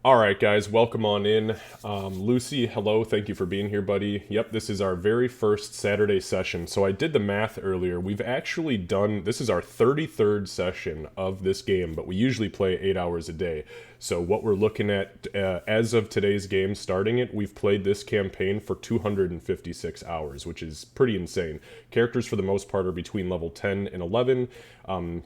Alright guys, welcome on in. Lucy, hello, thank you for being here, buddy. Yep, this is our very first Saturday session. So I did the math earlier. We've actually done, this is our 33rd session of this game, but we usually play 8 hours a day. So what we're looking at, as of today's game, starting it, we've played this campaign for 256 hours, which is pretty insane. Characters, for the most part, are between level 10 and 11.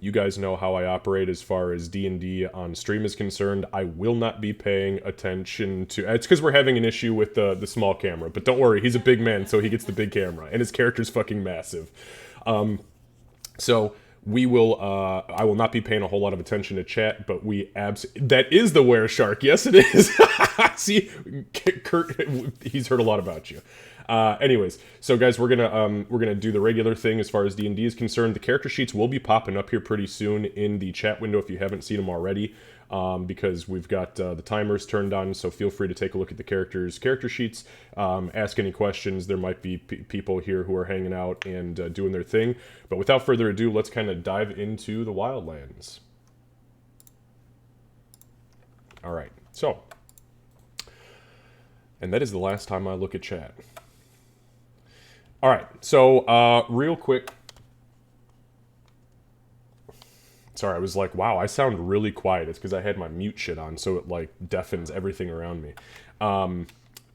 You guys know how I operate as far as D&D on stream is concerned. I will not be paying attention to... It's because we're having an issue with the small camera, but don't worry, he's a big man, so he gets the big camera, and his character's fucking massive. So... I will not be paying a whole lot of attention to chat, but that is the were shark. Yes, it is. See, Kurt, he's heard a lot about you. Anyways, so guys, we're gonna do the regular thing as far as D&D is concerned. The character sheets will be popping up here pretty soon in the chat window if you haven't seen them already. Because we've got the timers turned on, so feel free to take a look at the character sheets, ask any questions. There might be people here who are hanging out and doing their thing. But without further ado, let's kind of dive into the Wildlands. Alright, so. And that is the last time I look at chat. Alright, so real quick. Sorry, I was like, wow, I sound really quiet. It's because I had my mute shit on, so it, like, deafens everything around me.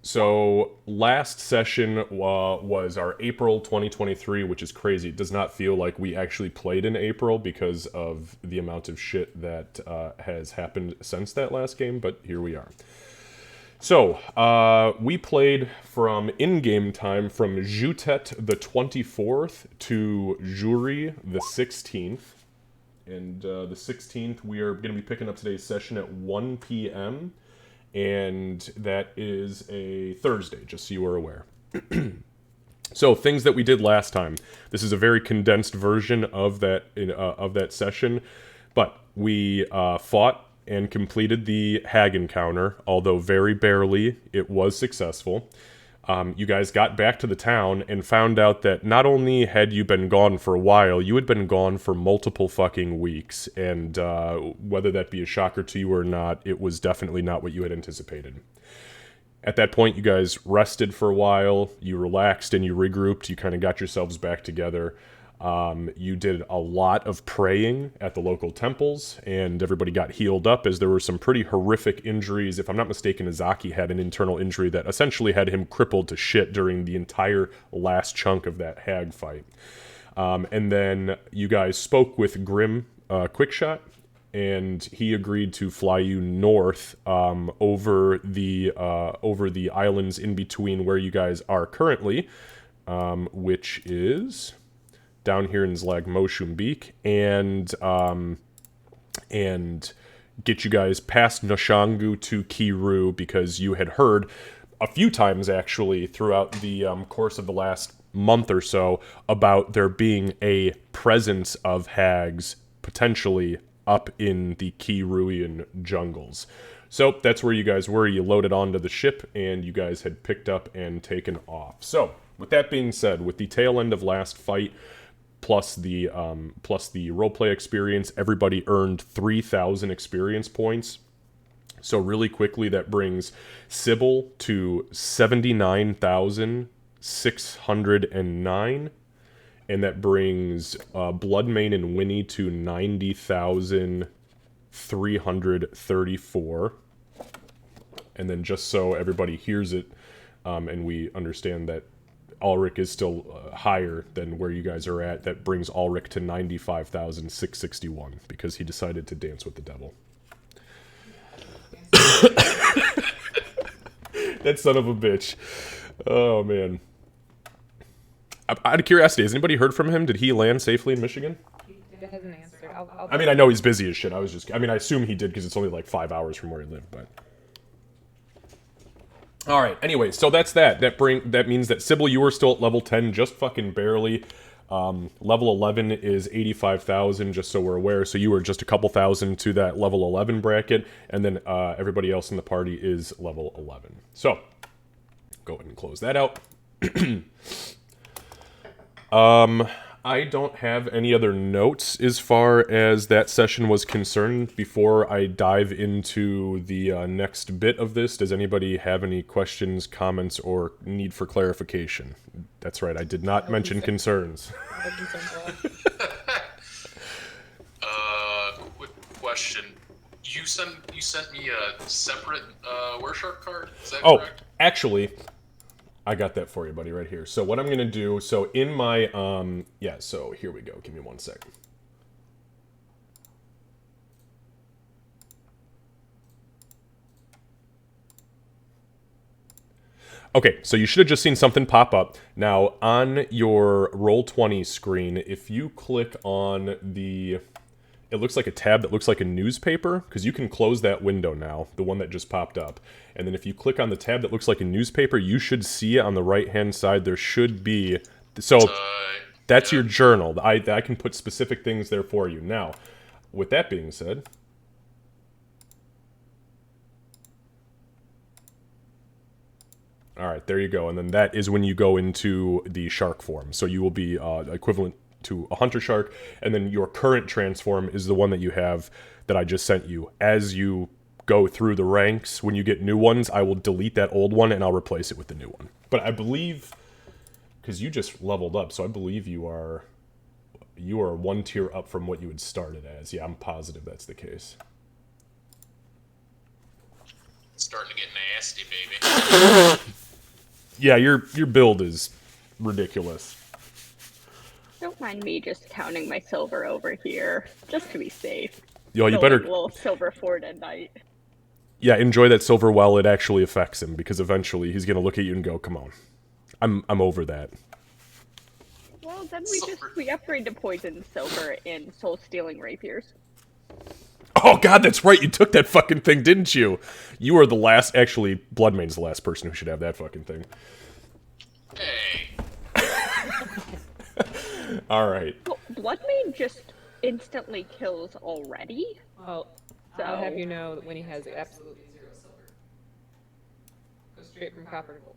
So, last session was our April 2023, which is crazy. It does not feel like we actually played in April because of the amount of shit that has happened since that last game, but here we are. So, we played from in-game time from Jutet the 24th to Jury the 16th. And the 16th, we are going to be picking up today's session at 1 p.m. And that is a Thursday, just so you are aware. So, things that we did last time. This is a very condensed version of that session. But we fought and completed the hag encounter, although very barely. It was successful. You guys got back to the town and found out that not only had you been gone for a while, you had been gone for multiple fucking weeks. And whether that be a shocker to you or not, it was definitely not what you had anticipated. At that point, you guys rested for a while, you relaxed and you regrouped, you kind of got yourselves back together. You did a lot of praying at the local temples, and everybody got healed up as there were some pretty horrific injuries. If I'm not mistaken, Izaki had an internal injury that essentially had him crippled to shit during the entire last chunk of that hag fight. And then you guys spoke with Grim Quickshot, and he agreed to fly you north over the islands in between where you guys are currently, which is down here in Zlagmoshumbeek, and get you guys past Noshangu to Kiru, because you had heard a few times, actually, throughout the course of the last month or so, about there being a presence of hags, potentially, up in the Kiruian jungles. So, that's where you guys were. You loaded onto the ship, and you guys had picked up and taken off. So, with that being said, with the tail end of last fight, plus the roleplay experience, everybody earned 3,000 experience points. So really quickly, that brings Sybil to 79,609, and that brings Bloodmane and Winnie to 90,334. And then just so everybody hears it, and we understand that Ulrich is still higher than where you guys are at, that brings Ulrich to 95,661, because he decided to dance with the devil. That son of a bitch. Oh, man. Out of curiosity, has anybody heard from him? Did he land safely in Michigan? He hasn't answered. I mean, I know he's busy as shit. I assume he did, because it's only like 5 hours from where he lived, but... Alright, anyway, so that's that. That means that Sybil, you were still at level 10, just fucking barely. Level 11 is 85,000, just so we're aware, so you were just a couple thousand to that level 11 bracket, and then everybody else in the party is level 11. So, go ahead and close that out. I don't have any other notes as far as that session was concerned. Before I dive into the next bit of this, does anybody have any questions, comments, or need for clarification? That's right, I did not mention concerns. Quick question. You sent me a separate Wereshark card? Is that correct? Actually, I got that for you, buddy, right here. So what I'm going to do, so in my, so here we go. Give me 1 second. Okay, so you should have just seen something pop up. Now, on your Roll20 screen, if you click on the... It looks like a tab that looks like a newspaper, because you can close that window now, the one that just popped up. And then if you click on the tab that looks like a newspaper, you should see on the right-hand side, there should be... So, that's your journal. I can put specific things there for you. Now, with that being said... Alright, there you go. And then that is when you go into the shark form. So you will be equivalent to a hunter shark, and then your current transform is the one that you have that I just sent you. As you go through the ranks, when you get new ones, I will delete that old one and I'll replace it with the new one. But I believe, because you just leveled up, so I believe you are 1 tier up from what you had started as. Yeah, I'm positive that's the case. It's starting to get nasty, baby. Yeah, your build is ridiculous. Don't mind me just counting my silver over here, just to be safe. Yo, you better... Little silver fort at night. Yeah, enjoy that silver while it actually affects him, because eventually he's gonna look at you and go, "Come on, I'm over that." Well, then we upgrade to poison silver in soul stealing rapiers. Oh god, that's right. You took that fucking thing, didn't you? You are the last. Actually, Bloodmane's the last person who should have that fucking thing. Hey. Alright. Well, Bloodmane just instantly kills already. Well, so I'll have you know that when he has absolutely 0 silver. Go straight from copper to gold.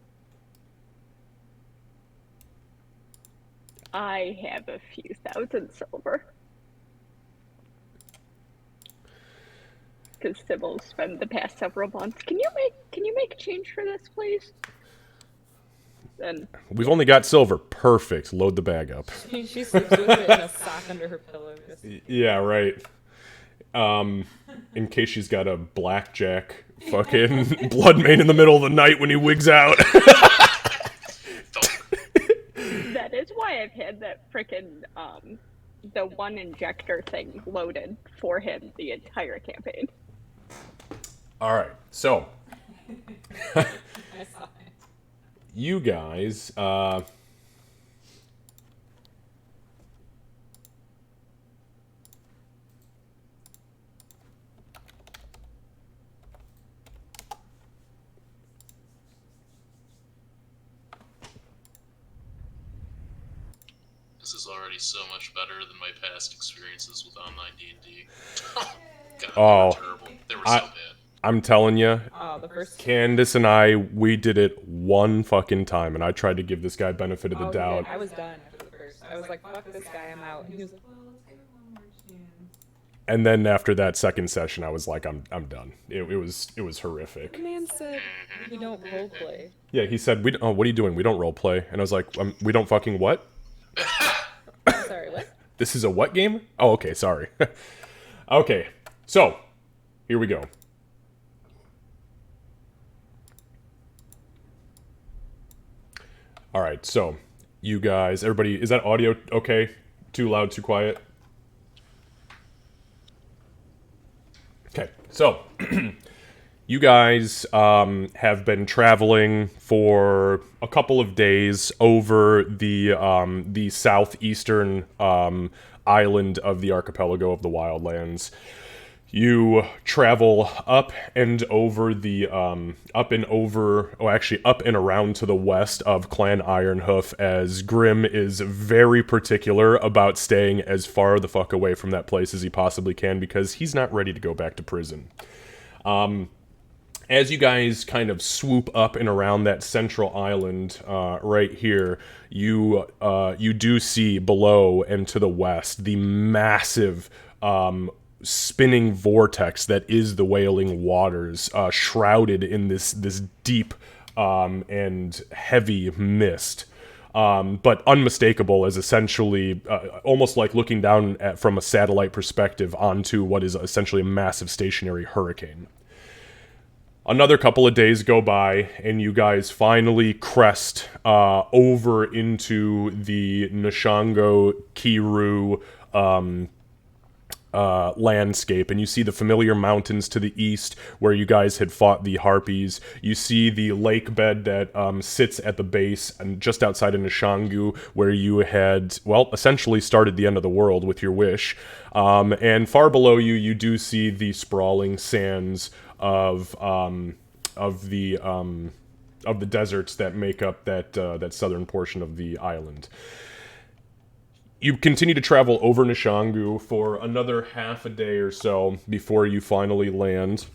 I have a few thousand silver. Because Sybil spent the past several months. Can you make a change for this, please? Then we've only got silver. Perfect. Load the bag up. She sleeps with it in a sock under her pillow. Yeah, right. In case she's got a blackjack fucking Bloodmane in the middle of the night when he wigs out. That is why I've had that frickin' the one injector thing loaded for him the entire campaign. Alright, so I saw it. You guys, This is already so much better than my past experiences with online D&D. God, they were terrible. They were so bad. I'm telling you, The first Candace and I, we did it one fucking time, and I tried to give this guy benefit of the doubt. I was done after the first. I was like, fuck this guy, I'm out. And he was like, well, let's give it one more chance. And then after that second session, I was like, I'm done. It was horrific. The man said we don't roleplay. Yeah, he said, what are you doing? We don't roleplay. And I was like, we don't fucking what? Sorry, what? This is a what game? Oh, okay, sorry. Okay, so, here we go. Alright, so, you guys, everybody, is that audio okay? Too loud, too quiet? Okay, so, you guys have been traveling for a couple of days over the southeastern island of the archipelago of the Wildlands. You travel up and around to the west of Clan Ironhoof, as Grim is very particular about staying as far the fuck away from that place as he possibly can, because he's not ready to go back to prison. as you guys kind of swoop up and around that central island right here, you do see below and to the west the massive spinning vortex that is the Wailing Waters, shrouded in this deep and heavy mist. But unmistakable as essentially almost like looking down from a satellite perspective onto what is essentially a massive stationary hurricane. Another couple of days go by, and you guys finally crest over into the Nishango Kiru landscape, and you see the familiar mountains to the east where you guys had fought the Harpies. You see the lake bed that sits at the base and just outside of Nishangu, where you had, well, essentially started the end of the world with your wish. And far below you, you do see the sprawling sands of the deserts that make up that southern portion of the island. You continue to travel over Nishangu for another half a day or so before you finally land.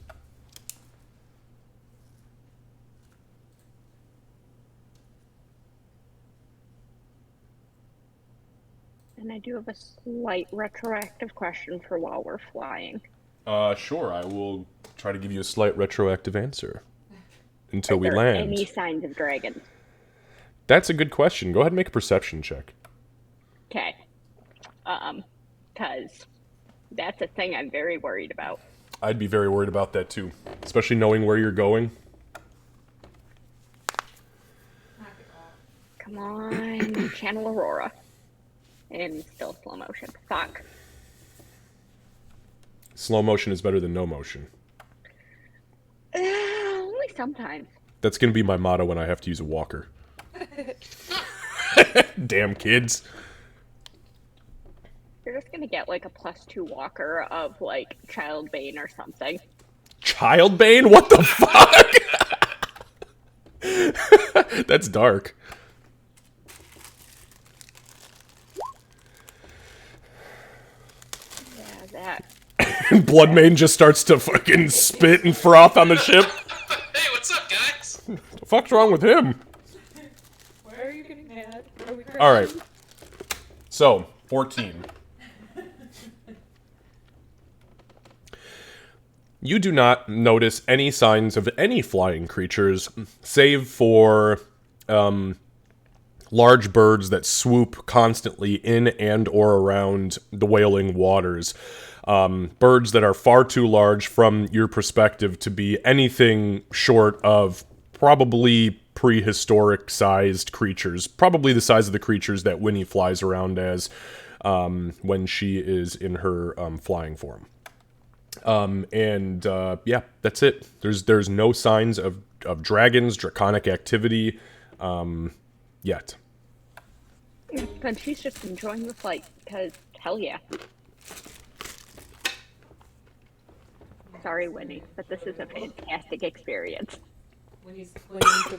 And I do have a slight retroactive question for while we're flying. Sure, I will try to give you a slight retroactive answer until we Are there land. any signs of dragons? That's a good question. Go ahead and make a perception check. Okay. Because that's a thing I'm very worried about. I'd be very worried about that too, especially knowing where you're going. Come on, Channel Aurora. And still slow motion. Fuck. Slow motion is better than no motion. Only sometimes. That's going to be my motto when I have to use a walker. Damn kids. You're just gonna get like a +2 walker of like Childbane or something. Childbane? What the fuck? That's dark. Yeah, that. Bloodmane just starts to fucking spit and froth on the ship. Hey, what's up, guys? The fuck's wrong with him? Why are you getting mad? Are we All right. So, 14. You do not notice any signs of any flying creatures, save for large birds that swoop constantly in and or around the Wailing Waters. Birds that are far too large from your perspective to be anything short of probably prehistoric-sized creatures. Probably the size of the creatures that Winnie flies around as when she is in her flying form. Yeah, that's it. There's no signs of dragons, draconic activity, yet. Then she's just enjoying the flight, because hell yeah. Sorry, Winnie, but this is a fantastic experience. When he's clinging to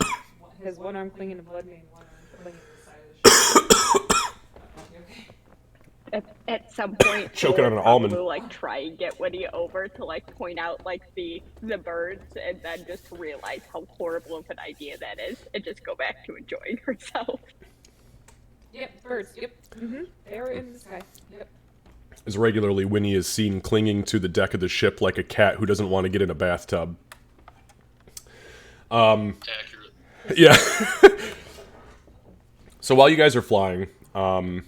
his one arm clinging to Bloodmane, one arm clinging to the side of the ship. Okay. At some point, Choking on an we'll almond. probably, like, try and get Winnie over to, like, point out, like, the birds, and then just realize how horrible of an idea that is, and just go back to enjoying herself. Yep, birds. Yep. Mm-hmm. They were in the sky. Yep. As regularly, Winnie is seen clinging to the deck of the ship like a cat who doesn't want to get in a bathtub. Accurate. Yeah. So while you guys are flying, the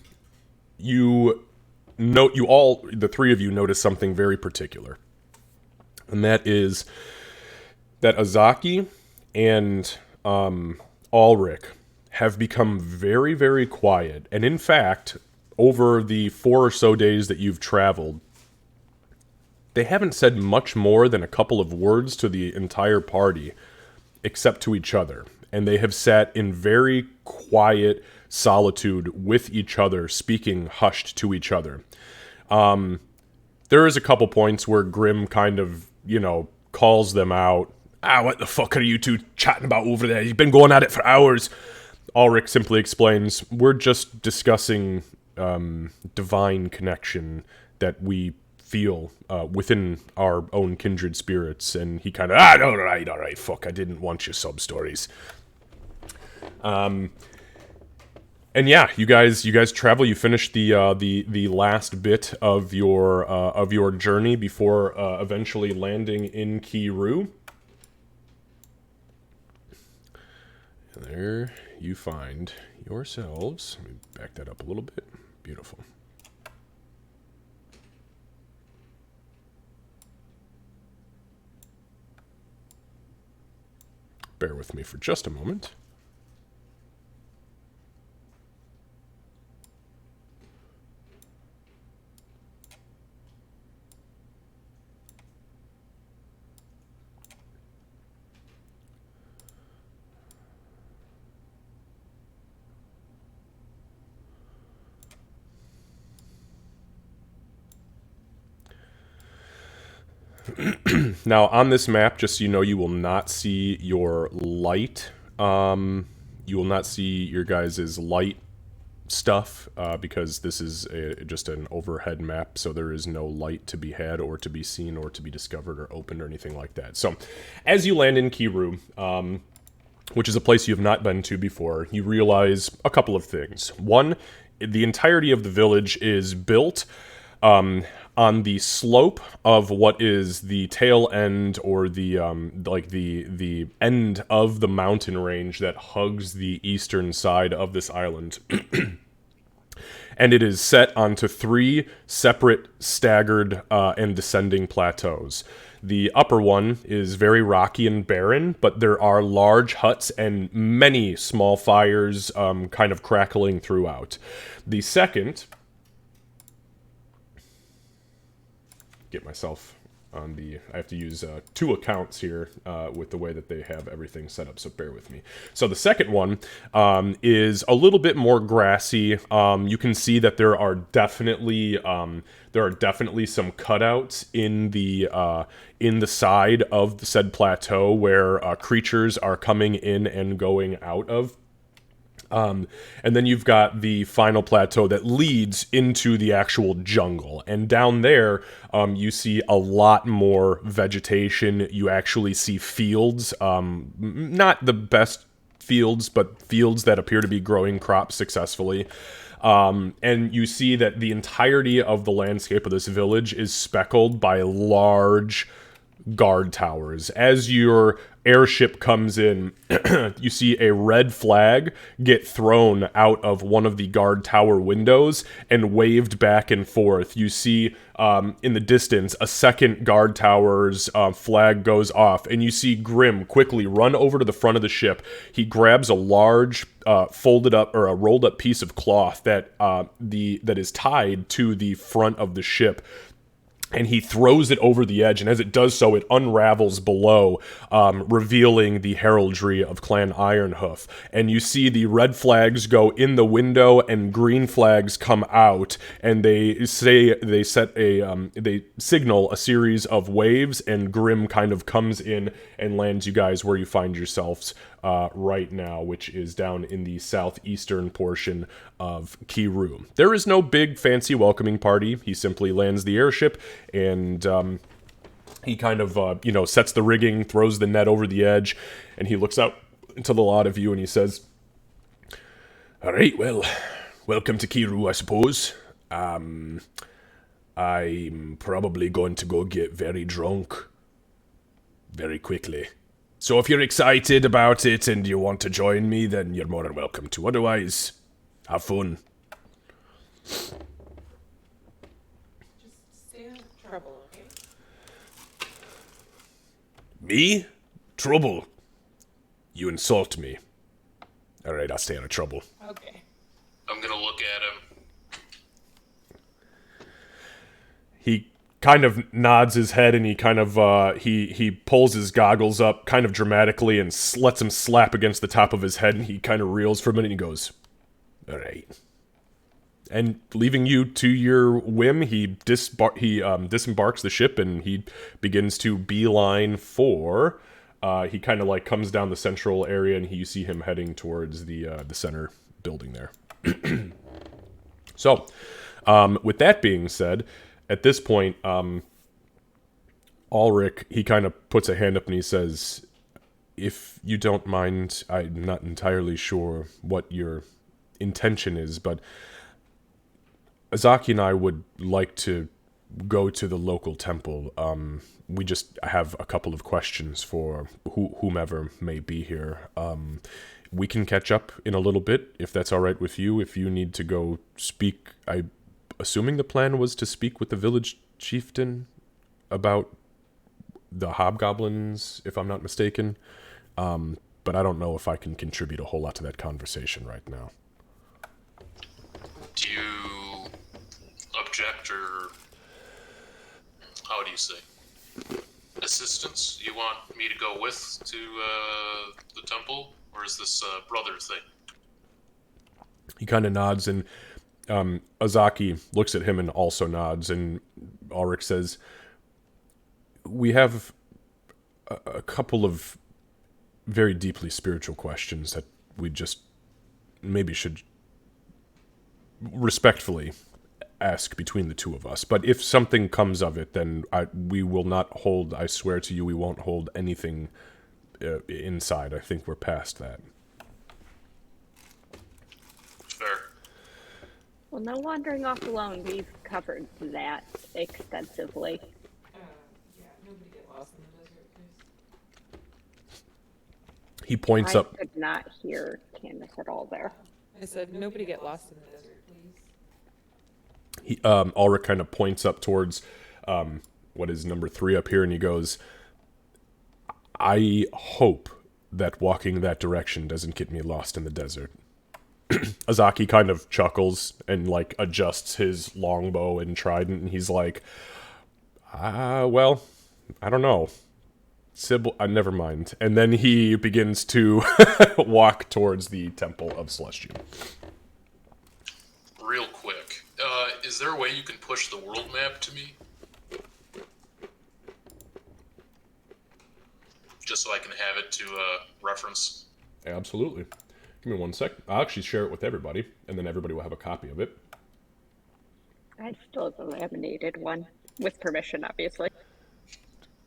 three of you notice something very particular. And that is that Azaki and Ulrich have become very, very quiet. And in fact, over the 4 or so days that you've traveled, they haven't said much more than a couple of words to the entire party, except to each other. And they have sat in very quiet solitude with each other, speaking hushed to each other. There is a couple points where Grim kind of, calls them out. What the fuck are you two chatting about over there? You've been going at it for hours. Ulrich simply explains, we're just discussing divine connection that we feel within our own kindred spirits. And he kind of, all right, fuck, I didn't want your sub stories. And yeah, you guys travel. You finish the last bit of your journey before eventually landing in Kiru. And there you find yourselves. Let me back that up a little bit. Beautiful. Bear with me for just a moment. Now, on this map, just so you know, you will not see your light. You will not see your guys' light stuff because this is just an overhead map, so there is no light to be had or to be seen or to be discovered or opened or anything like that. So, as you land in Kiru, which is a place you have not been to before, you realize a couple of things. One, the entirety of the village is built on the slope of what is the tail end or the the end of the mountain range that hugs the eastern side of this island. And it is set onto 3 separate staggered and descending plateaus. The upper one is very rocky and barren, but there are large huts and many small fires kind of crackling throughout. The second... Get myself on the... I have to use 2 accounts here with the way that they have everything set up, so bear with me. So the second one is a little bit more grassy. You can see that there are definitely some cutouts in the side of the said plateau where creatures are coming in and going out of. And then you've got the final plateau that leads into the actual jungle. And down there, you see a lot more vegetation. You actually see fields, not the best fields, but fields that appear to be growing crops successfully. And you see that the entirety of the landscape of this village is speckled by large guard towers. As your airship comes in, you see a red flag get thrown out of one of the guard tower windows and waved back and forth. You see in the distance a second guard tower's flag goes off, and you see Grim quickly run over to the front of the ship. He grabs a large folded up or a rolled up piece of cloth that that is tied to the front of the ship, and he throws it over the edge, and as it does so, it unravels below, revealing the heraldry of Clan Ironhoof. And you see the red flags go in the window, and green flags come out, and they signal a series of waves, and Grim kind of comes in and lands you guys where you find yourselves right now, which is down in the southeastern portion of Kiru. There is no big fancy welcoming party. He simply lands the airship, and he kind of sets the rigging, throws the net over the edge, and he looks out into the lot of you and he says, "All right, well, welcome to Kiru, I suppose. I'm probably going to go get very drunk very quickly. So if you're excited about it and you want to join me, then you're more than welcome to. Otherwise, have fun." Just stay out of trouble, okay? Me? Trouble? You insult me. Alright, I'll stay out of trouble. Okay. I'm gonna look at him. He kind of nods his head, and he kind of, he pulls his goggles up kind of dramatically and lets him slap against the top of his head, and he kind of reels for a minute and he goes, "Alright." And leaving you to your whim, he disembarks the ship, and he begins to beeline for, he kind of like comes down the central area, and you see him heading towards the center building there. So, with that being said, at this point, Ulrich, he kind of puts a hand up and he says, if you don't mind, I'm not entirely sure what your intention is, but Azaki and I would like to go to the local temple. We just have a couple of questions for whomever may be here. We can catch up in a little bit, if that's all right with you. If you need to go speak, assuming the plan was to speak with the village chieftain about the hobgoblins, if I'm not mistaken. But I don't know if I can contribute a whole lot to that conversation right now. Do you object, or how do you say? Assistance? You want me to go with to the temple, or is this a brother thing? He kind of nods, and Azaki looks at him and also nods, and Ulrich says, we have a couple of very deeply spiritual questions that we just maybe should respectfully ask between the two of us. But if something comes of it, then we will not hold, I swear to you, we won't hold anything inside. I think we're past that. Fair. Well, no wandering off alone. We've covered that extensively. Yeah, nobody get lost in the desert, please. He points up. I could not hear Candace at all there. I said, nobody get lost in the desert, please. Ulrich kind of points up towards what is number 3 up here, and he goes, I hope that walking that direction doesn't get me lost in the desert. Azaki kind of chuckles and, like, adjusts his longbow and trident, and he's like, well, I don't know. Sybil, never mind. And then he begins to walk towards the Temple of Celestium. Real quick, is there a way you can push the world map to me? Just so I can have it to reference. Absolutely. Give me 1 sec. I'll actually share it with everybody, and then everybody will have a copy of it. I still have a laminated one, with permission, obviously.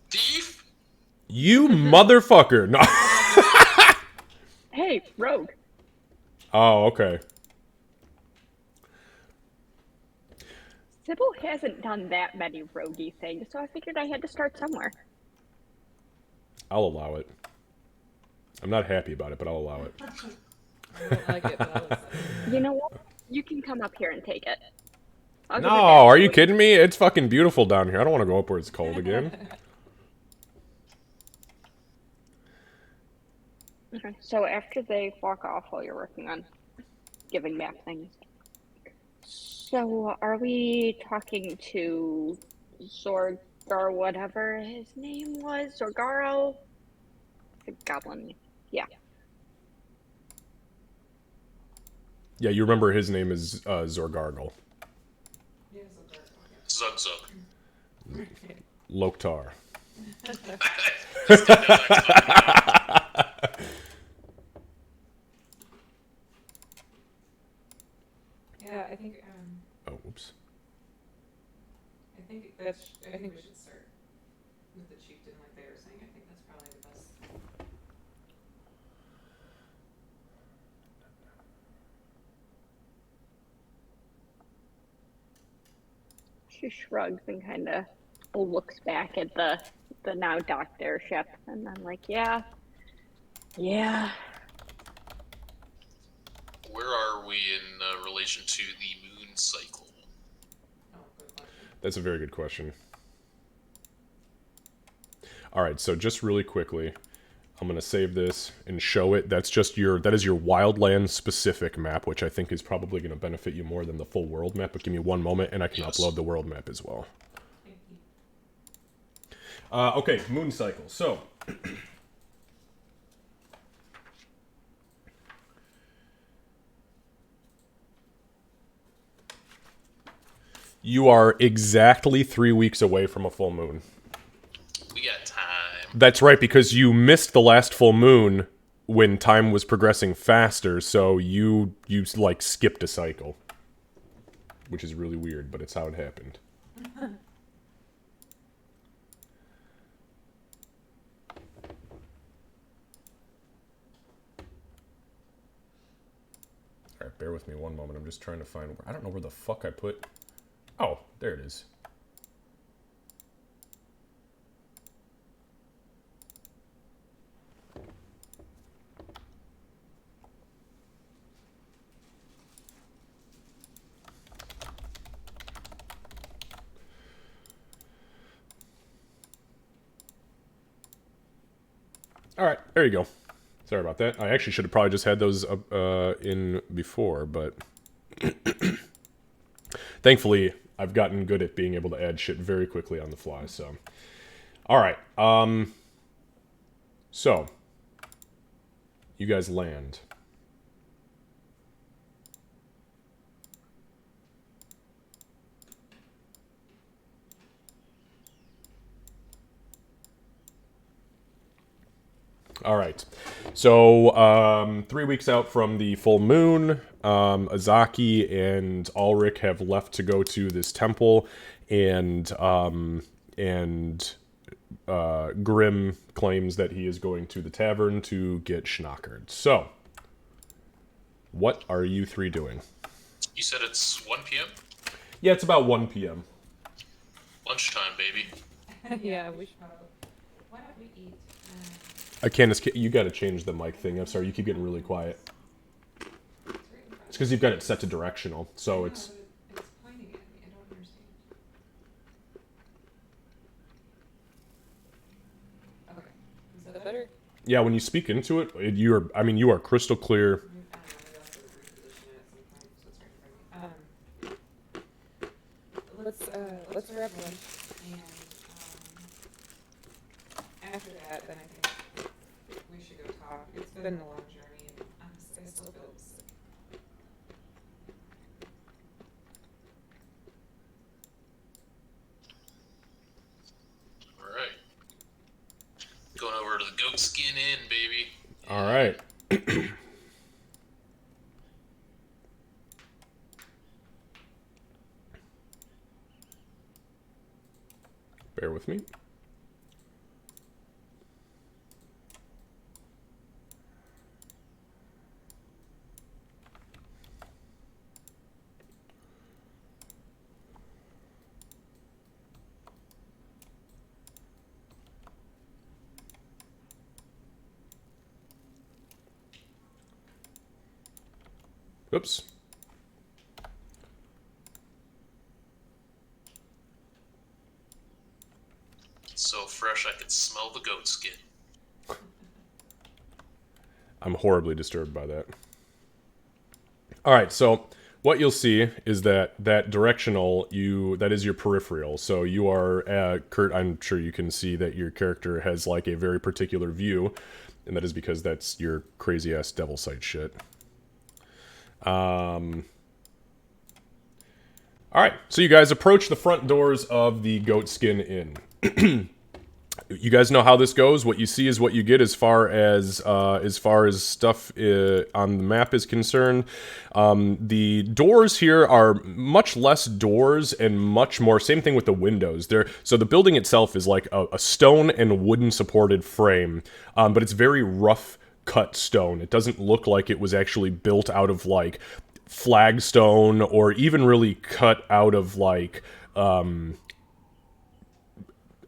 Thief? You motherfucker! No. Hey, rogue. Oh, okay. Sybil hasn't done that many roguey things, so I figured I had to start somewhere. I'll allow it. I'm not happy about it, but I'll allow it. I don't like it, but I'll accept it. You know what? You can come up here and take it. I'll No, give it back are to you kidding me? It's fucking beautiful down here. I don't want to go up where it's cold again. Okay, so after they walk off while you're working on giving map things, so are we talking to Zorg or whatever his name was? Zorgaro? The goblin. Yeah. Yeah, you remember his name is Zorgargle. Yeah, so dark. Zug Zug. Loktar. Just didn't know that time. Yeah, I think Oh, oops. I think we should start with the chieftain, like they were saying. I think that's probably the best. She shrugs and kind of looks back at the now docked airship, and I'm like, yeah. Where are we in relation to the moon cycle? Oh, good question. That's a very good question. Alright, so just really quickly, I'm going to save this and show it. That is your Wildlands specific map, which I think is probably going to benefit you more than the full world map, but give me 1 moment and I can Yes. upload the world map as well. Thank you. Okay, moon cycle. So, you are exactly 3 weeks away from a full moon. We got time. That's right, because you missed the last full moon when time was progressing faster, so you like skipped a cycle. Which is really weird, but it's how it happened. I'm just trying to find... I don't know where the fuck I put... Oh, there it is. All right, there you go. Sorry about that. I actually should have probably just had those in before, but thankfully I've gotten good at being able to add shit very quickly on the fly. So, all right. So you guys land. All right. So 3 weeks out from the full moon, Azaki and Ulrich have left to go to this temple, and Grim claims that he is going to the tavern to get schnockered. So, what are you three doing? You said it's 1 p.m.? Yeah, it's about 1 p.m. Lunchtime, baby. Yeah, we should probably. Why don't we eat? Candace, you gotta change the mic thing. I'm sorry, you keep getting really quiet. It's because you've got it set to directional, so it's... It's pointing at me. I don't understand. Okay. Is that better? Yeah, when you speak into it, you are crystal clear. I don't know. Maybe I'll have to reposition it at some point so it's right in front of me. Let's grab lunch, and after that, then I think we should go talk. It's been a long journey, and honestly, I still feel sick. Alright. Going over to the Goat Skin Inn, baby. All right. Bear with me. Oops. It's so fresh I could smell the goat skin. I'm horribly disturbed by that. All right, so what you'll see is that directional, that is your peripheral. So you are, Kurt, I'm sure you can see that your character has like a very particular view, and that is because that's your crazy-ass devil sight shit. All right, so you guys approach the front doors of the Goatskin Inn. You guys know how this goes. What you see is what you get as far as stuff on the map is concerned. The doors here are much less doors and much more. Same thing with the windows. So the building itself is like a stone and wooden supported frame, but it's very rough cut stone. It doesn't look like it was actually built out of like flagstone or even really cut out of like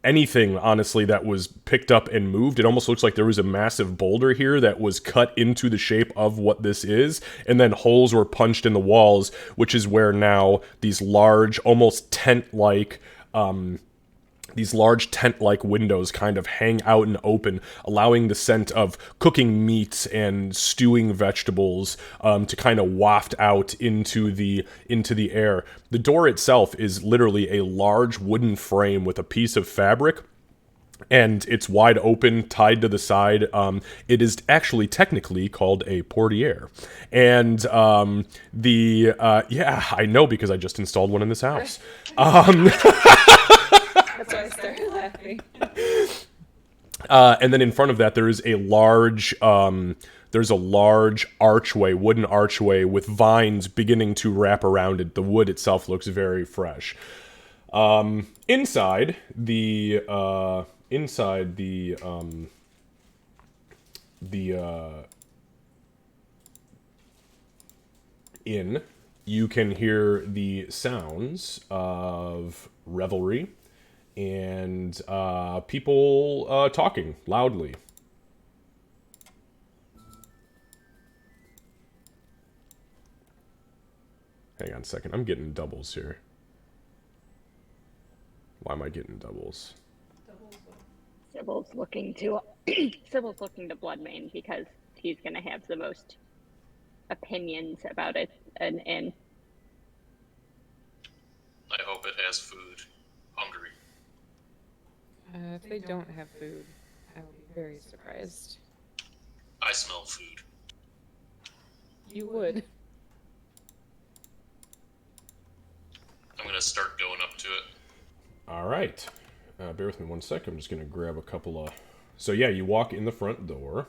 anything, honestly, that was picked up and moved. It almost looks like there was a massive boulder here that was cut into the shape of what this is, and then holes were punched in the walls, which is where now these large, almost tent-like windows kind of hang out and open, allowing the scent of cooking meats and stewing vegetables to kind of waft out into the air. The door itself is literally a large wooden frame with a piece of fabric, and it's wide open, tied to the side. It is actually technically called a portiere. And yeah, I know because I just installed one in this house. That's why I started laughing. And then in front of that, there is a large archway, wooden archway with vines beginning to wrap around it. The wood itself looks very fresh. Inside the inn, you can hear the sounds of revelry and people talking loudly. Hang on a second. I'm getting doubles here. Why am I getting doubles? Sybil's looking to Sybil's looking to Bloodmane because he's gonna have the most opinions about it, and I hope it has food. Hungry. If they don't have food, I will be very surprised. I smell food. You would. I'm gonna start going up to it. All right. Bear with me 1 second. I'm just going to grab a couple of... So, yeah, you walk in the front door.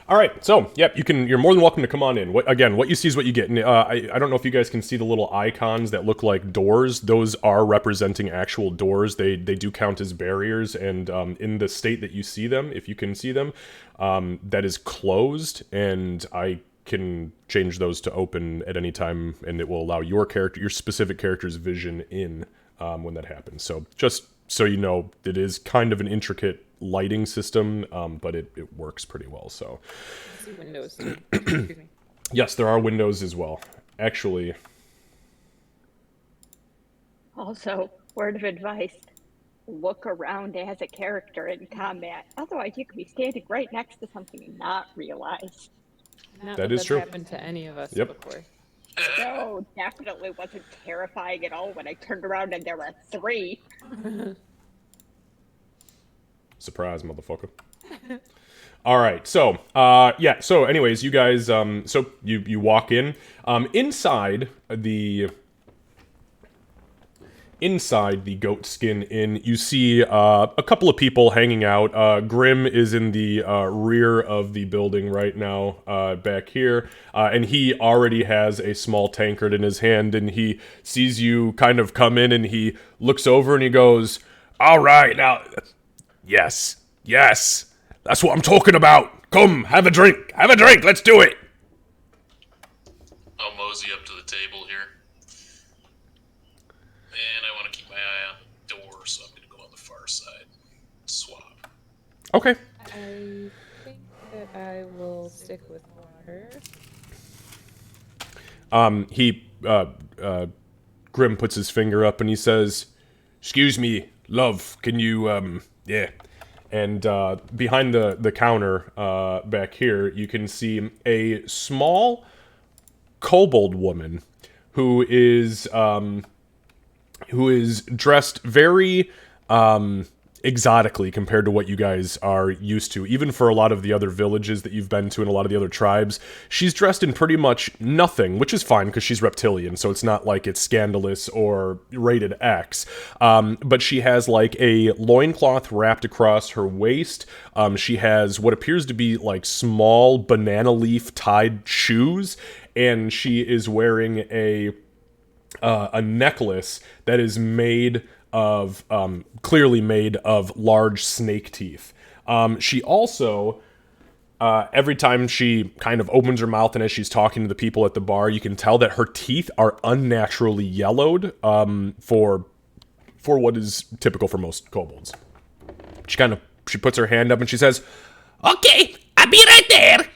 All right, so yep, you're more than welcome to come on in. What you see is what you get. And, I don't know if you guys can see the little icons that look like doors. Those are representing actual doors. They do count as barriers, and in the state that you see them, if you can see them, that is closed, and I can change those to open at any time, and it will allow your specific character's vision in when that happens. So just so you know, it is kind of an intricate lighting system, but it works pretty well. So, I see windows too. Excuse me. Yes, there are windows as well. Actually, also, word of advice: look around as a character in combat. Otherwise, you could be standing right next to something and not realize. Not That that is that's true. happened to any of us Yep. before. No, definitely wasn't terrifying at all when I turned around and there were 3. surprise, motherfucker. All right, so yeah. So, anyways, you guys, so you walk in. Inside the goat skin inn, you see a couple of people hanging out. Grim is in the rear of the building right now, back here, and he already has a small tankard in his hand, and he sees you kind of come in, and he looks over and he goes, "All right, now, yes, that's what I'm talking about. Come, have a drink, let's do it." I'll mosey up to the table here. And I want to keep my eye on the door, so I'm going to go on the far side. Swap. Okay. I think that I will stick with water. Grim puts his finger up and he says, "Excuse me, love, can you, yeah." And behind the counter back here, you can see a small kobold woman who is dressed very exotically compared to what you guys are used to. Even for a lot of the other villages that you've been to and a lot of the other tribes, she's dressed in pretty much nothing, which is fine because she's reptilian, so it's not like it's scandalous or rated X. But she has like a loincloth wrapped across her waist. She has what appears to be like small banana leaf tied shoes, and she is wearing a necklace that is made of, clearly made of large snake teeth. She also, every time she kind of opens her mouth and as she's talking to the people at the bar, you can tell that her teeth are unnaturally yellowed, for what is typical for most kobolds. She puts her hand up and she says, "Okay, I'll be right there."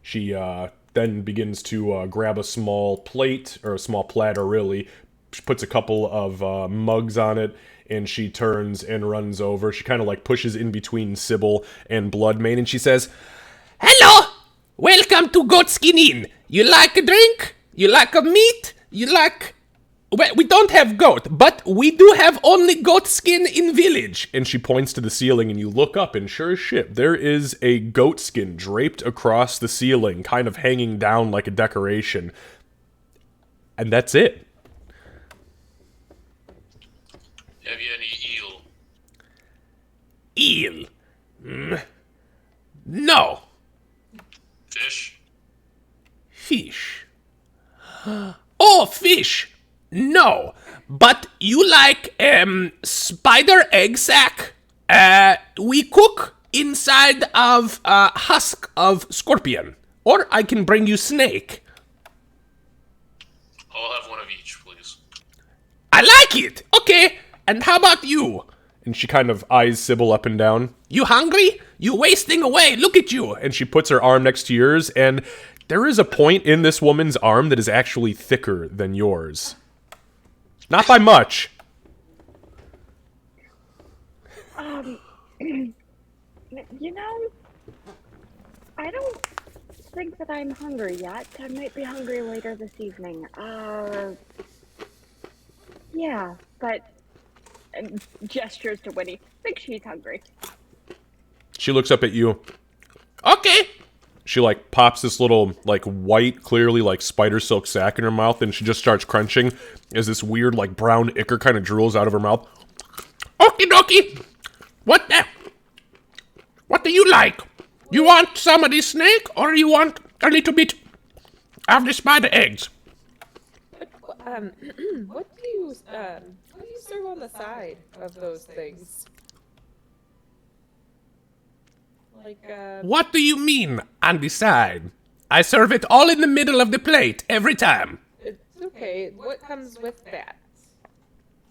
She, then begins to grab a small plate, or a small platter really. She puts a couple of mugs on it, And she turns and runs over. She kind of like pushes in between Sybil and Bloodmane, and she says, "Hello! Welcome to Goatskin Inn. You like a drink? You like a meat? You like... Well, we don't have goat, but we do have only goat skin in village." And she points to the ceiling, and you look up, and sure as shit, there is a goat skin draped across the ceiling, kind of hanging down like a decoration. And that's it. Have you any eel? Eel? No. Fish? Fish. Oh, fish. No. But you like, spider egg sack? We cook inside of, husk of scorpion. Or I can bring you snake. I'll have one of each, please. I like it. Okay. And how about you? And she kind of eyes Sybil up and down. You hungry? You wasting away. Look at you. And she puts her arm next to yours, and there is a point in this woman's arm that is actually thicker than yours. Not by much. You know, I don't think that I'm hungry yet. I might be hungry later this evening. Yeah, but gestures to Winnie. Think she's hungry. She looks up at you. Okay. She, like, pops this little, like, white, clearly, like, spider silk sack in her mouth, and she just starts crunching as this weird, like, brown ichor kind of drools out of her mouth. Okie dokie. What do you like? You want some of this snake, or you want a little bit of the spider eggs? What do you serve on the side of those things? Like, What do you mean, on the side? I serve it all in the middle of the plate, every time. It's okay. What comes with that?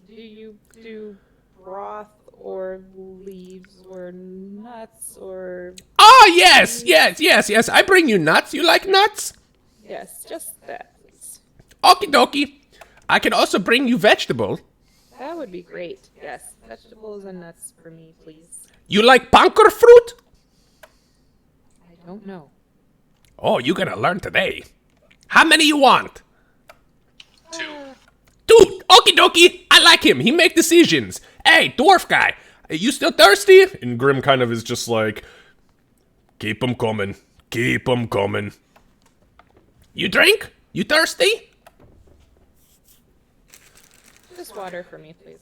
Do you do broth or leaves or nuts or... Oh, yes. I bring you nuts. You like nuts? Yes, just that. Okie dokie. I can also bring you vegetable. That would be great. Yes, vegetables and nuts for me, please. You like punker fruit? I don't know. Oh, you're gonna learn today. How many you want? 2. Dude, okie dokie. I like him. He make decisions. Hey, dwarf guy, you still thirsty? And Grim kind of is just like, keep 'em coming. Keep 'em coming. You drink? You thirsty? Just water for me, please.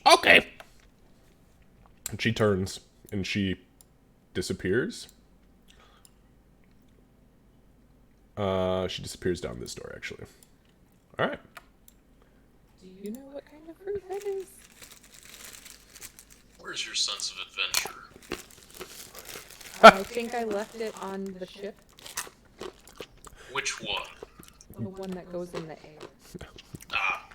Okay. And she turns, and she disappears. She disappears down this door, actually. Alright. Do you know what kind of fruit that is? Where's your sense of adventure? I think I left it on the ship. Which one? The one that goes in the air. Ah,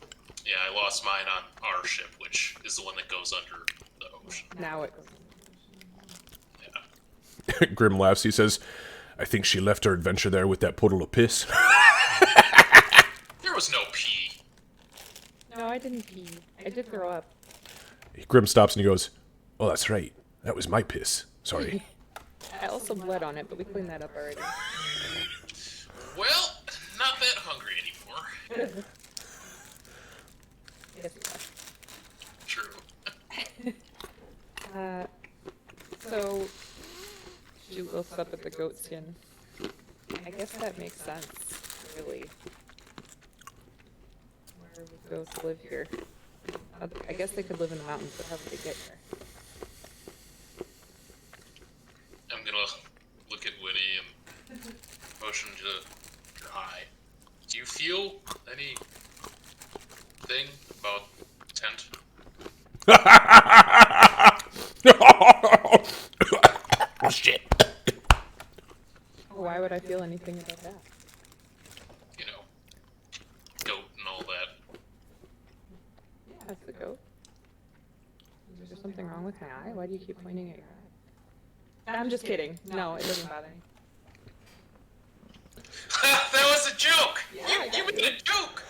yeah, I lost mine on our ship, which is the one that goes under the ocean. Now it goes in Yeah. Grim laughs. He says, I think she left her adventure there with that puddle of piss. There was no pee. the... No, I didn't pee. I did throw up. Grim stops and he goes, oh, that's right. That was my piss. Sorry. I also bled on it, but we cleaned that up already. Well, not that hungry anymore. Yes, it was. True. So she looks up at the goat skin. I guess that makes sense, really. Where would goats live here? I guess they could live in the mountains, but how would they get here? I'm gonna look at Winnie and motion to your eye. Do you feel anything about tent? Oh, shit. Why would I feel anything about that? You know, goat and all that. Yeah, that's the goat. Is there something wrong with my eye? Why do you keep pointing at your eye? I'm just kidding. No, it doesn't bother me. That was a joke! Yeah, I you got made you. a joke!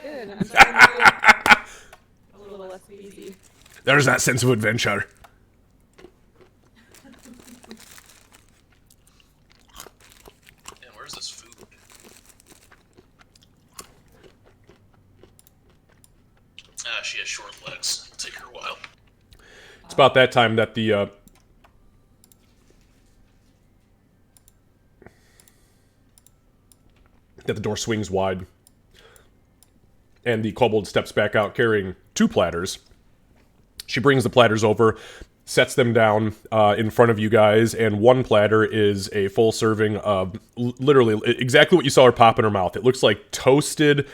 Good. I'm starting to feel a little less easy. There's that sense of adventure. Man, where's this food? Ah, she has short legs. It'll take her a while. It's about that time that the door swings wide, and the kobold steps back out carrying 2 platters. She brings the platters over, sets them down in front of you guys, and one platter is a full serving of literally exactly what you saw her pop in her mouth. It looks like toasted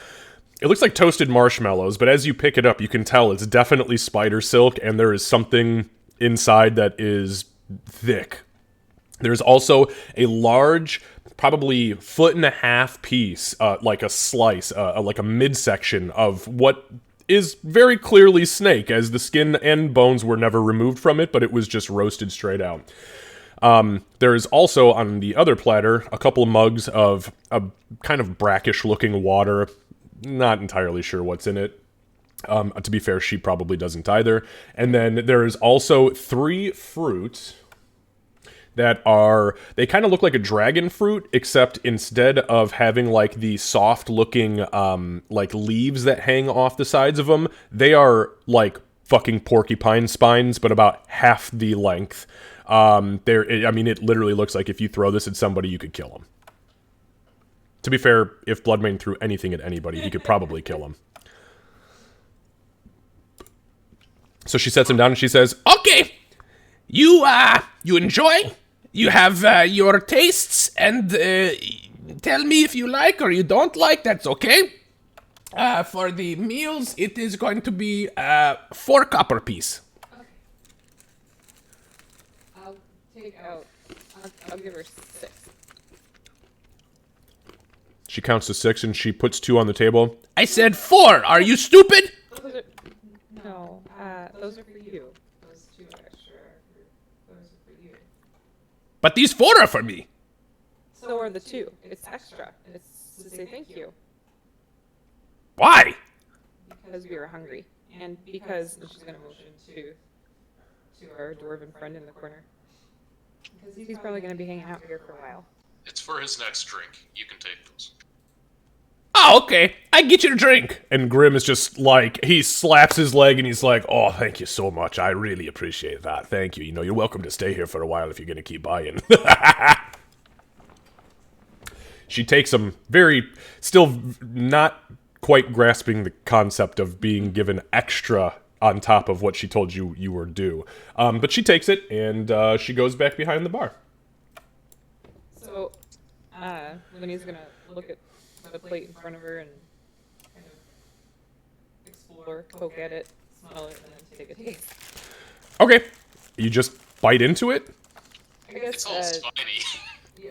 marshmallows, but as you pick it up, you can tell it's definitely spider silk, and there is something inside that is thick. There's also a large, probably 1.5 foot piece, like a slice, like a midsection of what is very clearly snake, as the skin and bones were never removed from it, but it was just roasted straight out. There is also, on the other platter, a couple of mugs of a kind of brackish-looking water. Not entirely sure what's in it. To be fair, she probably doesn't either. And then there is also 3 fruit that are, they kind of look like a dragon fruit, except instead of having like the soft looking like leaves that hang off the sides of them, they are like fucking porcupine spines, but about half the length. I mean, it literally looks like if you throw this at somebody, you could kill them. To be fair, if Bloodmane threw anything at anybody, he could probably kill him. So she sets him down and she says, "Okay, you enjoy. You have your tastes, and tell me if you like or you don't like. That's okay. For the meals, it is going to be 4 copper piece." Okay. I'll take out. I'll give her 6. She counts to 6 and she puts 2 on the table. "I said 4. Are you stupid?" No, those are for you. Those 2 extra, those are for you. "But these 4 are for me." So are the 2. It's extra. It's to say thank you. "Why?" Because we were hungry. And because, and she's going to motion to our dwarven friend in the corner. Because he's probably going to be hanging out here for a while. It's for his next drink. You can take those. "Oh, okay. I get your drink." And Grim is just like, he slaps his leg and he's like, "Oh, thank you so much. I really appreciate that. Thank you. You know, you're welcome to stay here for a while if you're going to keep buying." She takes him, still not quite grasping the concept of being given extra on top of what she told you you were due. But she takes it and she goes back behind the bar. So, Winnie's going to look at the plate in front of her and kind of explore, poke at it, smell it, and then take a taste. Okay. You just bite into it? I guess, It's all spiny.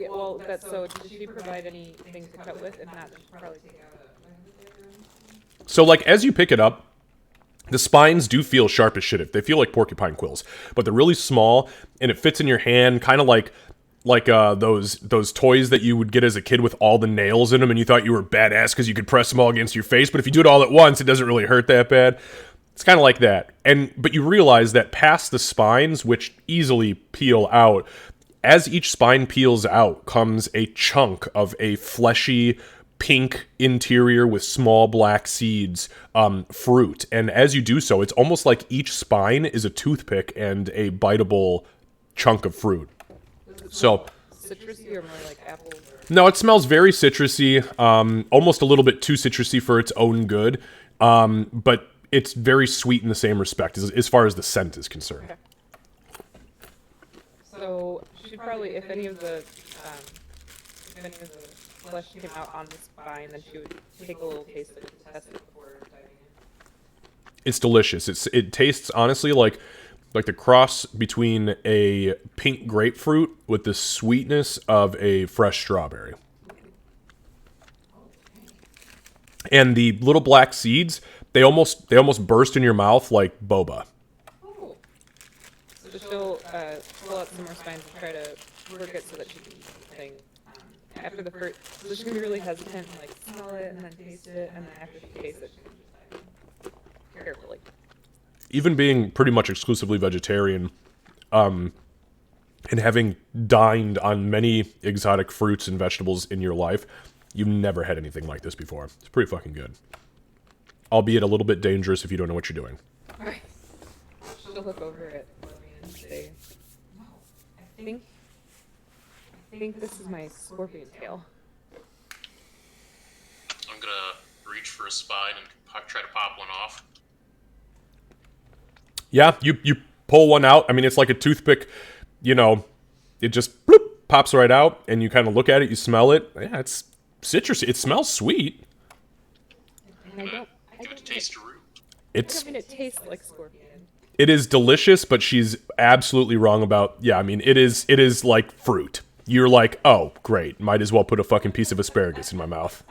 yeah, well, that's so, does she provide anything to cut with? If not, then she'll probably take out a... So, like, as you pick it up, the spines do feel sharp as shit. They feel like porcupine quills, but they're really small, and it fits in your hand, kind of like those toys that you would get as a kid with all the nails in them, and you thought you were badass because you could press them all against your face, but if you do it all at once, it doesn't really hurt that bad. It's kind of like that. But you realize that past the spines, which easily peel out, as each spine peels out comes a chunk of a fleshy pink interior with small black seeds, fruit. And as you do so, it's almost like each spine is a toothpick and a biteable chunk of fruit. So, citrusy or more like apples? Or... No, it smells very citrusy, almost a little bit too citrusy for its own good, but it's very sweet in the same respect as far as the scent is concerned. Okay. So, she'd probably, if any of the flesh came out on the spine, then she would take a little taste of it to test it before diving in. It's delicious. It tastes, honestly, like the cross between a pink grapefruit with the sweetness of a fresh strawberry. And the little black seeds, they almost burst in your mouth like boba. Oh. So she'll pull out some more spines and try to work it so that she can eat the thing after the first, so she's gonna be really hesitant and like smell it and then taste it, and then after she tastes it, she's gonna just like carefully. Even being pretty much exclusively vegetarian, and having dined on many exotic fruits and vegetables in your life, you've never had anything like this before. It's pretty fucking good. Albeit a little bit dangerous if you don't know what you're doing. Alright. She'll look over at Lillian and say, "No, I think this is my scorpion tail." I'm gonna reach for a spine and try to pop one off. Yeah, you pull one out. I mean, it's like a toothpick, you know, it just bloop, pops right out, and you kind of look at it, you smell it. Yeah, it's citrusy. It smells sweet. And I don't Give it a taste of root. It's mean it tastes like scorpion. it is delicious, but she's absolutely wrong about. Yeah, I mean, it is like fruit. You're like, oh, great. Might as well put a fucking piece of asparagus in my mouth.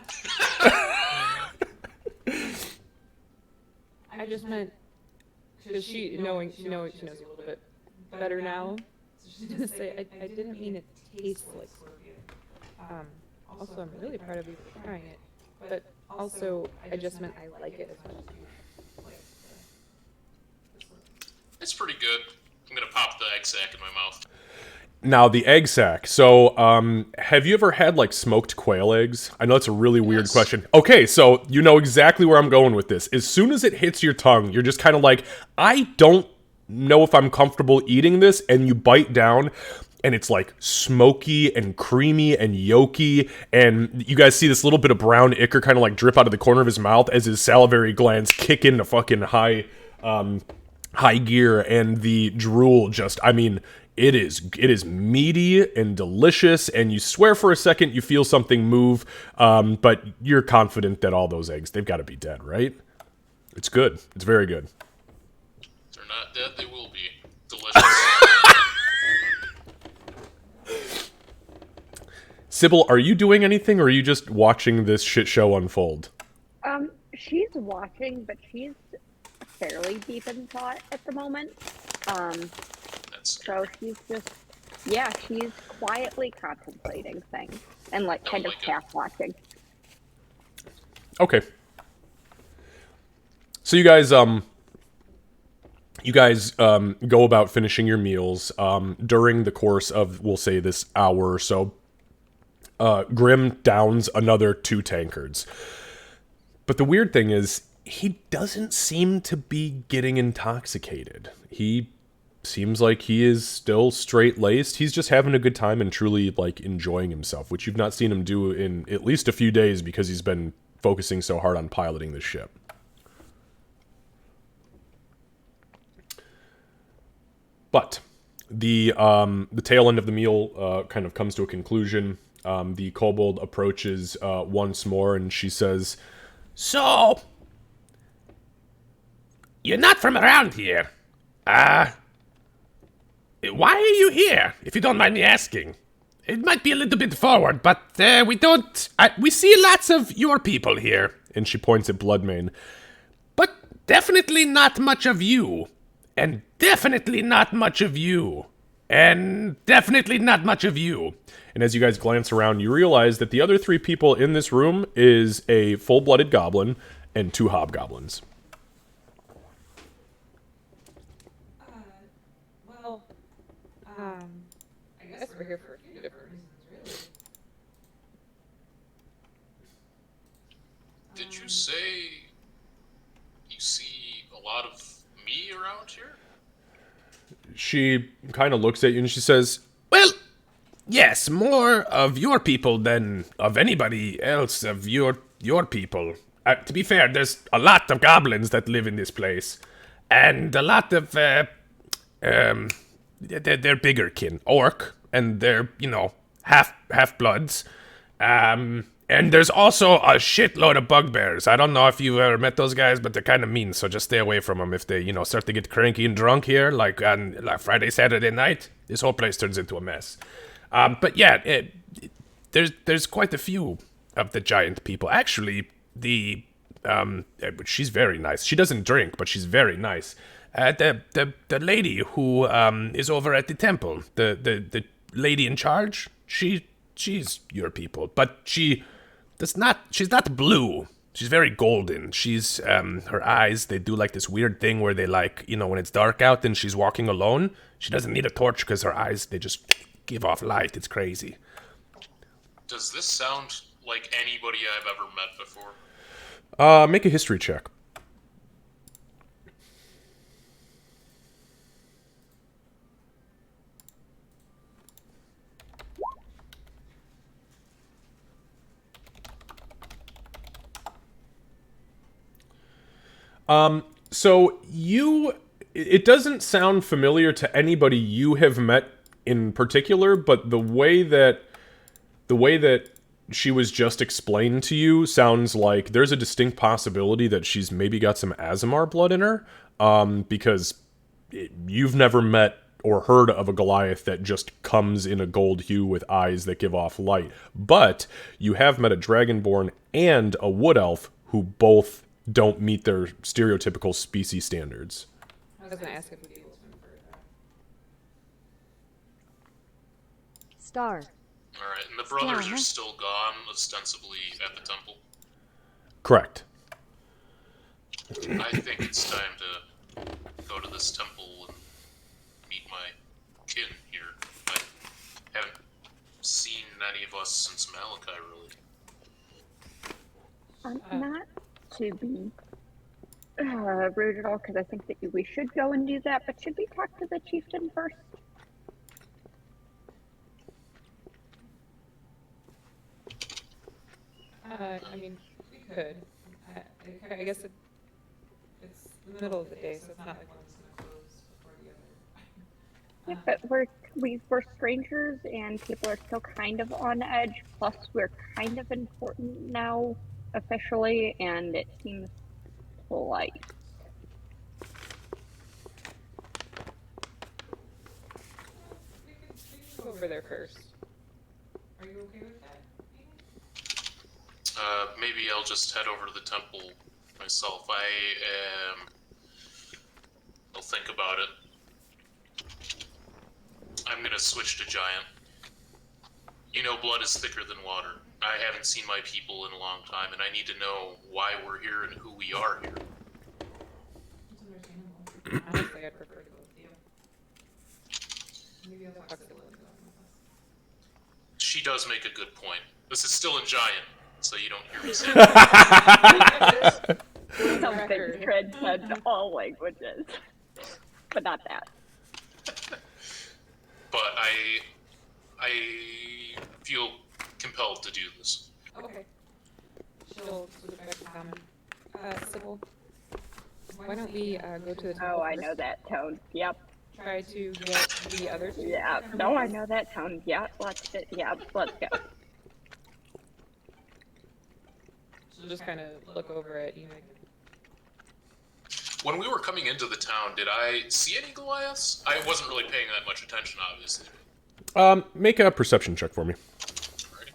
I just meant, because she knows you a little bit better now. So she's gonna say, I didn't mean it tastes like scorpion. Also, I'm really proud of you for trying it, but also, I just meant I like it as much as you like the scorpion. It's pretty good. I'm gonna pop the egg sack in my mouth. Now, the egg sack. So, have you ever had, like, smoked quail eggs? I know it's a really weird Yes. question. Okay, so you know exactly where I'm going with this. As soon as it hits your tongue, you're just kind of like, I don't know if I'm comfortable eating this, and you bite down, and it's, like, smoky and creamy and yolky, and you guys see this little bit of brown ichor kind of, like, drip out of the corner of his mouth as his salivary glands kick into fucking high gear, and the drool just, I mean, it is meaty and delicious, and you swear for a second you feel something move, but you're confident that all those eggs, they've got to be dead, right? It's good. It's very good. If they're not dead, they will be. Delicious. Sybil, are you doing anything, or are you just watching this shit show unfold? She's watching, but she's fairly deep in thought at the moment. That's So she's just, yeah, she's quietly contemplating things and like kind of like it. half watching. Okay. So you guys go about finishing your meals. During the course of, we'll say, this hour or so, Grim downs another 2 tankards. But the weird thing is, he doesn't seem to be getting intoxicated. He seems like he is still straight-laced. He's just having a good time and truly, like, enjoying himself, which you've not seen him do in at least a few days because he's been focusing so hard on piloting this ship. But the tail end of the meal kind of comes to a conclusion. The kobold approaches once more, and she says, "So, you're not from around here. Why are you here, if you don't mind me asking? It might be a little bit forward, but we don't... we see lots of your people here." And she points at Bloodmane. "But definitely not much of you. And definitely not much of you. And definitely not much of you." And as you guys glance around, you realize that the other 3 people in this room is a full-blooded goblin and 2 hobgoblins. Well, I guess we're here for a few different reasons, really. Did you say you see a lot of me around here? She kind of looks at you and she says, "Well, yes, more of your people than of anybody else of your people. To be fair, there's a lot of goblins that live in this place, and a lot of they're bigger kin, orc, and they're, you know, half bloods. And there's also a shitload of bugbears. I don't know if you've ever met those guys, but they're kind of mean, so just stay away from them if they, you know, start to get cranky and drunk here, like on Friday, Saturday night. This whole place turns into a mess. But yeah, there's quite a few of the giant people. Actually, she's very nice. She doesn't drink, but she's very nice. The lady who is over at the temple, the lady in charge, she's your people, but she's not blue. She's very golden. She's, her eyes, they do like this weird thing where they like, when it's dark out and she's walking alone, she doesn't need a torch because her eyes, they just give off light. It's crazy. Does this sound like anybody I've ever met before? Make a history check. So it doesn't sound familiar to anybody you have met in particular, but the way that she was just explained to you sounds like there's a distinct possibility that she's maybe got some Azamar blood in her, because you've never met or heard of a Goliath that just comes in a gold hue with eyes that give off light. But you have met a Dragonborn and a Wood Elf who both don't meet their stereotypical species standards. I was gonna ask if we'd be able to infer that. Star. Alright, and the brothers are still gone, ostensibly at the temple. Correct. I think it's time to go to this temple and meet my kin here. I haven't seen any of us since Malachi, really. Not to be rude at all, because I think that we should go and do that, but should we talk to the chieftain first? I mean, we could. I guess it's the middle of the day, so it's not like one's gonna close before the other. Yeah, but we're strangers, and people are still kind of on edge, plus we're kind of important now, officially, and it seems polite. We can go over there first. Are you okay with that? Maybe I'll just head over to the temple myself. I'll think about it. I'm gonna switch to Giant. Blood is thicker than water. I haven't seen my people in a long time, and I need to know why we're here and who we are here. It's understandable. Honestly, I'd prefer to go with you. Maybe I'll talk to Lily with us. She does make a good point. This is still in Giant, so you don't hear me say that. Something transcends all languages, but not that. But I feel compelled to do this. Okay. She'll switch back to common. Sybil, why don't we go to the temple Oh, I first? know that tone. Yep. Try to get the other two. Yeah. No, I know that tone. Yeah. Let's go. She'll just kind of look over at you. When we were coming into the town, did I see any Goliaths? I wasn't really paying that much attention, obviously. Make a perception check for me. Alright.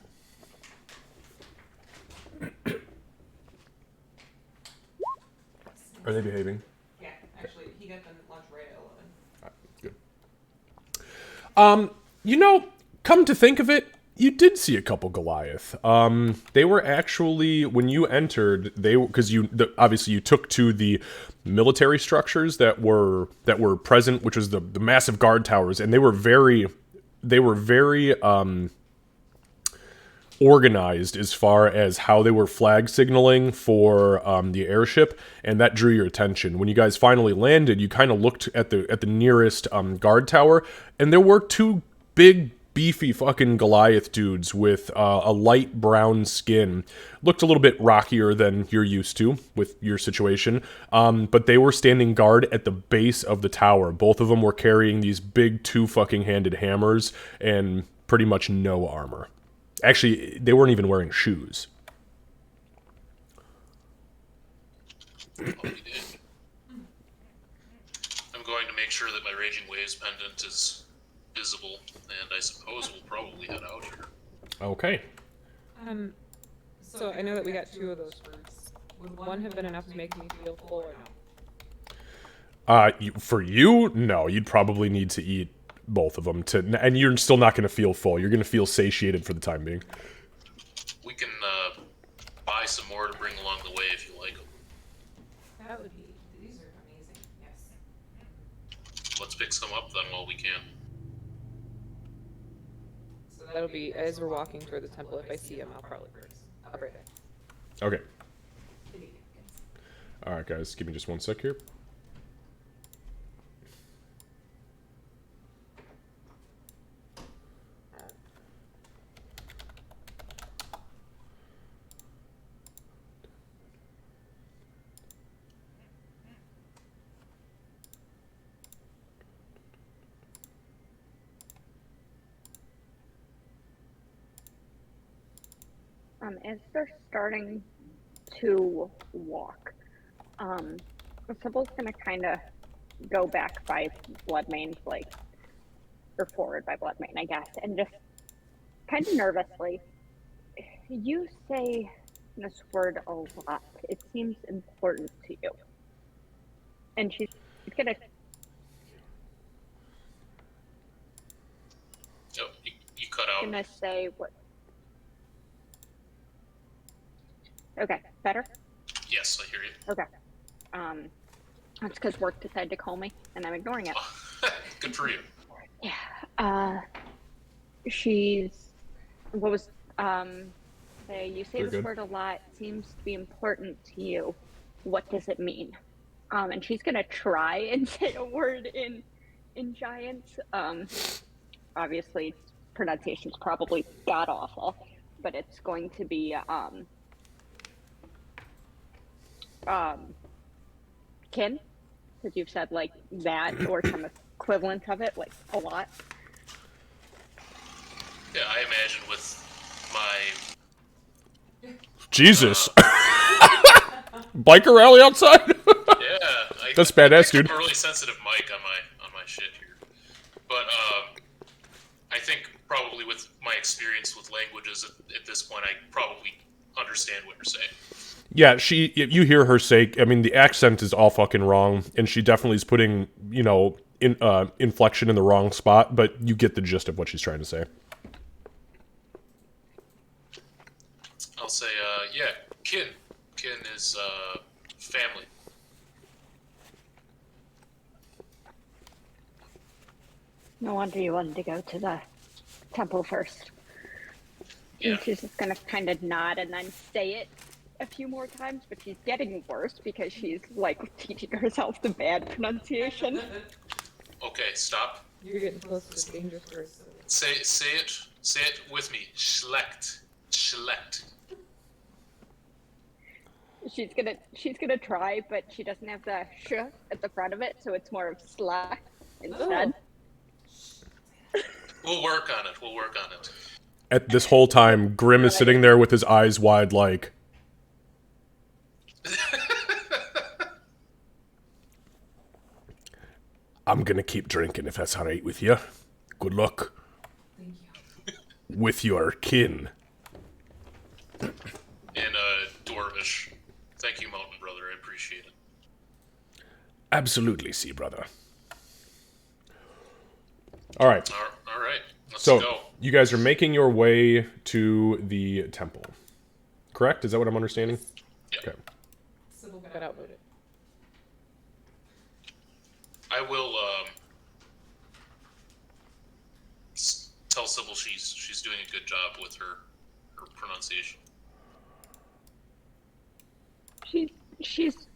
Are they behaving? Yeah, actually, he got them lunch right at 11. Good. Come to think of it, you did see a couple Goliath. They were actually, when you entered, because obviously you took to the military structures that were present, which was the massive guard towers, and they were very organized as far as how they were flag signaling for the airship, and that drew your attention. When you guys finally landed, you kind of looked at the nearest guard tower, and there were two big, beefy fucking Goliath dudes with a light brown skin. Looked a little bit rockier than you're used to with your situation, but they were standing guard at the base of the tower. Both of them were carrying these big two fucking handed hammers and pretty much no armor. Actually, they weren't even wearing shoes. I'm going to make sure that my Raging Waves pendant is visible, and I suppose we'll probably head out here. Okay. So I know that we got two of those fruits. Would one have been enough to make me feel full or no? For you, no. You'd probably need to eat both of them and you're still not going to feel full. You're going to feel satiated for the time being. We can buy some more to bring along the way if you like them. That would be. These are amazing. Yes. Let's pick some up then while we can. So that'll be as we're walking toward the temple. If I see him, I'll probably first. I'll be right back. Okay. All right, guys, give me just one sec here. As they're starting to walk, Sybil's gonna kind of go back by Bloodmane, like, or forward by Bloodmane, I guess, and just kind of nervously, you say this word a lot. It seems important to you. And she's gonna... Oh, you cut out. Gonna say what... Okay, better? Yes, I hear you. Okay. That's because work decided to call me, and I'm ignoring it. Good for you. Yeah. She's... What was... you say You're this good. word a lot. Seems to be important to you. What does it mean? And she's gonna try and say a word in Giant. Obviously, pronunciation's probably god-awful, but it's going to be, kin, because you've said like that or some equivalent of it, like a lot. Yeah, I imagine with my Jesus. Biker rally outside? That's badass, dude. I have a really sensitive mic on my shit here, but I think probably with my experience with languages at this point, I probably understand what you're saying. Yeah, you hear her say, I mean, the accent is all fucking wrong, and she definitely is putting, inflection in the wrong spot, but you get the gist of what she's trying to say. I'll say, yeah, kin. Kin is, family. No wonder you wanted to go to the temple first. Yeah. And she's just gonna kind of nod and then say it a few more times, but she's getting worse because she's like teaching herself the bad pronunciation. Okay, stop. You're getting close to the danger first. So. Say it with me. Schlecht. Schlecht. She's gonna try, but she doesn't have the sh at the front of it, so it's more of slack instead. We'll work on it. At this whole time, Grim is sitting there with his eyes wide like... I'm gonna keep drinking if that's alright with you. Good luck. Thank you. With your kin. And, Dwarvish. Thank you, Mountain Brother. I appreciate it. Absolutely, Sea Brother. Alright. All right. Let's So, go. you guys are making your way to the temple. Correct? Is that what I'm understanding? Yeah. Okay. Sybil got outvoted. I will tell Sybil she's doing a good job with her pronunciation. She's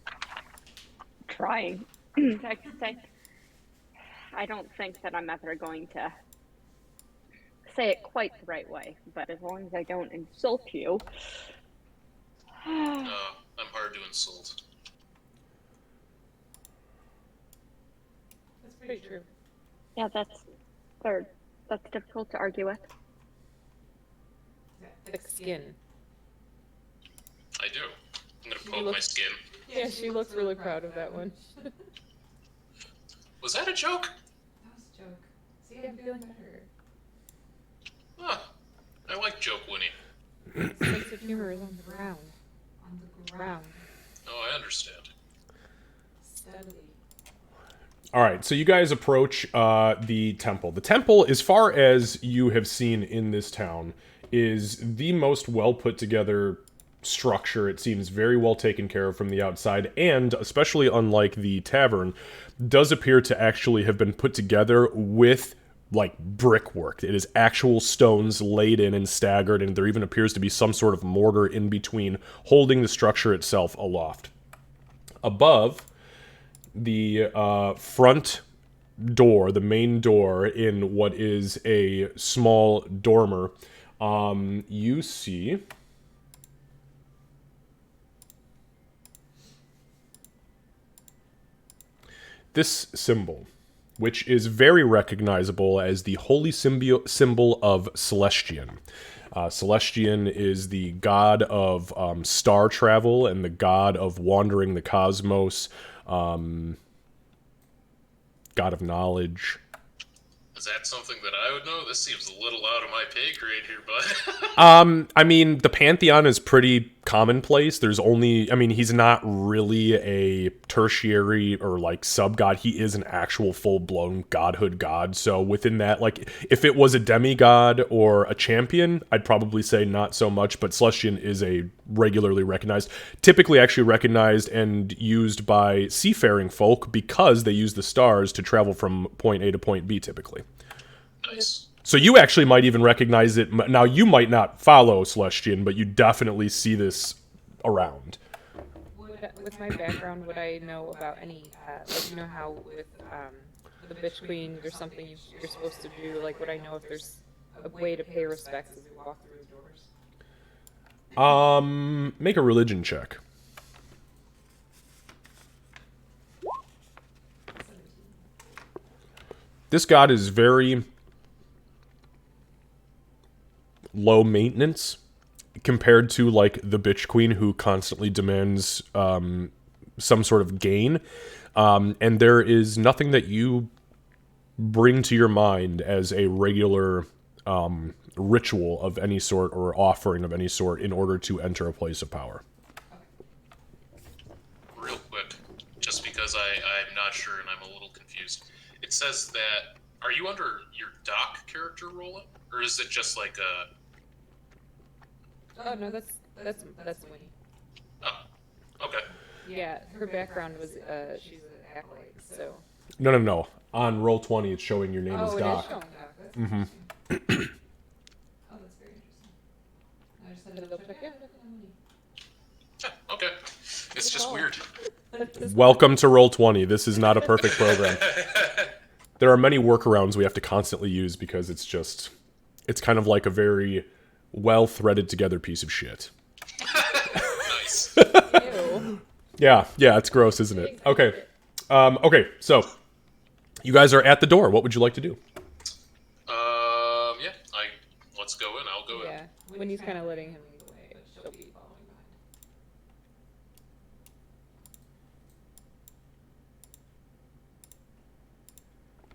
trying. I can say, I don't think that I'm ever going to say it quite the right way, but as long as I don't insult you. I'm hard to insult. That's pretty true. Yeah, that's difficult to argue with. Thick skin. I do. I'm gonna poke my skin. Yeah, she looks really proud of that one. Was that a joke? That was a joke. See, I'm feeling better. Huh. I like joke Winnie. Sense of humor is on the ground. On the ground. Oh, I understand. Steadily. All right, so you guys approach the temple. The temple, as far as you have seen in this town, is the most well put together structure. It seems very well taken care of from the outside, and especially unlike the tavern, does appear to actually have been put together with like brickwork. It is actual stones laid in and staggered, and there even appears to be some sort of mortar in between, holding the structure itself aloft. Above the front door, the main door in what is a small dormer, you see this symbol, which is very recognizable as the holy symbol of Celestian. Celestian is the god of star travel and the god of wandering the cosmos, god of knowledge. Is that something that I would know? This seems a little out of my pay grade here, bud. I mean, the Pantheon is pretty commonplace. There's only, I mean, he's not really a tertiary or like sub-god. He is an actual full-blown godhood god. So within that, like, if it was a demigod or a champion, I'd probably say not so much, but Celestian is a regularly recognized, typically actually recognized and used by seafaring folk because they use the stars to travel from point A to point B typically. Nice. So you actually might even recognize it. Now, you might not follow Celestian, but you definitely see this around. With my background, would I know about any, like, you know how with the Bitch Queen, there's something you're supposed to do? Like, would I know if there's a way to pay respects as we walk through the doors? Make a religion check. This god is very low maintenance compared to like the Bitch Queen, who constantly demands some sort of gain, and there is nothing that you bring to your mind as a regular ritual of any sort or offering of any sort in order to enter a place of power. Real quick, just because I'm not sure and I'm a little confused. It says that, are you under your Doc character role, or is it just like a... Oh no, that's Winnie. Oh, okay. Yeah, her background was she's an acolyte, so. No. On Roll20, it's showing your name as Oh, it Doc. is showing Doc. That's Mm-hmm. interesting. Oh, that's very interesting. I just had to double check. Yeah, definitely Winnie. Yeah, okay. It's just weird. Welcome to Roll20. This is not a perfect program. There are many workarounds we have to constantly use because it's kind of like a very well-threaded together piece of shit. Nice. Ew. Yeah, it's gross, isn't it? Okay. Okay, so you guys are at the door. What would you like to do? Yeah, let's go in. I'll go in. Yeah, Winnie's kind of letting him lead the way, but she'll be following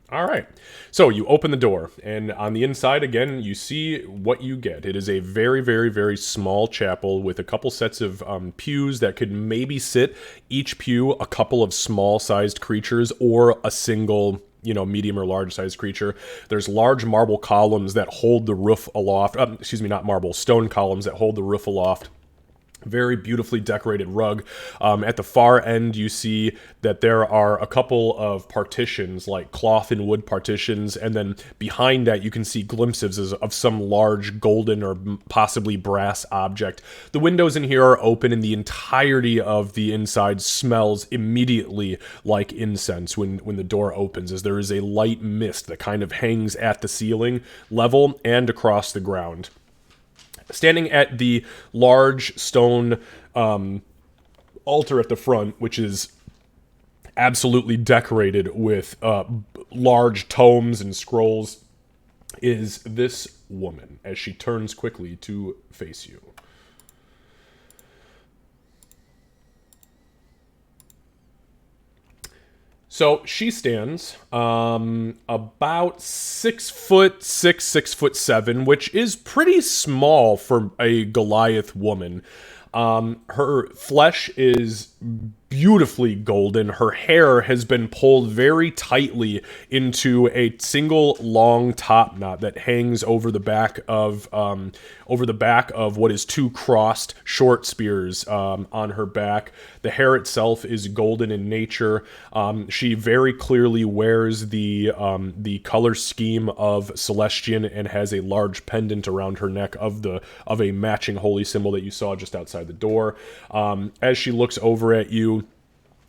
behind. All right. So you open the door, and on the inside, again, you see what you get. It is a very, very, very small chapel with a couple sets of pews that could maybe sit, each pew, a couple of small-sized creatures or a single, medium or large-sized creature. There's large marble columns that hold the roof aloft. Not marble, stone columns that hold the roof aloft. Very beautifully decorated rug. At the far end, you see that there are a couple of partitions, like cloth and wood partitions, and then behind that you can see glimpses of some large golden or possibly brass object. The windows in here are open, and the entirety of the inside smells immediately like incense when the door opens, as there is a light mist that kind of hangs at the ceiling level and across the ground. Standing at the large stone altar at the front, which is absolutely decorated with large tomes and scrolls, is this woman, as she turns quickly to face you. So she stands about 6'6", 6'7", which is pretty small for a Goliath woman. Her flesh is beautifully golden. Her hair has been pulled very tightly into a single long top knot that hangs over the back of what is two crossed short spears on her back. The hair itself is golden in nature. She very clearly wears the color scheme of Celestian and has a large pendant around her neck of a matching holy symbol that you saw just outside the door. As she looks over at you,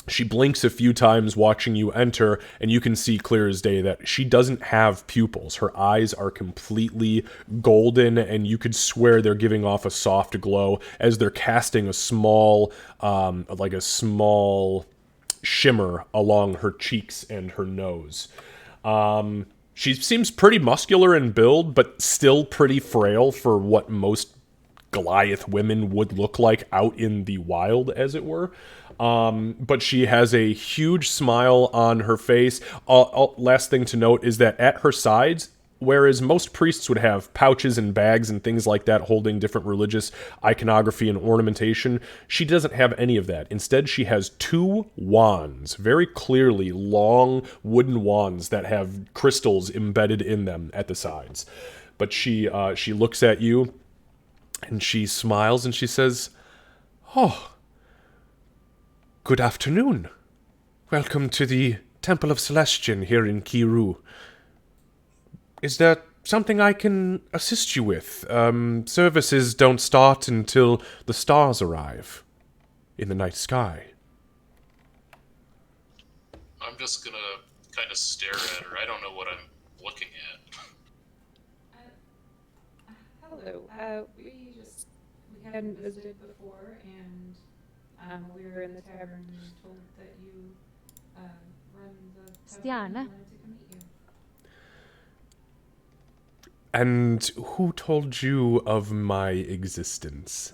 she blinks a few times watching you enter, and you can see clear as day that she doesn't have pupils. Her eyes are completely golden, and you could swear they're giving off a soft glow as they're casting a small shimmer along her cheeks and her nose. She seems pretty muscular in build, but still pretty frail for what most Goliath women would look like out in the wild, as it were. But she has a huge smile on her face. Last thing to note is that at her sides, whereas most priests would have pouches and bags and things like that holding different religious iconography and ornamentation, she doesn't have any of that. Instead, she has two wands, very clearly long wooden wands that have crystals embedded in them at the sides. But she looks at you, and she smiles, and she says, "Oh, good afternoon. Welcome to the Temple of Celestian here in Kiru. Is there something I can assist you with? Services don't start until the stars arrive in the night sky." I'm just gonna kind of stare at her. I don't know what I'm looking at. Hello. We hadn't visited before, and we were in the tavern and told that you run the tavern. Stiana. And wanted to come meet you. And who told you of my existence?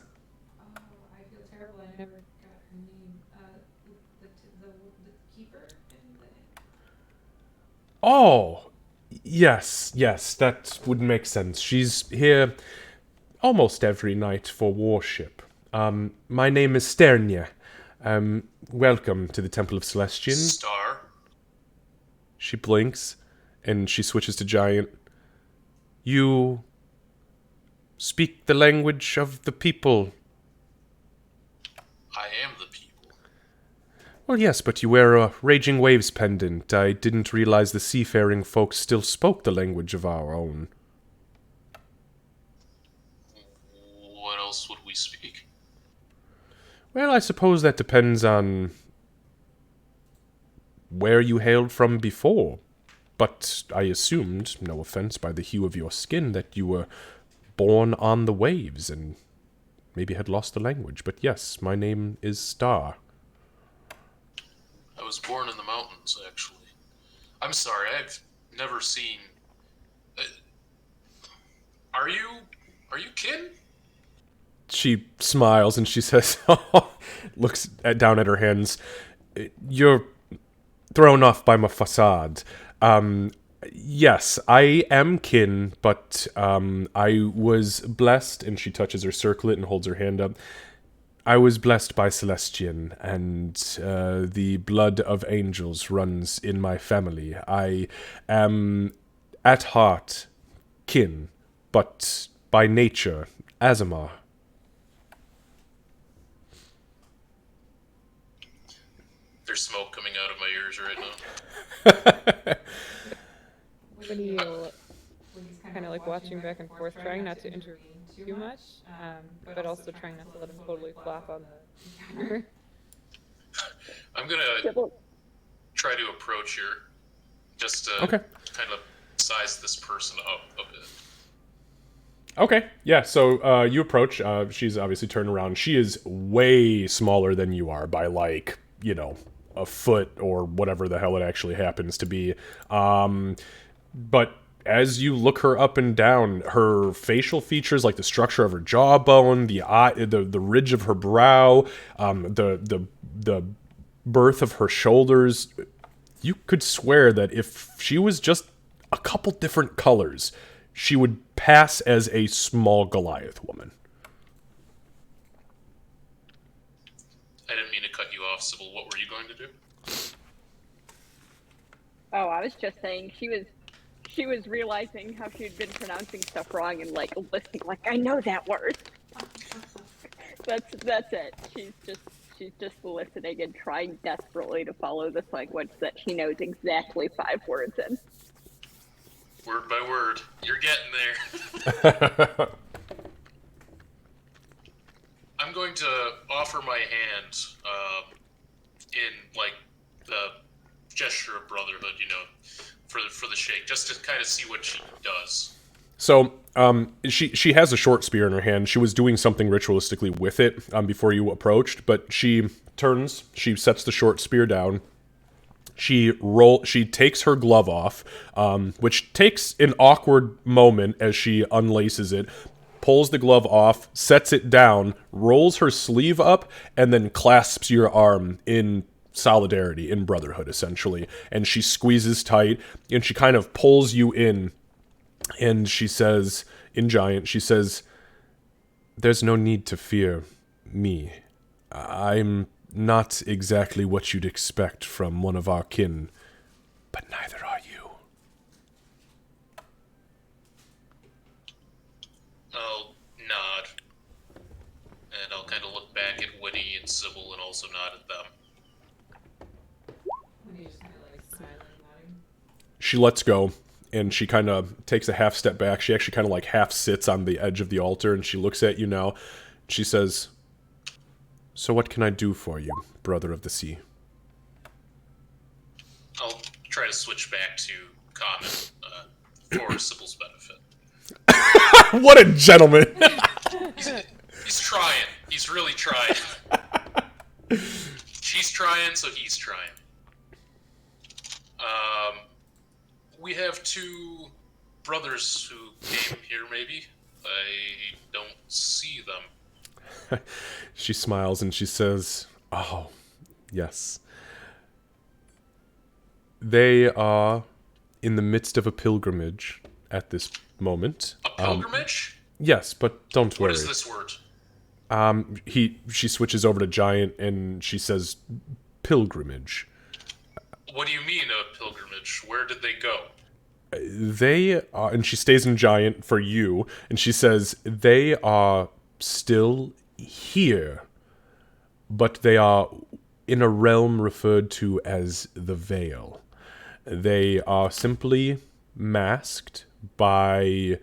Oh, I feel terrible. I never got her name. The keeper in the... Oh, yes, that would make sense. She's here almost every night for worship. My name is Sternia. Welcome to the Temple of Celestian. Star? She blinks, and she switches to Giant. You speak the language of the people. I am the people. Well, yes, but you wear a Raging Waves pendant. I didn't realize the seafaring folks still spoke the language of our own. What else would we speak? Well, I suppose that depends on where you hailed from before. But I assumed, no offense by the hue of your skin, that you were born on the waves and maybe had lost the language. But yes, my name is Star. I was born in the mountains, actually. I'm sorry, I've never seen... Are you kin? She smiles and she says, looks down at her hands. You're thrown off by my facade. Yes, I am kin, but I was blessed, and she touches her circlet and holds her hand up. I was blessed by Celestian, and the blood of angels runs in my family. I am, at heart, kin, but by nature, Azamar. There's smoke coming out of my ears right now. When he's kind of like watching back and forth, trying not to intervene too much, but also trying not to let him totally flop on the counter. I'm gonna try to approach her, just to kind of size this person up a bit. Okay, yeah, so you approach. She's obviously turned around. She is way smaller than you are by, like, a foot or whatever the hell it actually happens to be. But as you look her up and down, her facial features, like the structure of her jawbone, the eye, the ridge of her brow, the birth of her shoulders, you could swear that if she was just a couple different colors, she would pass as a small Goliath woman. I didn't mean to cut you off, off, Sybil. What were you going to do? Oh, I was just saying she was realizing how she'd been pronouncing stuff wrong and like listening, like I know that word. That's it. She's just listening and trying desperately to follow this language that she knows exactly 5 words in. Word by word. You're getting there. I'm going to offer my hand in, like, the gesture of brotherhood, you know, for the shake, just to kind of see what she does. So, she has a short spear in her hand. She was doing something ritualistically with it before you approached, but she turns, she sets the short spear down. She takes her glove off, which takes an awkward moment as she unlaces it, pulls the glove off, sets it down, rolls her sleeve up, and then clasps your arm in solidarity, in brotherhood, essentially. And she squeezes tight, and she kind of pulls you in. And she says, in Giant, she says, "There's no need to fear me. I'm not exactly what you'd expect from one of our kin, but neither are you." I'll nod. And I'll kind of look back at Winnie and Sybil and also nod at them. Winnie just kind of like smiling and nodding. She lets go, and she kind of takes a half step back. She actually kind of like half sits on the edge of the altar, and she looks at you now. She says, "So what can I do for you, brother of the sea?" I'll try to switch back to common for Sybil's benefit. What a gentleman! He's trying. He's really trying. She's trying, so he's trying. We have 2 brothers who came here, maybe. I don't see them. She smiles and she says, "Oh, yes. They are in the midst of a pilgrimage at this moment." A pilgrimage? Yes, but don't worry. What is this word? She switches over to Giant and she says, "Pilgrimage." What do you mean a pilgrimage? Where did they go? They are, and she stays in Giant for you, and she says, "They are still here, but they are in a realm referred to as the Veil. They are simply masked by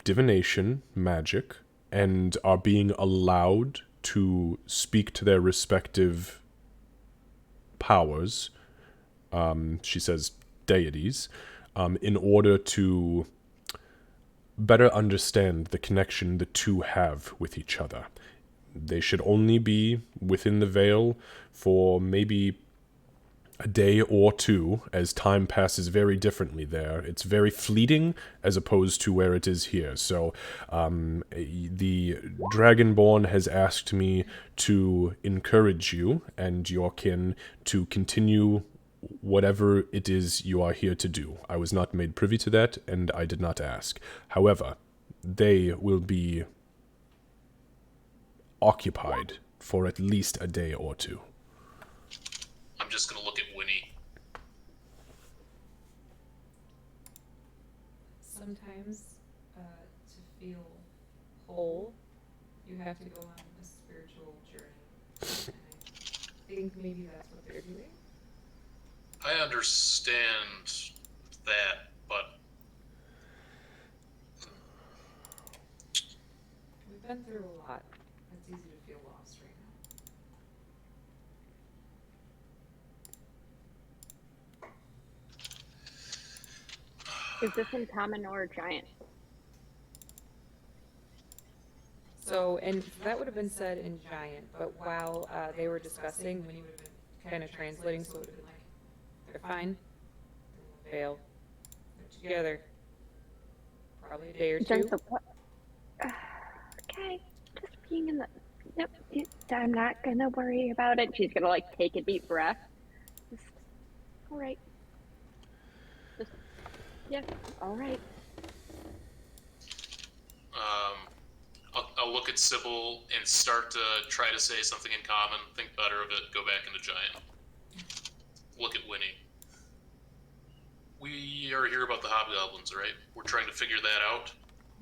divination, magic, and are being allowed to speak to their respective powers," she says deities, in order to better understand the connection the two have with each other. They should only be within the veil for maybe a day or 2, as time passes very differently there. It's very fleeting as opposed to where it is here. So the Dragonborn has asked me to encourage you and your kin to continue whatever it is you are here to do. I was not made privy to that, and I did not ask. However, they will be occupied for at least a day or 2. I'm just gonna look at Winnie. Sometimes, to feel whole, you have to go on a spiritual journey. And I think maybe that's what they're doing. I understand that, but We've been through a lot. It's easy to feel lost right now. Is this in common or giant? So, and that would have been said in Giant, but while they were discussing, when he would have been kind of translating, so it would have been like, they're fine, they won't fail, they're together, probably a day or 2. Jennifer, okay, just being in the. Nope, I'm not gonna worry about it. She's gonna like take a deep breath. All right. Just, yeah, all right. I'll look at at Sybil and start to try to say something in common, think better of it, go back into giant. Look at Winnie. We are here about the hobgoblins, right? We're trying to figure that out.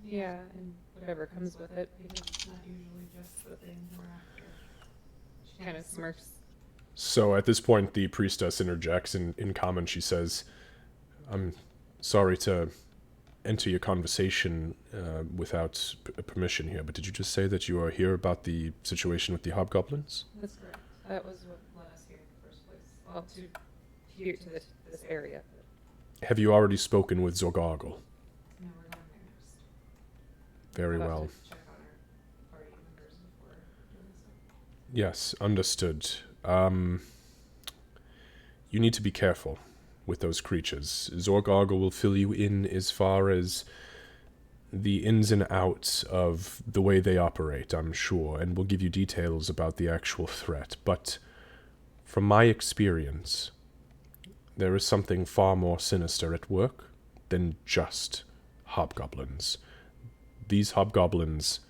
Yeah, and whatever comes with it, because it's not usually just the thing we're after. She kind of smirks. So at this point, the priestess interjects, and in common she says, "I'm sorry to enter your conversation without permission here, but did you just say that you are here about the situation with the hobgoblins?" That's correct. That was what led us here in the first place. Well, to this area. Have you already spoken with Zorgargle? No, we're going there next. Very We'll have well. to check on our party members before doing so. Yes, understood. You need to be careful with those creatures. Zorgargle will fill you in as far as the ins and outs of the way they operate, I'm sure, and will give you details about the actual threat. But from my experience, there is something far more sinister at work than just hobgoblins. These hobgoblins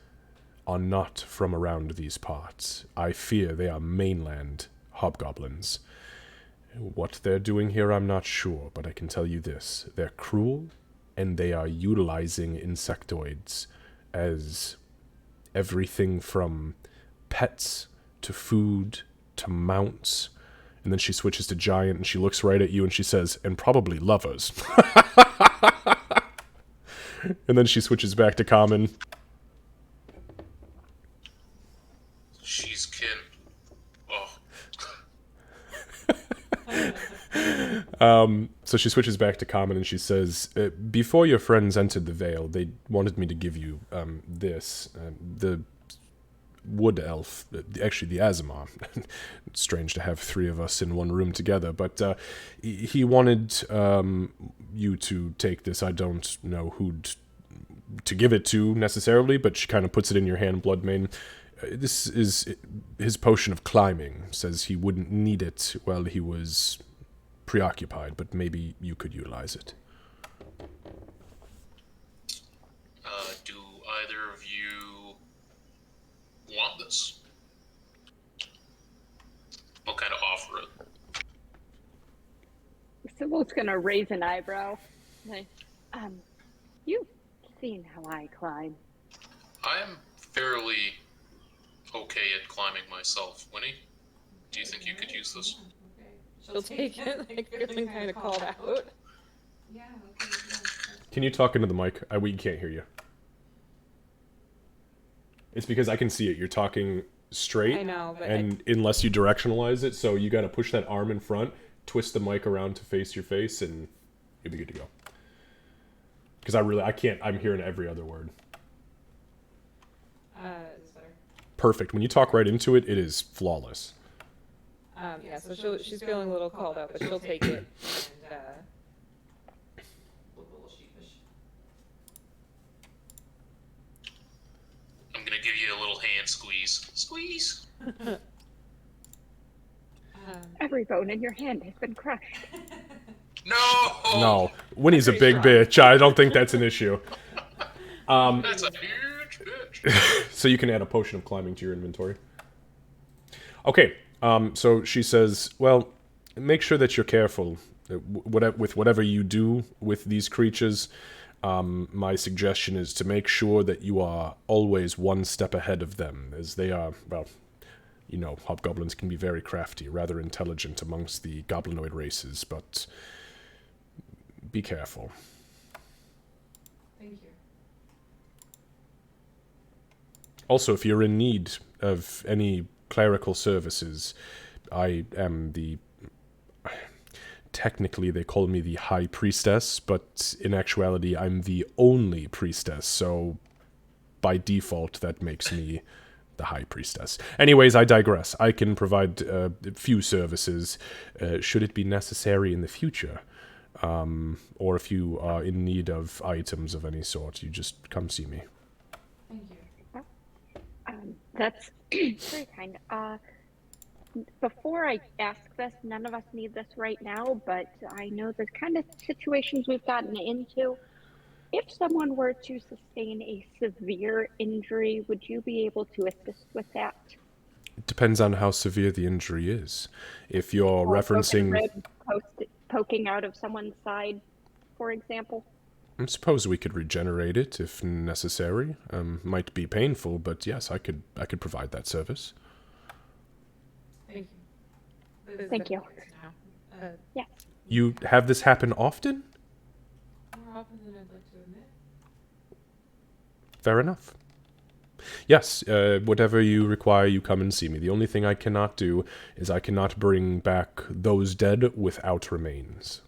are not from around these parts. I fear they are mainland hobgoblins. What they're doing here, I'm not sure, but I can tell you this. They're cruel, and they are utilizing insectoids as everything from pets to food to mounts. And then she switches to giant, and she looks right at you, and she says, "And probably lovers." And then she switches back to common. She's kin. Oh. So she switches back to common, and she says, "Before your friends entered the Vale, they wanted me to give you this. The wood elf, actually the Azamar. It's strange to have three of us in one room together, but he wanted you to take this. I don't know who to give it to necessarily, but she kind of puts it in your hand, Bloodmane. This is his potion of climbing. Says he wouldn't need it while he was preoccupied, but maybe you could utilize it." Do either of you want this? I'll kind of offer it. Sybil's gonna raise an eyebrow. Like, you've seen how I climb. I am fairly okay at climbing myself. Winnie, do you think you could use this? Okay. She'll take it, like feeling kind of called out. Yeah. Can you talk into the mic? We can't hear you. It's because I can see it. You're talking straight. I know, but and unless you directionalize it, so you got to push that arm in front, twist the mic around to face your face, and you'll be good to go. Because I can't. I'm hearing every other word. Is better. Perfect. When you talk right into it, it is flawless. Yeah, so she's feeling a little called out, but she'll take it and look a little sheepish. I'm gonna give you a little hand squeeze. Squeeze! Every bone in your hand has been crushed. No! No, Winnie's a Pretty big strong. bitch. I don't think that's an issue. That's a huge bitch. So you can add a potion of climbing to your inventory. Okay, so she says, well, make sure that you're careful with whatever you do with these creatures. My suggestion is to make sure that you are always one step ahead of them, as they are, well, you know, hobgoblins can be very crafty, rather intelligent amongst the goblinoid races, but be careful. Thank you. Also, if you're in need of any clerical services, I am the... Technically, they call me the High Priestess, but in actuality, I'm the only priestess, so by default, that makes me the High Priestess. Anyways, I digress. I can provide a few services, should it be necessary in the future. Or if you are in need of items of any sort, you just come see me. Thank you. That's very kind. Before I ask this, none of us need this right now, but I know there's kind of situations we've gotten into. If someone were to sustain a severe injury, would you be able to assist with that? It depends on how severe the injury is. If you're Or broken referencing, rib poking out of someone's side, for example? I suppose we could regenerate it if necessary. Might be painful, but yes, I could provide that service. Thank you. Thank you. Now. Yes. You have this happen often? More often than I'd like to admit. Fair enough. Yes, whatever you require, you come and see me. The only thing I cannot do is I cannot bring back those dead without remains.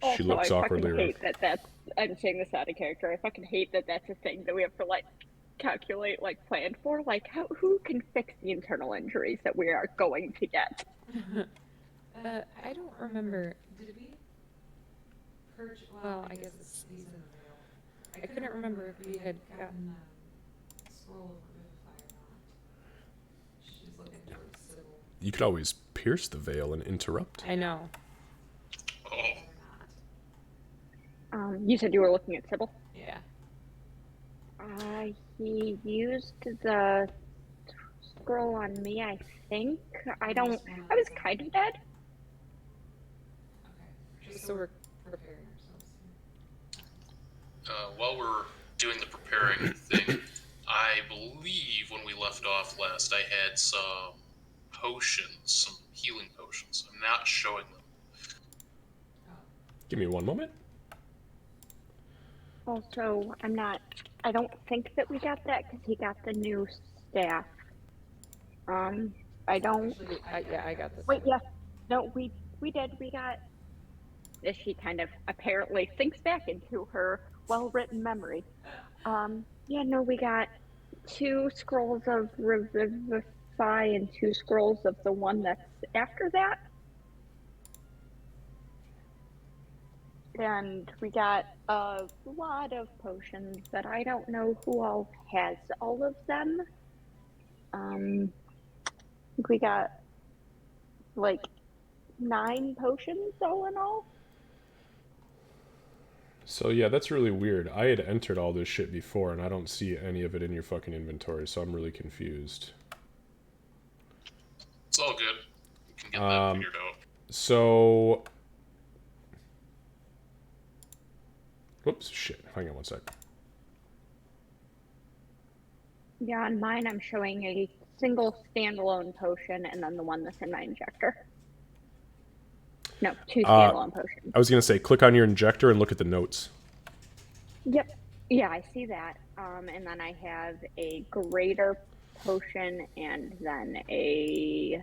She Also, looks I awkwardly fucking around. hate that I'm saying this out of character. I fucking hate that that's a thing that we have to, like, calculate, like, plan for. Like, who can fix the internal injuries that we are going to get? I don't remember. Did we purge? Well, I guess it's these in the veil. I couldn't remember if we had gotten the scroll of Revivify or not. She's looking towards Sybil. You could always pierce the veil and interrupt. I know. Oh, Or not. You said you were looking at Sybil? Yeah. He used the scroll on me, I think. I was kind of dead. Okay. Just so we're preparing ourselves. while we're doing the preparing thing, I believe when we left off last, I had some potions, some healing potions. I'm not showing them. Give me one moment. Also, I don't think that we got that because he got the new staff. I don't. Actually, I got this. Wait, yeah. No, we did. We got. She kind of apparently thinks back into her well-written memory. Yeah, no, we got 2 scrolls of Revivify and 2 scrolls of the one that's after that. And we got a lot of potions, but I don't know who all has all of them. I think we got like 9 potions all in all. So yeah, that's really weird. I had entered all this shit before, and I don't see any of it in your fucking inventory, so I'm really confused. It's all good. We can get that figured out. So... Whoops, shit. Hang on one sec. Yeah, on mine I'm showing a single standalone potion and then the one that's in my injector. No, 2 standalone potions. I was going to say, click on your injector and look at the notes. Yep. Yeah, I see that. And then I have a greater potion and then I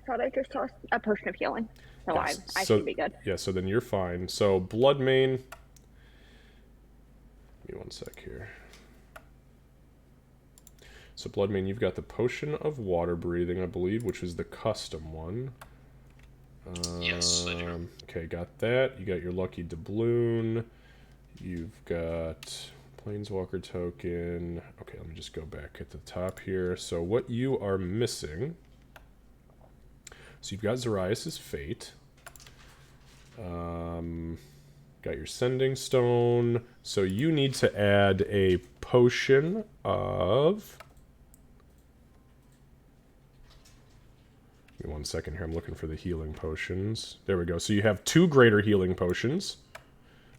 thought I just saw a potion of healing. So Yes, I so- should be good. Yeah, so then you're fine. So, Blood Main... Give me one sec here. So, Blood Main, you've got the Potion of Water Breathing, I believe, which is the custom one. Yes, I do. Okay, got that. You got your Lucky Doubloon. You've got Planeswalker token. Okay, let me just go back at the top here. So what you are missing... So you've got Zarias' Fate. Got your Sending Stone. So you need to add a potion of... Give me one second here. I'm looking for the healing potions. There we go. So you have 2 greater healing potions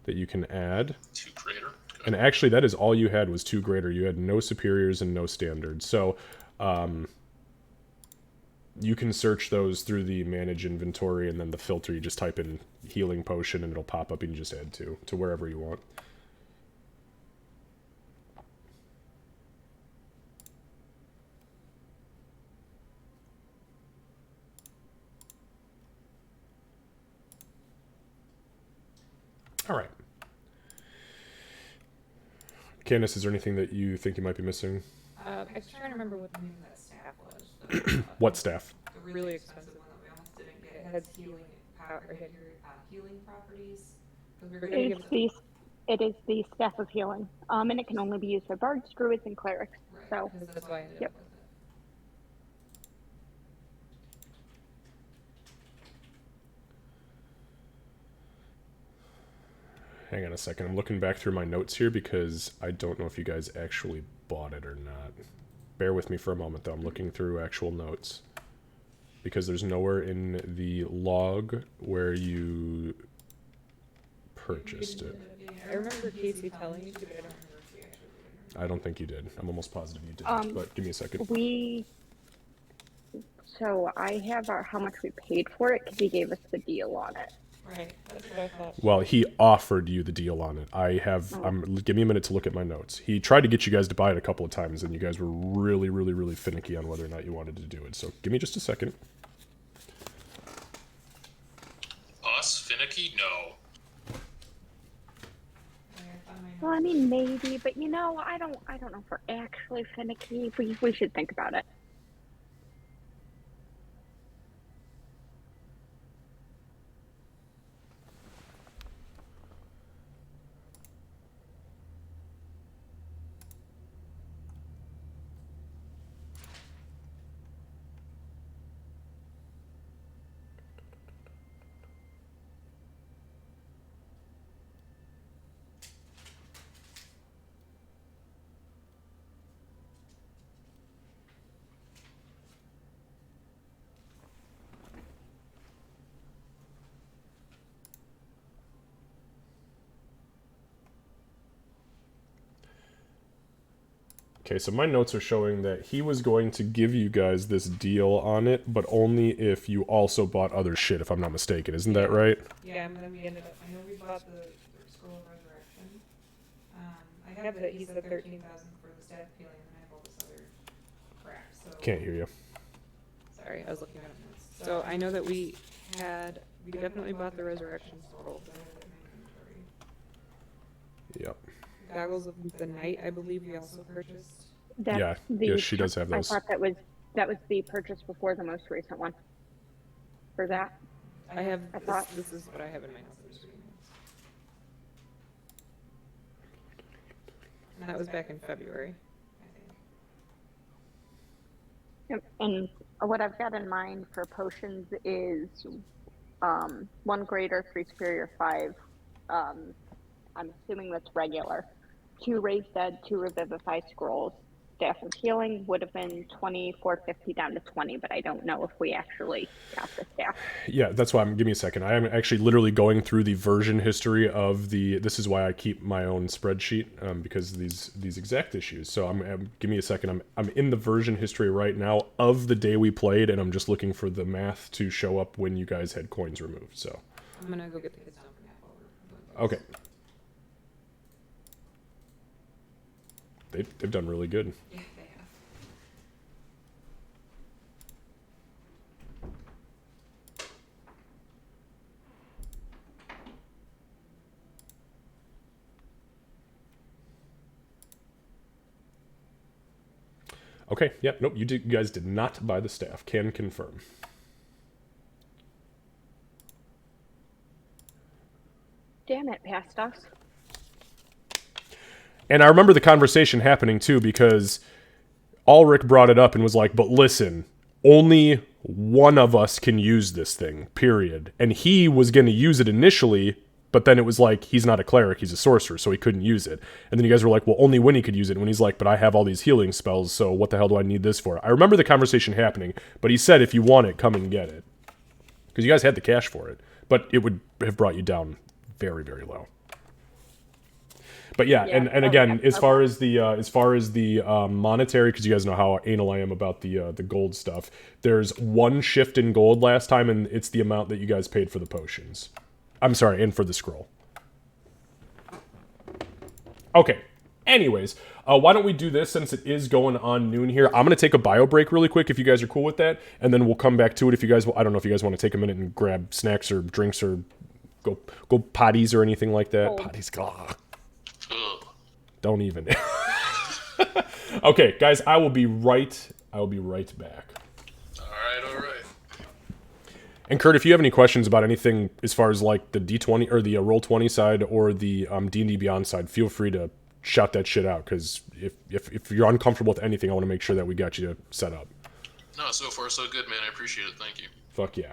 that you can add. 2 greater. Okay. And actually, that is all you had was 2 greater. You had no superiors and no standards. So you can search those through the manage inventory, and then the filter, you just type in healing potion and it'll pop up and you just add 2 to wherever you want. All right. Candace, is there anything that you think you might be missing? I was trying to remember what the name of that staff was. What staff? The really expensive one that we almost didn't get. It has healing power, or healing properties. Because we were going to give It is the Staff of Healing. And it can only be used by bards, druids, and clerics. Right, So, because that's why I ended yep. up with Hang on a second. I'm looking back through my notes here because I don't know if you guys actually bought it or not. Bear with me for a moment, though. I'm looking through actual notes. Because there's nowhere in the log where you purchased it. I remember Casey telling you to, but I don't remember if we actually did. I don't think you did. I'm almost positive you did. But give me a second. So I have how much we paid for it because he gave us the deal on it. Right, that's what I thought. Well, he offered you the deal on it. Give me a minute to look at my notes. He tried to get you guys to buy it a couple of times, and you guys were really, really, really finicky on whether or not you wanted to do it. So give me just a second. Us? Finicky? No. Well, I mean, maybe, but you know, I don't know if we're actually finicky. We should think about it. Okay, so my notes are showing that he was going to give you guys this deal on it, but only if you also bought other shit, if I'm not mistaken. Isn't that right? Yeah, and then we ended up, I know we bought the Scroll of Resurrection. I have that he said 13,000 for the staff healing, and then I have all this other crap, so. Can't hear you. Sorry, I was looking at notes. So I know that we definitely bought the Resurrection Scroll. So I have it in my inventory. Yep. Goggles of the Night, I believe we also purchased. That's Yeah, she does have those. I thought that was the purchase before the most recent one. For that. I thought- this is what I have in my notes. I'm just reading this. And that was back in February, I think. Yep. And what I've got in mind for potions is 1 greater, 3 superior, 5. I'm assuming that's regular. 2 raise dead, 2 revivify scrolls. Staff of healing would have been 2450 down to 20, but I don't know if we actually got the staff. Yeah, that's why give me a second. I am actually literally going through the version history of this is why I keep my own spreadsheet, because of these exact issues. So give me a second. I'm in the version history right now of the day we played, and I'm just looking for the math to show up when you guys had coins removed. So I'm gonna go get the kids down from half over. okay. They've done really good. Yeah, they have. Okay, yeah, nope, you guys did not buy the staff. Can confirm. Damn it, past us. And I remember the conversation happening too, because Ulrich brought it up and was like, but listen, only one of us can use this thing, period. And he was going to use it initially, but then it was like, he's not a cleric, he's a sorcerer, so he couldn't use it. And then you guys were like, well, only Winnie could use it. And when he's like, but I have all these healing spells, so what the hell do I need this for? I remember the conversation happening, but he said, if you want it, come and get it. Because you guys had the cash for it. But it would have brought you down very, very low. But yeah, Yeah, and again, as far as the monetary, because you guys know how anal I am about the gold stuff. There's 1 shift in gold last time, and it's the amount that you guys paid for the potions. I'm sorry, and for the scroll. Okay. Anyways, why don't we do this since it is going on noon here? I'm gonna take a bio break really quick if you guys are cool with that, and then we'll come back to it if you guys. I don't know if you guys want to take a minute and grab snacks or drinks or go potties or anything like that. Oh. Potties. Ugh. Ugh. Don't even. Okay, guys, I will be right back. All right. And Kurt, if you have any questions about anything as far as like the D20 or the Roll20 side or the D&D Beyond side, feel free to shout that shit out, because if you're uncomfortable with anything, I want to make sure that we got you set up. No, so far so good, man. I appreciate it. Thank you. Fuck yeah.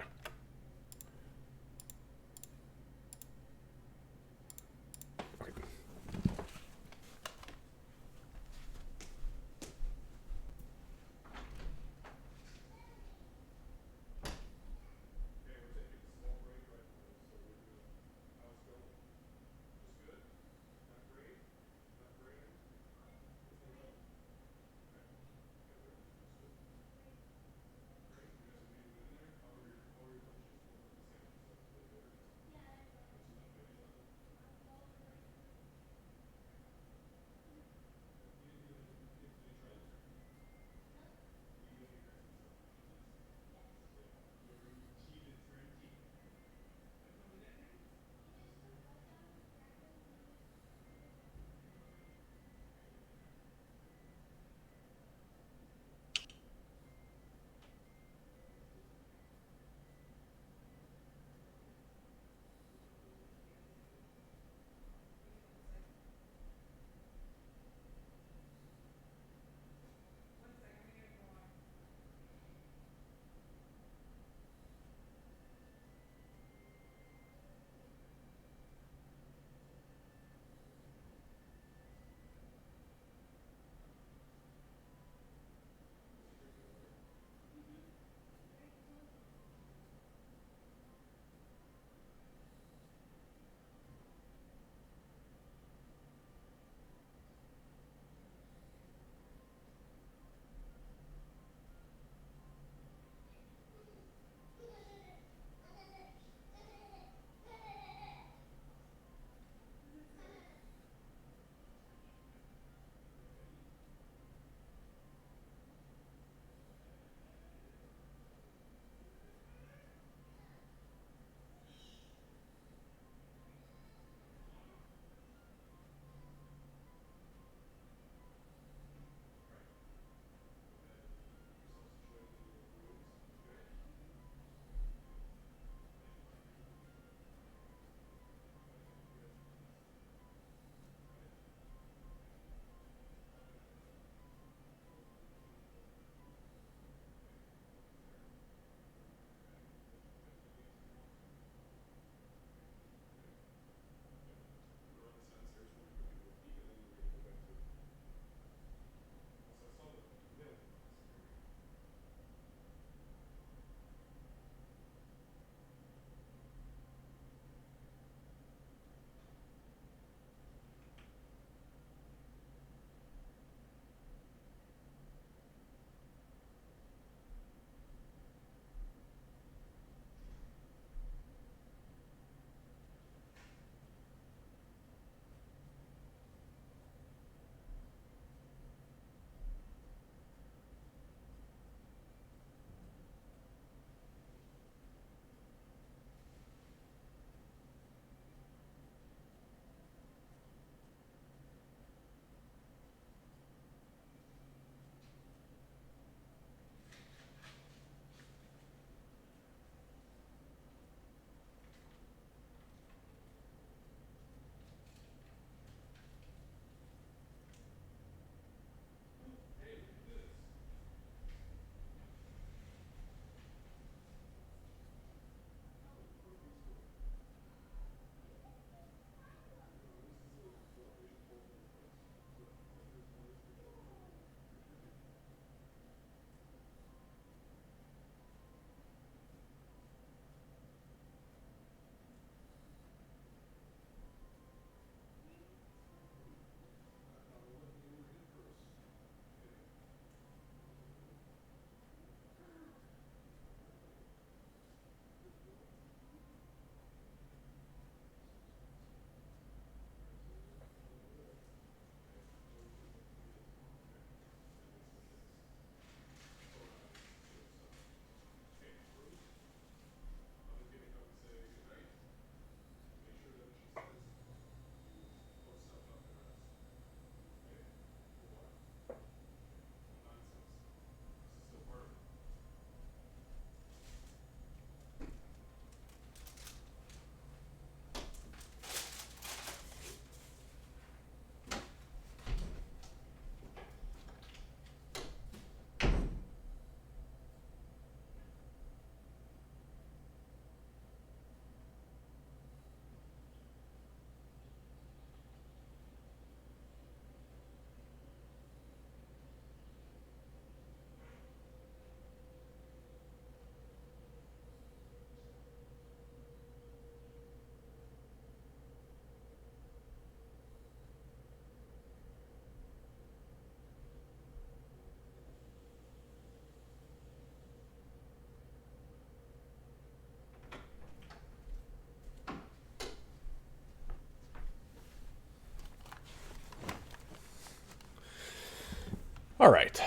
All right.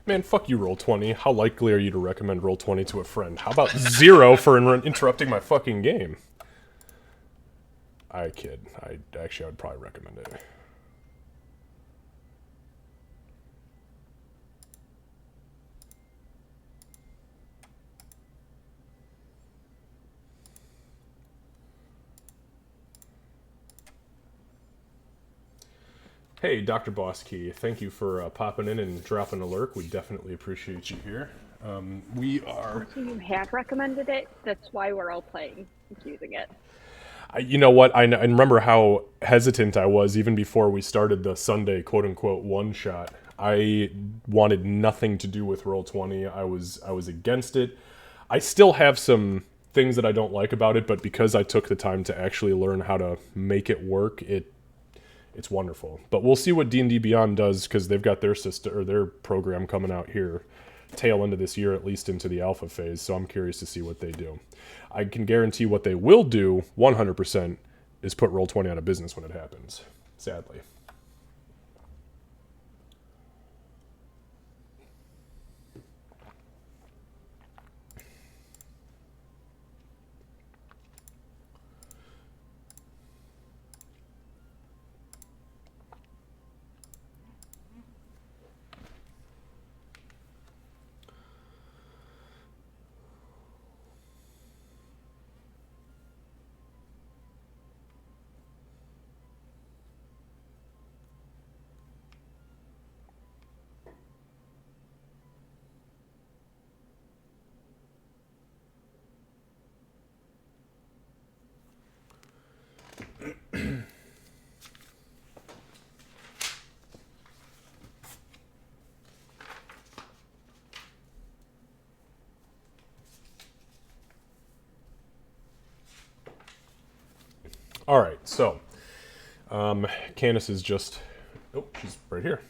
Man, fuck you, Roll20. How likely are you to recommend Roll20 to a friend? How about 0 for interrupting my fucking game? I kid. I would probably recommend it. Hey, Dr. Bosky, thank you for popping in and dropping a lurk. We definitely appreciate you here. We are... So you had recommended it. That's why we're all playing, using it. You know what? I remember how hesitant I was even before we started the Sunday quote-unquote one-shot. I wanted nothing to do with Roll20. I was against it. I still have some things that I don't like about it, but because I took the time to actually learn how to make it work, it's wonderful. But we'll see what D&D Beyond does, because they've got their system or their program coming out here tail end of this year, at least into the alpha phase, so I'm curious to see what they do. I can guarantee what they will do 100% is put Roll20 out of business when it happens, sadly. All right, so Candace is just... Oh, she's right here.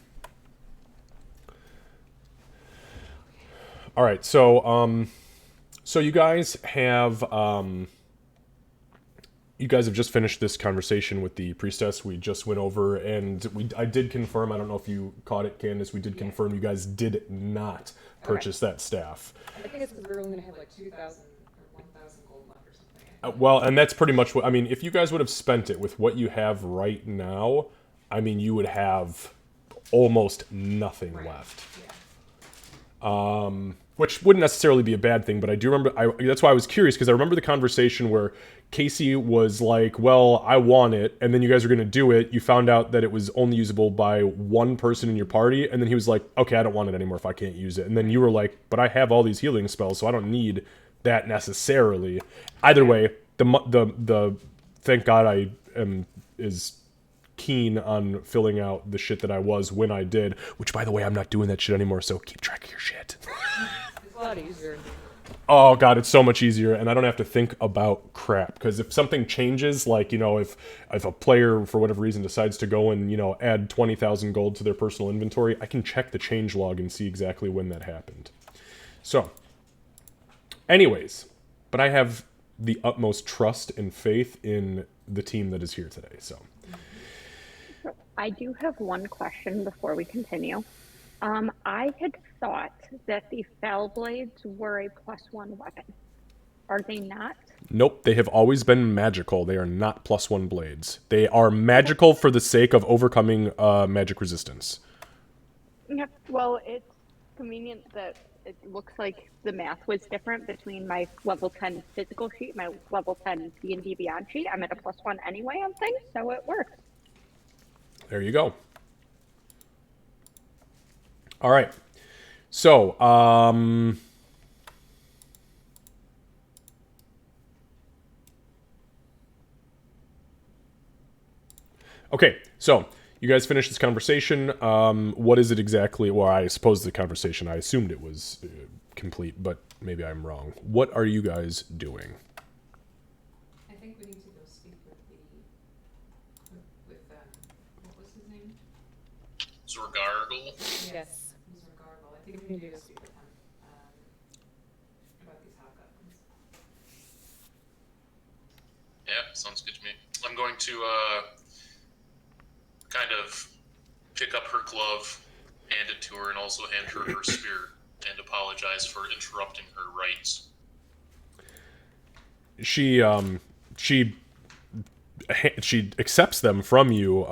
All right, so you guys have just finished this conversation with the priestess. We just went over, and I did confirm. I don't know if you caught it, Candace. We did confirm you guys did not purchase that staff. I think it's because we were only going to have like 2,000 or 1,000 gold left or something. Well, and that's pretty much what I mean. If you guys would have spent it with what you have right now, I mean, you would have almost nothing left. Yeah. Which wouldn't necessarily be a bad thing, but I do remember. That's why I was curious, because I remember the conversation where Casey was like, "Well, I want it," and then you guys were going to do it. You found out that it was only usable by one person in your party, and then he was like, "Okay, I don't want it anymore if I can't use it." And then you were like, "But I have all these healing spells, so I don't need that necessarily." Either way, the thank God I am is keen on filling out the shit that I was when I did. Which, by the way, I'm not doing that shit anymore, so keep track of your shit. It's a lot easier. Oh god, it's so much easier, and I don't have to think about crap. Because if something changes, like, you know, if a player for whatever reason decides to go and, you know, add 20,000 gold to their personal inventory, I can check the change log and see exactly when that happened. So, anyways, but I have the utmost trust and faith in the team that is here today. So, I do have one question before we continue. I had thought that the fell blades were a +1 weapon. Are they not? nope, they have always been magical. They are not +1 blades. They are magical for the sake of overcoming magic resistance. Yep. Well, it's convenient that it looks like the math was different between my level 10 physical sheet and my level 10 D&D Beyond sheet. I'm at a +1 anyway on things, so it works. There you go. All right. So, okay, so you guys finished this conversation. What is it exactly? Well, I suppose the conversation, I assumed it was complete, but maybe I'm wrong. What are you guys doing? I think we need to go speak with what was his name? Zorgargle. Yes, Mr. Gargle. I think we need to go speak with him about these hobgoblins. Yeah, sounds good to me. I'm going to kind of pick up her glove hand it to her and also hand her her spear and apologize for interrupting her rites. She accepts them from you,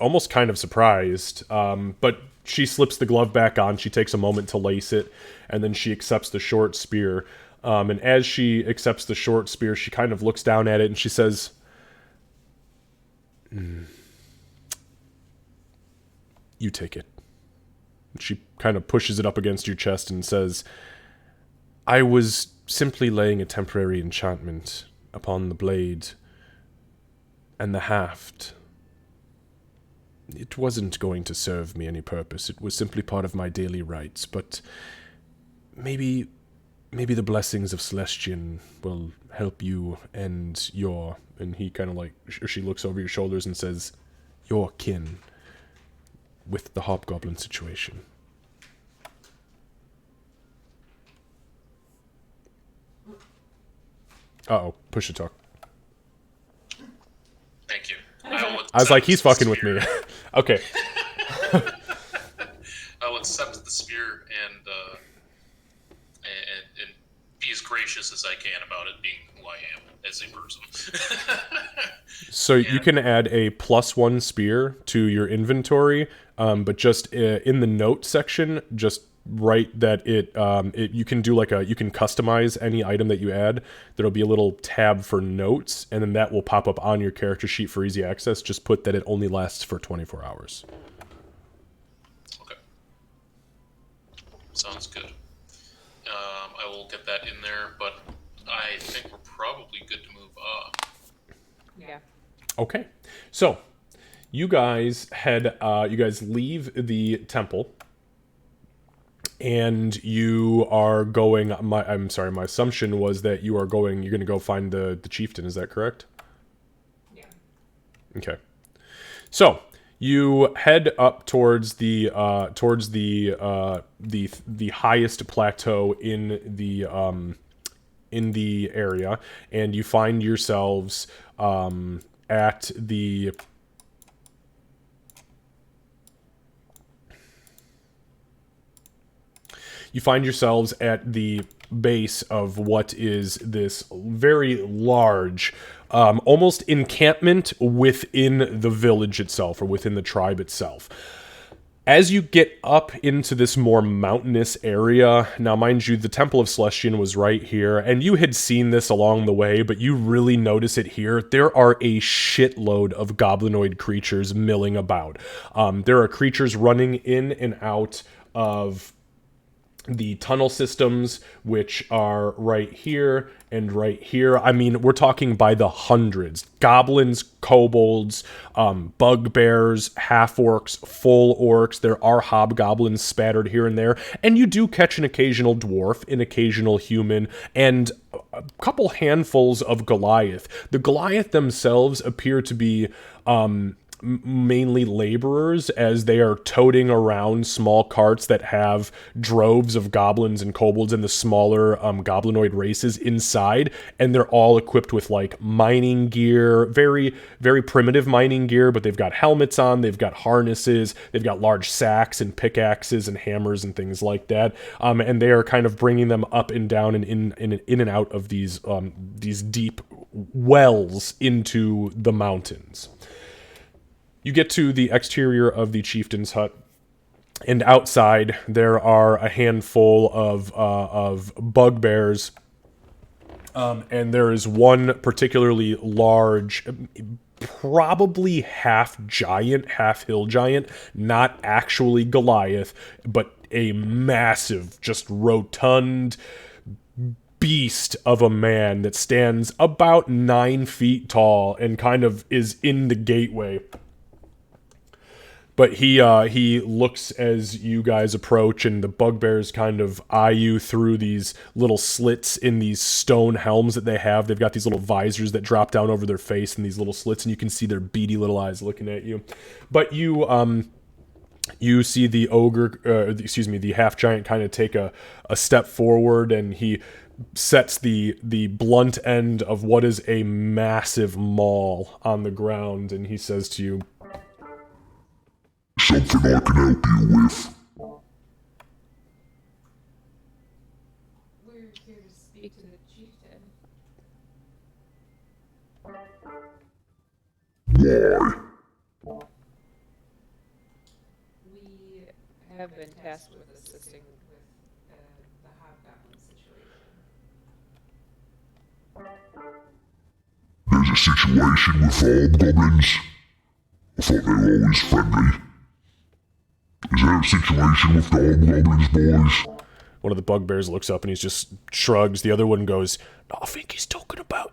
almost kind of surprised, but she slips the glove back on. She takes a moment to lace it, and then she accepts the short spear. And as she accepts the short spear, she kind of looks down at it and she says, "You take it." She kind of pushes it up against your chest and says, "I was simply laying a temporary enchantment upon the blade and the haft. It wasn't going to serve me any purpose. It was simply part of my daily rites, but maybe the blessings of Celestian will help you and your," and he kind of like, or she looks over your shoulders and says, "your kin with the hobgoblin situation." Uh-oh, push to talk. Thank you. I was like, he's fucking with me. Okay. I will accept the spear and be as gracious as I can about it being who I am as a person. So you can add a +1 spear to your inventory, but just in the note section, just write that it you can do you can customize any item that you add. There'll be a little tab for notes, and then that will pop up on your character sheet for easy access. Just put that it only lasts for 24 hours. Okay. Sounds good. I will get that in there, but I think we're probably good to move on. Yeah. Okay, so you guys leave the temple, and you are going. My assumption was that you're going to go find the chieftain. Is that correct? Yeah. Okay. So you head up towards the highest plateau in the area, and you find yourselves at the base of what is this very large, almost encampment within the village itself, or within the tribe itself. As you get up into this more mountainous area, now mind you, the Temple of Celestian was right here, and you had seen this along the way, but you really notice it here. There are a shitload of goblinoid creatures milling about. There are creatures running in and out of the tunnel systems, which are right here and right here. I mean, we're talking by the hundreds. Goblins, kobolds, bugbears, half-orcs, full orcs. There are hobgoblins spattered here and there. And you do catch an occasional dwarf, an occasional human, and a couple handfuls of Goliath. The Goliath themselves appear to be mainly laborers, as they are toting around small carts that have droves of goblins and kobolds and the smaller goblinoid races inside, and they're all equipped with like mining gear, very, very primitive mining gear, but they've got helmets on, they've got harnesses, they've got large sacks and pickaxes and hammers and things like that, and they are kind of bringing them up and down and in and out of these deep wells into the mountains. You get to the exterior of the chieftain's hut, and outside there are a handful of bugbears, and there is one particularly large, probably half giant, half hill giant, not actually Goliath, but a massive, just rotund beast of a man that stands about 9 feet tall and kind of is in the gateway. But he looks as you guys approach, and the bugbears kind of eye you through these little slits in these stone helms that they have. They've got these little visors that drop down over their face and these little slits, and you can see their beady little eyes looking at you. But you see the the half-giant kind of take a step forward, and he sets the blunt end of what is a massive maul on the ground, and he says to you, "Something I can help you with?" Why? We have been tasked with assisting with the hobgoblin situation. There's a situation with hobgoblins. I thought they were always friendly. Is there a situation with the hobgoblins, boys? One of the bugbears looks up and he just shrugs. The other one goes, "No, I think he's talking about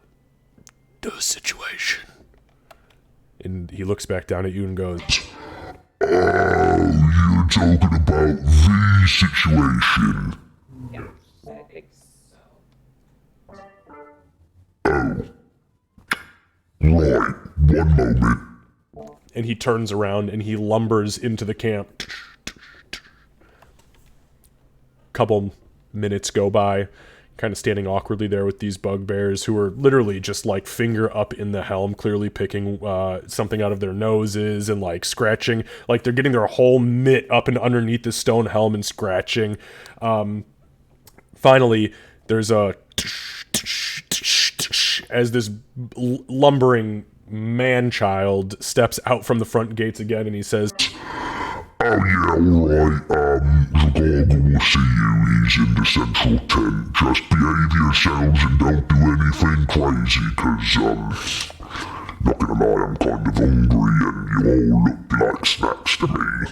the situation." And he looks back down at you and goes, Oh, you're talking about the situation. Yeah, I think so. Oh. Right, one moment. and he turns around and he lumbers into the camp. Couple minutes go by, kind of standing awkwardly there with these bugbears who are literally just like finger up in the helm, clearly picking something out of their noses and like scratching, like they're getting their whole mitt up and underneath the stone helm and scratching. Finally, there's a as this lumbering man-child steps out from the front gates again, and he says, Oh yeah, alright, Zagorga will see you. He's in the central tent. Just behave yourselves and don't do anything crazy, cause, not gonna lie, I'm kind of hungry and you all look like snacks to me.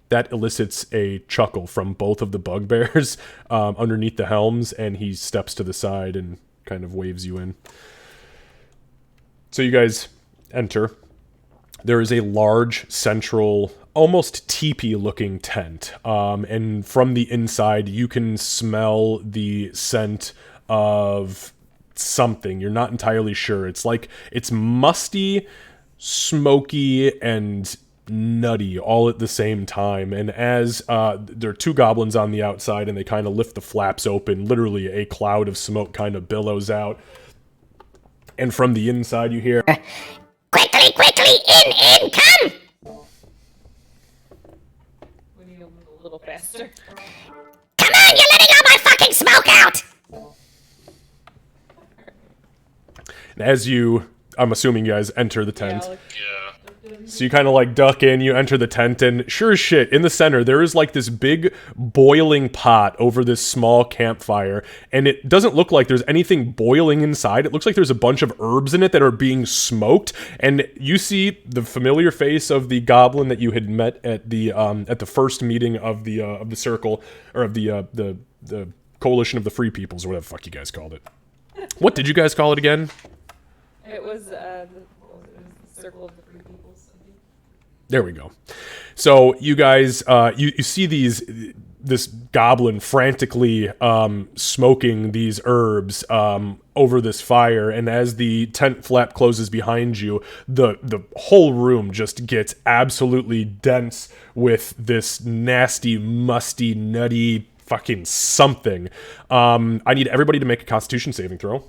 that elicits a chuckle from both of the bugbears underneath the helms, and he steps to the side and kind of waves you in. So you guys enter. There is a large, central, almost teepee-looking tent, and from the inside, you can smell the scent of something. You're not entirely sure. It's like, it's musty, smoky, and nutty all at the same time. And as there are two goblins on the outside, and they kind of lift the flaps open, literally a cloud of smoke kind of billows out. And from the inside, you hear, Quickly, in, come! We need to move a little faster. Come on, you're letting all my fucking smoke out! and as you, I'm assuming you guys enter the tent. Yeah, like, Yeah. So you kind of like duck in, you enter the tent, and sure as shit, in the center, there is like this big boiling pot over this small campfire, and it doesn't look like there's anything boiling inside. It looks like there's a bunch of herbs in it that are being smoked, and you see the familiar face of the goblin that you had met at the first meeting of the circle, or of the coalition of the free peoples, or whatever the fuck you guys called it. What did you guys call it again? it was the circle of the free peoples, I think. There we go. So you guys, you see this goblin frantically smoking these herbs over this fire, and as the tent flap closes behind you, the whole room just gets absolutely dense with this nasty, musty, nutty fucking something. I need everybody to make a Constitution saving throw.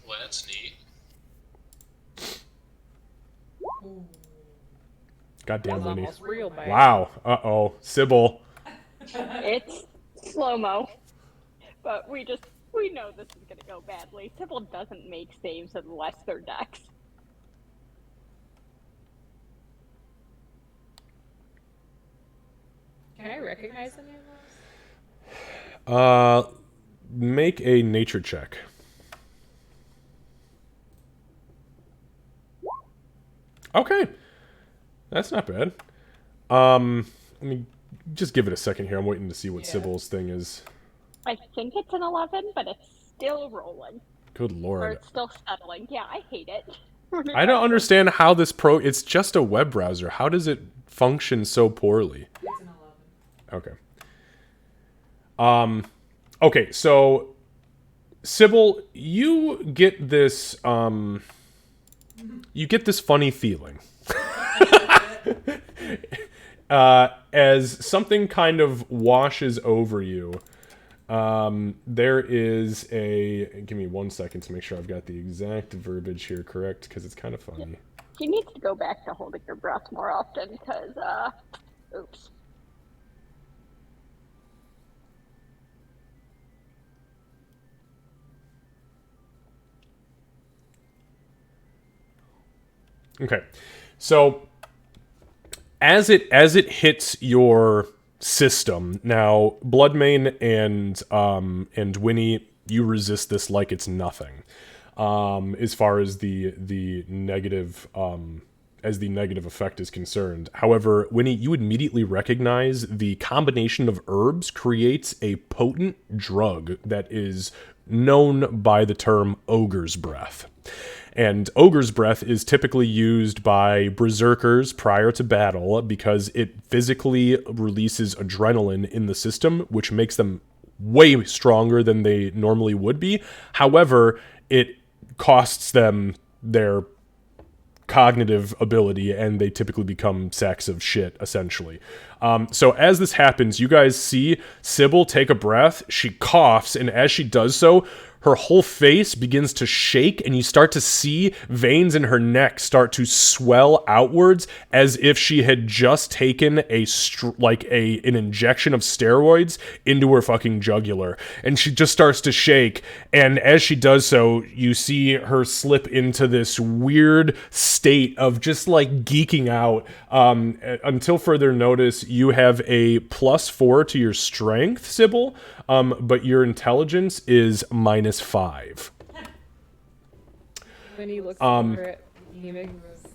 Well, that's neat. Goddamn, That was Winnie. almost real bad. Wow. Uh-oh. Sybil. It's slow-mo. But we know this is gonna go badly. Sybil doesn't make saves unless they're dex. Can I recognize any of those? Make a nature check. Okay. That's not bad. Let me just give it a second here. I'm waiting to see what Yeah. Sybil's thing is. I think it's an 11, but it's still rolling. Good Or lord. it's still settling. Yeah, I hate it. I don't understand how this it's just a web browser. How does it function so poorly? It's an 11. Okay. Okay, so Sybil, you get this funny feeling. As something kind of washes over you. There is a... Give me 1 second to make sure I've got the exact verbiage here correct, because it's kind of funny. You need to go back to holding your breath more often, because, oops. Okay. So as it hits your system, now Bloodmane and Winnie, you resist this like it's nothing. As far as the negative effect is concerned. However, Winnie, you immediately recognize the combination of herbs creates a potent drug that is known by the term ogre's breath. And ogre's breath is typically used by berserkers prior to battle because it physically releases adrenaline in the system, which makes them way stronger than they normally would be. However, it costs them their cognitive ability, and they typically become sacks of shit, essentially. So as this happens, you guys see Sybil take a breath, she coughs, and as she does so, her whole face begins to shake, and you start to see veins in her neck start to swell outwards as if she had just taken an injection of steroids into her fucking jugular. And she just starts to shake, and as she does so, you see her slip into this weird state of just like geeking out. Until further notice, you have a +4 to your strength, Sybil, but your intelligence is -5. When he looks over at Hemig, who was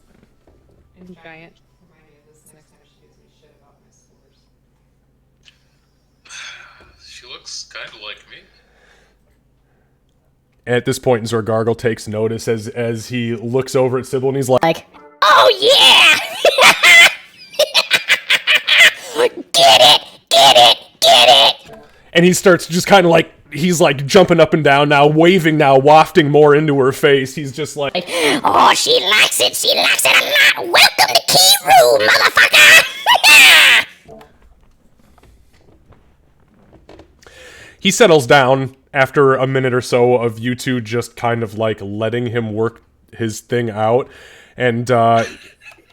in giant, remind me of this the next time she gives me shit about my scores. She looks kind of like me. At this point, Zorgargle takes notice as he looks over at Sybil, and he's like, Oh yeah! Get it! Get it! Get it! and he starts just kind of like, he's like jumping up and down now, waving now, wafting more into her face. He's just like, Oh, she likes it! She likes it a lot! Welcome to Key Room, motherfucker! he settles down after a minute or so of you two just kind of like letting him work his thing out. And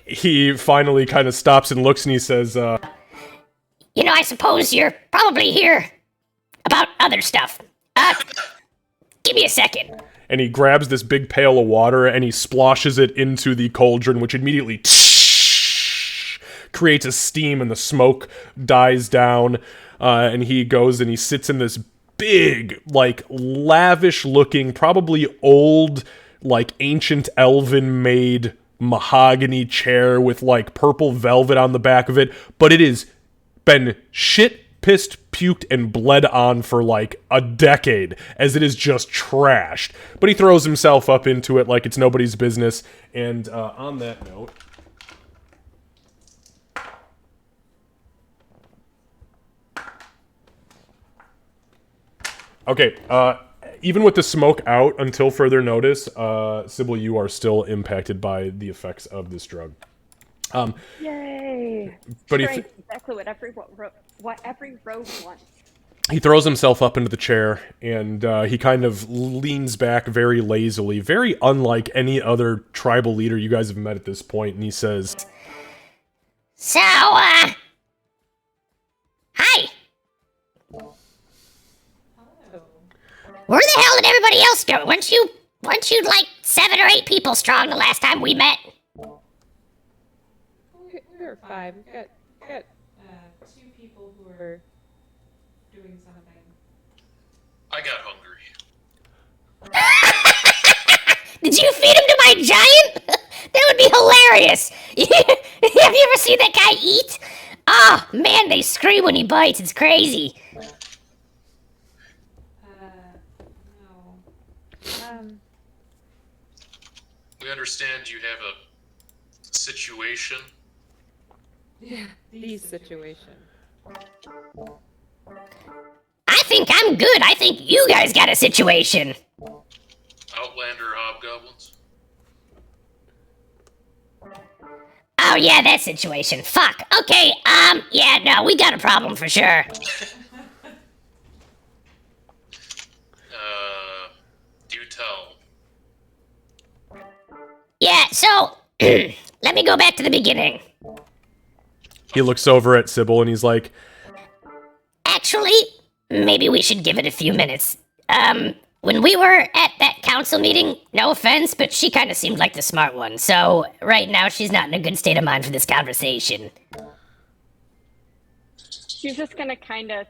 he finally kind of stops and looks and he says, You know, I suppose you're probably here about other stuff. Give me a second. and he grabs this big pail of water and he splashes it into the cauldron, which immediately creates a steam and the smoke dies down. And he goes and he sits in this big, like, lavish-looking, probably old, like, ancient elven-made mahogany chair with, like, purple velvet on the back of it. But it has been shit, pissed, puked, and bled on for, like, a decade, as it is just trashed. But he throws himself up into it like it's nobody's business. And on that note... Okay, even with the smoke out until further notice, Sybil, you are still impacted by the effects of this drug. Yay! But Strength, exactly what every rogue wants. he throws himself up into the chair, and he kind of leans back very lazily, very unlike any other tribal leader you guys have met at this point, and he says, So, hi! Where the hell did everybody else go? Weren't you like 7 or 8 people strong the last time we met? We were 5. We've got 2 people who are doing something. I got hungry. Did you feed him to my giant? That would be hilarious. Have you ever seen that guy eat? Oh, man, they scream when he bites. It's crazy. No. We understand you have a situation. Yeah, the situation. I think I'm good. I think you guys got a situation. Outlander hobgoblins. Oh, yeah, that situation. Fuck. Okay, yeah, no, we got a problem for sure. Do tell. Yeah, so, let me go back to the beginning. he looks over at Sybil, and he's like, Actually, maybe we should give it a few minutes. when we were at that council meeting, no offense, but she kind of seemed like the smart one. So right now she's not in a good state of mind for this conversation. She's just gonna kind of.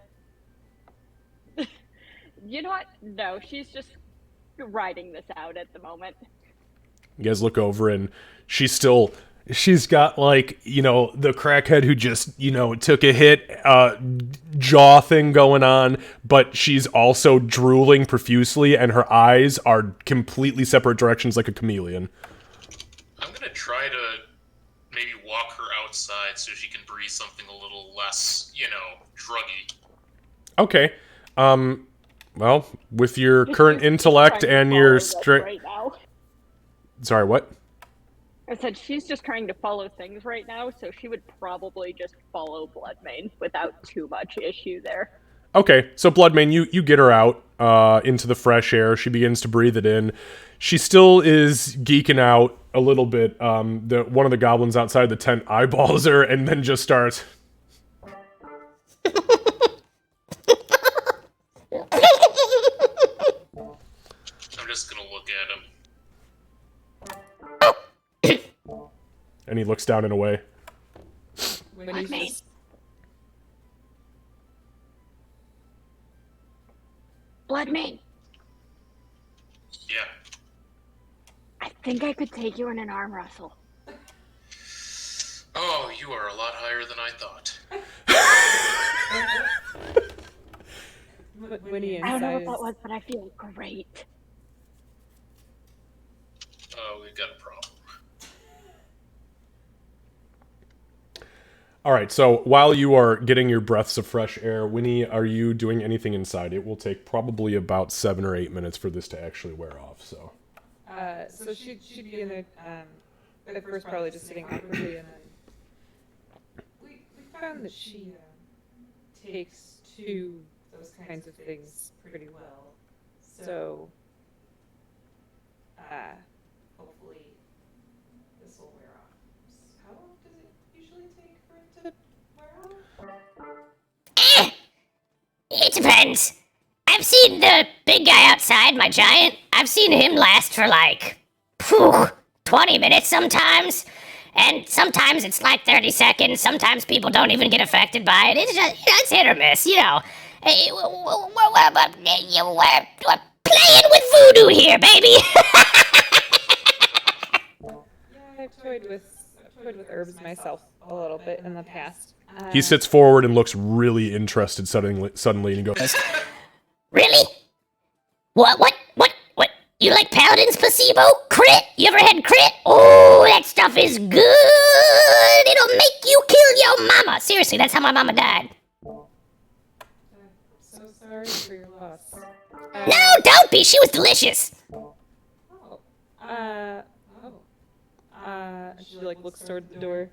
You know what? No, she's just riding this out at the moment. You guys look over and she's got like, you know, the crackhead who just, you know, took a hit, jaw thing going on, but she's also drooling profusely and her eyes are completely separate directions like a chameleon. I'm gonna try to maybe walk her outside so she can breathe something a little less, you know, druggy. Okay. Well, with your current intellect and your strength... Right now. Sorry, what? I said she's just trying to follow things right now, so she would probably just follow Bloodmane without too much issue there. Okay, so Bloodmane, you get her out into the fresh air. She begins to breathe it in. She still is geeking out a little bit. One of the goblins outside the tent eyeballs her and then just starts... I'm just gonna look at him. And he looks down and away. When he's just... Bloodmane, Yeah. I think I could take you in an arm wrestle. Oh, you are a lot higher than I thought. Winnie I don't know inside what that is... was, but I feel great. Oh, we've got a problem. Alright, so while you are getting your breaths of fresh air, Winnie, are you doing anything inside? It will take probably about 7 or 8 minutes for this to actually wear off, so... So she'd be in there, at first probably just sitting awkwardly, and then we found that she takes to those kinds of things pretty well. So, hopefully this will wear off. How long does it usually take for it to wear off? It depends. I've seen the big guy outside, my giant. I've seen him last for like, 20 minutes sometimes. And sometimes it's like 30 seconds. Sometimes people don't even get affected by it. It's just, it's hit or miss, you know. Hey, we're playing with voodoo here, baby. Yeah, I've toyed with herbs myself a little bit in the past. He sits forward and looks really interested suddenly, and he goes, Really? What? You like Paladin's placebo? Crit? You ever had crit? Oh, that stuff is good. It'll make you kill your mama. Seriously, that's how my mama died. So sorry for your loss. No, don't be. She was delicious. She like looks toward the door.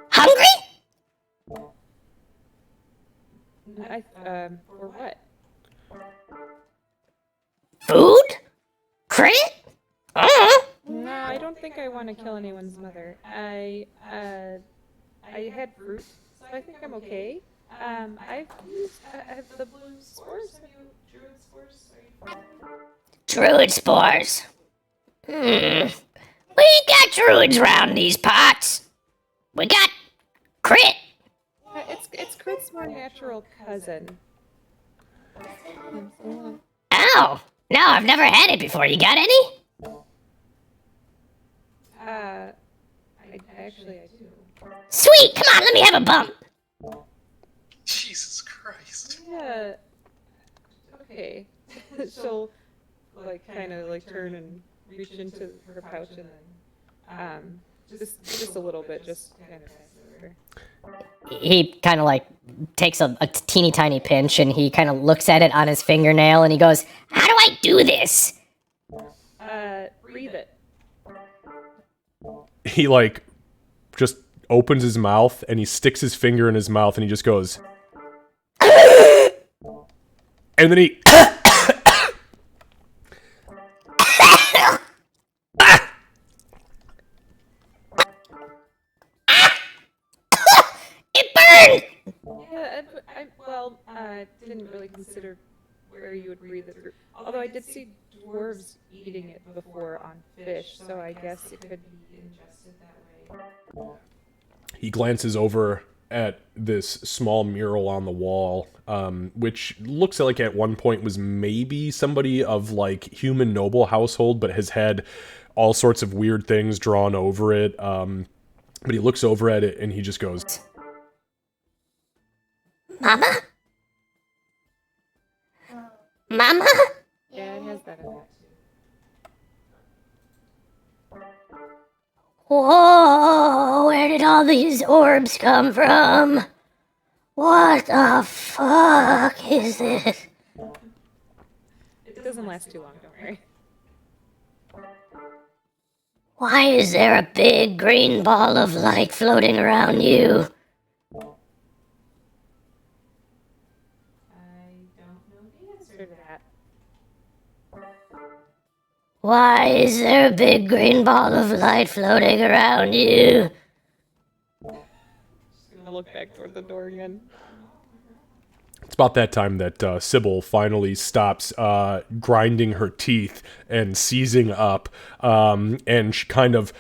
Hungry? For what? Food? Crit? No, I don't think I want to kill anyone's mother. I had fruit, so I think I'm okay. I've used the blue spores. Have you druid spores? Druid spores. We ain't got druids round these parts. We got crit. It's Crit's more natural cousin. Oh, no, I've never had it before. You got any? I actually do. Sweet, come on, let me have a bump. Jesus Christ. Yeah. Okay. She'll like kind of like turn and reach into her pouch and then just a little bit, just kind of pass it over. He kind of like takes a teeny tiny pinch and he kind of looks at it on his fingernail and he goes, "How do I do this?" Breathe it. he like just opens his mouth and he sticks his finger in his mouth and he just goes and then he It burned. Yeah, I didn't really consider where you would breathe it through. Although I did see dwarves eating it before on fish, so I guess it could be ingested that way. He glances over at this small mural on the wall, which looks like at one point was maybe somebody of like human noble household, but has had all sorts of weird things drawn over it. But he looks over at it and he just goes, Mama? Mama? Yeah, it has that in it. Whoa, where did all these orbs come from? What the fuck is this? It doesn't last too long, don't worry. Why is there a big green ball of light floating around you? I don't know the answer to that. Why is there a big green ball of light floating around you? Just gonna look back toward the door again. it's about that time that Sybil finally stops grinding her teeth and seizing up, and she kind of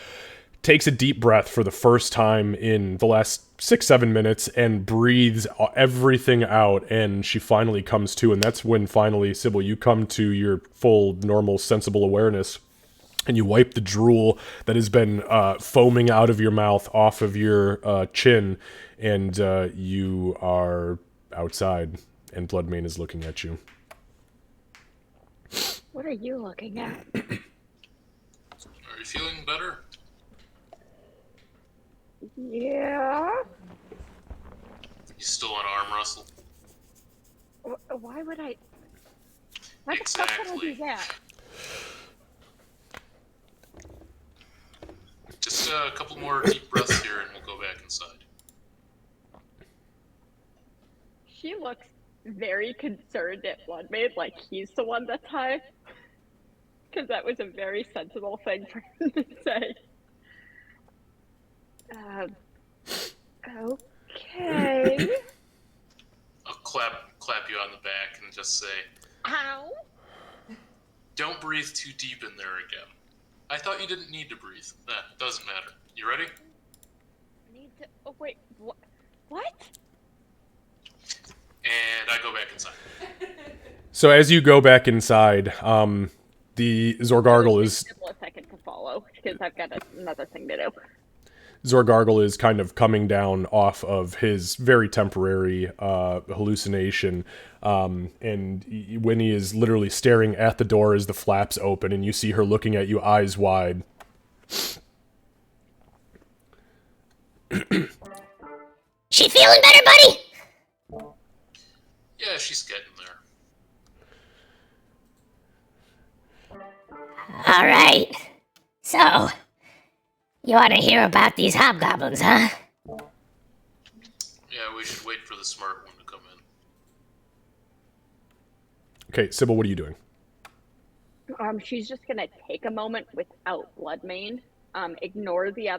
takes a deep breath for the first time in the last 6-7 minutes and breathes everything out, and she finally comes to, and that's when finally, Sybil, you come to your full, normal, sensible awareness, and you wipe the drool that has been foaming out of your mouth off of your chin, and you are outside, and Bloodmane is looking at you. What are you looking at? Are you feeling better? Yeah. You still on arm wrestle? Why would I? Why the fuck would I do Exactly. that? Just a couple more deep breaths here and we'll go back inside. She looks very concerned at Bloodmane, like he's the one that's high. Because that was a very sensible thing for him to say. Okay. I'll clap you on the back and just say, Ow. don't breathe too deep in there again. I thought you didn't need to breathe. It doesn't matter. You ready? Need to. Oh wait. What? And I go back inside. So as you go back inside, the Zorgargle is... A second to follow, because I've got another thing to do. Zorgargle is kind of coming down off of his very temporary hallucination, and when he is literally staring at the door as the flaps open, and you see her looking at you eyes wide. She feeling better, buddy? Yeah, she's getting there. Alright. So, you want to hear about these hobgoblins, huh? Yeah, we should wait for the smart one to come in. Okay, Sybil, what are you doing? She's just gonna take a moment without Bloodmane, ignore the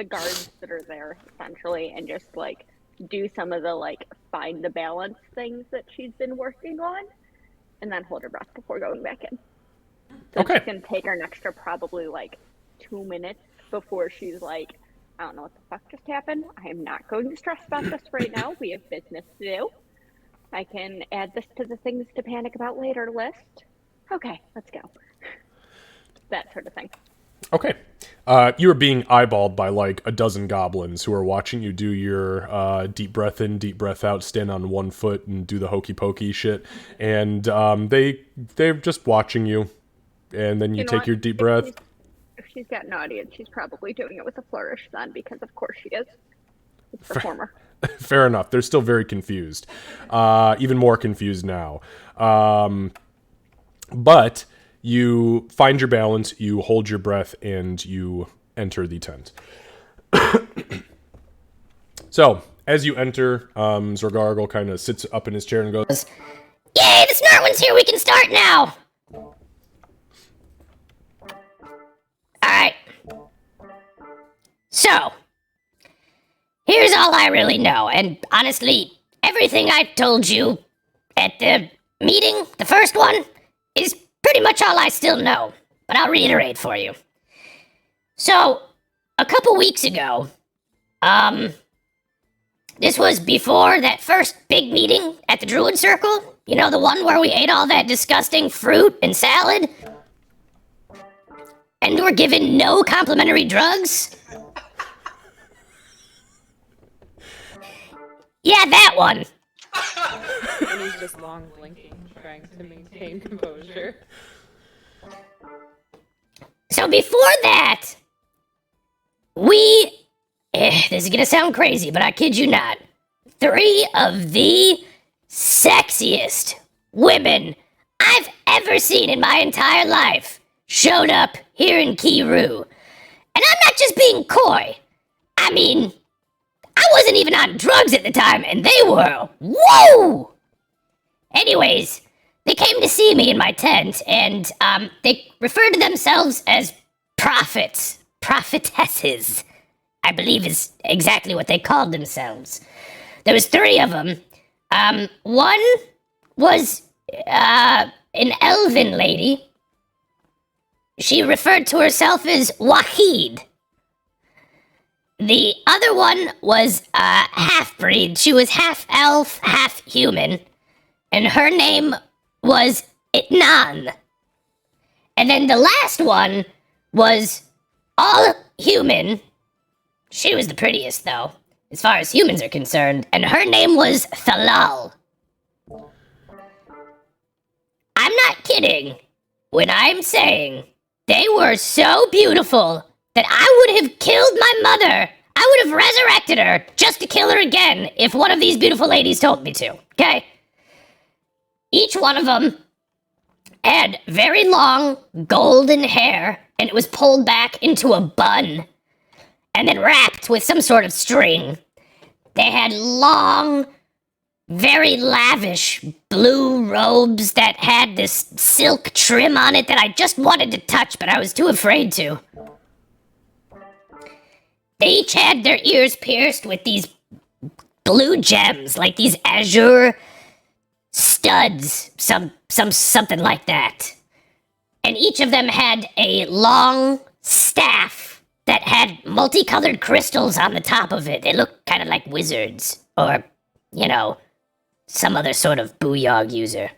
guards that are there, essentially, and just, like, do some of the, like, find the balance things that she's been working on, and then hold her breath before going back in. So Okay. it's gonna take her an extra probably, like, 2 minutes before she's like, I don't know what the fuck just happened. I am not going to stress about this right now. We have business to do. I can add this to the things to panic about later list. Okay, let's go. That sort of thing. Okay. You are being eyeballed by like a dozen goblins who are watching you do your deep breath in, deep breath out, stand on one foot and do the hokey pokey shit. And they're just watching you. And then you know take what? your deep breath. If she's got an audience, she's probably doing it with a flourish then, because of course she is. It's a performer. Fair enough. They're still very confused. Even more confused now. But you find your balance, you hold your breath, and you enter the tent. So, as you enter, Zorgargle kind of sits up in his chair and goes, Yay, the smart one's here. We can start now. Alright. So, here's all I really know, and honestly, everything I told you at the meeting, the first one, is pretty much all I still know, but I'll reiterate for you. So, a couple weeks ago, this was before that first big meeting at the Druid Circle. You know, the one where we ate all that disgusting fruit and salad? And were given no complimentary drugs? Yeah, that one. And he's just long blinking, trying to maintain composure. So before that, this is gonna sound crazy, but I kid you not, 3 of the sexiest women I've ever seen in my entire life showed up here in Kiru. And I'm not just being coy. I mean, I wasn't even on drugs at the time, and they were. Whoa! Anyways, they came to see me in my tent, and they referred to themselves as prophets, prophetesses, I believe is exactly what they called themselves. There was 3 of them. One was an elven lady. She referred to herself as Wahid. The other one was a half-breed. She was half-elf, half-human. And her name was Itnan. And then the last one was all human. She was the prettiest, though, as far as humans are concerned. And her name was Thalal. I'm not kidding when I'm saying they were so beautiful that I would have killed my mother. I would have resurrected her just to kill her again if one of these beautiful ladies told me to, okay? Each one of them had very long golden hair, and it was pulled back into a bun and then wrapped with some sort of string. They had long, very lavish blue robes that had this silk trim on it that I just wanted to touch, but I was too afraid to. They each had their ears pierced with these blue gems, like these azure studs, something like that. And each of them had a long staff that had multicolored crystals on the top of it. They looked kind of like wizards, or, you know, some other sort of booyog user.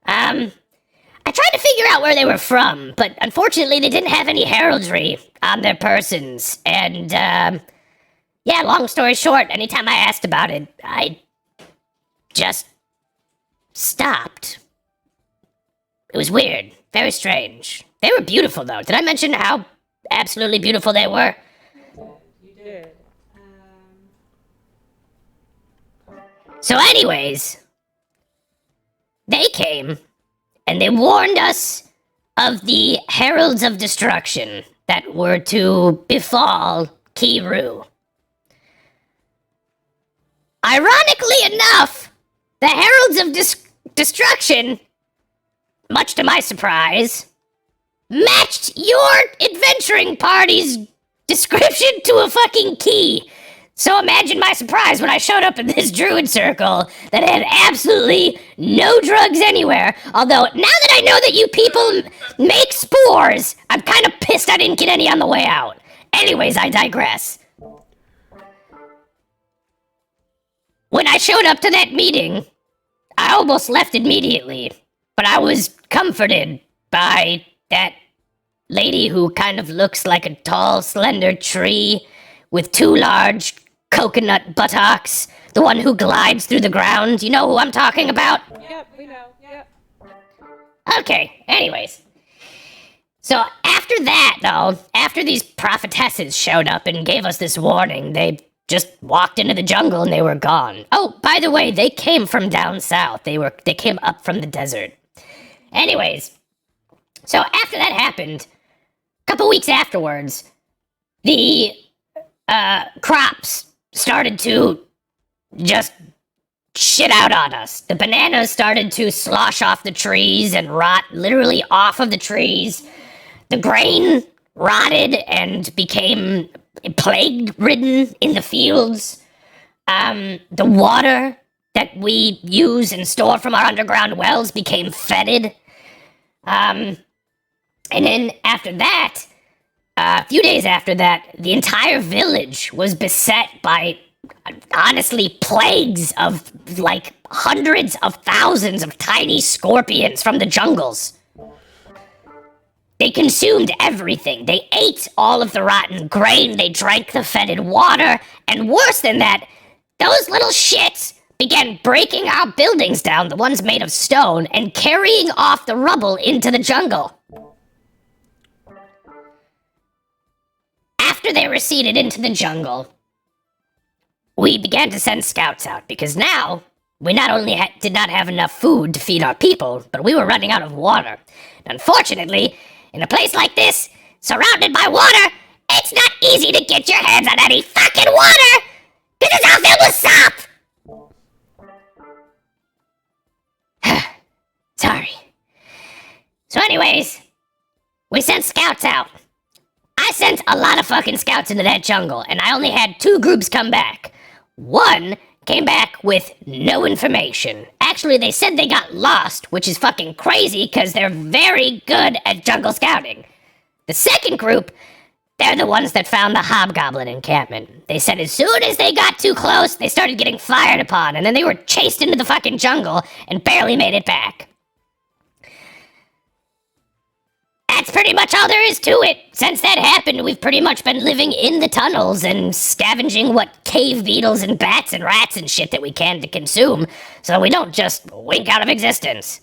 I tried to figure out where they were from, but unfortunately they didn't have any heraldry on their persons. And, yeah, long story short, anytime I asked about it, I just stopped. It was weird. Very strange. They were beautiful, though. Did I mention how absolutely beautiful they were? You did. So anyways, they came, and they warned us of the heralds of destruction that were to befall Kiru. Ironically enough, the heralds of destruction, much to my surprise, matched your adventuring party's description to a fucking key. So imagine my surprise when I showed up in this druid circle that had absolutely no drugs anywhere. Although, now that I know that you people make spores, I'm kind of pissed I didn't get any on the way out. Anyways, I digress. When I showed up to that meeting, I almost left immediately, but I was comforted by that lady who kind of looks like a tall, slender tree with 2 large coconut buttocks, the one who glides through the ground. You know who I'm talking about? Yep, we know. Yep. Okay, anyways. So after that, though, after these prophetesses showed up and gave us this warning, they just walked into the jungle and they were gone. Oh, by the way, they came from down south. They came up from the desert. Anyways, so after that happened, a couple weeks afterwards, the crops started to just shit out on us. The bananas started to slosh off the trees and rot literally off of the trees. The grain rotted and became plague-ridden in the fields. The water that we use and store from our underground wells became fetid. And then after that, a few days after that, the entire village was beset by, honestly, plagues of, like, hundreds of thousands of tiny scorpions from the jungles. They consumed everything. They ate all of the rotten grain, they drank the fetid water, and worse than that, those little shits began breaking our buildings down, the ones made of stone, and carrying off the rubble into the jungle. After they receded into the jungle, we began to send scouts out, because now we not only did not have enough food to feed our people, but we were running out of water. Unfortunately, in a place like this, surrounded by water, it's not easy to get your hands on any fucking water! Because it's all filled with sop! Sorry. So anyways, we sent scouts out. I sent a lot of fucking scouts into that jungle, and I only had 2 groups come back. One came back with no information. Actually, they said they got lost, which is fucking crazy because they're very good at jungle scouting. The second group, they're the ones that found the hobgoblin encampment. They said as soon as they got too close, they started getting fired upon, and then they were chased into the fucking jungle and barely made it back. That's pretty much all there is to it. Since that happened, we've pretty much been living in the tunnels and scavenging what cave beetles and bats and rats and shit that we can to consume, so we don't just wink out of existence.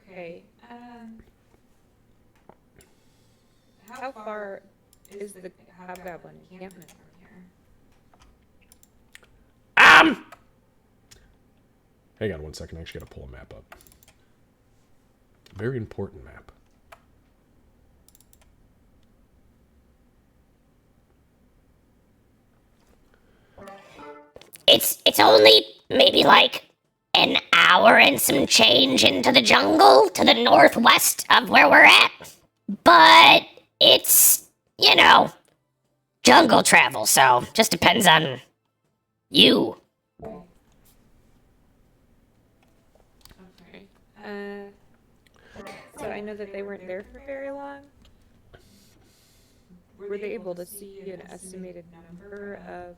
Okay. How far is the hobgoblin encampment from here? Hang on one second. I actually got to pull a map up. Very important map. It's only maybe like an hour and some change into the jungle to the northwest of where we're at. But it's, jungle travel, so just depends on you. Okay. So I know that they weren't there for very long. Were they able to see an estimated number of...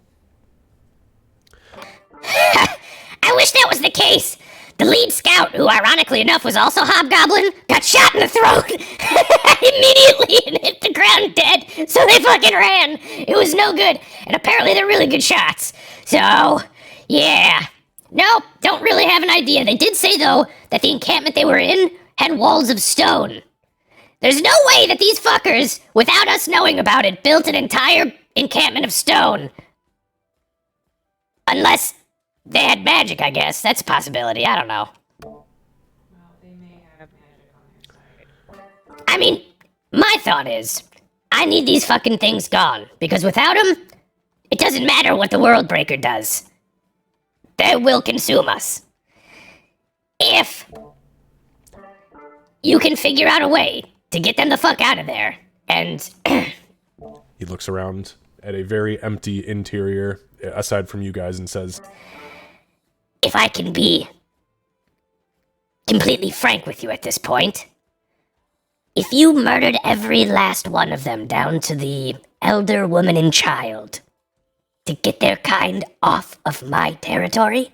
I wish that was the case. The lead scout, who ironically enough was also hobgoblin, got shot in the throat immediately and hit the ground dead, so they fucking ran. It was no good, and apparently they're really good shots. So, yeah. Nope, don't really have an idea. They did say, though, that the encampment they were in had walls of stone. There's no way that these fuckers, without us knowing about it, built an entire encampment of stone. Unless they had magic, I guess. That's a possibility. I don't know. Well, they may have magic on their side. I mean, my thought is, I need these fucking things gone. Because without them, it doesn't matter what the World Breaker does. They will consume us. If you can figure out a way to get them the fuck out of there, and... He looks around at a very empty interior, aside from you guys, and says, if I can be completely frank with you at this point, if you murdered every last one of them down to the elder woman and child to get their kind off of my territory,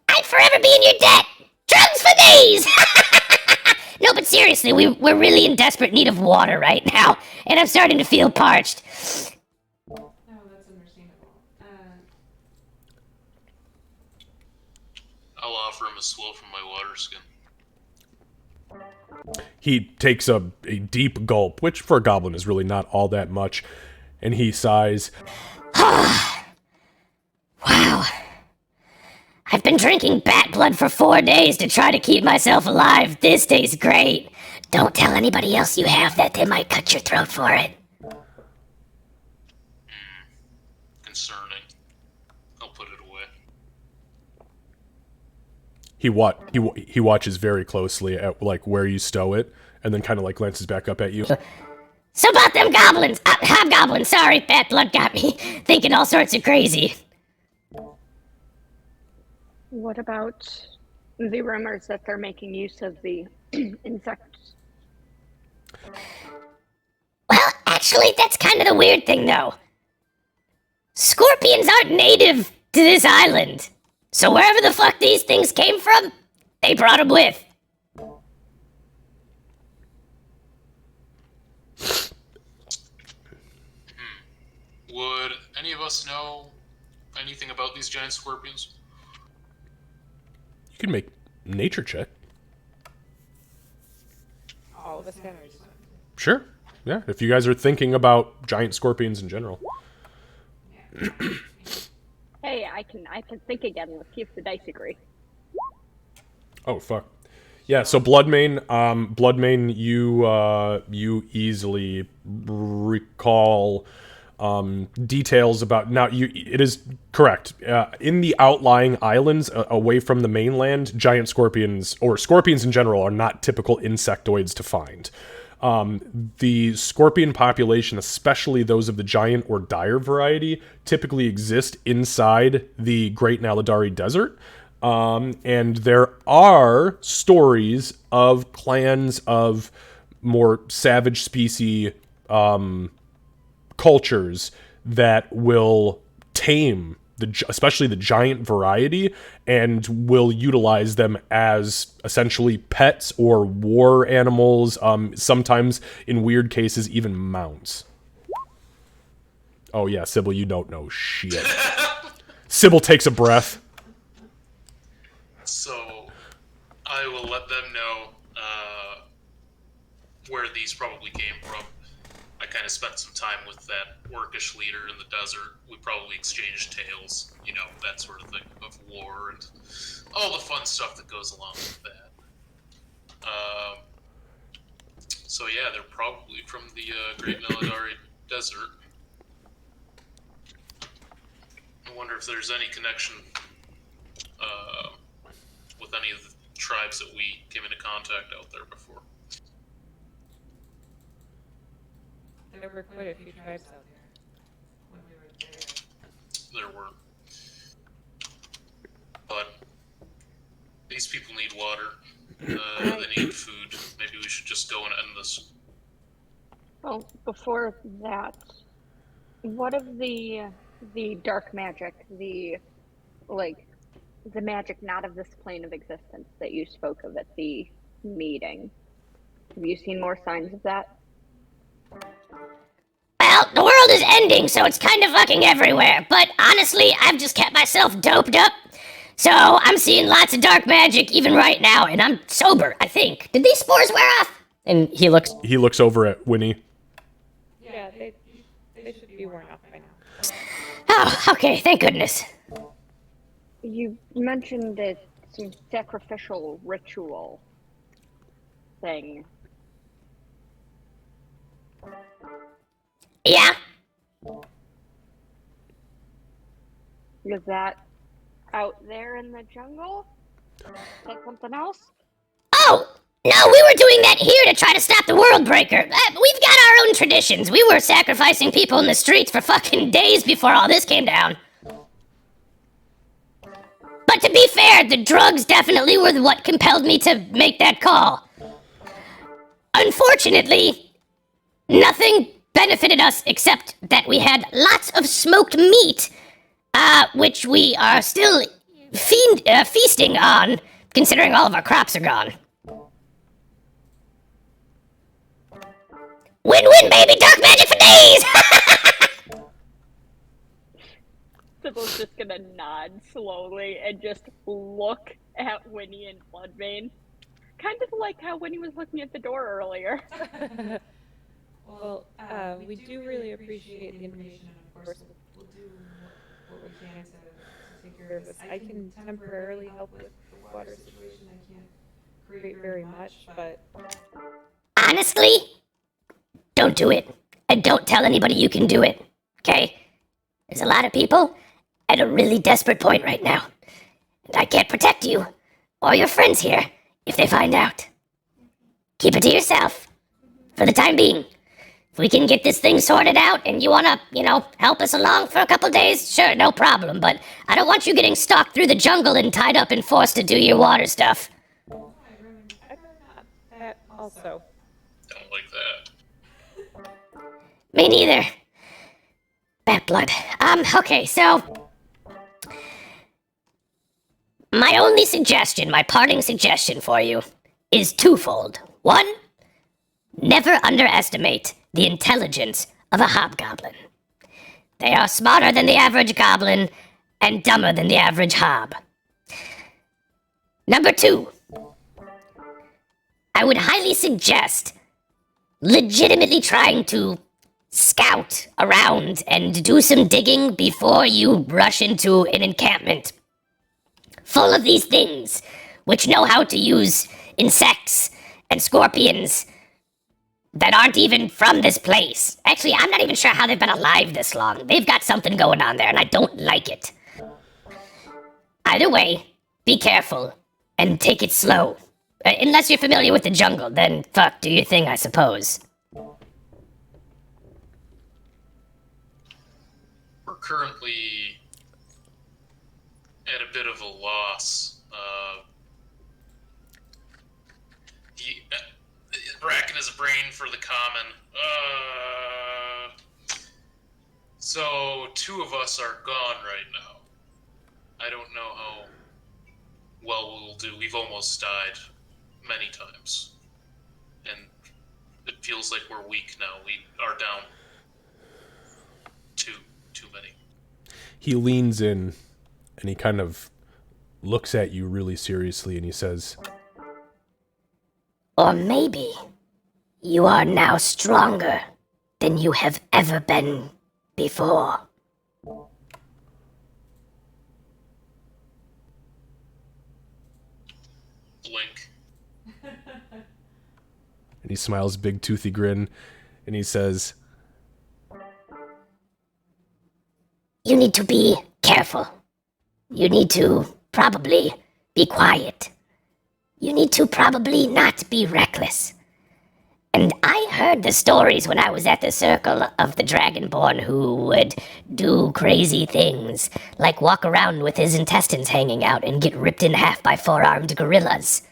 I'd forever be in your debt! Drugs for days! No, but seriously, we're really in desperate need of water right now, and I'm starting to feel parched. No, that's understandable. I'll offer him a swill from my water skin. he takes a deep gulp, which for a goblin is really not all that much, and he sighs. Wow. I've been drinking bat blood for 4 days to try to keep myself alive. This tastes great. Don't tell anybody else you have that. They might cut your throat for it. Concerning. I'll put it away. He watches very closely at like where you stow it, and then kind of like glances back up at you. So about them goblins, hobgoblins, sorry, bad blood got me thinking all sorts of crazy. What about the rumors that they're making use of the insects? Well, actually, that's kind of the weird thing, though. Scorpions aren't native to this island. So wherever the fuck these things came from, they brought them with. Would any of us know anything about these giant scorpions? You can make nature check. All of us can. Or just... Sure. Yeah, if you guys are thinking about giant scorpions in general. Hey, I can think again. Let's see if the dice agree. Oh fuck. Yeah, so Bloodmane, you easily recall details about now. It is correct. In the outlying islands away from the mainland, giant scorpions or scorpions in general are not typical insectoids to find. The scorpion population, especially those of the giant or dire variety, typically exist inside the Great Naladari Desert. And there are stories of clans of more savage species cultures that will tame especially the giant variety, and will utilize them as essentially pets or war animals, sometimes in weird cases even mounts. Oh yeah, Sybil, you don't know shit. Sybil takes a breath. So, I will let them know where these probably came from. I kind of spent some time with that orcish leader in the desert. We probably exchanged tales, you know, that sort of thing, of war and all the fun stuff that goes along with that. So yeah, they're probably from the Great Naladari Desert. I wonder if there's any connection with any of the tribes that we came into contact out there before. There were quite a few tribes out there when we were there. There were. But these people need water. They need food. Maybe we should just go and end this. Well, before that, what of the dark magic, the magic not of this plane of existence that you spoke of at the meeting? Have you seen more signs of that? Well, the world is ending, so it's kind of fucking everywhere. But honestly, I've just kept myself doped up. So I'm seeing lots of dark magic even right now, and I'm sober, I think. Did these spores wear off? And he looks over at Winnie. Yeah, they should be worn off by now. Oh, okay, thank goodness. You mentioned some sacrificial ritual thing. Yeah? Is that out there in the jungle? Is that something else? Oh, no, we were doing that here to try to stop the world breaker. We've got our own traditions. We were sacrificing people in the streets for fucking days before all this came down. But to be fair, the drugs definitely were what compelled me to make that call. Unfortunately, nothing benefited us except that we had lots of smoked meat, which we are still feasting on, considering all of our crops are gone. Win-win, baby! Dark magic for days! Sybil's just gonna nod slowly and just look at Winnie and Bloodmane. Kind of like how Winnie was looking at the door earlier. Well, we do really appreciate the information, and of course, we'll do what we can to take care of this. I can temporarily help with the water situation. I can't create very much, but... Honestly, don't do it. And don't tell anybody you can do it, okay? There's a lot of people at a really desperate point right now. And I can't protect you or your friends here if they find out. Keep it to yourself for the time being. If we can get this thing sorted out and you want to, help us along for a couple days, sure, no problem. But I don't want you getting stalked through the jungle and tied up and forced to do your water stuff. I'd rather not. That also. Don't like that. Me neither. Bad blood. Okay, so... my parting suggestion for you, is twofold. One, never underestimate the intelligence of a hobgoblin. They are smarter than the average goblin and dumber than the average hob. Number two, I would highly suggest legitimately trying to scout around and do some digging before you rush into an encampment full of these things, which know how to use insects and scorpions that aren't even from this place. Actually, I'm not even sure how they've been alive this long. They've got something going on there, and I don't like it. Either way, be careful, and take it slow. Unless you're familiar with the jungle, then fuck, do your thing, I suppose. We're currently at a bit of a loss. Racking his brain for the common. So, two of us are gone right now. I don't know how well we'll do. We've almost died many times. And it feels like we're weak now. We are down too many. He leans in and he kind of looks at you really seriously and he says, Or maybe you are now stronger than you have ever been before. Blink. and he smiles a big toothy grin and he says, You need to be careful. You need to probably be quiet. You need to probably not be reckless. And I heard the stories when I was at the Circle of the Dragonborn who would do crazy things, like walk around with his intestines hanging out and get ripped in half by four-armed gorillas.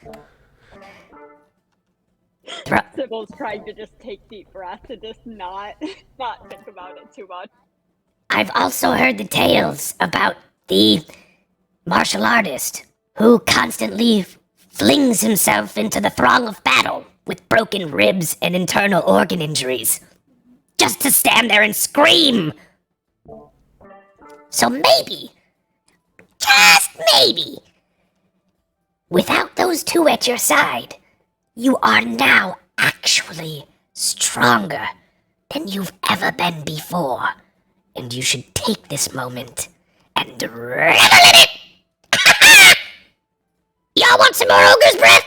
Sybil's trying to just take deep breaths and just not think about it too much. I've also heard the tales about the martial artist who constantly flings himself into the throng of battle with broken ribs and internal organ injuries, just to stand there and scream. So maybe, just maybe, without those two at your side, you are now actually stronger than you've ever been before. And you should take this moment and revel in it. Y'all want some more ogre's breath?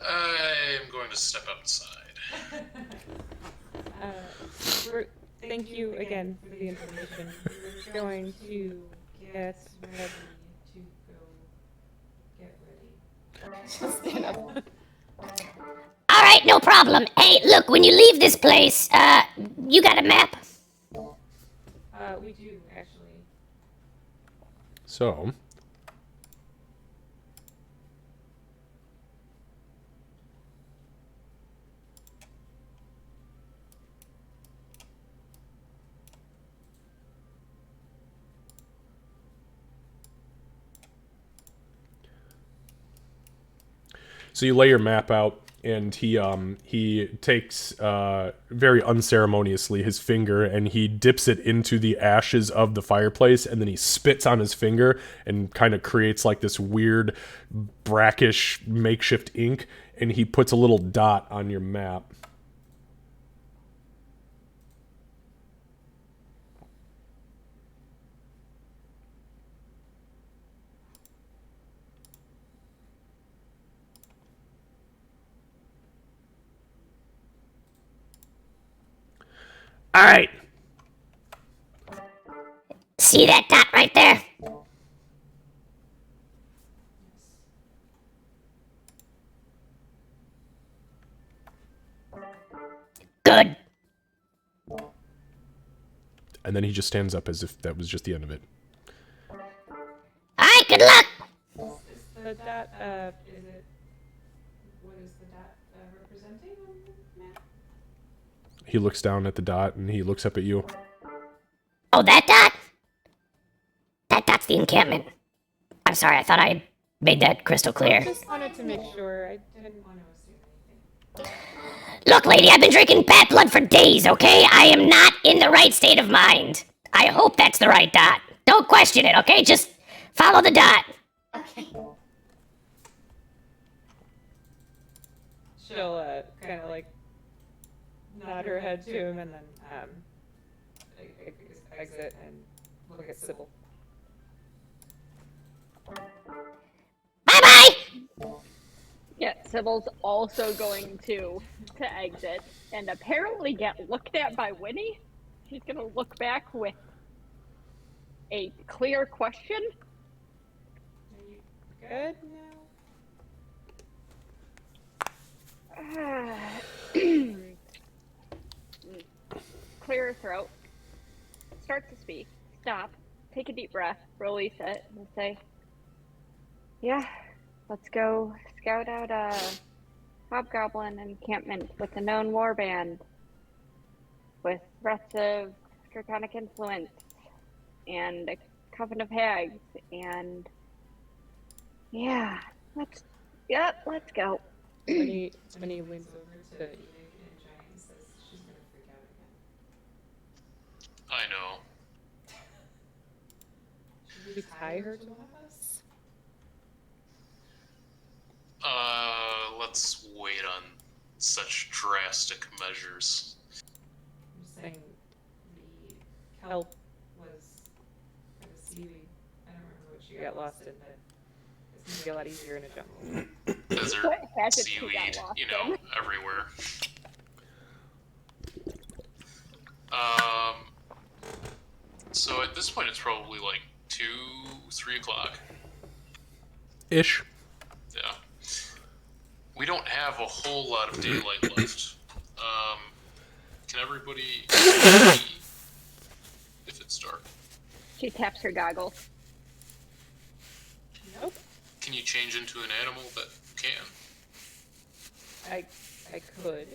I'm going to step outside. Thank you again for the information. We're going to get ready to go get ready. Just stand up. Alright, no problem. Hey, look, when you leave this place, you got a map? We do, actually. so, So you lay your map out, and he takes very unceremoniously his finger and he dips it into the ashes of the fireplace, and then he spits on his finger and kind of creates like this weird brackish makeshift ink, and he puts a little dot on your map. All right. See that dot right there? Good. And then he just stands up as if that was just the end of it. Alright, good luck. Is the dot, is it, what is the dot representing on the map? He looks down at the dot and he looks up at you. Oh, that dot? That dot's the encampment. I'm sorry, I thought I made that crystal I clear. just wanted to make sure. I didn't want to assume anything. Look, lady, I've been drinking bat blood for days, okay? I am not in the right state of mind. I hope that's the right dot. Don't question it, okay? Just follow the dot. She'll kind of like nod her head to him and then exit and look at Sybil. Bye-bye! Yeah, Sybil's also going to exit and apparently get looked at by Winnie. She's gonna look back with a clear question. Are you good now? Clear her throat. Start to speak. Stop. Take a deep breath. Release it. And say, yeah, let's go scout out a hobgoblin encampment with a known warband with threats of draconic influence and a coven of hags and let's go. When he leans over to Enid and Giant and says she's gonna freak out again. I know. Should we tie her to one of us? Let's wait on such drastic measures. I'm just saying the kelp was kind of seaweed. I don't remember what she got lost in, but it's gonna be a lot easier in a jungle. Desert, What hazard she got seaweed, lost you know, in? everywhere. So at this point it's probably like 2, 3 o'clock. Ish. Yeah. We don't have a whole lot of daylight left. Can everybody see if it's dark? She taps her goggles. Nope. Can you change into an animal that can? I could.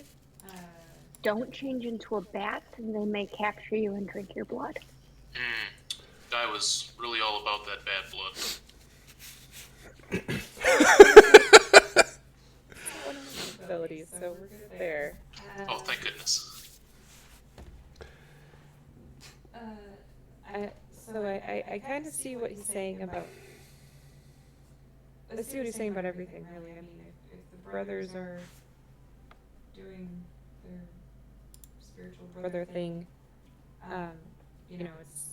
Don't change into a bat, and they may capture you and drink your blood. I was really all about that bad blood. One of my abilities, so we're good there. Oh, thank goodness. I kind of see what he's saying about. I see what he's saying about everything, really. I mean, if the brothers are doing their spiritual brother thing, you know, it's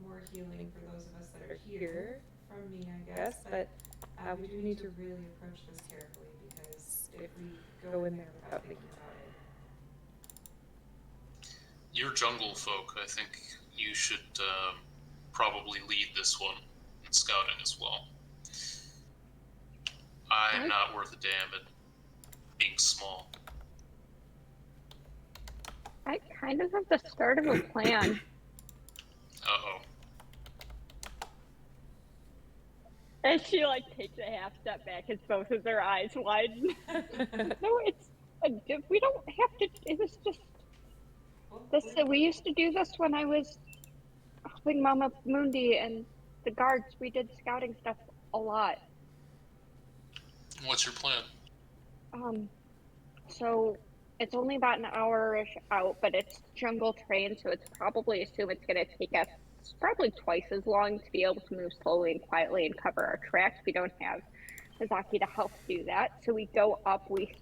more healing for those of us that are here from me, I guess. But we do need to really approach this carefully because if we go in there without thinking about it. You're jungle folk. I think you should probably lead this one in scouting as well. I'm not worth a damn at being small. I kind of have the start of a plan. Uh-oh. And she takes a half step back as both of their eyes widen. No, we don't have to. It was just this. We used to do this when I was helping Mama Mundi and the guards. We did scouting stuff a lot. What's your plan? So it's only about an hour-ish out, but it's jungle terrain, so it's probably assume it's going to take us probably twice as long to be able to move slowly and quietly and cover our tracks. We don't have Mizaki to help do that. So we go up, we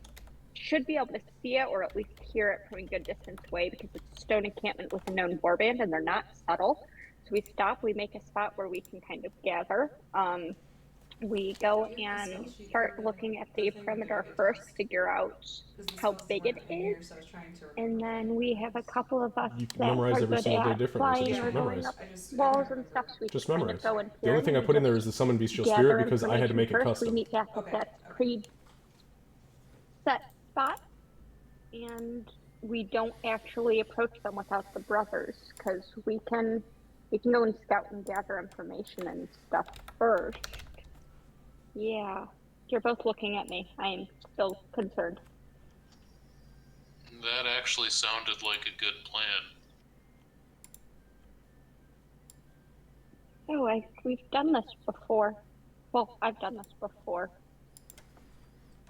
should be able to see it or at least hear it from a good distance away because it's a stone encampment with a known warband and they're not subtle. So we stop, we make a spot where we can kind of gather. We go and start looking at the perimeter first, figure out how big it is, and then we have a couple of us You can that memorize are every good single day at differently, so flying just or going memorize. up walls and stuff, so we Just can kind memorize. of go and The only thing I put in there is the summon bestial spirit because I had to make it first. custom. We meet back at that pre-set spot, and we don't actually approach them without the brothers, because we can go and scout and gather information and stuff first. Yeah, you're both looking at me. I am still concerned. That actually sounded like a good plan. Oh, we've done this before. Well, I've done this before.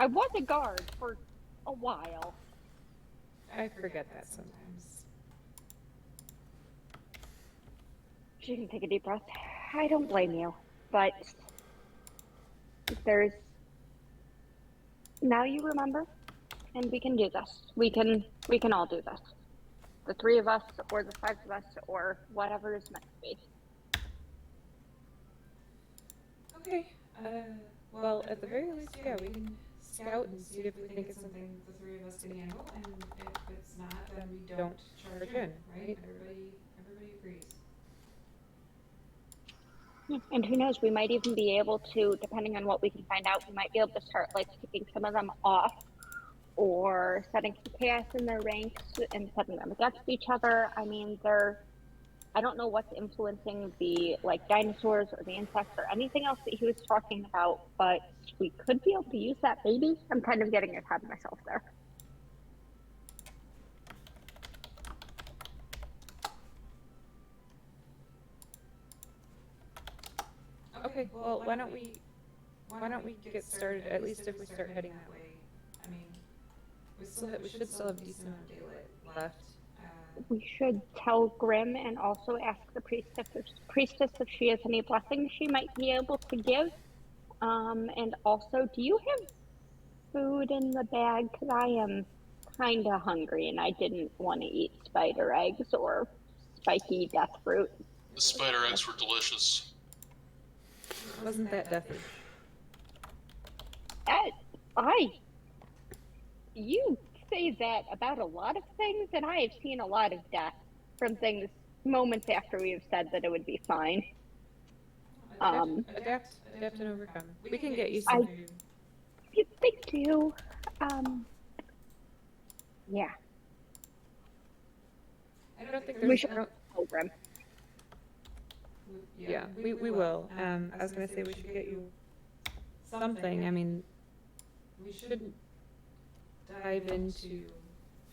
I was a guard for a while. I forget that sometimes. She can take a deep breath. I don't blame you, but there's... Now you remember, and we can do this. We can all do this. The 3 of us, or the 5 of us, or whatever is meant to be. Okay. Well, at the very least, yeah, we can scout and see if we think it's something the 3 of us can handle, and if it's not, then we don't charge in, right? Everybody agrees. And who knows, we might even be able to, depending on what we can find out, we might be able to start like kicking some of them off, or setting some chaos in their ranks and setting them against each other. I mean, I don't know what's influencing the like dinosaurs or the insects or anything else that he was talking about, but we could be able to use that maybe. I'm kind of getting ahead of myself there. Okay, well, why don't we get started, at least if we start heading that way? I mean, we should still have a decent amount of daylight left. We should tell Grim and also ask the priestess if she has any blessings she might be able to give. And also, do you have food in the bag? Because I am kind of hungry and I didn't want to eat spider eggs or spiky death fruit. The spider eggs were delicious. Wasn't that deathy? You say that about a lot of things, and I have seen a lot of death from things moments after we have said that it would be fine. Adapt and overcome. We can get you some food. They do. Yeah. I don't think We there's... should program. Yeah, we will. I was gonna say we should get you something. I mean, we shouldn't dive into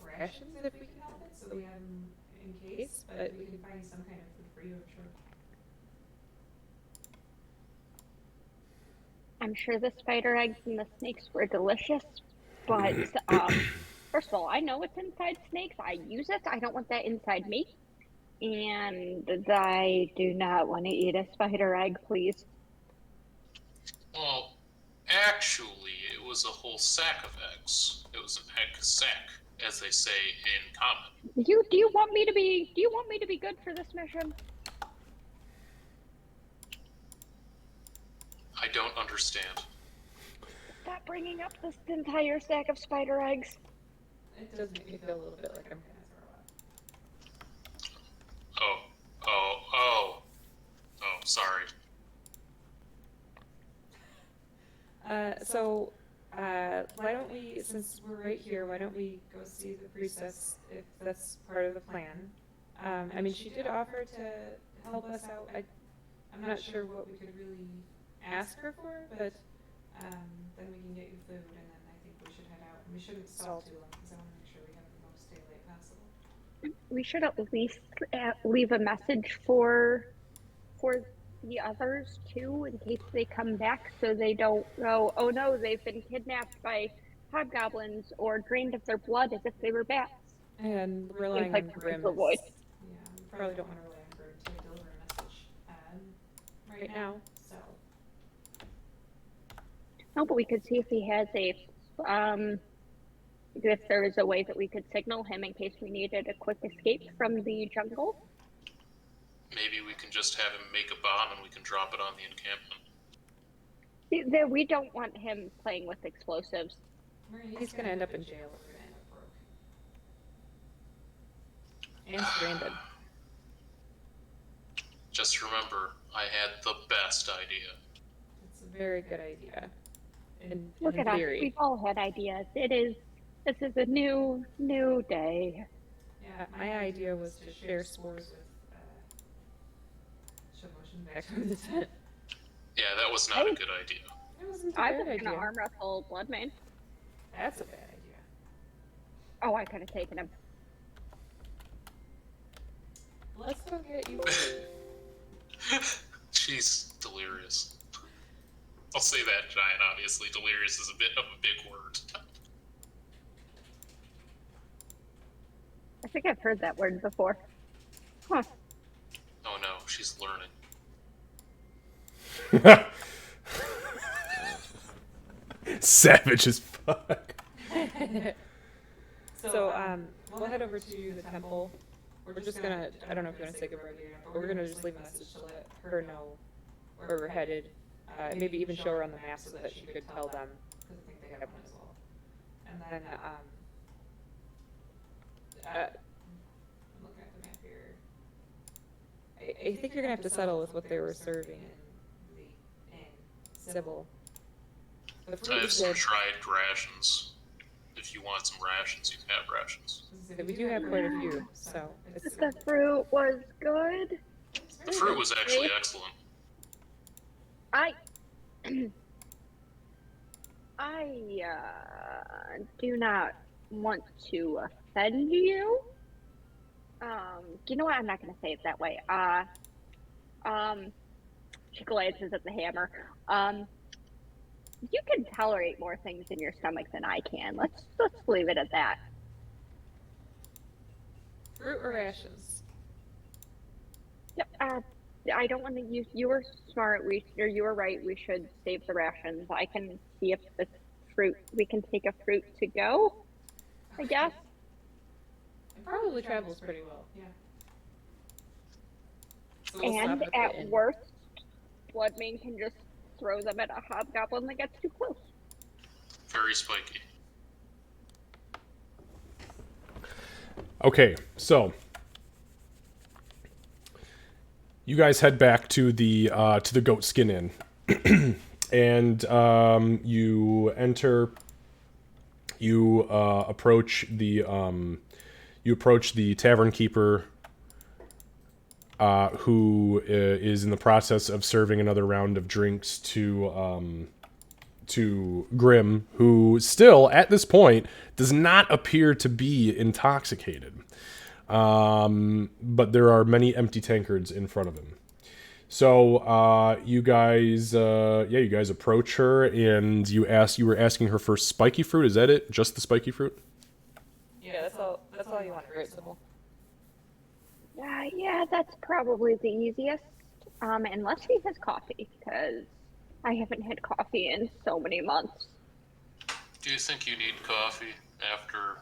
rations if we can help it, so that we have them in case, but we can find some kind of food for you, I'm sure. I'm sure the spider eggs and the snakes were delicious, but first of all, I know what's inside snakes. I use it. I don't want that inside me. And I do not want to eat a spider egg, please. Well, actually, it was a whole sack of eggs. It was an egg sack, as they say in common. Do you want me to be good for this mission? I don't understand. Stop bringing up this entire stack of spider eggs. It does make me feel a little bit like I'm gonna throw up. Oh, sorry. So, why don't we, since we're right here, why don't we go see the priestess, if that's part of the plan? I mean, she did offer to help us out. I'm not sure what we could really ask her for, but then we can get you food, and then I think we should head out. And we shouldn't stall too long, because I want to make sure we have the most daylight possible. We should at least leave a message for the others too, in case they come back, so they don't go, oh no, they've been kidnapped by hobgoblins or drained of their blood as if they were bats. And relying on Grim. Yeah, we probably don't want to rely on Grim to deliver a message right now. So. No, but we could see if he has if there is a way that we could signal him in case we needed a quick escape from the jungle. Maybe we can just have him make a bomb and we can drop it on the encampment. We don't want him playing with explosives. He's going to end up in jail. We're going to end up broke. And stranded. Just remember, I had the best idea. It's a very good idea. Look at us. We've all had ideas. It is This is a new day. Yeah, my idea was to share spores with Shamotion back from the tent. Yeah, that was not a good idea. It wasn't a I bad was idea. gonna arm wrestle Bloodmane. That's a bad idea. Oh, I could have taken him. Let's go get you. She's delirious. I'll say that, Giant. Obviously, delirious is a bit of a big word. I think I've heard that word before. Huh. Oh no, she's learning. Savage as fuck. So, we'll head over to the temple. We're just gonna, I don't know if you want to say goodbye here, but we're gonna just leave a message to let her know where we're headed. Maybe even show her on the map so that she could tell them, because I think they have one as well. And then, I'm looking at the map here. I think you're gonna have to settle with what they were serving in the inn. Sybil. The fruit I have is some good. dried rations. If you want some rations, you can have rations. We do have quite a few, so it's The fruit was good. The fruit was actually excellent. I do not want to offend you. You know what? I'm not going to say it that way. She glances at the hammer. You can tolerate more things in your stomach than I can. Let's leave it at that. fruit or rations. Yep. I don't want to use. You were smart. You were right. We should save the rations. I can see if the fruit. We can take a fruit to go. I guess. It probably travels pretty well. Yeah. So we'll And stop the at inn. worst, Bloodmane can just throw them at a hobgoblin that gets too close. Very spiky. Okay, so you guys head back to the Goat Skin Inn, and you enter. You approach the tavern keeper, who is in the process of serving another round of drinks to Grim, who still at this point does not appear to be intoxicated. But there are many empty tankards in front of him. So you guys approach her and you were asking her for spiky fruit. Is that it? Just the spiky fruit? Yeah, that's all you want, right, Sybil? Yeah, that's probably the easiest. Unless she has coffee, because I haven't had coffee in so many months. Do you think you need coffee after,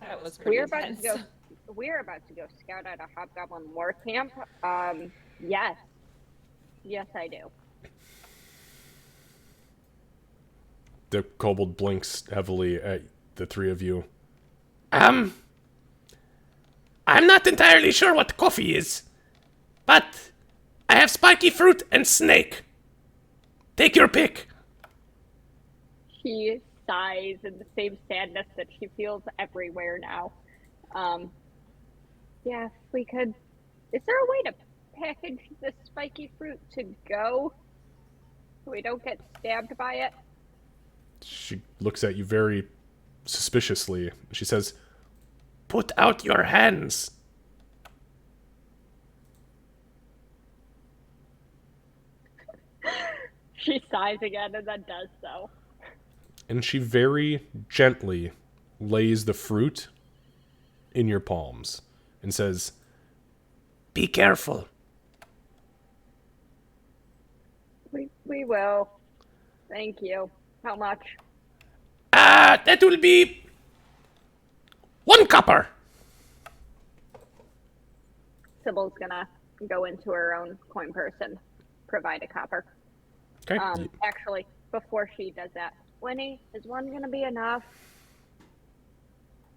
That was pretty We're about intense. to go. We're about to go scout out a hobgoblin war camp. Yes, I do. The kobold blinks heavily at the three of you. I'm not entirely sure what coffee is, but I have spiky fruit and snake. Take your pick. She sighs in the same sadness that she feels everywhere now. Yeah, if we could. Is there a way to package this spiky fruit to go so we don't get stabbed by it? She looks at you very suspiciously. She says, Put out your hands. She sighs again and then does so. and she very gently lays the fruit in your palms and says, Be careful. We will. Thank you. How much? That will be 1 copper. Sybil's gonna go into her own coin purse and provide a copper. okay. Actually, before she does that, Winnie, is one gonna be enough?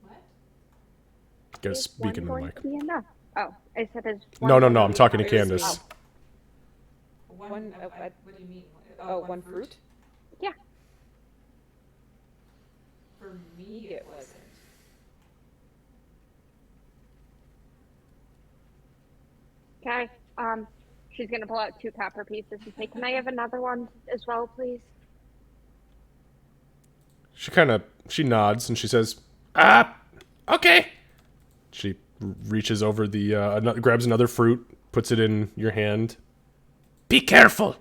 What? Gotta Is speak one into the going mic. to be enough? Oh, I said is No, one no, going no, to I'm be talking to enough? Candace. One, what do you mean? Oh, 1 fruit? Yeah. For me, it wasn't. Okay. She's gonna pull out 2 copper pieces and say, "Can I have another one as well, please?" She nods and she says, "Ah, okay." She reaches over grabs another fruit, puts it in your hand. Be careful.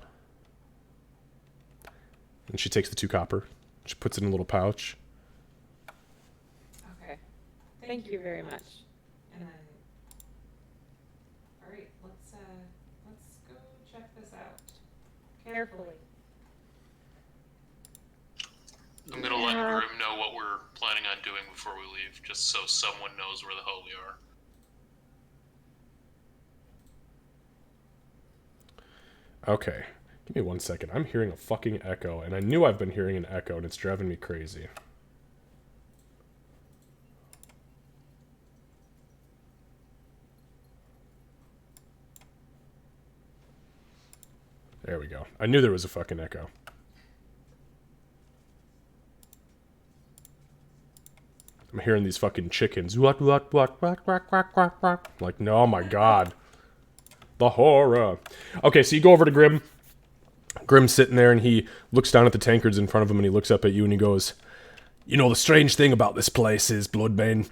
And she takes the 2 copper. She puts it in a little pouch. Okay. Thank you very much. And then, all right, let's go check this out carefully. I'm gonna let Grim know what we're planning on doing before we leave, just so someone knows where the hell we are. Okay. Give me 1 second. I'm hearing a fucking echo, and I knew I've been hearing an echo, and it's driving me crazy. There we go. I knew there was a fucking echo. I'm hearing these fucking chickens. What, like, no, oh my god. The horror. Okay, so you go over to Grim. Grim's sitting there, and he looks down at the tankards in front of him, and he looks up at you, and he goes, "You know, the strange thing about this place is, Bloodbane,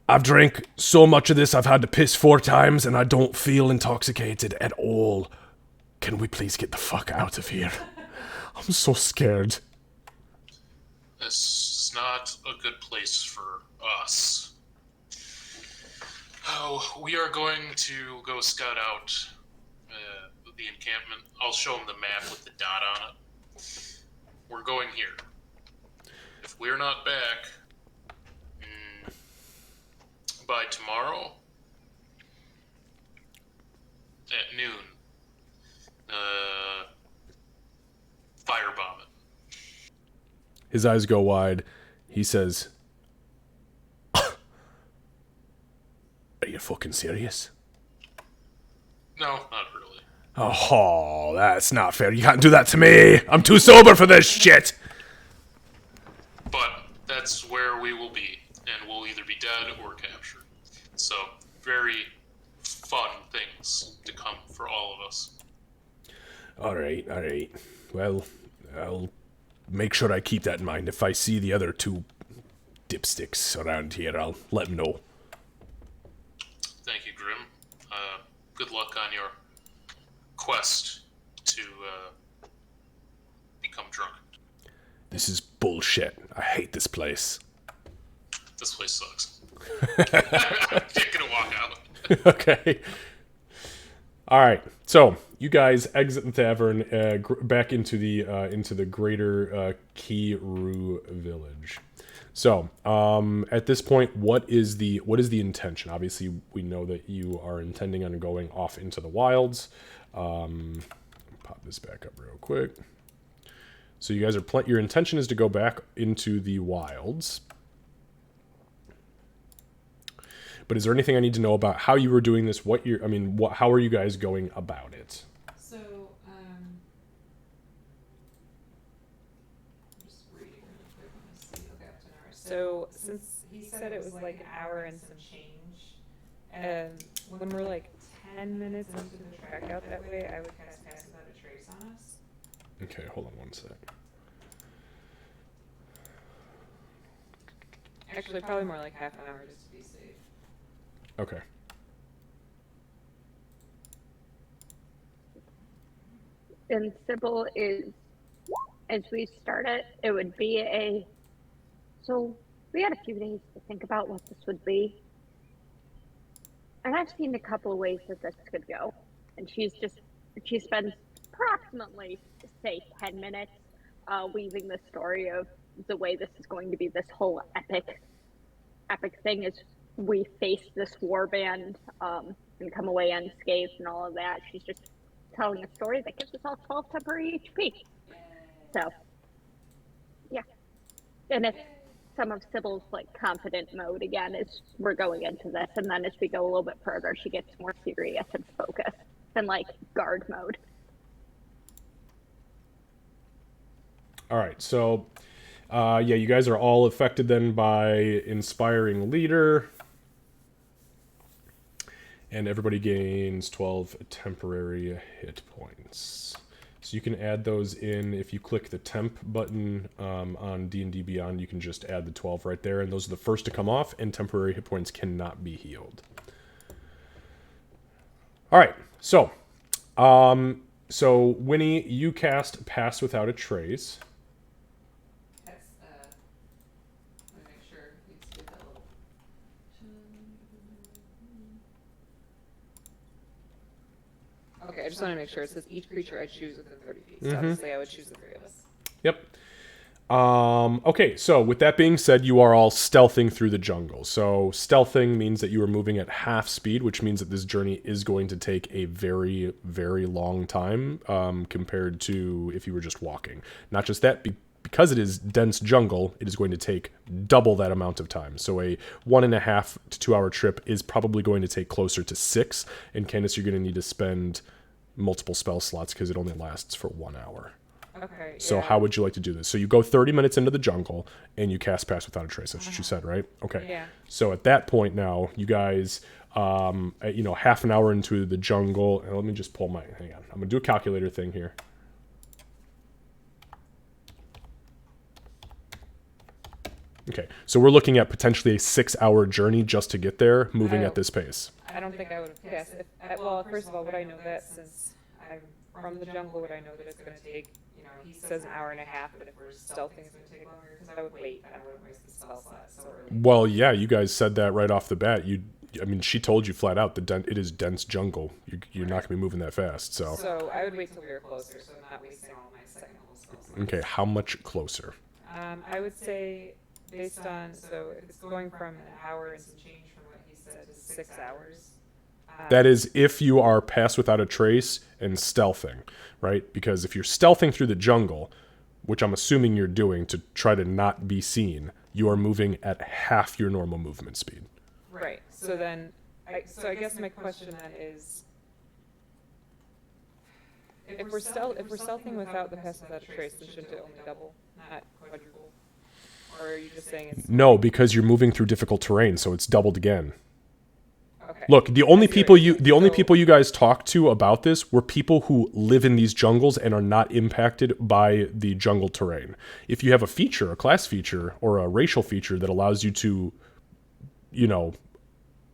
I've drank so much of this, I've had to piss 4 times, and I don't feel intoxicated at all. Can we please get the fuck out of here? I'm so scared." This is not a good place for us. Oh, we are going to go scout out the encampment. I'll show him the map with the dot on it. We're going here. If we're not back by tomorrow at noon, firebomb it. His eyes go wide. He says, "Are you fucking serious?" No, not really. Oh, that's not fair. You can't do that to me. I'm too sober for this shit. But that's where we will be, and we'll either be dead or captured. So, very fun things to come for all of us. All right. Well, I'll make sure I keep that in mind. If I see the other 2 dipsticks around here, I'll let them know. Thank you, Grim. Good luck on your quest to become drunk. This is bullshit. I hate this place. This place sucks. I'm gonna walk out. Okay. All right. So you guys exit the tavern back into the greater Kiru village. So at this point, what is the intention? Obviously, we know that you are intending on going off into the wilds. Pop this back up real quick. So you guys are your intention is to go back into the wilds. But is there anything I need to know about how you were doing this? How are you guys going about it? So, just reading really quick. Let me see. Okay, up to an hour. So, since he said it was like an hour and some change, when we're like 10 minutes into the trek out that way, I would cast Pass Without a Trace on us. Okay, hold on 1 sec. Actually, probably more like half an hour just to be safe. Okay. And Sybil is, as we start it would be so we had a few days to think about what this would be. And I've seen a couple of ways that this could go. And she spends approximately, say, 10 minutes weaving the story of the way this is going to be this whole epic thing is we face this warband and come away unscathed and all of that. She's just telling a story that gives us all 12 temporary HP. So, yeah. And it's some of Sybil's like confident mode again as we're going into this, and then as we go a little bit further, she gets more serious and focused and like guard mode. All right, so Yeah, you guys are all affected then by Inspiring Leader. And everybody gains 12 temporary hit points. So you can add those in if you click the temp button on D&D Beyond. You can just add the 12 right there, and those are the first to come off, and temporary hit points cannot be healed. All right, so Winnie, you cast Pass Without a Trace. That's, let me make sure we did that little. Okay, I just want to make sure. It says each creature I choose within 30 feet. So obviously I would choose the three of us. Yep. Okay, so with that being said, you are all stealthing through the jungle. So stealthing means that you are moving at half speed, which means that this journey is going to take a very, very long time compared to if you were just walking. Not just that, because it is dense jungle, it is going to take double that amount of time. So a 1.5 to 2 hour trip is probably going to take closer to 6. And Candace, you're going to need to spend multiple spell slots because it only lasts for 1 hour. Okay. So yeah. how would you like to do this? So you go 30 minutes into the jungle and you cast Pass Without a Trace. That's what you said, right? Okay. Yeah. So at that point now, you guys, half an hour into the jungle, and let me just pull hang on. I'm gonna do a calculator thing here. Okay, so we're looking at potentially a 6-hour journey just to get there, moving at this pace. I don't think I would have guessed. Well, first of all, would I know that since I'm from the jungle, would I know that it's going to take, he says an hour and a half, but if we're stealthing, it's going to take longer? Because I would wait. I wouldn't waste the spell slot so early. Well, yeah, you guys said that right off the bat. She told you flat out it is dense jungle. You're not going to be moving that fast, so. So I would wait till we were closer, so I'm not wasting all my second level spell slots. Okay, how much closer? I would say, based on, so if it's going from an hour and some change from what he said to 6 hours. That is if you are Pass Without a Trace and stealthing, right? Because if you're stealthing through the jungle, which I'm assuming you're doing to try to not be seen, you are moving at half your normal movement speed. Right. So then, I guess my question then is, if we're stealthing without the Pass Without a Trace, then shouldn't it only double, not quadruple? Or are you just saying it's... No, because you're moving through difficult terrain, so it's doubled again. Okay. Look, the only people you guys talked to about this were people who live in these jungles and are not impacted by the jungle terrain. If you have a feature, a class feature, or a racial feature that allows you to,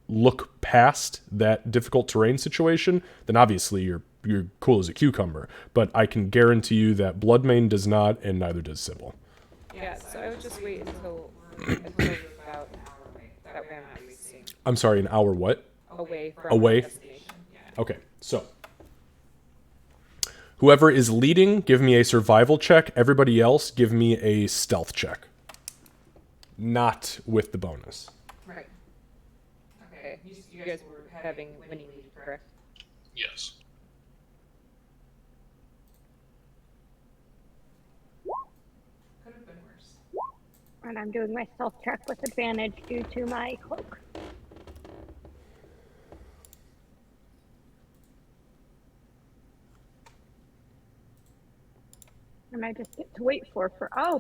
look past that difficult terrain situation, then obviously you're cool as a cucumber. But I can guarantee you that Bloodmane does not, and neither does Sybil. Yeah, so I would just wait until we're about an hour away. That way I'm not wasting I'm sorry, an hour what? away from Away? my destination. Yeah. Okay, so whoever is leading, give me a survival check. Everybody else, give me a stealth check. Not with the bonus. Right. Okay. You guys were having Winnie lead, correct? Yes. Could have been worse. And I'm doing my stealth check with advantage due to my cloak. And I just get to wait for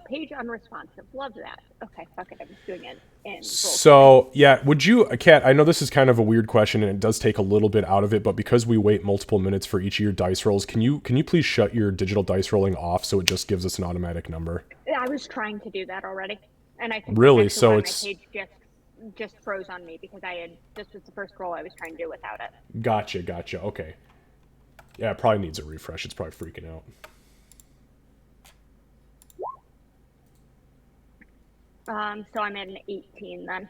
page unresponsive. Love that. Okay, fuck it. I'm just doing it in roll. So, yeah, would you, Kat, I know this is kind of a weird question and it does take a little bit out of it, but because we wait multiple minutes for each of your dice rolls, can you please shut your digital dice rolling off so it just gives us an automatic number? I was trying to do that already. And I think Really? that's So why it's... my page just froze on me because this was the first roll I was trying to do without it. Gotcha, okay. Yeah, it probably needs a refresh. It's probably freaking out. So I'm at an 18 then.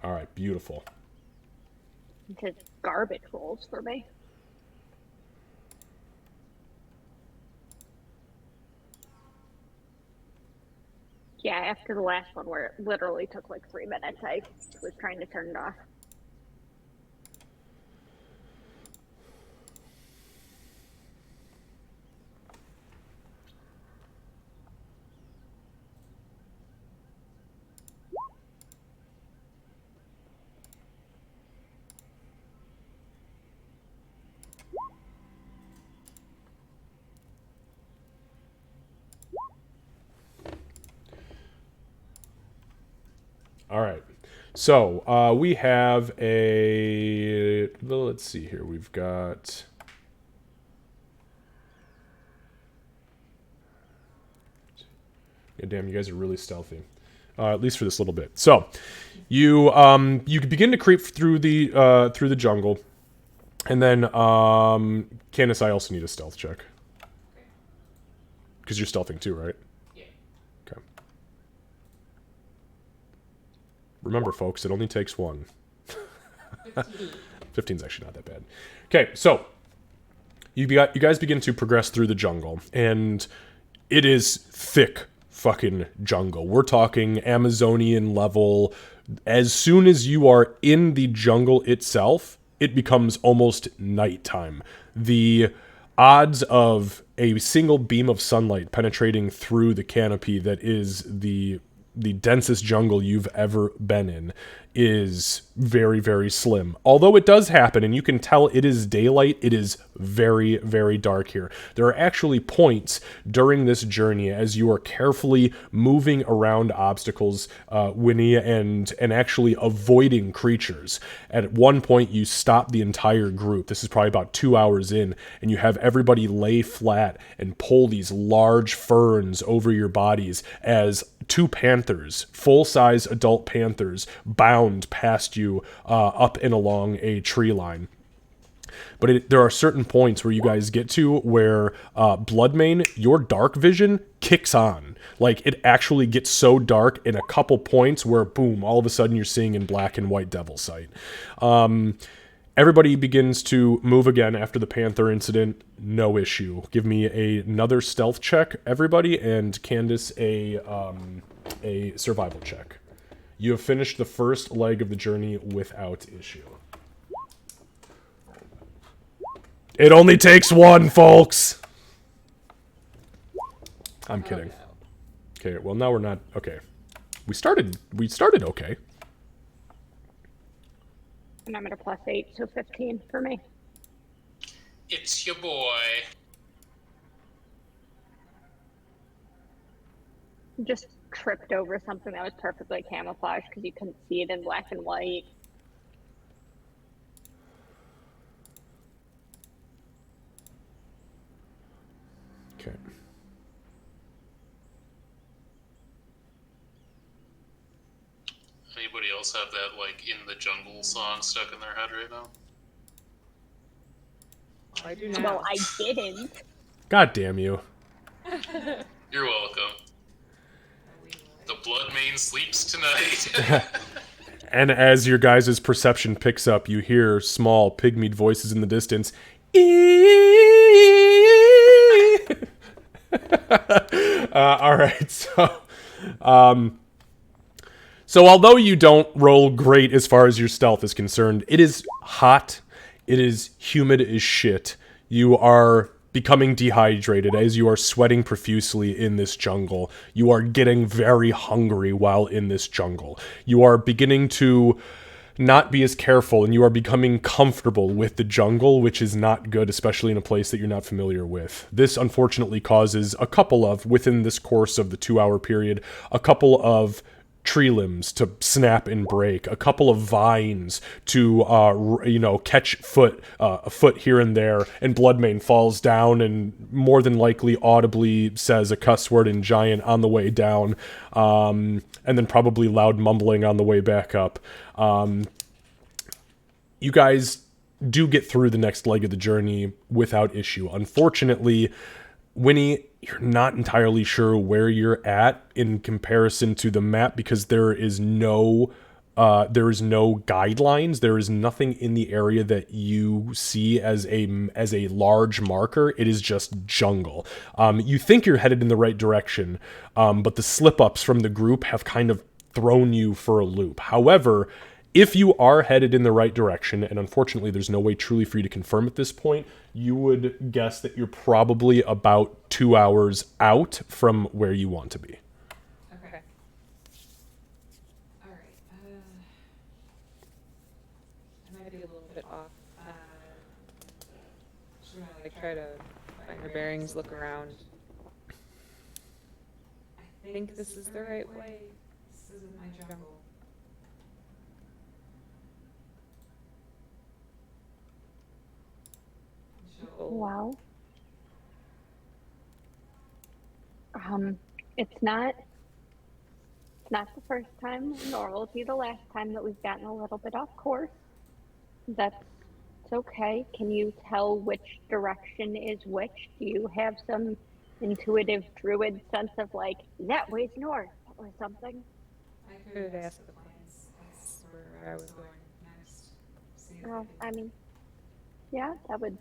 All right, beautiful. It's just garbage rolls for me. Yeah, after the last one where it literally took like 3 minutes, I was trying to turn it off. All right. So we have a. Well, let's see here. We've got. God damn, you guys are really stealthy. At least for this little bit. So, you begin to creep through the jungle, and then Candace, I also need a stealth check because you're stealthing too, right? Yeah. Okay. Remember, folks, it only takes one. 15's actually not that bad. Okay, so you guys begin to progress through the jungle, and it is thick fucking jungle. We're talking Amazonian level. As soon as you are in the jungle itself, it becomes almost nighttime. The odds of a single beam of sunlight penetrating through the canopy that is the densest jungle you've ever been in is very, very slim. Although it does happen, and you can tell it is daylight, it is very, very dark here. There are actually points during this journey as you are carefully moving around obstacles, Winnie, and actually avoiding creatures. At one point, you stop the entire group. This is probably about 2 hours in, and you have everybody lay flat and pull these large ferns over your bodies as two panthers, full-size adult panthers, bound past you up and along a tree line. But there are certain points where you guys get to where Bloodmane, your dark vision kicks on. Like, it actually gets so dark in a couple points where, boom, all of a sudden you're seeing in black and white devil sight. Everybody begins to move again after the panther incident. No issue. Give me another stealth check, everybody, and Candace a survival check. You have finished the first leg of the journey without issue. It only takes one, folks! I'm kidding. Okay, well, now we're not... Okay. We started okay. And I'm at a +8, so 15 for me. It's your boy. Just tripped over something that was perfectly camouflaged because you couldn't see it in black and white. Okay. Anybody else have that, like, In the Jungle song stuck in their head right now? I do now. Well, I didn't. God damn you. You're welcome. The Bloodmane sleeps tonight. And as your guys' perception picks up, you hear small pygmied voices in the distance. All right, so although you don't roll great as far as your stealth is concerned, it is hot, it is humid as shit. You are becoming dehydrated as you are sweating profusely in this jungle. You are getting very hungry while in this jungle. You are beginning to not be as careful, and you are becoming comfortable with the jungle, which is not good, especially in a place that you're not familiar with. This unfortunately causes within this course of the 2-hour period, a couple of tree limbs to snap and break, a couple of vines to catch a foot here and there, and Bloodmane falls down and more than likely audibly says a cuss word in giant on the way down, and then probably loud mumbling on the way back up. You guys do get through the next leg of the journey without issue. Unfortunately, Winnie, you're not entirely sure where you're at in comparison to the map because there is no guidelines. There is nothing in the area that you see as a large marker. It is just jungle. You think you're headed in the right direction, but the slip-ups from the group have kind of thrown you for a loop. However, if you are headed in the right direction, and unfortunately there's no way truly for you to confirm at this point, you would guess that you're probably about 2 hours out from where you want to be. Okay. All right. I might be a little bit off. Just gonna try to find her bearings, look around. I think this is the right way. This isn't my jungle. people. Well, it's not the first time, nor will it be the last time that we've gotten a little bit off course. That's it's okay. Can you tell which direction is which? Do you have some intuitive druid sense of like that way's north or something? I could have asked the plants. That's where I was going next. See if Well, they I mean, yeah, that would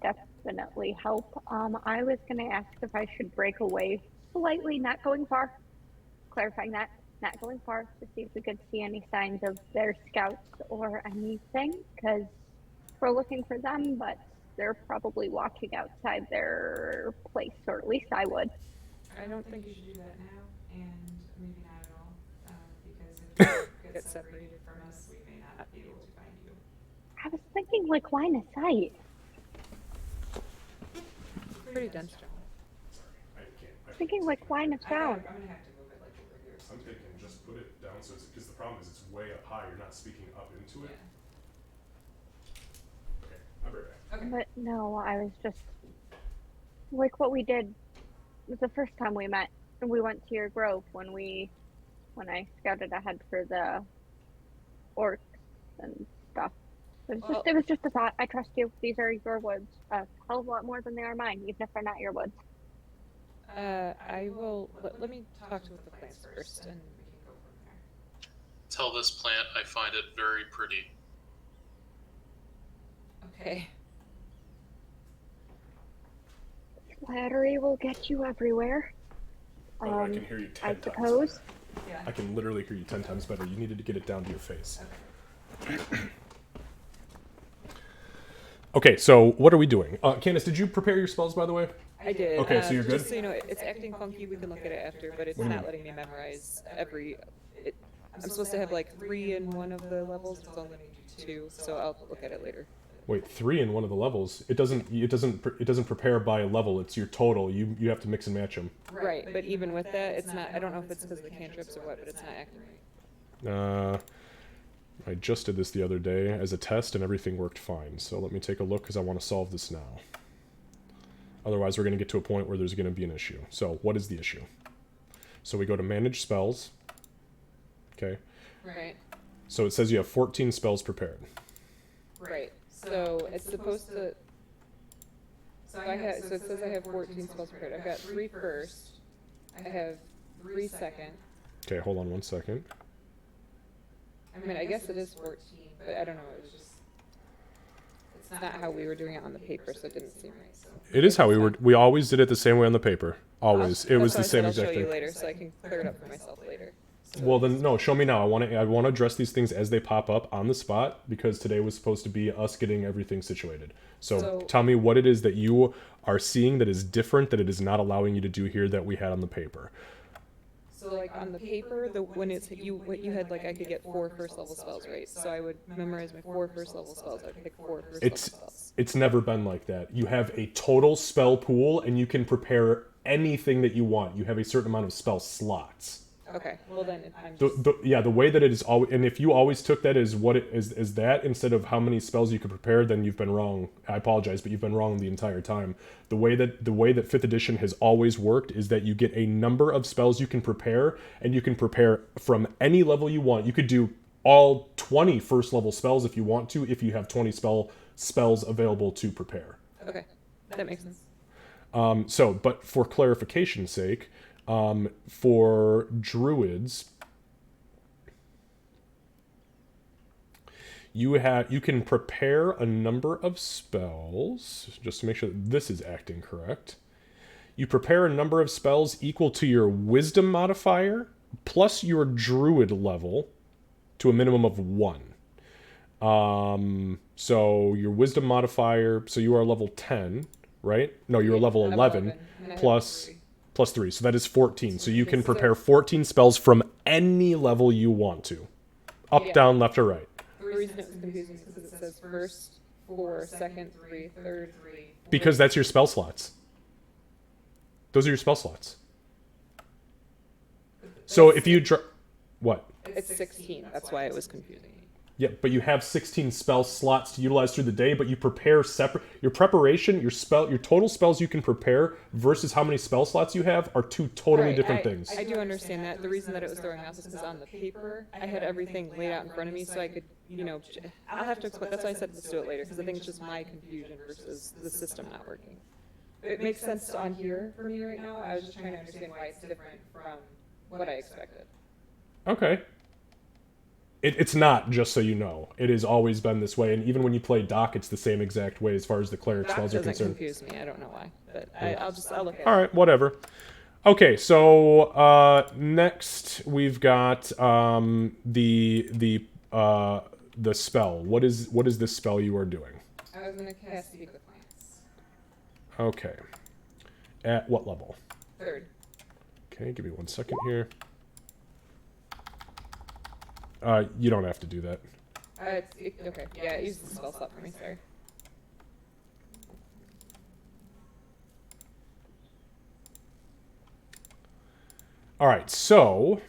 definitely help. I was gonna ask if I should break away slightly, not going far. Clarifying that, not going far, to see if we could see any signs of their scouts or anything, because we're looking for them, but they're probably watching outside their place, or at least I would. I don't think you should do that now, and maybe not at all, because if you get separated from us, we may not be able to find you. I was thinking like line of sight. It's pretty dense jungle. I can't. Thinking like line of sound. I'm gonna have to move it like over here. I'm thinking just put it down so it's because the problem is it's way up high. You're not speaking up into it. Okay, I'll be right back. Okay. But no, I was just like what we did the first time we met. We went to your grove when I scouted ahead for the orcs and stuff. It was just a thought. I trust you. These are your woods. A hell of a lot more than they are mine, even if they're not your woods. I will. Let me talk to the plants first, and we can go from there. Tell this plant I find it very pretty. Okay. Flattery will get you everywhere. Oh, I can hear you 10 I times suppose. better. Yeah. I can literally hear you 10 times better. You needed to get it down to your face. Okay, so what are we doing? Candace, did you prepare your spells, by the way? I did. Okay, so you're good? Just so you know, it's acting funky. We can look at it after, but it's What do you not mean? letting me memorize every. I'm supposed to have like 3 in one of the levels. It's only letting me do 2, so I'll look at it later. Wait, 3 in one of the levels. It doesn't prepare by a level. It's your total. You have to mix and match them. Right, but even with that, it's not. I don't know if it's because of the cantrips or what, but it's not acting right. I just did this the other day as a test, and everything worked fine. So let me take a look because I want to solve this now. Otherwise, we're going to get to a point where there's going to be an issue. So what is the issue? So we go to Manage Spells. Okay. Right. So it says you have 14 spells prepared. Right. So it's supposed to. So it says I have 14 spells prepared. I've got 3 first. I have 3 second. Okay, hold on one second. I mean, I guess it is 14, but I don't know. It was just. It's not how we were doing it on the paper, so it didn't seem right. So. It is how we always did it the same way on the paper. Always. It was the same I'll exact show you thing. later, so I can clear it up for myself later. Well then, no. Show me now. I want to address these things as they pop up on the spot because today was supposed to be us getting everything situated. So tell me what it is that you are seeing that is different that it is not allowing you to do here that we had on the paper. So like on the paper, when it's what you had, like I could get 4 first level spells, right? So I would memorize my 4 first level spells. I would pick 4 first level spells. It's never been like that. You have a total spell pool and you can prepare anything that you want. You have a certain amount of spell slots. Okay, well then I'm just... The way that it is always, and if you always took that as what it is that instead of how many spells you could prepare, then you've been wrong. I apologize, but you've been wrong the entire time. The way that 5th edition has always worked is that you get a number of spells you can prepare, and you can prepare from any level you want. You could do all 20 first level spells if you want to, if you have 20 spells available to prepare. Okay, that makes sense. But for clarification's sake, for druids, you can prepare a number of spells, just to make sure that this is acting correct. You prepare a number of spells equal to your wisdom modifier plus your druid level to a minimum of 1. So your wisdom modifier, so you are level 10, right? No, you're level 11 plus 3, so that is 14. So you can prepare 14 spells from any level you want to. Up, down, left, or right. The reason it was confusing is because it says first 4, second 3, third 3. Because that's your spell slots. Those are your spell slots. So if you what? It's 16, that's why it was confusing me. Yeah, but you have 16 spell slots to utilize through the day, but you prepare separate. Your preparation, your total spells you can prepare versus how many spell slots you have are two totally Right, different things. I do understand that. The reason that it was throwing me off is because on the paper, I had everything laid out in front of me so I could, I'll have to explain. That's why I said let's do it later, because I think it's just my confusion versus the system not working. It makes sense on here for me right now. I was just trying to understand why it's different from what I expected. Okay. It's not, just so you know. It has always been this way, and even when you play Doc, it's the same exact way as far as the cleric That spells are doesn't concerned. confuse me. I don't know why, but I'll look at it. All right, whatever. Okay, so next we've got the spell. What is this spell you are doing? I was gonna cast Speak with Plants. Okay. At what level? 3rd. Okay, give me 1 second here. You don't have to do that. Okay. Yeah, use the spell slot for me, sorry. All right, so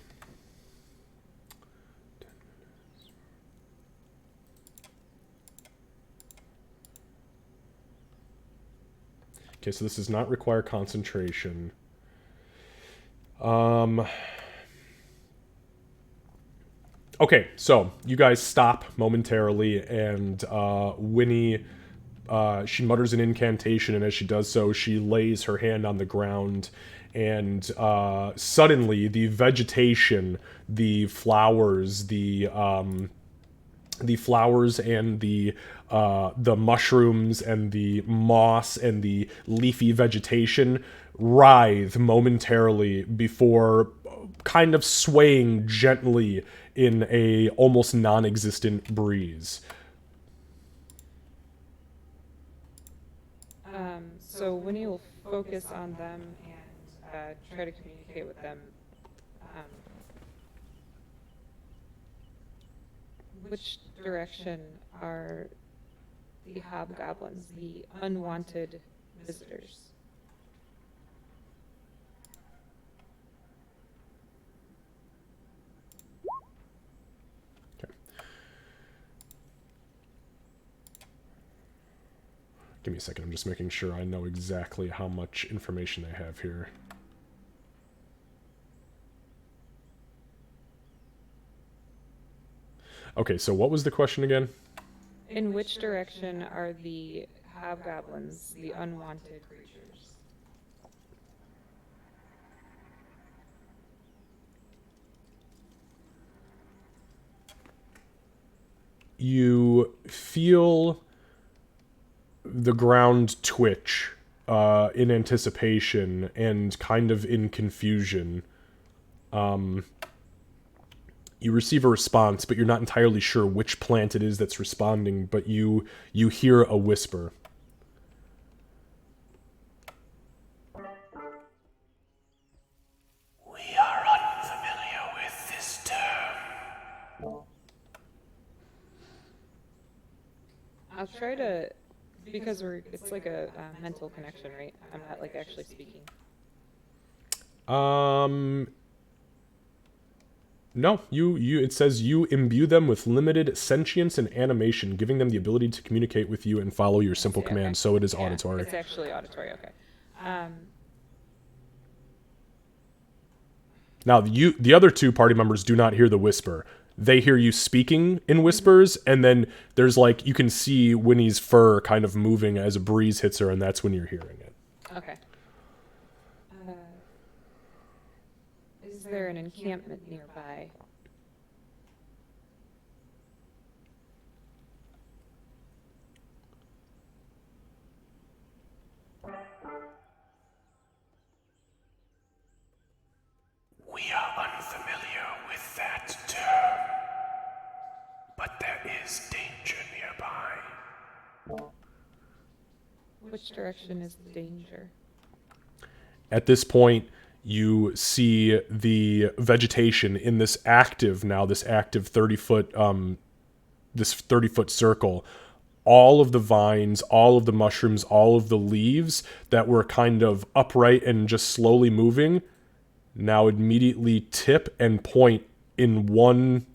okay, so this does not require concentration. Okay, so you guys stop momentarily, and Winnie, she mutters an incantation, and as she does so, she lays her hand on the ground, and suddenly the vegetation, the flowers, and the mushrooms and the moss and the leafy vegetation writhe momentarily before kind of swaying gently in a almost non-existent breeze. So Winnie will focus on them and try to communicate with them. Which direction are the hobgoblins, the unwanted visitors? Give me a second, I'm just making sure I know exactly how much information they have here. Okay, so what was the question again? In which direction are the hobgoblins, the unwanted creatures? You feel the ground twitch in anticipation and kind of in confusion. You receive a response, but you're not entirely sure which plant it is that's responding, but you hear a whisper. We are unfamiliar with this term. I'll try to, because it's like a mental connection, right? I'm not like actually speaking. No, it says you imbue them with limited sentience and animation, giving them the ability to communicate with you and follow your simple commands, so it is auditory. It's actually auditory, okay. Now, the other two party members do not hear the whisper. They hear you speaking in whispers, and then there's like, you can see Winnie's fur kind of moving as a breeze hits her, and that's when you're hearing it. Okay. Is there an encampment nearby? We are unfamiliar with that term, but there is danger nearby. Which direction is the danger? At this point, you see the vegetation in this active 30-foot this 30-foot circle. All of the vines, all of the mushrooms, all of the leaves that were kind of upright and just slowly moving now immediately tip and point in one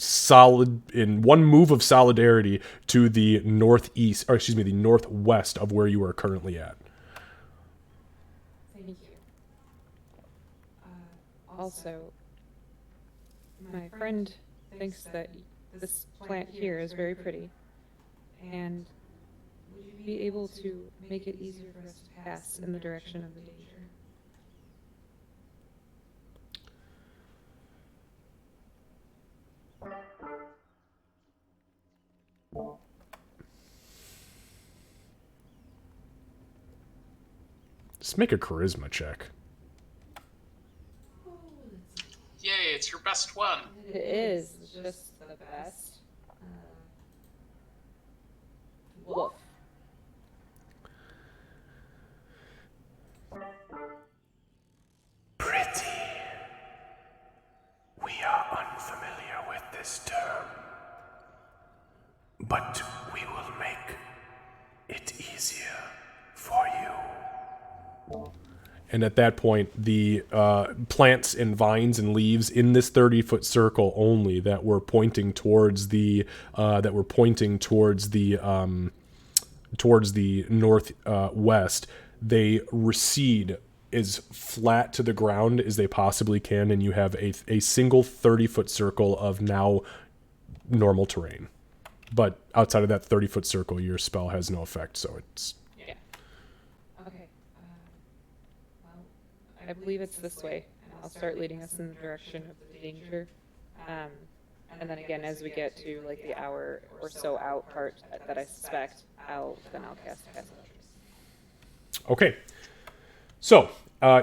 one move of solidarity to the northeast, or excuse me, the northwest of where you are currently at. Thank you. Also, my friend thinks that this plant here is very pretty, and would you be able to make it easier for us to pass in the direction of the danger? Just make a charisma check. Yay, it's your best one. It is just the best. Wolf. Pretty. We are unfamiliar with this term, but we will make it easier for you. And at that point, the plants and vines and leaves in this 30-foot circle only that were pointing towards the northwest, they recede as flat to the ground as they possibly can, and you have a single 30-foot circle of now normal terrain. But outside of that 30-foot circle, your spell has no effect, so it's... Yeah. Okay. Well, I believe it's this way, and I'll start leading us in the direction of the danger. And then again, as we get to like the hour or so out part that I suspect, I'll cast Pass Witness. Okay. So,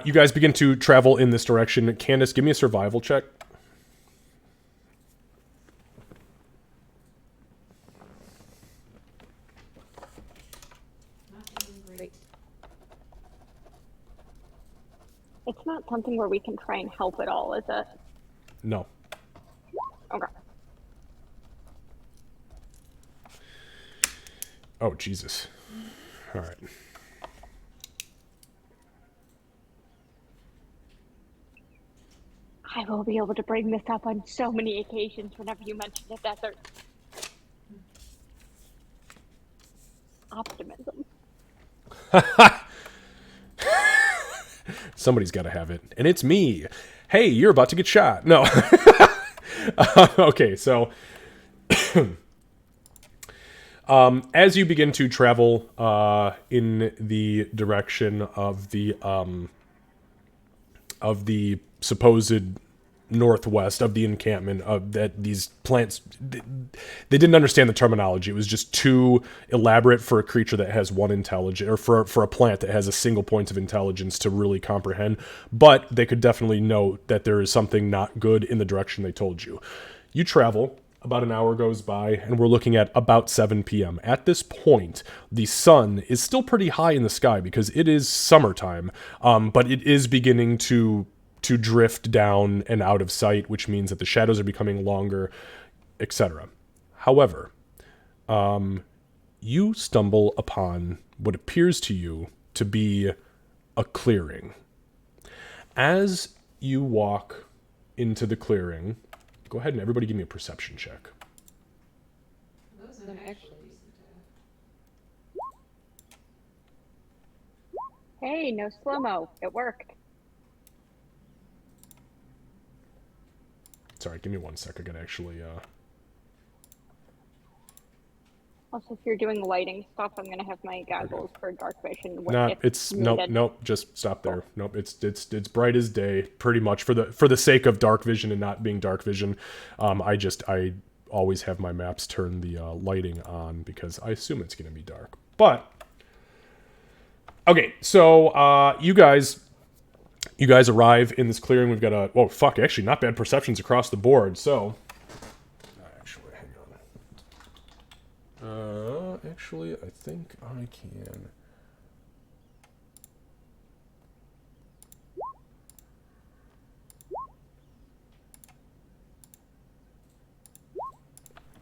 you guys begin to travel in this direction. Candace, give me a survival check. Great. It's not something where we can try and help at all, is it? No. Okay. Oh, Jesus. All right. I will be able to bring this up on so many occasions whenever you mention the desert. Optimism. Somebody's got to have it. And it's me. Hey, you're about to get shot. No. Okay, so... as you begin to travel in the direction of the supposed northwest of the encampment of that these plants, they didn't understand the terminology. It was just too elaborate for a creature that has one intelligence, or for a plant that has a single point of intelligence to really comprehend. But they could definitely know that there is something not good in the direction they told you. You travel. About an hour goes by, and we're looking at about 7 p.m. At this point, the sun is still pretty high in the sky because it is summertime, but it is beginning to drift down and out of sight, which means that the shadows are becoming longer, etc. However, you stumble upon what appears to you to be a clearing. As you walk into the clearing... Go ahead and everybody give me a perception check. Those are actually Hey, no slow-mo. It worked. Sorry, give me 1 sec. I gotta actually... Also, if you're doing lighting stuff, I'm gonna have my goggles for dark vision. Nah, it's nope. Just stop there. Nope, it's bright as day, pretty much for the sake of dark vision and not being dark vision. I always have my maps turn the lighting on because I assume it's gonna be dark. But okay, so you guys arrive in this clearing. We've got actually not bad perceptions across the board. So. Actually, I think I can.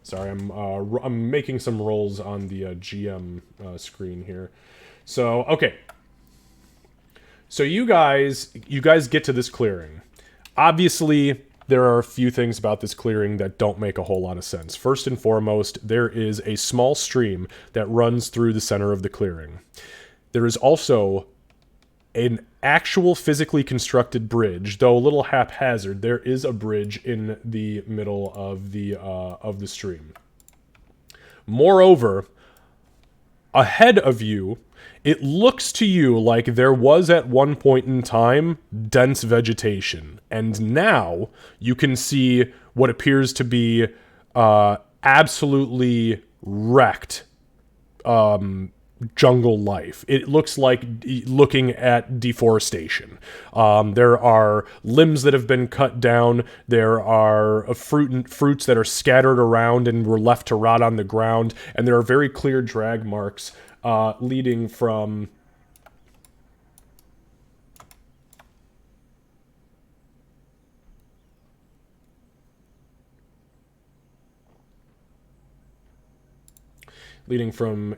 Sorry, I'm making some rolls on the GM screen here. So, okay. So you guys get to this clearing. Obviously, there are a few things about this clearing that don't make a whole lot of sense. First and foremost, there is a small stream that runs through the center of the clearing. There is also an actual physically constructed bridge, though a little haphazard. There is a bridge in the middle of the stream. Moreover, ahead of you, it looks to you like there was at one point in time dense vegetation, and now you can see what appears to be absolutely wrecked jungle life. It looks like looking at deforestation. There are limbs that have been cut down. There are fruits that are scattered around and were left to rot on the ground, and there are very clear drag marks leading from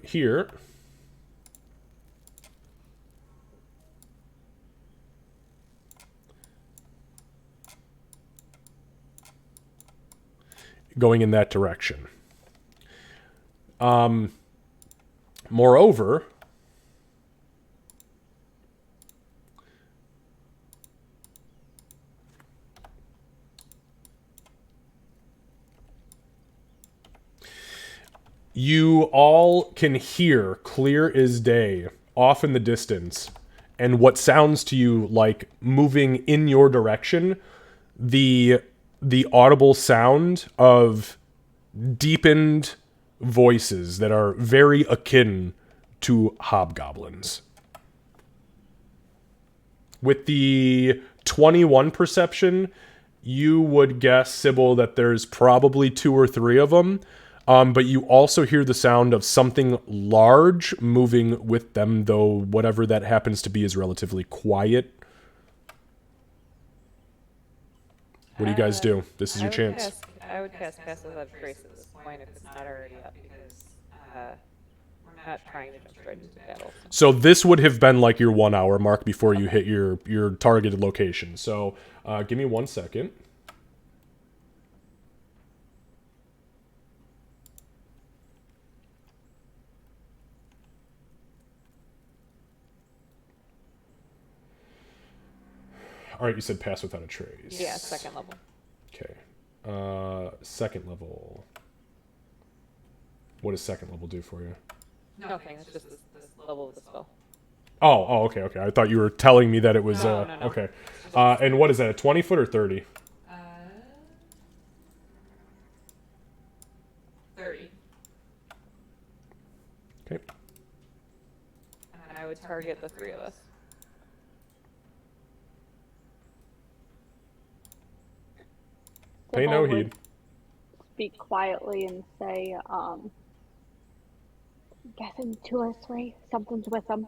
here going in that direction. Moreover, you all can hear clear as day off in the distance, and what sounds to you like moving in your direction, the audible sound of deepened voices that are very akin to hobgoblins. With the 21 perception, you would guess, Sybil, that there's probably 2 or 3 of them, but you also hear the sound of something large moving with them, though whatever that happens to be is relatively quiet. What do you guys do? This is your chance. I would cast Pass Without Trace at this point if it's not already up, because we're not trying to jump straight into battle. So this would have been like your 1 hour mark before you hit your targeted location. So give me 1 second. All right, you said Pass Without a Trace. Yeah, 2nd level. Okay. 2nd level. What does 2nd level do for you? Nothing, it's just this level of the spell. Oh, okay. I thought you were telling me that it was, No. okay. And what is that, a 20 foot or 30? 30. Okay. And I would target the 3 of us. Pay no Sybil would heed. Speak quietly and say, guessing 2 or 3, something's with them.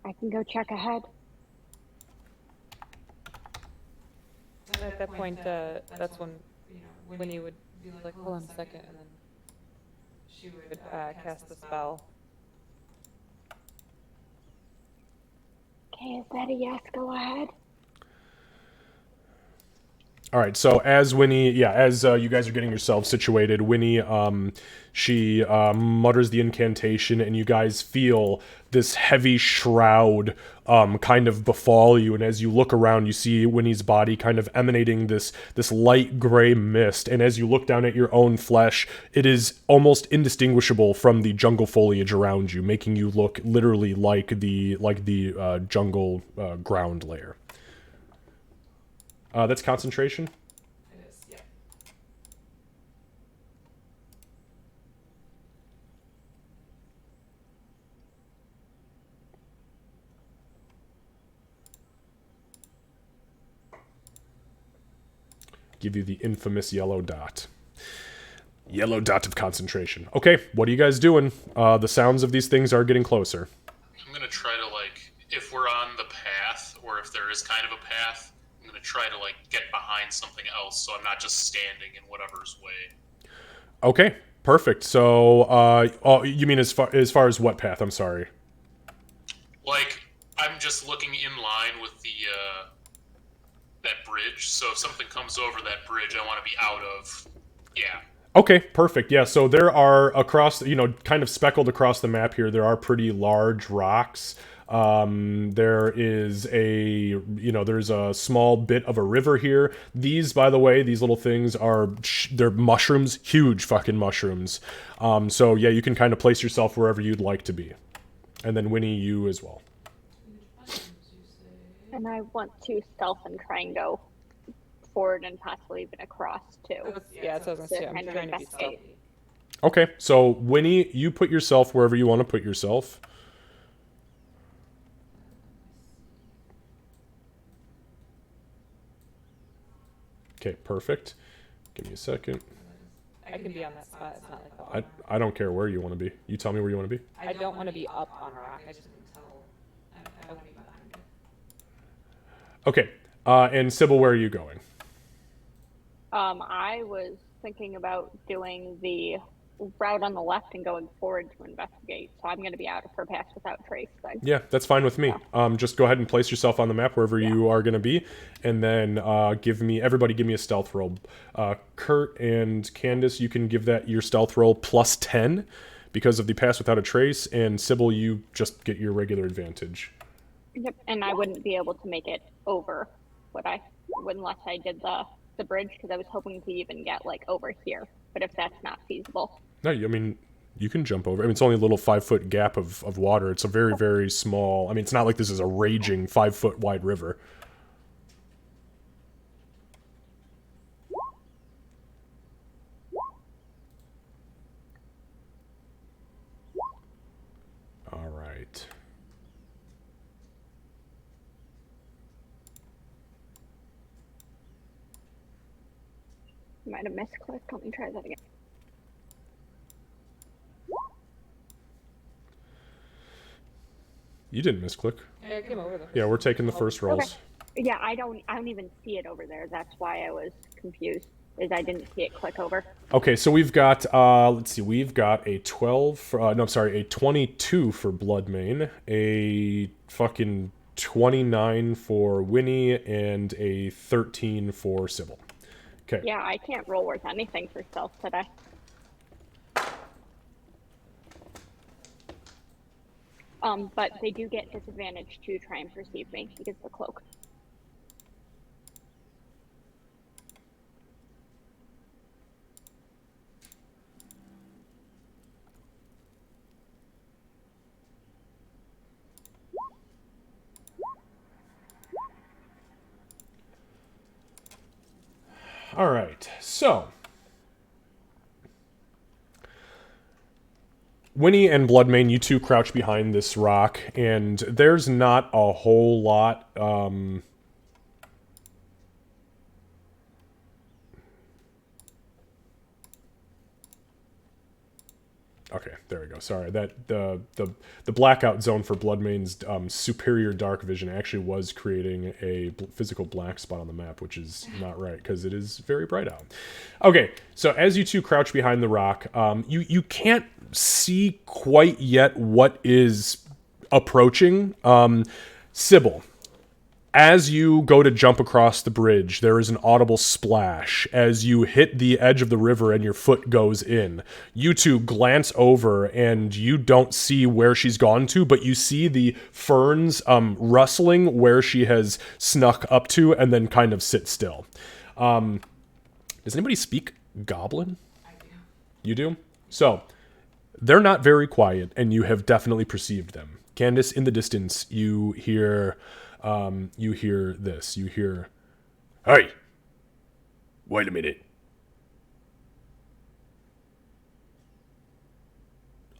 I can go check ahead. And at that point, that's when Winnie would be like, hold on a second, and then she would cast the spell. Okay, is that a yes? Go ahead. All right, so as Winnie, as you guys are getting yourselves situated, Winnie, she mutters the incantation, and you guys feel this heavy shroud kind of befall you, and as you look around, you see Winnie's body kind of emanating this light gray mist, and as you look down at your own flesh, it is almost indistinguishable from the jungle foliage around you, making you look literally like the jungle ground layer. That's concentration? It is, yeah. Give you the infamous yellow dot. Yellow dot of concentration. Okay, what are you guys doing? The sounds of these things are getting closer. I'm gonna try to, like, if we're on the path, or if there is kind of a path, I'm gonna try to, like, get behind something else so I'm not just standing in whatever's way. Okay, perfect. So, you mean as far as what path? I'm sorry. Like, I'm just looking in line with the that bridge. So if something comes over that bridge, I want to be out of. Yeah. Okay, perfect. Yeah, so there are across, kind of speckled across the map here, there are pretty large rocks. There is there's a small bit of a river here. These, by the way, these little things they're mushrooms, huge fucking mushrooms. So yeah, you can kind of place yourself wherever you'd like to be. And then Winnie, you as well. And I want to stealth and try and go forward and possibly even across too. Yeah, that's what I was gonna say. I'm kind of trying to be investigate. stealthy. Okay, so Winnie, you put yourself wherever you want to put yourself. Okay, perfect. Give me a second. I can be on that spot. It's not like I don't care where you want to be. You tell me where you want to be. I don't want to be up on a rock. I just want to tell. I want to be behind it. Okay, and Sybil, where are you going? I was thinking about doing the route on the left and going forward to investigate. So I'm going to be out of her path without trace then. Yeah, that's fine with me. Just go ahead and place yourself on the map wherever you are going to be, and then everybody give me a stealth roll. Kurt and Candace, you can give that your stealth roll plus 10 because of the pass without a trace, and Sybil, you just get your regular advantage. Yep, and I wouldn't be able to make it over, would I? Unless I did the bridge, because I was hoping to even get like over here. But if that's not feasible. No, I mean, you can jump over. I mean, it's only a little 5-foot gap of water. It's a very, very small... I mean, it's not like this is a raging 5-foot wide river. All right. Might have misclicked. Let me try that again. You didn't misclick. Yeah, I came over though. Yeah, we're taking the first rolls. Okay. Yeah, I don't even see it over there. That's why I was confused. Is I didn't see it click over. Okay, so we've got let's see, we've got a 12 a 22 for Bloodmane, a fucking 29 for Winnie, and a 13 for Sybil. Okay. Yeah, I can't roll worth anything for stealth today. But they do get disadvantage to try and perceive me because of the cloak. All right, so Winnie and Bloodmane, you two crouch behind this rock, and there's not a whole lot. Okay, there we go. Sorry, that the blackout zone for Bloodmane's superior dark vision actually was creating a physical black spot on the map, which is not right because it is very bright out. Okay, so as you two crouch behind the rock, you can't see quite yet what is approaching. Sybil, as you go to jump across the bridge, there is an audible splash. As you hit the edge of the river and your foot goes in, you two glance over and you don't see where she's gone to, but you see the ferns rustling where she has snuck up to and then kind of sit still. Does anybody speak Goblin? I do. You do? So, they're not very quiet, and you have definitely perceived them. Candace, in the distance, you hear this. You hear, Hey! Wait a minute.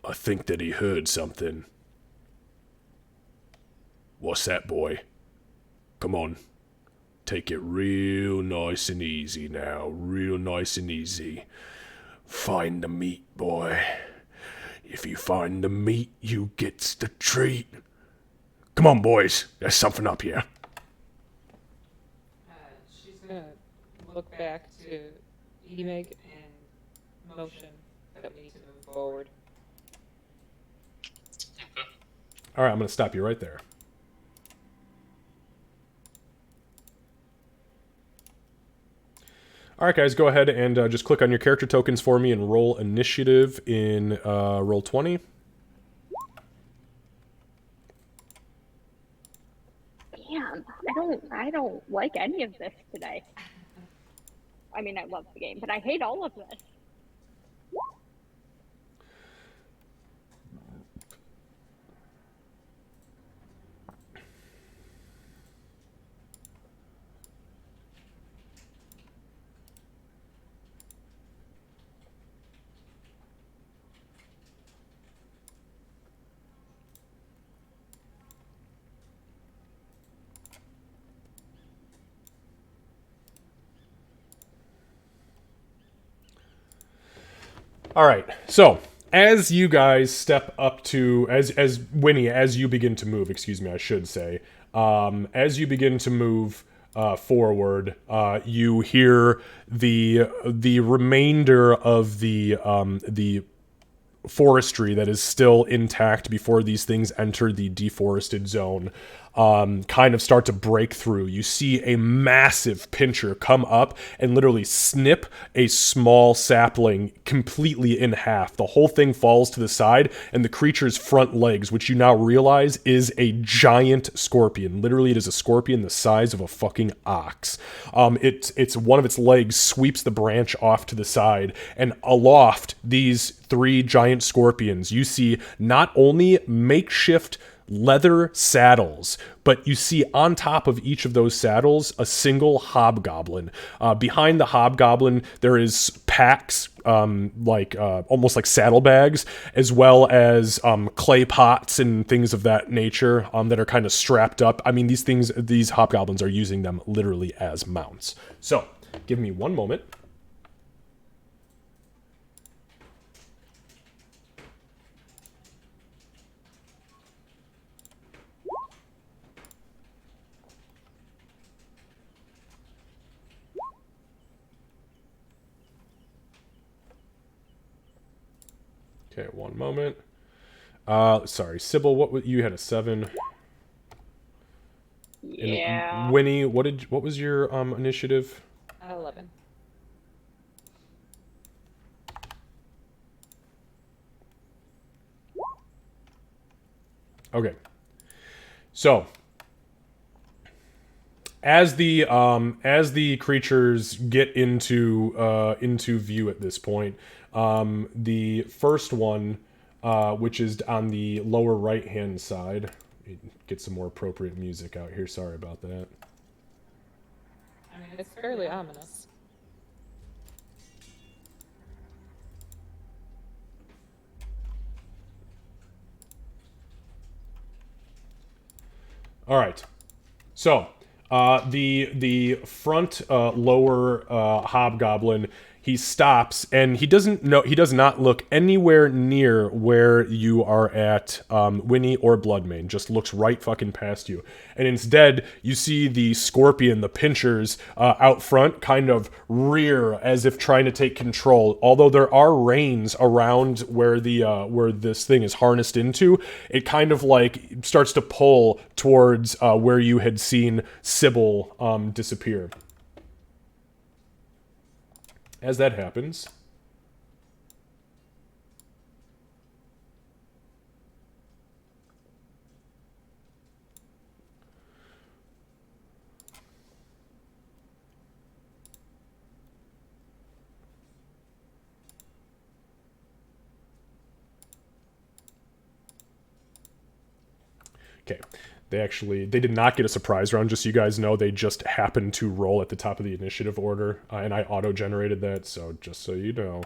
I think that he heard something. What's that, boy? Come on. Take it real nice and easy now. Real nice and easy. Find the meat, boy. If you find the meat, you gets the treat. Come on, boys. There's something up here. She's gonna look back to Emig and motion that we need to move forward. all right, I'm going to stop you right there. All right, guys, go ahead and just click on your character tokens for me and roll initiative in roll 20. Damn, I don't like any of this today. I mean, I love the game, but I hate all of this. All right, so as you guys step up to, as Winnie, as you begin to move, excuse me, I should say, as you begin to move forward, you hear the remainder of the forestry that is still intact before these things enter the deforested zone kind of start to break through. You see a massive pincher come up and literally snip a small sapling completely in half. The whole thing falls to the side, and the creature's front legs, which you now realize is a giant scorpion. Literally, it is a scorpion the size of a fucking ox. It's one of its legs sweeps the branch off to the side, and aloft, these 3 giant scorpions, you see not only makeshift leather saddles, but you see on top of each of those saddles a single hobgoblin. Behind the hobgoblin, there is packs, almost like saddlebags, as well as clay pots and things of that nature that are kind of strapped up. I mean, these hobgoblins are using them literally as mounts. So, give me one moment. Okay, one moment. Sorry, Sybil. You had a 7. Yeah. And Winnie, what was your initiative? 11. Okay. So, as the creatures get into view at this point, the first one, which is on the lower right hand side, get some more appropriate music out here. Sorry about that. I mean, it's fairly ominous. All right. So, the front lower hobgoblin, he stops and he does not look anywhere near where you are at, Winnie or Bloodmane. Just looks right fucking past you, and instead you see the scorpion, the pinchers out front, kind of rear as if trying to take control. Although there are reins around where where this thing is harnessed into, it kind of like starts to pull towards where you had seen Sybil disappear. As that happens, okay. They did not get a surprise round, just so you guys know. They just happened to roll at the top of the initiative order, and I auto-generated that, so just so you know.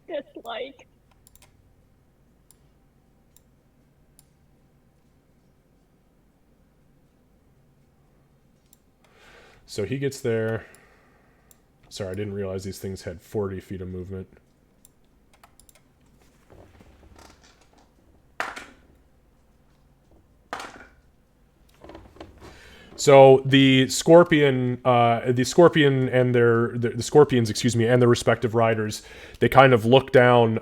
Dislike. So he gets there. Sorry, I didn't realize these things had 40 feet of movement. So the scorpion and the scorpions, excuse me, and their respective riders, they kind of look down,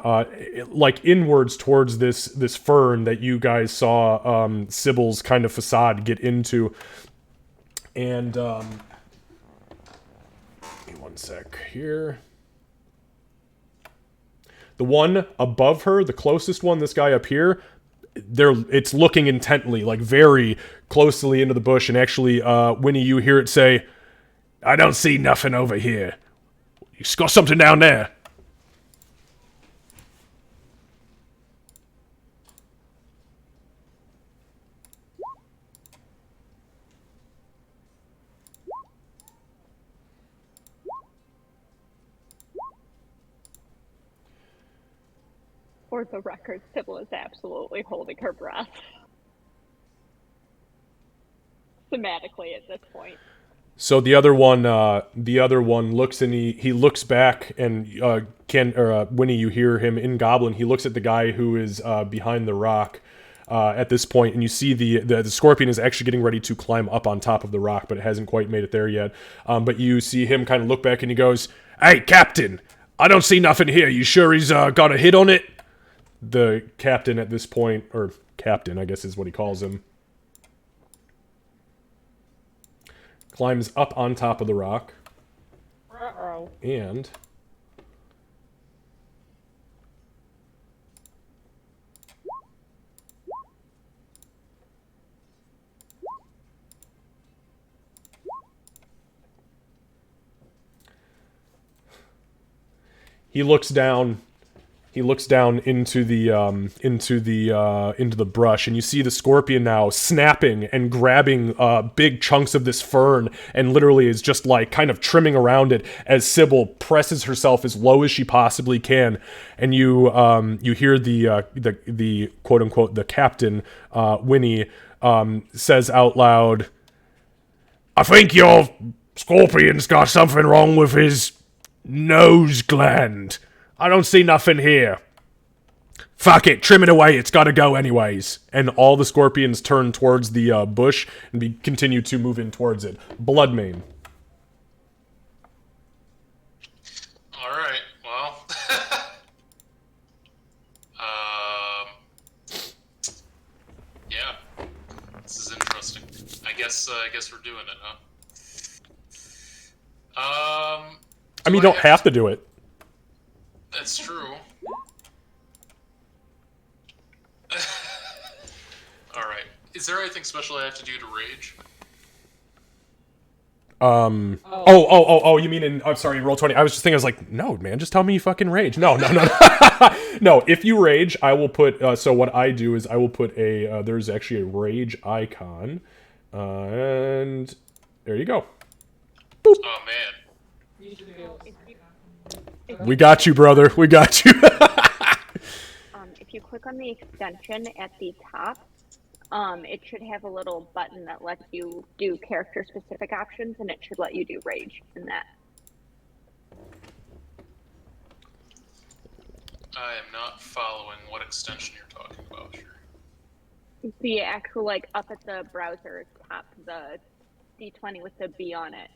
like inwards towards this fern that you guys saw Sybil's kind of facade get into, and give me one sec here. The one above her, the closest one, this guy up here, it's looking intently, like very closely into the bush, and actually, Winnie, you hear it say, "I don't see nothing over here. You got something down there." For the record, Sybil is absolutely holding her breath. Thematically at this point. So the other one looks, and he looks back, and Winnie, you hear him in Goblin. He looks at the guy who is behind the rock at this point, and you see the scorpion is actually getting ready to climb up on top of the rock, but it hasn't quite made it there yet. But you see him kind of look back, and he goes, "Hey, Captain, I don't see nothing here. You sure he's got a hit on it?" The captain at this point, or captain, I guess is what he calls him, climbs up on top of the rock. Uh-oh. And he looks down into the brush, and you see the scorpion now snapping and grabbing big chunks of this fern, and literally is just like kind of trimming around it as Sybil presses herself as low as she possibly can, and you hear the quote unquote the captain, Winnie, says out loud, "I think your scorpion's got something wrong with his nose gland. I don't see nothing here. Fuck it, trim it away, it's gotta go anyways." And all the scorpions turn towards the bush and continue to move in towards it. Bloodmane. Alright, well. Yeah. This is interesting. I guess we're doing it, huh? I mean, you don't have to do it. That's true. Alright. Is there anything special I have to do to rage? You mean I'm sorry, in Roll20. I was just thinking, I was like, no, man, just tell me you fucking rage. No. No, if you rage, I will put, so what I do is I will put there's actually a rage icon, and there you go. Boop. Oh, man. We got you, brother. We got you. If you click on the extension at the top, it should have a little button that lets you do character-specific options, and it should let you do rage in that. I am not following what extension you're talking about here. The actual, like, up at the browser top, the D20 with the B on it.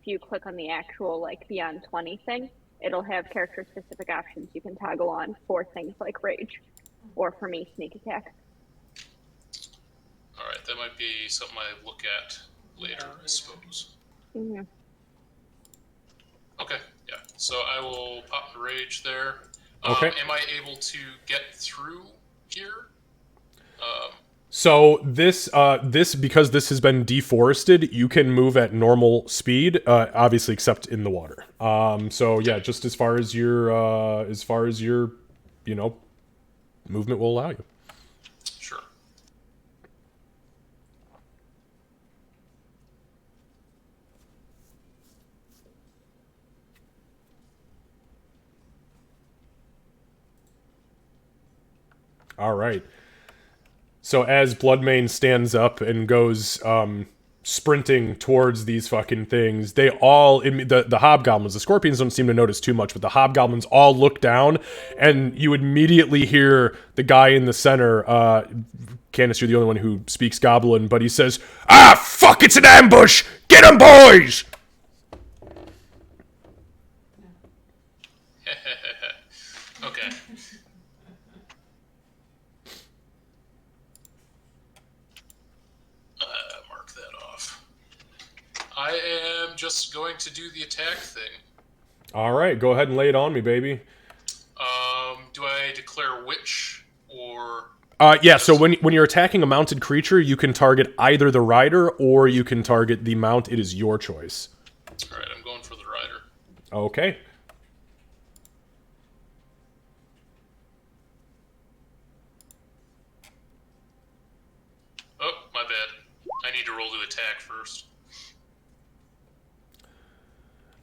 If you click on the actual, like, Beyond 20 thing, it'll have character-specific options you can toggle on for things like rage, or for me, sneak attack. Alright, that might be something I look at later, I suppose. Mm-hmm. Okay, yeah. So I will pop the rage there. Okay. Am I able to get through here? So this because this has been deforested, you can move at normal speed, obviously except in the water. So yeah, just as far as your movement will allow you. Sure. All right. So as Bloodmane stands up and goes, sprinting towards these fucking things. They all, the hobgoblins, the scorpions don't seem to notice too much, but the hobgoblins all look down, and you immediately hear the guy in the center, Candace, you're the only one who speaks goblin, but he says, "Ah, fuck, it's an ambush! Get 'em, boys!" Okay. Mark that off. I am just going to do the attack thing. All right, go ahead and lay it on me, baby. Do I declare which or? Yeah, so when you're attacking a mounted creature, you can target either the rider or you can target the mount. It is your choice. All right, I'm going for the rider. Okay. Oh, my bad. I need to roll to attack first.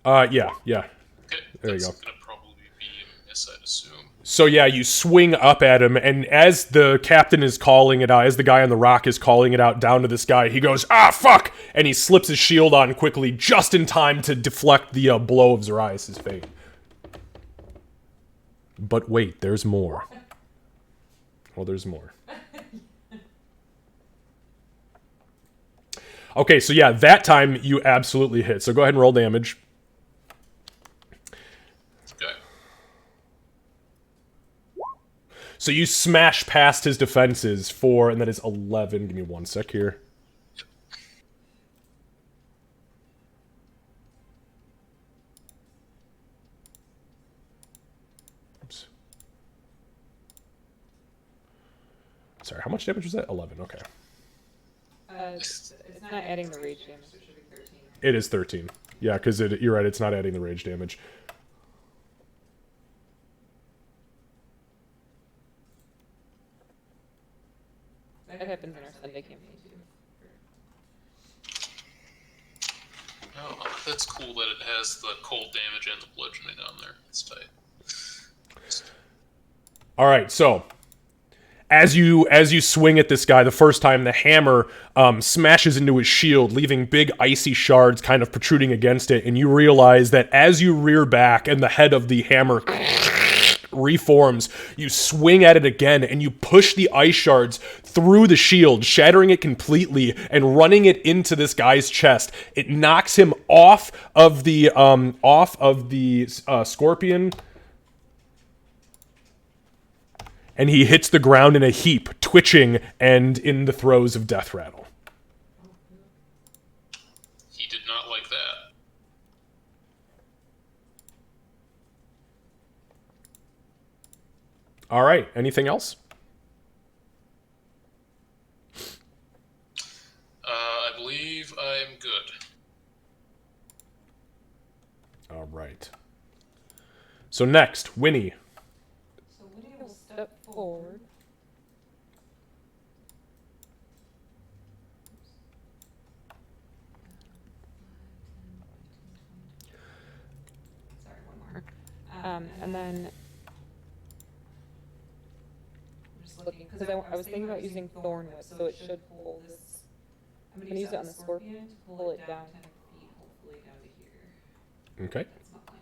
Yeah. Okay, There you that's go. gonna probably be a miss, I'd assume. So yeah, you swing up at him, and as the captain is calling it out, as the guy on the rock is calling it out down to this guy, he goes, "Ah, fuck!" And he slips his shield on quickly, just in time to deflect the blow of Zarias' fate. But wait, there's more. Well, there's more. Okay, so yeah, that time you absolutely hit. So go ahead and roll damage. Okay. So you smash past his defenses for, and that is 11. Give me one sec here. Oops. Sorry, how much damage was that? 11, okay. It's not adding the rage damage, it should be 13. It is 13. Yeah, because you're right, it's not adding the rage damage. That happens in our Sunday campaign too. Oh, that's cool that it has the cold damage and the bludgeoning on there. It's tight. All right, so as you swing at this guy the first time, the hammer smashes into his shield, leaving big icy shards kind of protruding against it, and you realize that as you rear back and the head of the hammer reforms, you swing at it again and you push the ice shards through the shield, shattering it completely and running it into this guy's chest. It knocks him off of the scorpion, and he hits the ground in a heap, twitching and in the throes of death rattle. He did not like that. All right, anything else? I believe I'm good. All right. So next, Winnie. So Winnie will step forward. Sorry, one more. And then I'm just looking because I was thinking about using thorn whip, so it should pull this. I'm gonna use it on the scorpion to pull it down 10 feet, hopefully down to here. Okay. That's my plan.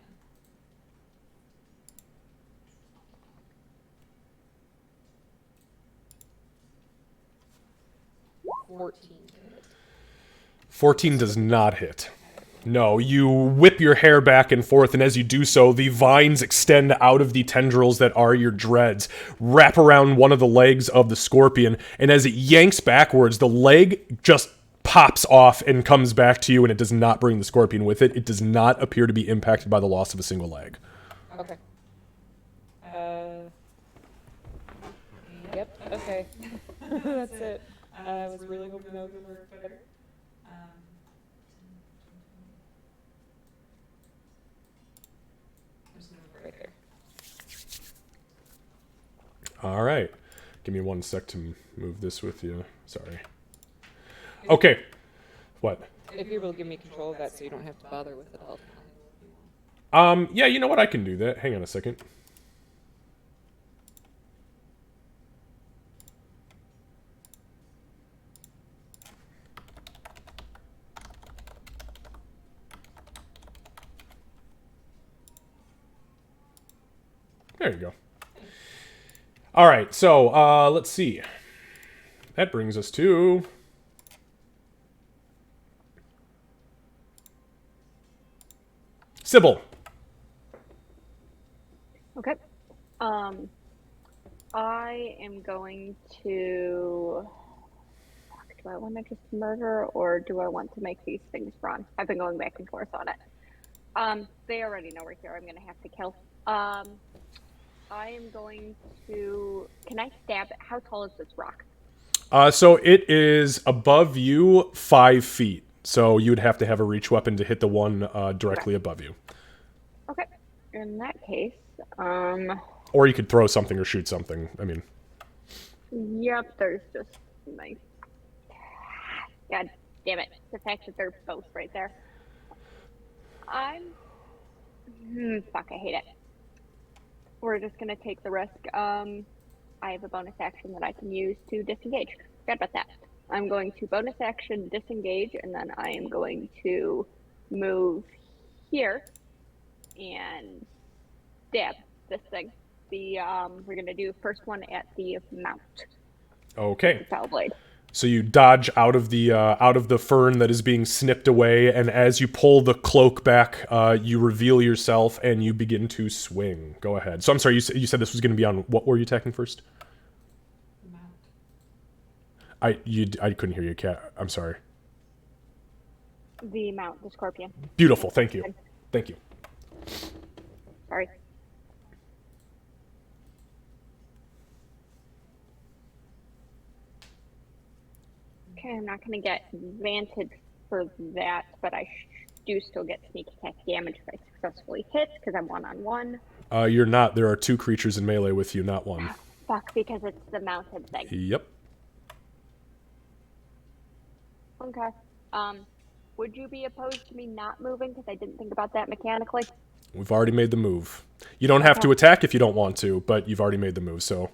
14 to hit. 14 does not hit. No, you whip your hair back and forth, and as you do so, the vines extend out of the tendrils that are your dreads, wrap around one of the legs of the scorpion, and as it yanks backwards, the leg just pops off and comes back to you, and it does not bring the scorpion with it. It does not appear to be impacted by the loss of a single leg. Okay. Yep, okay. That's it. I was really hoping that would work better. I'm just gonna move it right there. All right. Give me one sec to move this with you. Sorry. Okay. What? If you're able to give me control of that so you don't have to bother with it all. Yeah, you know what? I can do that. Hang on a second. There you go. All right, so let's see. That brings us to Sybil. Okay. I am going to. Fuck, do I want to just murder or do I want to make these things run? I've been going back and forth on it. They already know we're here. I'm gonna have to kill. I am going to. Can I stab it? How tall is this rock? So it is above you 5 feet. So you would have to have a reach weapon to hit the one directly above you. Okay. In that case, Or you could throw something or shoot something. I mean, yep. There's just my. God damn it! The fact that they're both right there. Fuck. I hate it. We're just gonna take the risk. I have a bonus action that I can use to disengage. Forgot about that. I'm going to bonus action disengage, and then I am going to move here and stab this thing. We're gonna do first one at the mount. okay. Foul blade. So you dodge out of the fern that is being snipped away, and as you pull the cloak back, you reveal yourself and you begin to swing. Go ahead. So I'm sorry, you said this was going to be on. What were you attacking first? I couldn't hear you, Cat. I'm sorry. The mount, the scorpion. Beautiful. Thank you. Thank you. Sorry. Okay, I'm not going to get advantage for that, but I do still get sneak attack damage if I successfully hit, because I'm one-on-one. You're not. There are 2 creatures in melee with you, not 1. Fuck, because it's the mounted thing. Yep. Okay. Would you be opposed to me not moving? Because I didn't think about that mechanically. We've already made the move. You don't have to attack if you don't want to, but you've already made the move, so...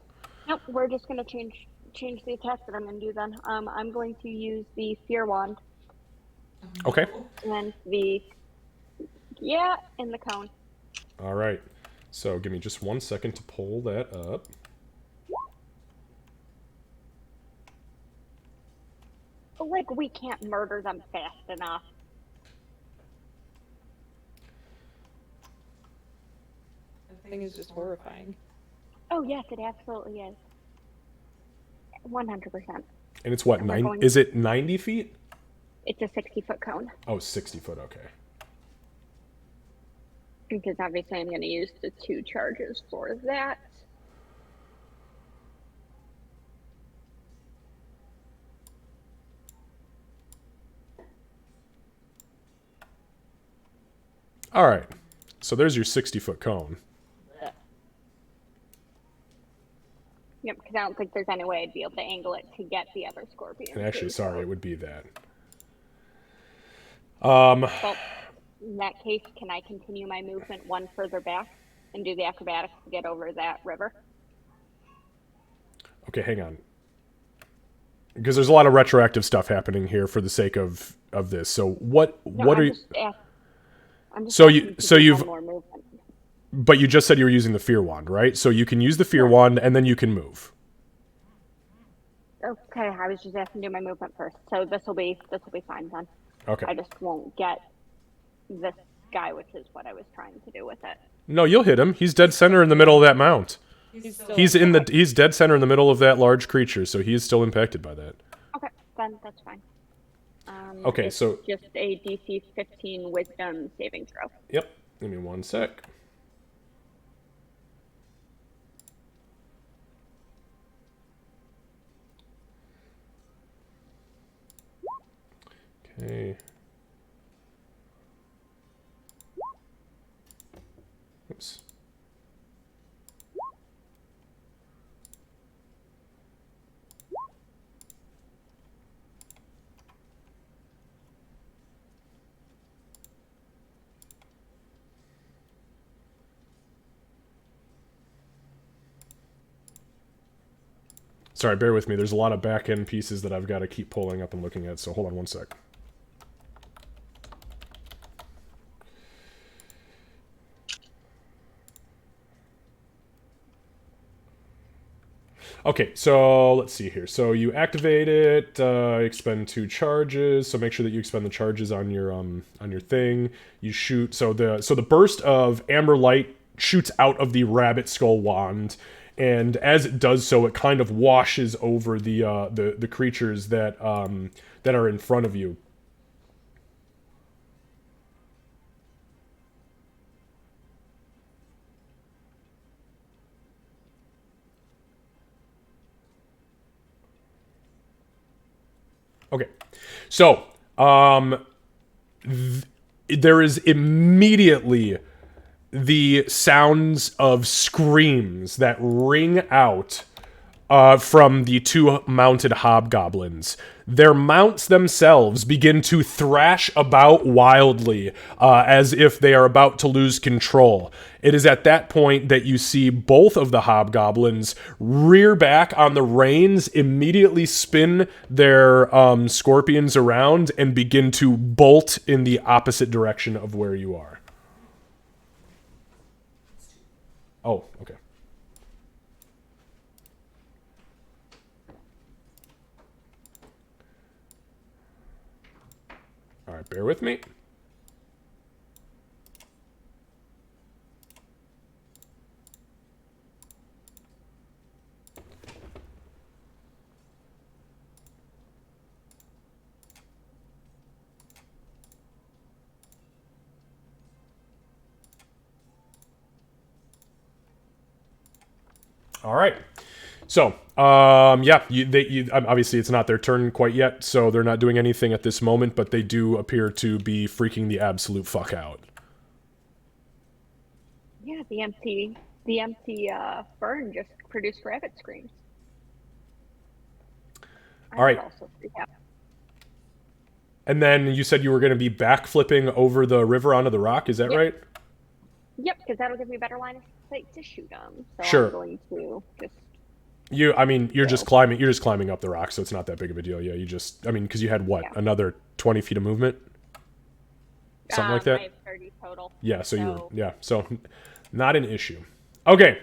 Nope, we're just going to change the attack that I'm going to do then. I'm going to use the Fear Wand. Okay. And the... Yeah, in the cone. All right. So give me just 1 second to pull that up. Like, we can't murder them fast enough. The thing is just horrifying. Oh, yes, it absolutely is. 100%. And it's what, And we're 9? going- Is it 90 feet? It's a 60-foot cone. Oh, 60 foot, okay. Because obviously I'm going to use the 2 charges for that. All right. So there's your 60-foot cone. Yep, because I don't think there's any way I'd be able to angle it to get the other scorpion. And actually, sorry, it would be that. Well, in that case, can I continue my movement 1 further back and do the acrobatics to get over that river? Okay, hang on. Because there's a lot of retroactive stuff happening here for the sake of this. So what are you... I'm just So asking to do you've... one more movement. But you just said you were using the Fear Wand, right? So you can use the Fear Wand, and then you can move. Okay, I was just asking to do my movement first. So this will be fine then. Okay. I just won't get this guy, which is what I was trying to do with it. No, you'll hit him. He's dead center in the middle of that mount. He's dead center in the middle of that large creature, so he is still impacted by that. Okay, then that's fine. Okay, it's so... just a DC 15 Wisdom saving throw. Yep. Give me 1 sec. Okay. Oops. Sorry, bear with me. There's a lot of back-end pieces that I've got to keep pulling up and looking at, so hold on 1 sec. Okay, so let's see here. So you activate it, expend 2 charges. So make sure that you expend the charges on your thing. You shoot. So the burst of amber light shoots out of the rabbit skull wand, and as it does so, it kind of washes over the creatures that that are in front of you. Okay, so there is immediately the sounds of screams that ring out from the 2 mounted hobgoblins. Their mounts themselves begin to thrash about wildly, as if they are about to lose control. It is at that point that you see both of the hobgoblins rear back on the reins, immediately spin their scorpions around, and begin to bolt in the opposite direction of where you are. Oh, okay. All right, bear with me. All right. So, yeah, obviously it's not their turn quite yet, so they're not doing anything at this moment, but they do appear to be freaking the absolute fuck out. Yeah, the empty burn just produced rabbit screams. All right. Also freak out. And then you said you were going to be backflipping over the river onto the rock, is that right? Yep, because that'll give me a better line of sight to shoot them. So Sure. I'm going to just... You're just climbing up the rock, so it's not that big of a deal. Yeah, because you had another 20 feet of movement? Something like that? I have 30 total. Yeah, so not an issue. Okay.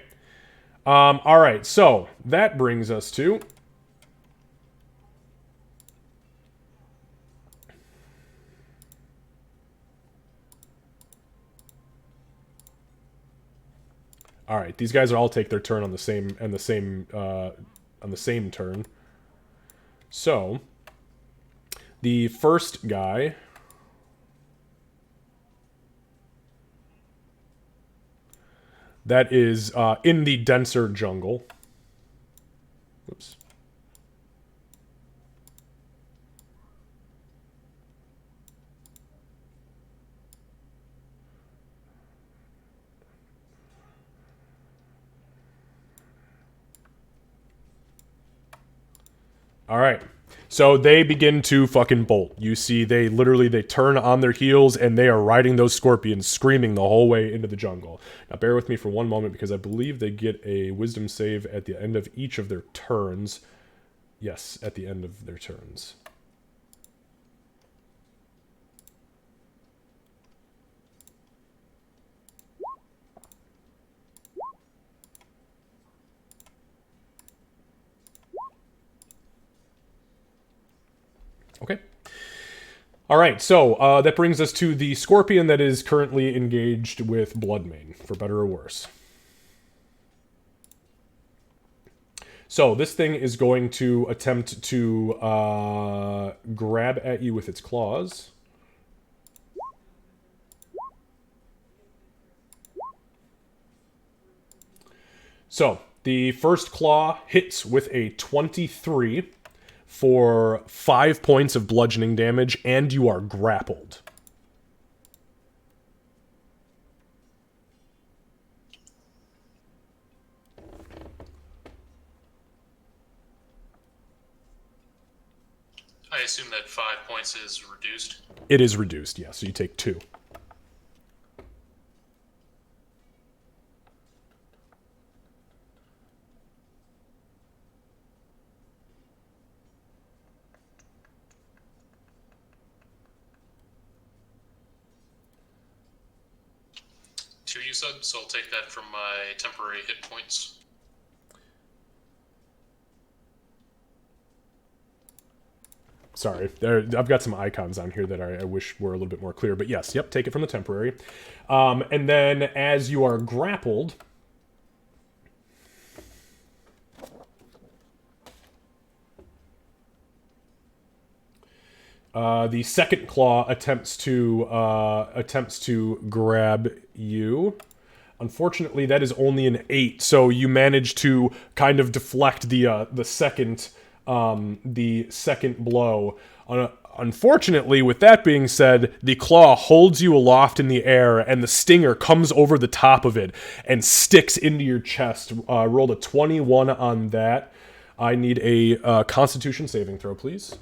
All right, so that brings us to... All right, these guys will all take their turn on the same turn. So, the first guy that is in the denser jungle. Whoops. All right. So they begin to fucking bolt. You see, they turn on their heels and they are riding those scorpions, screaming the whole way into the jungle. Now, bear with me for one moment because I believe they get a wisdom save at the end of each of their turns. Yes, at the end of their turns. Okay. All right, so that brings us to the scorpion that is currently engaged with Bloodmane, for better or worse. So this thing is going to attempt to grab at you with its claws. So the first claw hits with a 23 for 5 points of bludgeoning damage, and you are grappled. I assume that 5 points is reduced. It is reduced, yeah, so you take 2. Two, you said, so I'll take that from my temporary hit points. Sorry, I've got some icons on here that I wish were a little bit more clear. But yes, yep, take it from the temporary. And then as you are grappled, the second claw attempts to grab you. Unfortunately, that is only an 8, so you manage to kind of deflect the second blow. Unfortunately, with that being said, the claw holds you aloft in the air, and the stinger comes over the top of it and sticks into your chest. Rolled a 21 on that. I need a Constitution saving throw, please.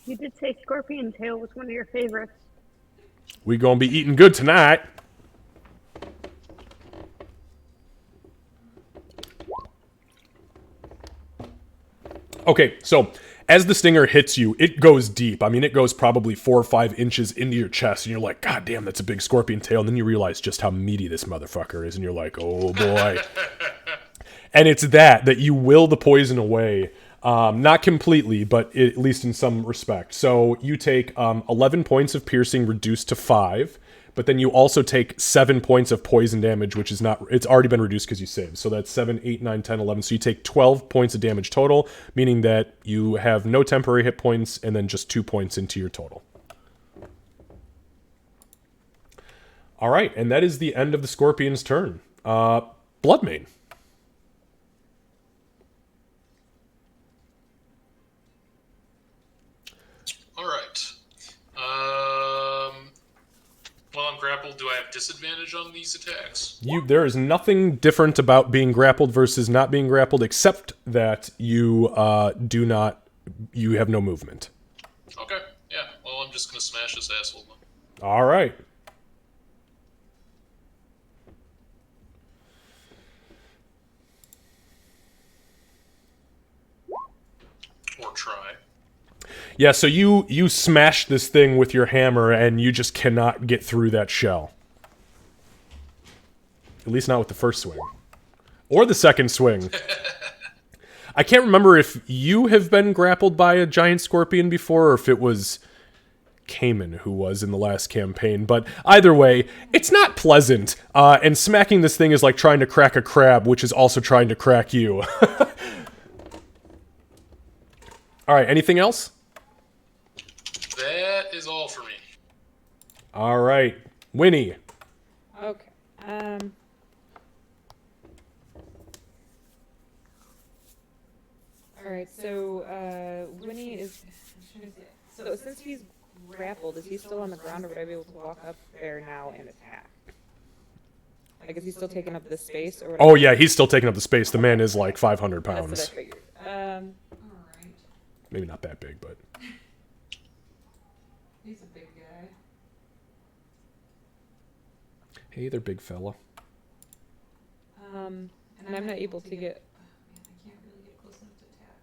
You did say scorpion tail was one of your favorites. We gonna be eating good tonight. Okay, so as the stinger hits you, it goes deep. I mean, it goes probably 4 or 5 inches into your chest, and you're like, God damn, that's a big scorpion tail. And then you realize just how meaty this motherfucker is, and you're like, oh boy. And it's that you will the poison away. Not completely, but at least in some respect. So you take 11 points of piercing reduced to 5, but then you also take 7 points of poison damage, which is not, it's already been reduced because you saved. So that's 7, 8, 9, 10, 11. So you take 12 points of damage total, meaning that you have no temporary hit points and then just 2 points into your total. All right, and that is the end of the Scorpion's turn. Bloodmane. All right. While I'm grappled, do I have disadvantage on these attacks? There is nothing different about being grappled versus not being grappled, except that you you have no movement. Okay. Yeah. Well, I'm just gonna smash this asshole then. All right. Or try. Yeah, so you smash this thing with your hammer, and you just cannot get through that shell. At least not with the first swing. Or the second swing. I can't remember if you have been grappled by a giant scorpion before, or if it was Cayman who was in the last campaign. But either way, it's not pleasant. And smacking this thing is like trying to crack a crab, which is also trying to crack you. Alright, anything else? That is all for me. All right, Winnie. Okay. All right. So Winnie is. So since he's grappled, is he still on the ground, or would I be able to walk up there now and attack? Like, is he still taking up the space, or? Oh yeah, he's still taking up the space. The man is like 500 That's pounds. what I figured. All right. Maybe not that big, but. He's a big guy. Hey there, big fella. And I'm not able to get. I can't really get close enough to attack.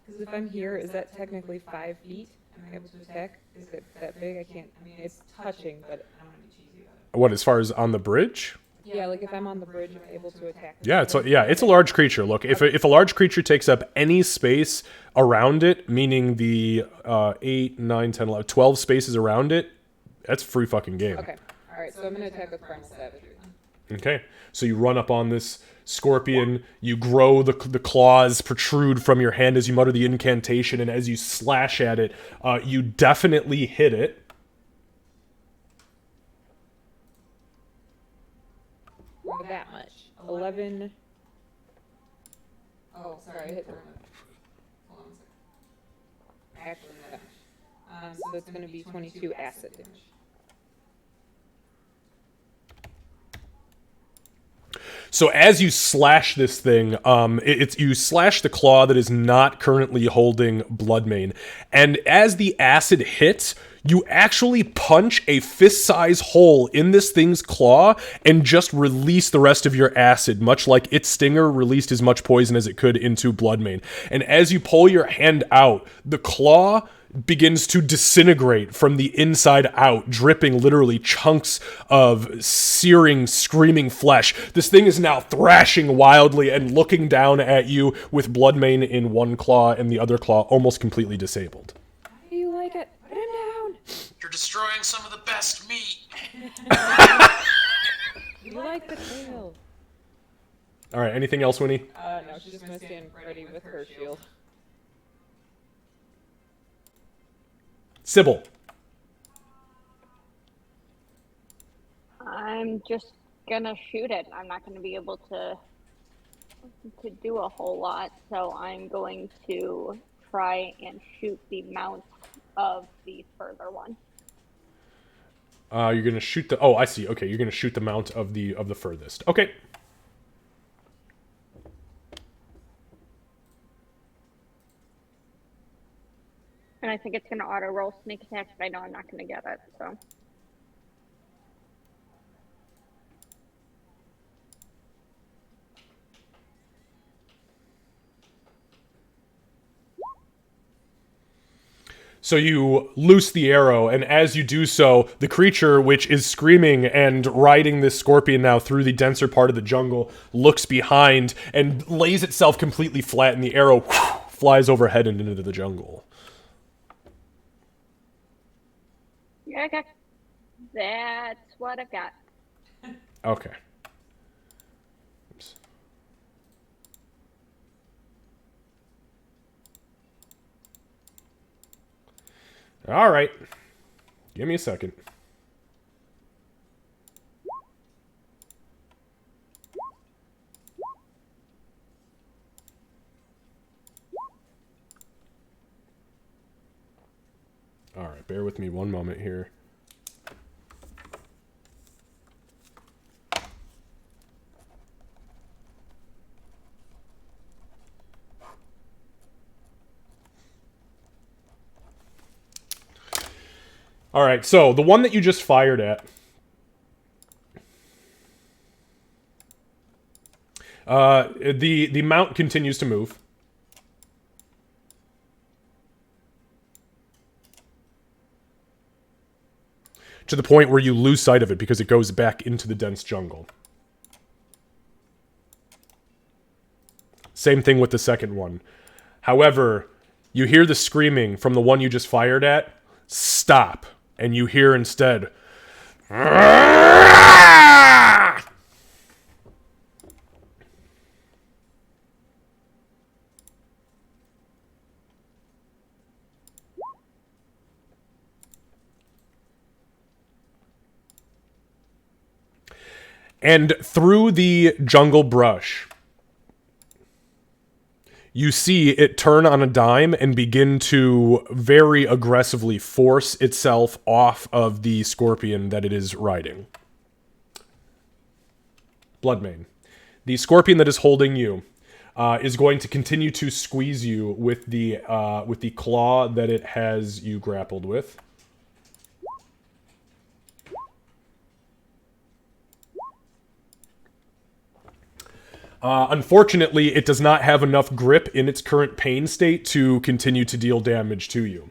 Because if I'm here, is that technically 5 feet? Am I able to attack? Is it that big? I can't. I mean, it's touching, but I don't want to be cheesy about it. What, as far as on the bridge? Yeah, like if I'm on the bridge, am I able to attack? Yeah, it's a large creature. Look, if a large creature takes up any space around it, meaning the 8, 9, 10, 11, 12 spaces around it, that's a free fucking game. Okay. All right. So I'm gonna attack with primal savagery then. Okay, so you run up on this scorpion, you grow the claws protrude from your hand as you mutter the incantation, and as you slash at it, you definitely hit it. That much. 11. Oh, sorry, I hit the wrong one. Hold on a second. Actually, not that much. So it's going to be 22 acid damage. So as you slash this thing, you slash the claw that is not currently holding Bloodmane, and as the acid hits, you actually punch a fist-size hole in this thing's claw and just release the rest of your acid, much like its stinger released as much poison as it could into Bloodmane. And as you pull your hand out, the claw begins to disintegrate from the inside out, dripping literally chunks of searing, screaming flesh. This thing is now thrashing wildly and looking down at you with Bloodmane in one claw and the other claw almost completely disabled. How do you like it? Put him down. You're destroying some of the best meat. You like the tail. All right, anything else, Winnie? No, she's just gonna stand ready with her shield. Sybil. I'm just gonna shoot it. I'm not gonna be able to do a whole lot, so I'm going to try and shoot the mount of the further one. You're gonna shoot the... Oh, I see. Okay, you're gonna shoot the mount of the furthest. Okay. And I think it's gonna auto roll sneak attack, but I know I'm not gonna get it, so. So you loose the arrow, and as you do so, the creature, which is screaming and riding this scorpion now through the denser part of the jungle, looks behind and lays itself completely flat, and the arrow flies overhead and into the jungle. Yeah, okay. That's what I've got. Okay. Oops. All right. Give me a second. All right, bear with me one moment here. All right, so the one that you just fired at, the mount continues to move. To the point where you lose sight of it because it goes back into the dense jungle. Same thing with the second one. However, you hear the screaming from the one you just fired at stop, and you hear instead, and through the jungle brush, you see it turn on a dime and begin to very aggressively force itself off of the scorpion that it is riding. Bloodmane. The scorpion that is holding you is going to continue to squeeze you with the claw that it has you grappled with. Unfortunately, it does not have enough grip in its current pain state to continue to deal damage to you.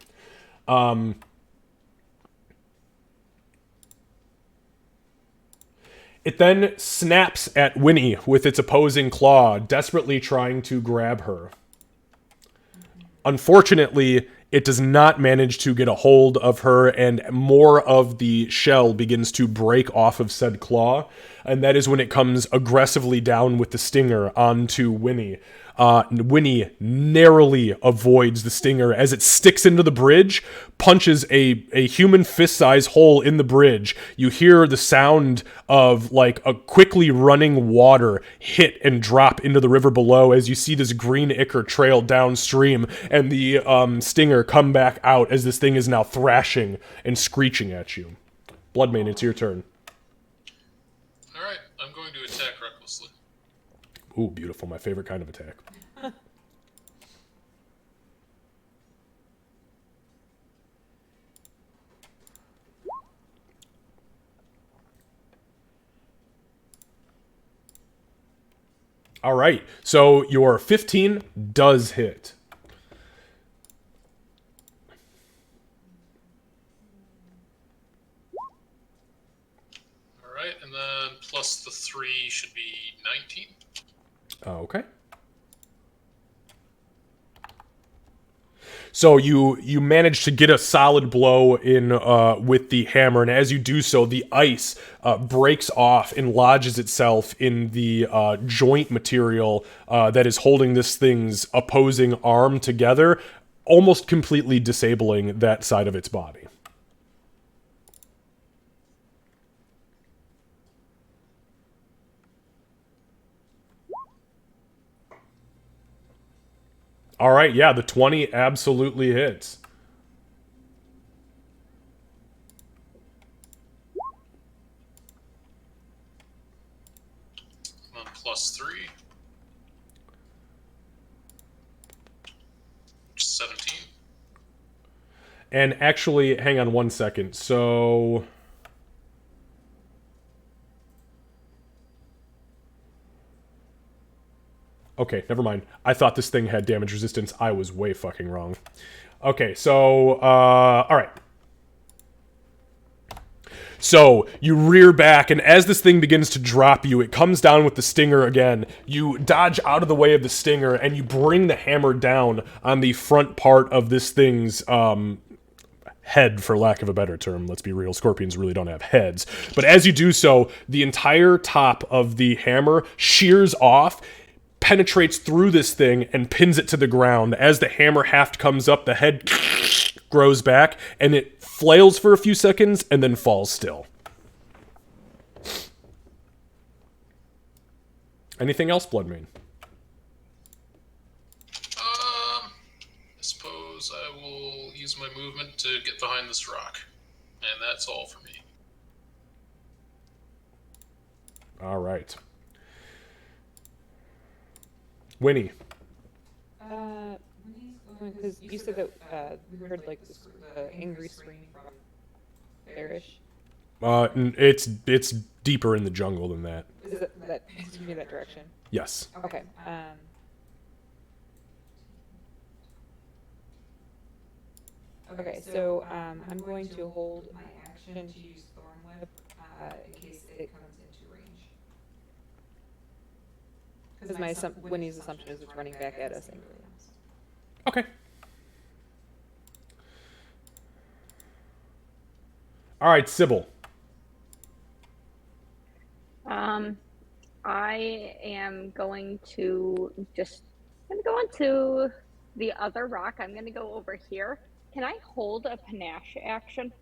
It then snaps at Winnie with its opposing claw, desperately trying to grab her. Unfortunately, it does not manage to get a hold of her, and more of the shell begins to break off of said claw, and that is when it comes aggressively down with the stinger onto Winnie. Winnie narrowly avoids the stinger as it sticks into the bridge, punches a human fist-size hole in the bridge. You hear the sound of, like, a quickly running water hit and drop into the river below as you see this green ichor trail downstream, and the stinger come back out as this thing is now thrashing and screeching at you. Bloodmane, it's your turn. Alright, I'm going to attack recklessly. Ooh, beautiful. My favorite kind of attack. All right, so your 15 does hit. plus the 3 should be 19. Okay. So you manage to get a solid blow in with the hammer, and as you do so, the ice breaks off and lodges itself in the joint material that is holding this thing's opposing arm together, almost completely disabling that side of its body. All right, yeah, the 20 absolutely hits. And then plus 3. Which is 17. And actually, hang on one second. So... Okay, never mind. I thought this thing had damage resistance. I was way fucking wrong. Okay, so, alright. So, you rear back, and as this thing begins to drop you, it comes down with the stinger again. You dodge out of the way of the stinger, and you bring the hammer down on the front part of this thing's, head, for lack of a better term. Let's be real, scorpions really don't have heads. But as you do so, the entire top of the hammer shears off, penetrates through this thing, and pins it to the ground. As the hammer haft comes up, the head grows back, and it flails for a few seconds, and then falls still. Anything else, Bloodmane? I suppose I will use my movement to get behind this rock. And that's all for me. Alright. Winnie. Because you said that we heard like this angry scream from Barish. It's deeper in the jungle than that. Is it that to me that direction? Yes. Okay. Okay, so I'm going to hold my action to use Thorn Whip in case it comes into range. Because Winnie's assumption is it's running back at us anyway. Okay. Alright, Sybil. I am going to I'm going to the other rock. I'm going to go over here. Can I hold a panache action?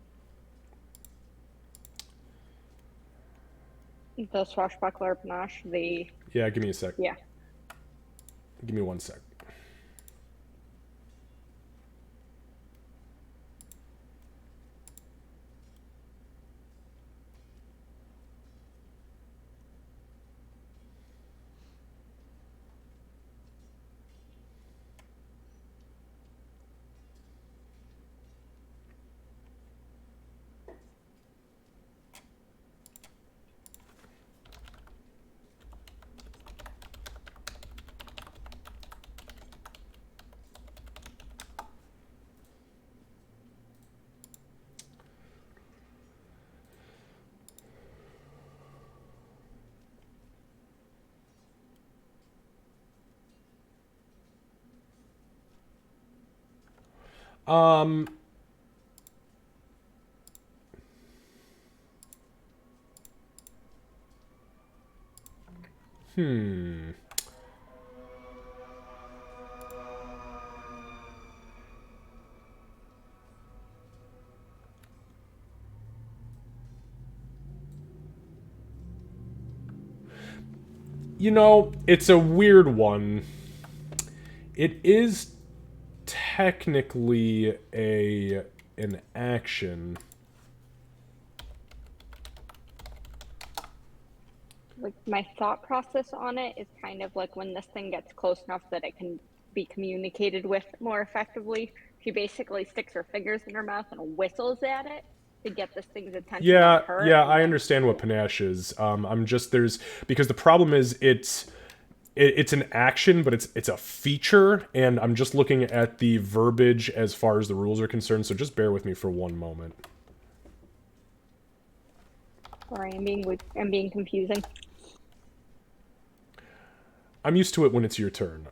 The swashbuckler panache, Yeah, give me a sec. Yeah. Give me 1 sec. You know, it's a weird one. It is technically an action. like my thought process on it is kind of like when this thing gets close enough that it can be communicated with more effectively, she basically sticks her fingers in her mouth and whistles at it to get this thing's attention on her. Yeah, I understand what panache is. I'm just because the problem is it's an action, but it's a feature, and I'm just looking at the verbiage as far as the rules are concerned. So just bear with me for one moment. Sorry, I'm being confusing. I'm used to it when it's your turn,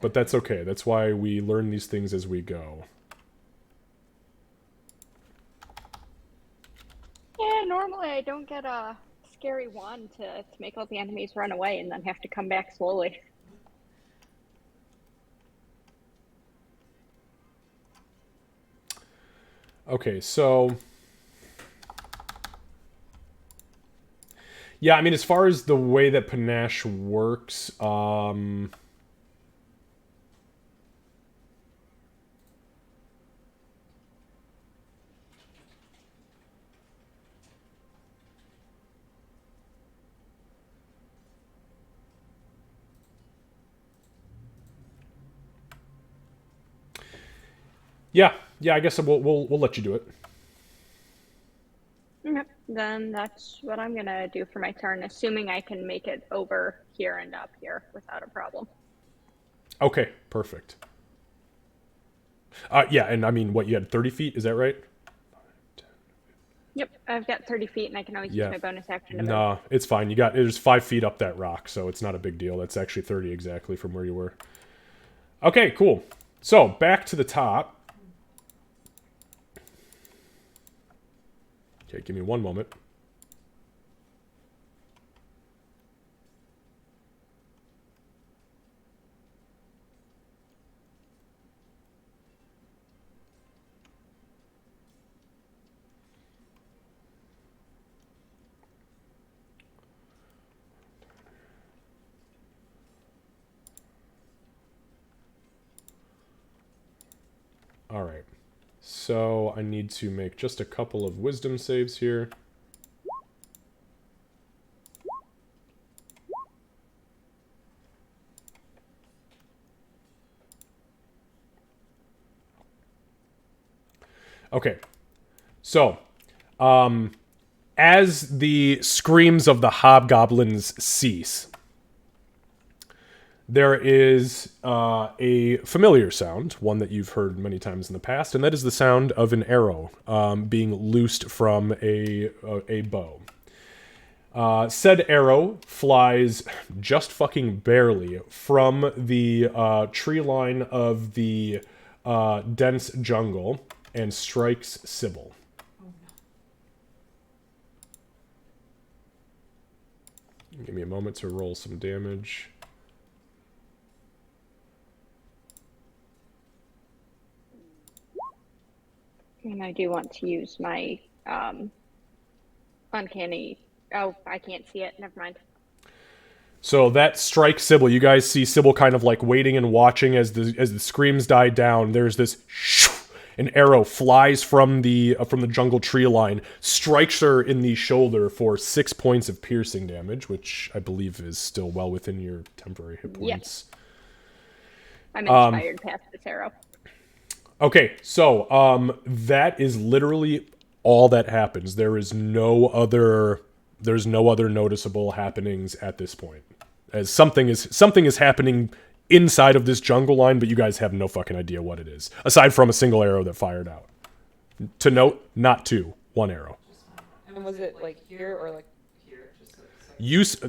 but that's okay. That's why we learn these things as we go. Yeah, normally I don't get a scary wand to make all the enemies run away and then have to come back slowly. Okay, so... Yeah, I mean, as far as the way that Panache works, yeah, I guess we'll let you do it. Yep, then that's what I'm gonna do for my turn, assuming I can make it over here and up here without a problem. Okay, perfect. Yeah, and I mean, what, you had 30 feet, is that right? Yep, I've got 30 feet, and I can always use Yeah. my bonus action to move. Nah, it's fine. There's 5 feet up that rock, so it's not a big deal. That's actually 30 exactly from where you were. Okay, cool. So, back to the top. Okay, give me one moment. Alright. So, I need to make just a couple of wisdom saves here. Okay. So, as the screams of the hobgoblins cease, there is a familiar sound, one that you've heard many times in the past, and that is the sound of an arrow being loosed from a bow. Said arrow flies just fucking barely from the tree line of the dense jungle and strikes Sybil. Give me a moment to roll some damage. And I do want to use my uncanny. Oh, I can't see it. Never mind. So that strikes Sybil. You guys see Sybil kind of like waiting and watching as the screams die down. There's this an arrow flies from the jungle tree line, strikes her in the shoulder for 6 points of piercing damage, which I believe is still well within your temporary hit points. Yes. I'm inspired past this arrow. Okay, so that is literally all that happens. There's no other noticeable happenings at this point. As something is happening inside of this jungle line, but you guys have no fucking idea what it is. Aside from a single arrow that fired out. To note, not two, one arrow. And was it like here or like here?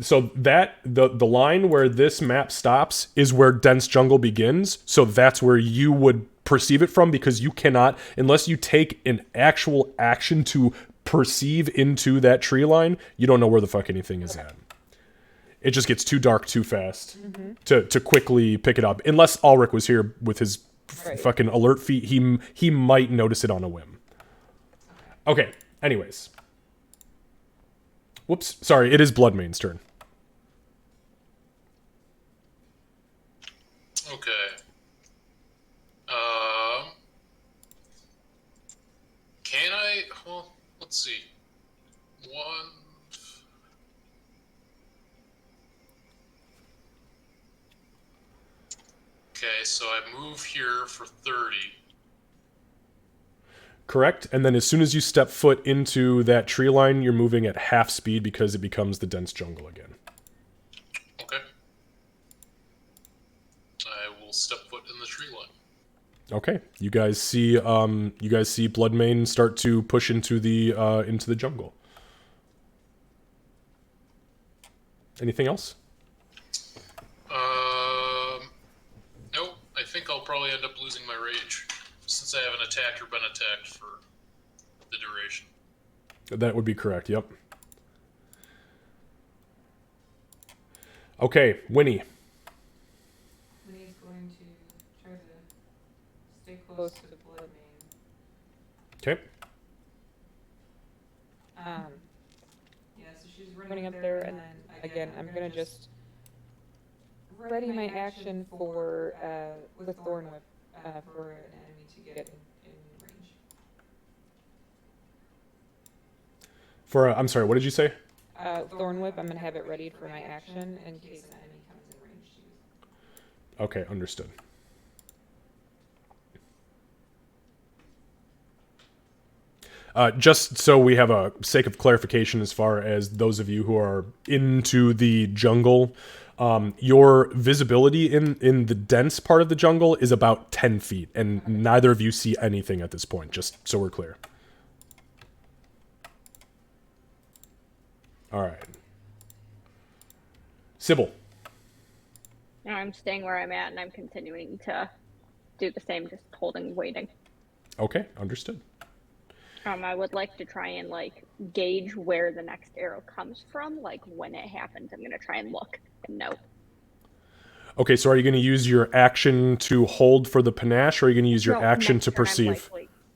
So that the line where this map stops is where dense jungle begins. So that's where you would perceive it from, because you cannot, unless you take an actual action to perceive into that tree line, you don't know where the fuck anything is at. It just gets too dark too fast to quickly pick it up. Unless Ulrich was here with his fucking alert feet, he might notice it on a whim. Okay, anyways. Whoops, sorry, it is Bloodmane's turn. Okay. Can I? Well, let's see. One. Okay, so I move here for 30. Correct, and then as soon as you step foot into that tree line, you're moving at half speed because it becomes the dense jungle again. Okay. I will step foot in the tree line. Okay, you guys see Bloodmane start to push into the jungle. Anything else? Nope. I think I'll probably end up losing my rage since I haven't attacked or been attacked for the duration. That would be correct, yep. Okay, Winnie. Winnie's going to try to stay close to the blood main. Okay. Yeah, so she's running up there, and then again, I'm gonna just ready my action for with Thorn Whip for an enemy to get in range. For I'm sorry, what did you say? Thorn Whip, I'm gonna have it ready for my action in case an enemy comes in range to use it. Okay, understood. Just so we have a sake of clarification as far as those of you who are into the jungle, your visibility in the dense part of the jungle is about 10 feet, and neither of you see anything at this point, just so we're clear. Alright. Sybil. I'm staying where I'm at, and I'm continuing to do the same, just holding, waiting. Okay, understood. I would like to try and gauge where the next arrow comes from, when it happens. I'm gonna try and look and note. Okay, so are you going to use your action to hold for the panache, or are you going to use your action to perceive?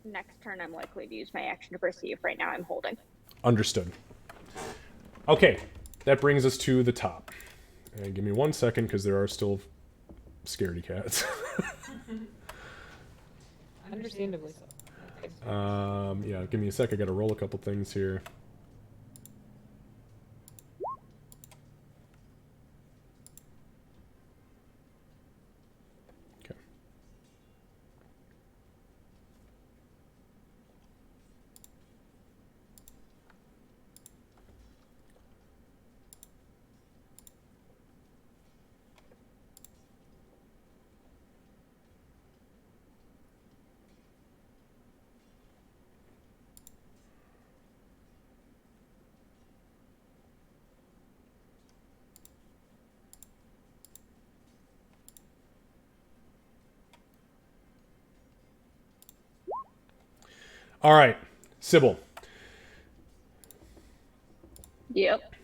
Next turn, I'm likely to use my action to perceive. Right now, I'm holding. Understood. Okay, that brings us to the top. And give me 1 second, because there are still scaredy cats. Understandably so. Yeah, give me a sec. I got to roll a couple things here. Okay. All right, Sybil. Yep.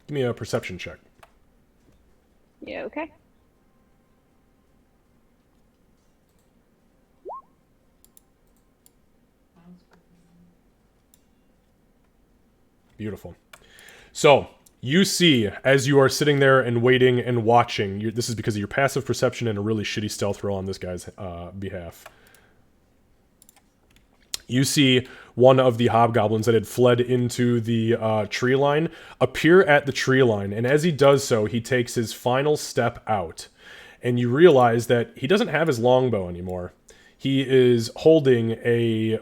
Give me a perception check. Yeah, okay. Beautiful. So, you see, as you are sitting there and waiting and watching, this is because of your passive perception and a really shitty stealth roll on this guy's behalf. You see one of the hobgoblins that had fled into the tree line appear at the tree line, and as he does so, he takes his final step out. And you realize that he doesn't have his longbow anymore. He is holding a,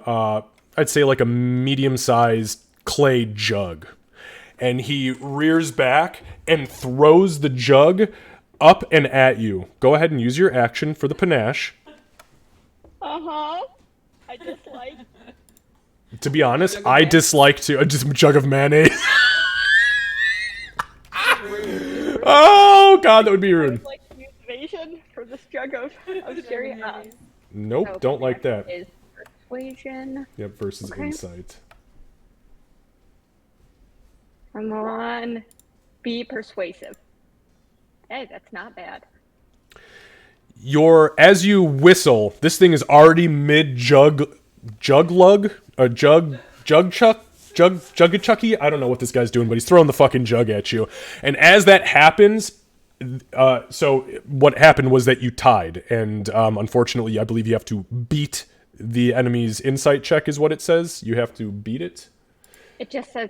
I'd say like a medium-sized clay jug. And he rears back and throws the jug up and at you. Go ahead and use your action for the panache. Uh-huh. I dislike. To be honest, I dislike to just a jug of mayonnaise. Oh god, that would be rude. Like use evasion for this jug of cherry. Nope, So don't like that. Is persuasion. Yep, versus Okay. insight. Come on, be persuasive. Hey, that's not bad. As you whistle, this thing is already mid jug lug, a jug chucky. I don't know what this guy's doing, but he's throwing the fucking jug at you. And as that happens, so what happened was that you tied, and unfortunately, I believe you have to beat the enemy's insight check, is what it says. You have to beat it. It just says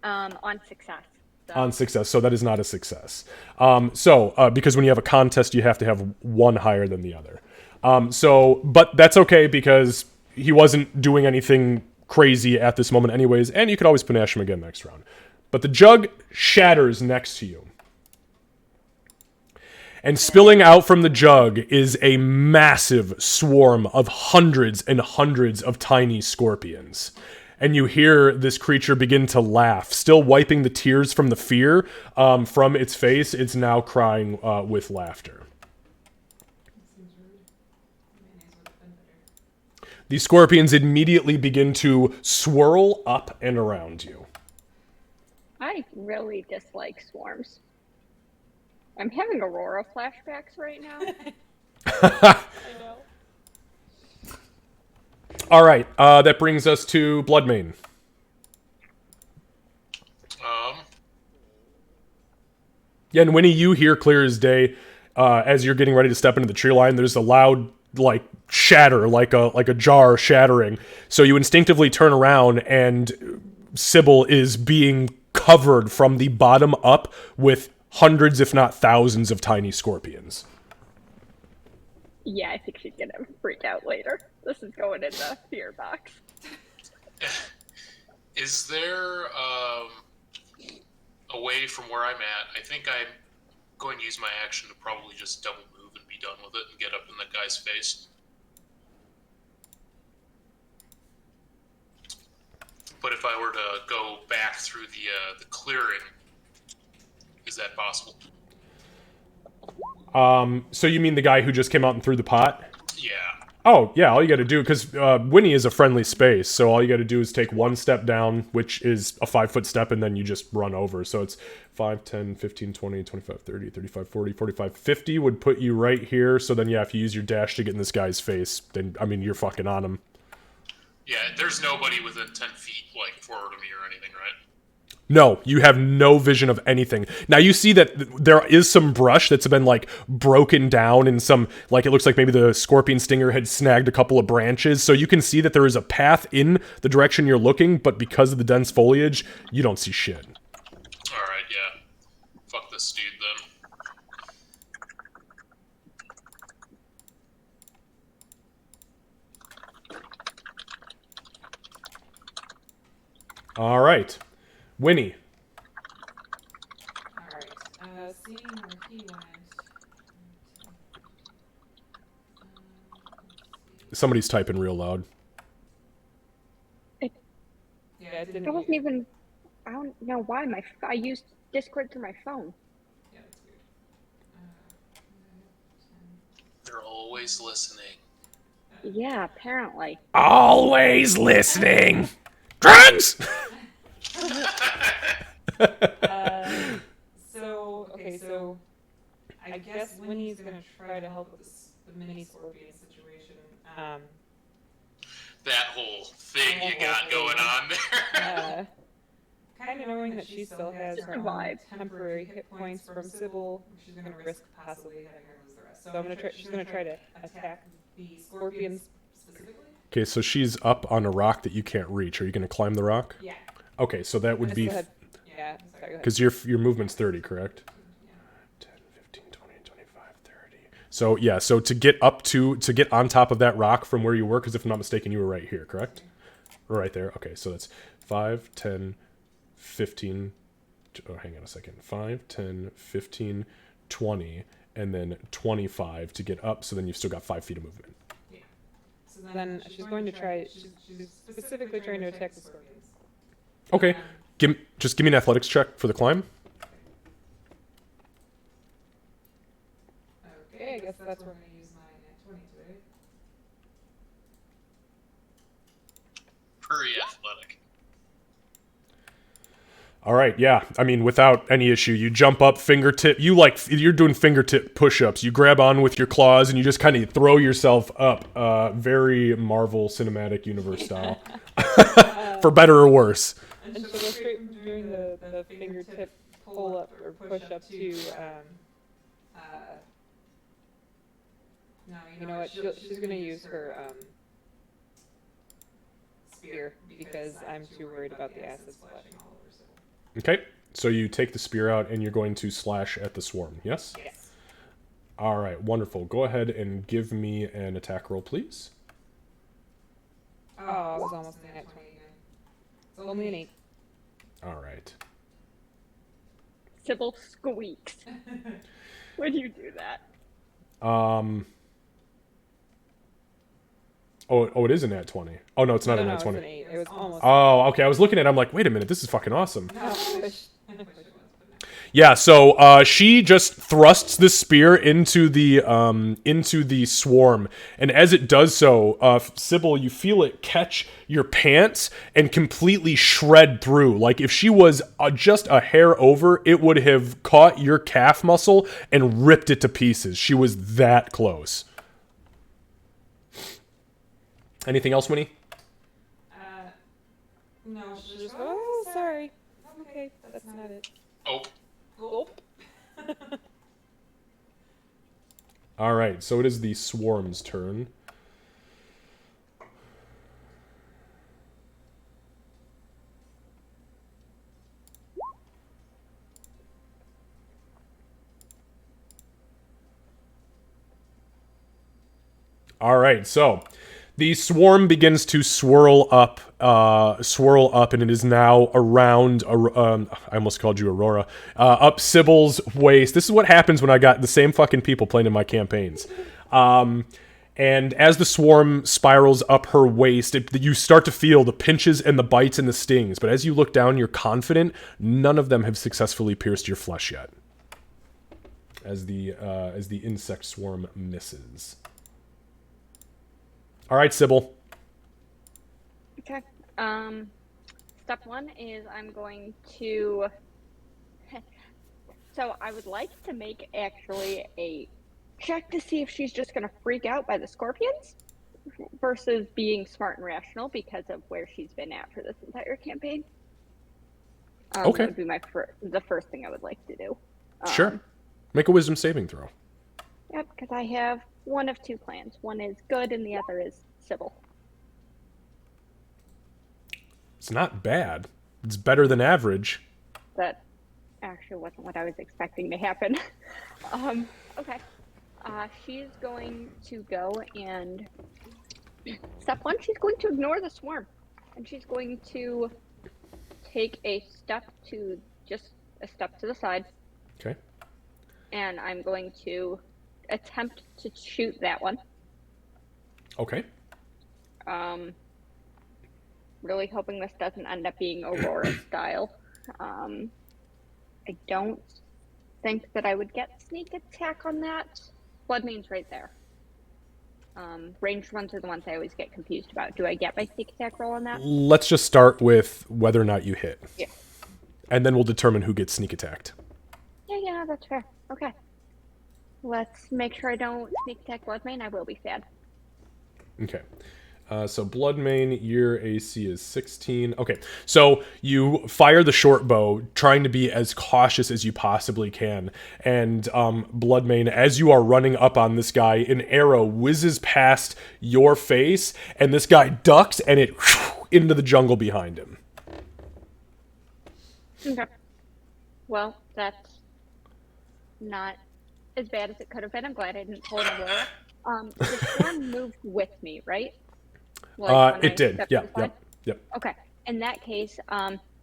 on success. So. On success, so that is not a success. Because when you have a contest, you have to have one higher than the other. But that's okay because he wasn't doing anything crazy at this moment anyways, and you could always panache him again next round. But the jug shatters next to you. And spilling out from the jug is a massive swarm of hundreds and hundreds of tiny scorpions. And you hear this creature begin to laugh, still wiping the tears from the fear from its face. It's now crying with laughter. The scorpions immediately begin to swirl up and around you. I really dislike swarms. I'm having Aurora flashbacks right now. All right, that brings us to Bloodmane. Yeah, and Winnie, you hear clear as day as you're getting ready to step into the tree line. There's a loud, like, shatter, like a jar shattering. So you instinctively turn around, and Sybil is being covered from the bottom up with hundreds, if not thousands, of tiny scorpions. Yeah, I think she's gonna freak out later. This is going in the fear box. Is there a way from where I'm at? I think I'm going to use my action to probably just double move and be done with it and get up in that guy's face. But if I were to go back through the clearing, is that possible? So you mean the guy who just came out and threw the pot? Yeah. Oh, yeah, all you gotta do, because Winnie is a friendly space, so all you gotta do is take one step down, which is a 5-foot step, and then you just run over. So it's 5, 10, 15, 20, 25, 30, 35, 40, 45, 50 would put you right here. So then, yeah, if you use your dash to get in this guy's face, then, I mean, you're fucking on him. Yeah, there's nobody within 10 feet, like, forward of me or anything, right? No, you have no vision of anything. Now you see that there is some brush that's been like broken down and some, like, it looks like maybe the scorpion stinger had snagged a couple of branches. So you can see that there is a path in the direction you're looking, but because of the dense foliage, you don't see shit. Alright, yeah. Fuck this dude then. All right. Winnie. Alright, seeing where he went. Somebody's typing real loud. Yeah, it didn't. I wasn't even. I don't know why I used Discord through my phone. Yeah, that's weird. They're always listening. Yeah, apparently. Always listening. Drugs! So I guess Winnie's gonna try to help with the mini scorpion situation. That whole thing you got going on there. Kind of knowing that she still has her own Survive. temporary hit points from Sybil, she's gonna risk possibly having her lose the rest. So I'm gonna try. She's gonna try to attack the scorpions specifically. Okay, so she's up on a rock that you can't reach. Are you going to climb the rock? Yeah. Okay, so that would be... Yeah. Sorry, go ahead. Because your movement's 30, correct? 10, 15, 20, 25, 30. So, yeah, so to get on top of that rock from where you were, because if I'm not mistaken, you were right here, correct? Right there. Okay, so that's 5, 10, 15... Oh, hang on a second. 5, 10, 15, 20, and then 25 to get up, so then you've still got 5 feet of movement. So then she's going to try. She's specifically trying to attack the scorpions. Okay, just give me an athletics check for the climb. Okay, I guess that's where I'm going to use my nat 20 today. Pretty athletic. All right, yeah. I mean, without any issue, you jump up, fingertip. You're doing fingertip push-ups. You grab on with your claws and you just kind of throw yourself up. Very Marvel Cinematic Universe style, for better or worse. And she'll go straight from doing the fingertip pull-up or push-up to no, you know what? She's going to use her spear because I'm too worried about the acid splashing all over. Okay, so you take the spear out and you're going to slash at the swarm, yes? Yes. All right, wonderful. Go ahead and give me an attack roll, please. Oh, I was almost in that 20 again. It's only an 8. All right. Sybil squeaks. when you do that. Oh, it is a nat 20. Oh, no, it's not a nat It's 20. an 8. It was almost. Oh, okay. I was looking at it. I'm like, wait a minute. This is fucking awesome. I wish it was. Yeah, so she just thrusts the spear into the swarm, and as it does so, Sybil, you feel it catch your pants and completely shred through. Like if she was just a hair over, it would have caught your calf muscle and ripped it to pieces. She was that close. Anything else, Winnie? No, she's just. Oh, sorry. Okay, that's not it. Oh, Gulp. All right, so it is the swarm's turn. All right, so the swarm begins to swirl up, and it is now around. I almost called you Aurora. Up Sybil's waist. This is what happens when I got the same fucking people playing in my campaigns. And as the swarm spirals up her waist, you start to feel the pinches and the bites and the stings. But as you look down, you're confident none of them have successfully pierced your flesh yet. As the insect swarm misses. All right, Sybil. Okay. Step one is I'm going to. So I would like to make actually a check to see if she's just going to freak out by the scorpions versus being smart and rational because of where she's been at for this entire campaign. Okay. That would be the first thing I would like to do. Sure. Make a wisdom saving throw. Yep, because I have one of two plans. One is good and the other is civil. It's not bad. It's better than average. That actually wasn't what I was expecting to happen. Okay. She's going to go and step one, she's going to ignore the swarm. And she's going to take a step to the side. Okay. And I'm going to attempt to shoot that one. Okay. Really hoping this doesn't end up being Aurora style. I don't think that I would get sneak attack on that. Blood main's right there. Ranged ones are the ones I always get confused about. Do I get my sneak attack roll on that? Let's just start with whether or not you hit. Yeah. And then we'll determine who gets sneak attacked. Yeah, that's fair. Okay. Let's make sure I don't sneak attack Blood main. I will be sad. Okay. So Blood Main, your AC is 16. Okay, so you fire the short bow, trying to be as cautious as you possibly can. And Blood Main, as you are running up on this guy, an arrow whizzes past your face, and this guy ducks, and it into the jungle behind him. Okay. Well, that's not as bad as it could have been. I'm glad I didn't pull an Aurora. The swarm moved with me, right? Like it did. Yep. Okay. In that case,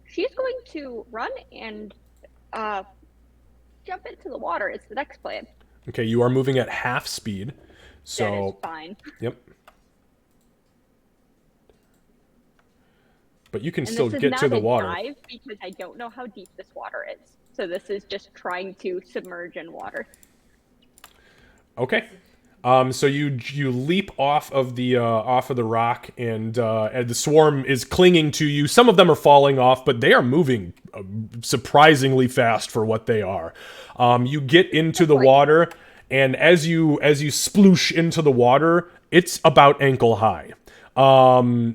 she's going to run and jump into the water. It's the next plan. Okay, you are moving at half speed. So that is fine. Yep. But you can And still this is get not to the a water. dive because I don't know how deep this water is. So this is just trying to submerge in water. Okay. So you leap off of the rock, and the swarm is clinging to you. Some of them are falling off, but they are moving surprisingly fast for what they are. You get into the water, and as you sploosh into the water, it's about ankle high.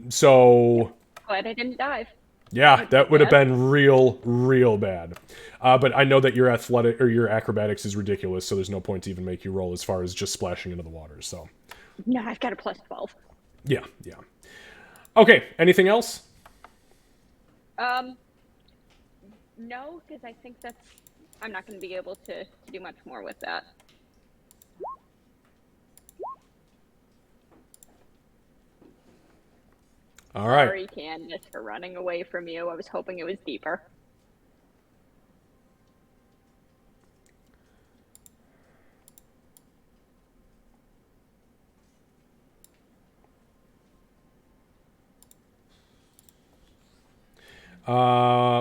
So Glad I didn't dive. yeah, that would have been real bad. But I know that your athletic or your acrobatics is ridiculous, so there's no point to even make you roll as far as just splashing into the water. So No, I've got a plus 12. yeah. Okay, anything else? No, because I think I'm not going to be able to do much more with that. All right. Sorry, Candace, for running away from you. I was hoping it was deeper.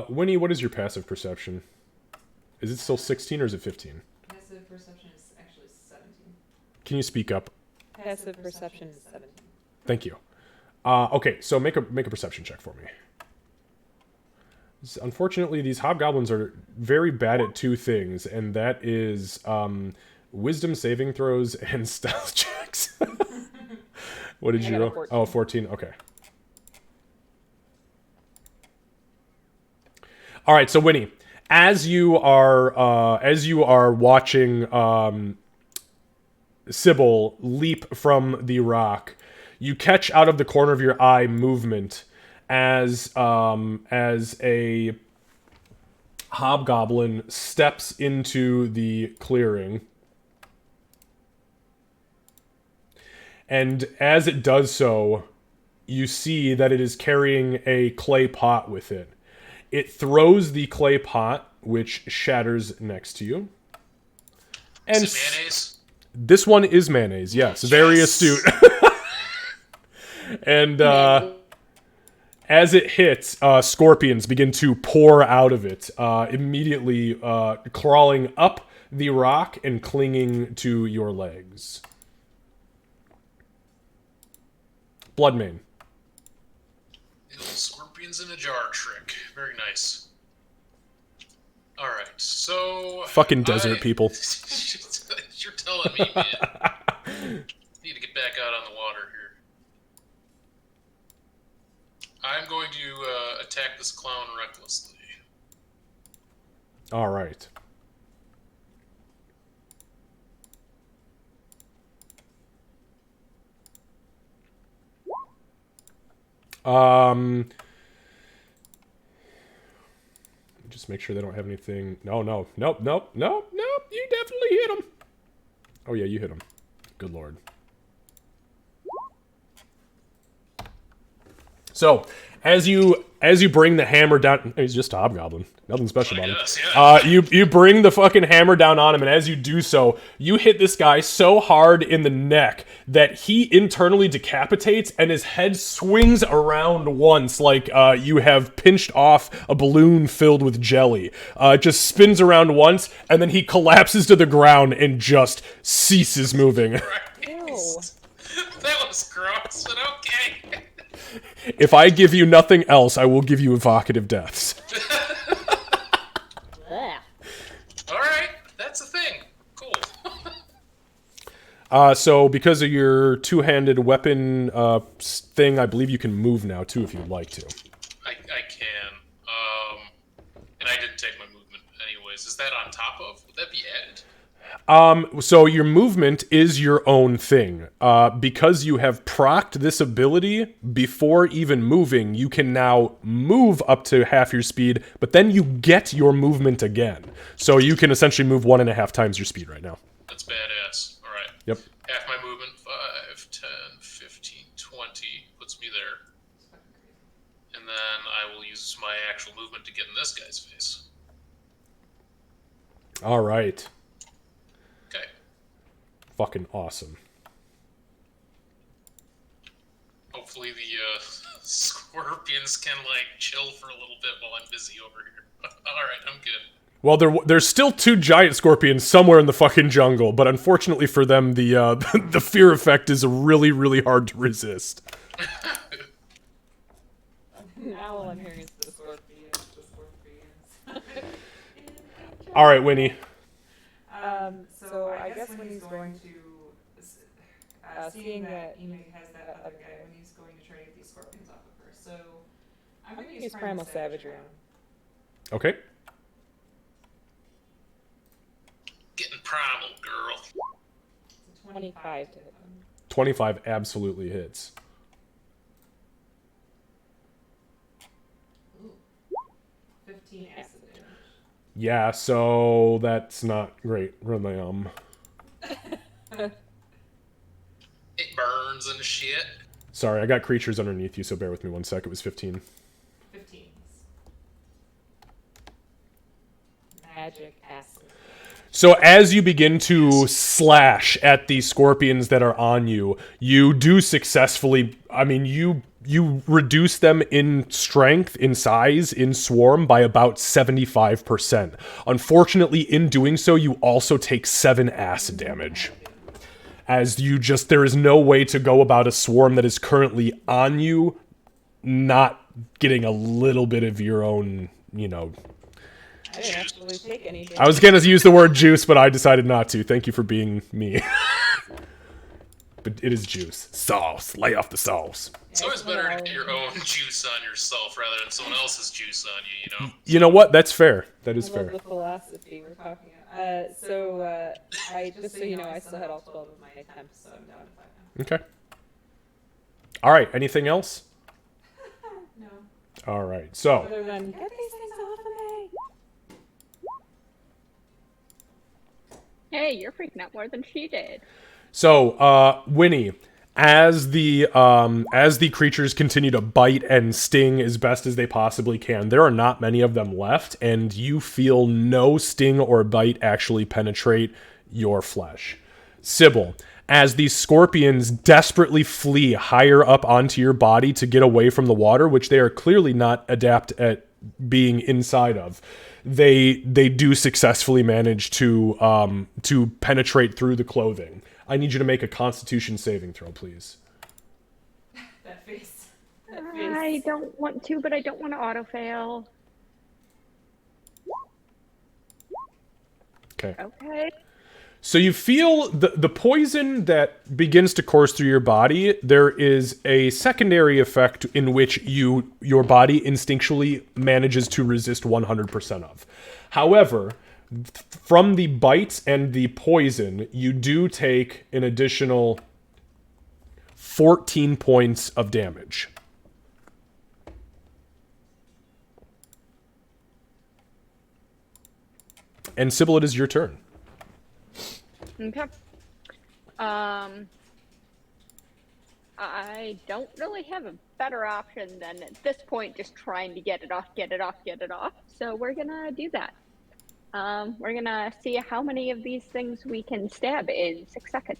Winnie, what is your passive perception? Is it still 16 or is it 15? Passive perception is actually 17. Can you speak up? Passive perception is 17. Thank you. Okay, so make a perception check for me. Unfortunately, these hobgoblins are very bad at two things, and that is wisdom saving throws and stealth checks. What did I you got a roll? 14. Oh, 14. Okay. All right, so Winnie, as you are watching Sybil leap from the rock, you catch out of the corner of your eye movement as a hobgoblin steps into the clearing. And as it does so, you see that it is carrying a clay pot with it. It throws the clay pot, which shatters next to you. And Is it mayonnaise? this one is mayonnaise, yes. Very astute. And as it hits, scorpions begin to pour out of it, immediately crawling up the rock and clinging to your legs. Bloodmane. The old scorpions in a jar trick. Very nice. Alright, so... Fucking desert people. You're telling me, man. Need to get back out on the water here. I'm going to attack this clown recklessly. All right. Just make sure they don't have anything. No. You definitely hit him. Oh yeah, you hit him. Good lord. So, as you bring the hammer down, he's just a hobgoblin. Nothing special about him. Yeah. You bring the fucking hammer down on him, and as you do so, you hit this guy so hard in the neck that he internally decapitates, and his head swings around once like you have pinched off a balloon filled with jelly. It just spins around once, and then he collapses to the ground and just ceases moving. That was gross, but okay. If I give you nothing else, I will give you evocative deaths. Alright, that's a thing. Cool. So because of your two-handed weapon thing, I believe you can move now, too, if you'd like to. I can. And I didn't take my movement anyways. Is that on top of? Would that be added? So your movement is your own thing. Because you have procced this ability before even moving, you can now move up to half your speed, but then you get your movement again. So you can essentially move 1.5 times your speed right now. That's badass. Alright. Yep. Half my movement, 5, 10, 15, 20, puts me there. And then I will use my actual movement to get in this guy's face. All right. Okay. Fucking awesome. Hopefully the scorpions can, like, chill for a little bit while I'm busy over here. Alright, I'm good. Well, there's still 2 giant scorpions somewhere in the fucking jungle, but unfortunately for them, the the fear effect is really, really hard to resist. Now all I'm hearing is the scorpions. All right, Winnie. So I guess when he's going to, seeing that Emu has that other guy, when he's going to try to get these scorpions off of her, so I'm going to use Primal Savagery on him. Okay. Getting primal, girl. It's a 25 to hit him. 25 absolutely hits. Ooh. 15 acid damage. Yeah, so that's not great. Really, It burns and shit. Sorry, I got creatures underneath you, so bear with me 1 sec. It was 15. 15s. Magic acid. So as you begin to slash at the scorpions that are on you, you do successfully, I mean, you you reduce them in strength, in size, in swarm by about 75%. Unfortunately, in doing so, you also take 7 acid damage. As you just, there is no way to go about a swarm that is currently on you, not getting a little bit of your own, you know. I didn't actually take any damage. I was gonna use the word juice, but I decided not to. Thank you for being me. But it is juice. Sauce. Lay off the sauce. It's always better to get your own juice on yourself rather than someone else's juice on you, you know? You know what? That's fair. That is I fair. love the philosophy we're talking about. I just so you know, I still had all 12 of my attempts, so I'm down to 5 now. Okay. All right. Anything else? No. All right. So, Other than get these things off of me. Hey, you're freaking out more than she did. Winnie, as the creatures continue to bite and sting as best as they possibly can, there are not many of them left, and you feel no sting or bite actually penetrate your flesh. Sybil, as these scorpions desperately flee higher up onto your body to get away from the water, which they are clearly not adept at being inside of, they do successfully manage to penetrate through the clothing. I need you to make a Constitution saving throw, please. That face. I don't want to, but I don't want to auto-fail. Okay. Okay. So you feel the poison that begins to course through your body. There is a secondary effect in which your body instinctually manages to resist 100% of. However, from the bites and the poison, you do take an additional 14 points of damage. And Sybil, it is your turn. Okay. I don't really have a better option than at this point just trying to get it off. So we're gonna do that. We're gonna see how many of these things we can stab in 6 seconds.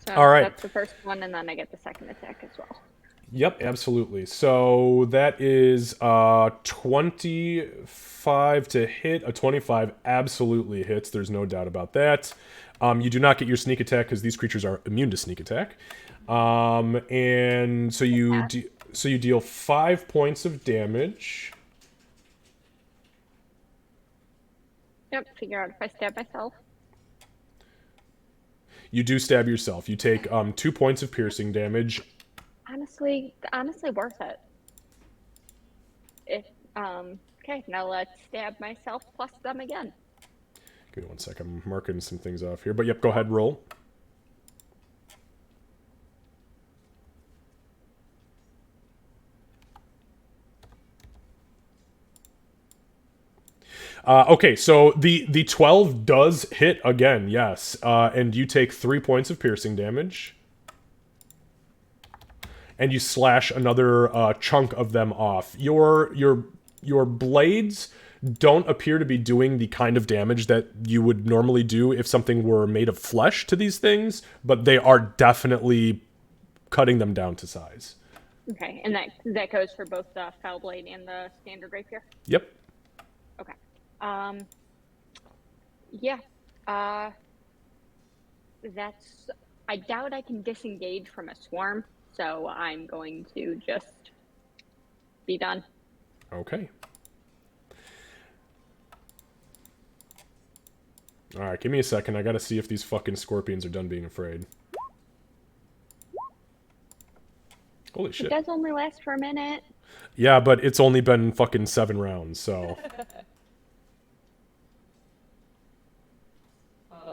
So All right. that's the first one, and then I get the second attack as well. Yep, absolutely. So that is 25 to hit. A 25 absolutely hits. There's no doubt about that. You do not get your sneak attack because these creatures are immune to sneak attack. And so you deal 5 points of damage. Yep, figure out if I stab myself. You do stab yourself. You take 2 points of piercing damage. Honestly worth it. Okay, now let's stab myself plus them again. Give me 1 sec. I'm marking some things off here. But yep, go ahead, roll. Okay, so the 12 does hit again, yes. And you take 3 points of piercing damage. And you slash another chunk of them off. Your blades don't appear to be doing the kind of damage that you would normally do if something were made of flesh to these things, but they are definitely cutting them down to size. Okay, and that goes for both the foul blade and the standard rapier? Yep. Okay. Yeah. That's... I doubt I can disengage from a swarm, so I'm going to just be done. Okay. Alright, give me a second. I gotta see if these fucking scorpions are done being afraid. Holy shit. It does only last for a minute. Yeah, but it's only been fucking 7 rounds, so...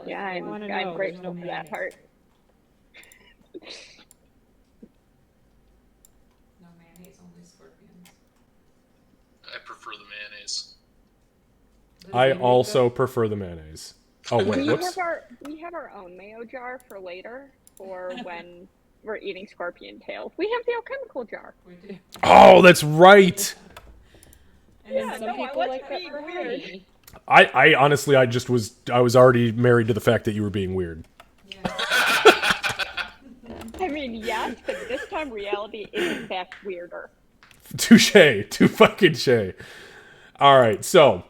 Yeah, I'm grateful for that part. No mayonnaise, only scorpions. I prefer the mayonnaise. I also prefer the mayonnaise. Oh, wait, whoops. We have our own mayo jar for later, for when we're eating scorpion tails. We have the alchemical jar. We do. Oh, that's right. And then Yeah, some no, I people wasn't like that being for weird. Harry. I honestly, I was already married to the fact that you were being weird. Yeah. I mean, yes, but this time reality is in fact weirder. Touche. Too fucking shay. All right, so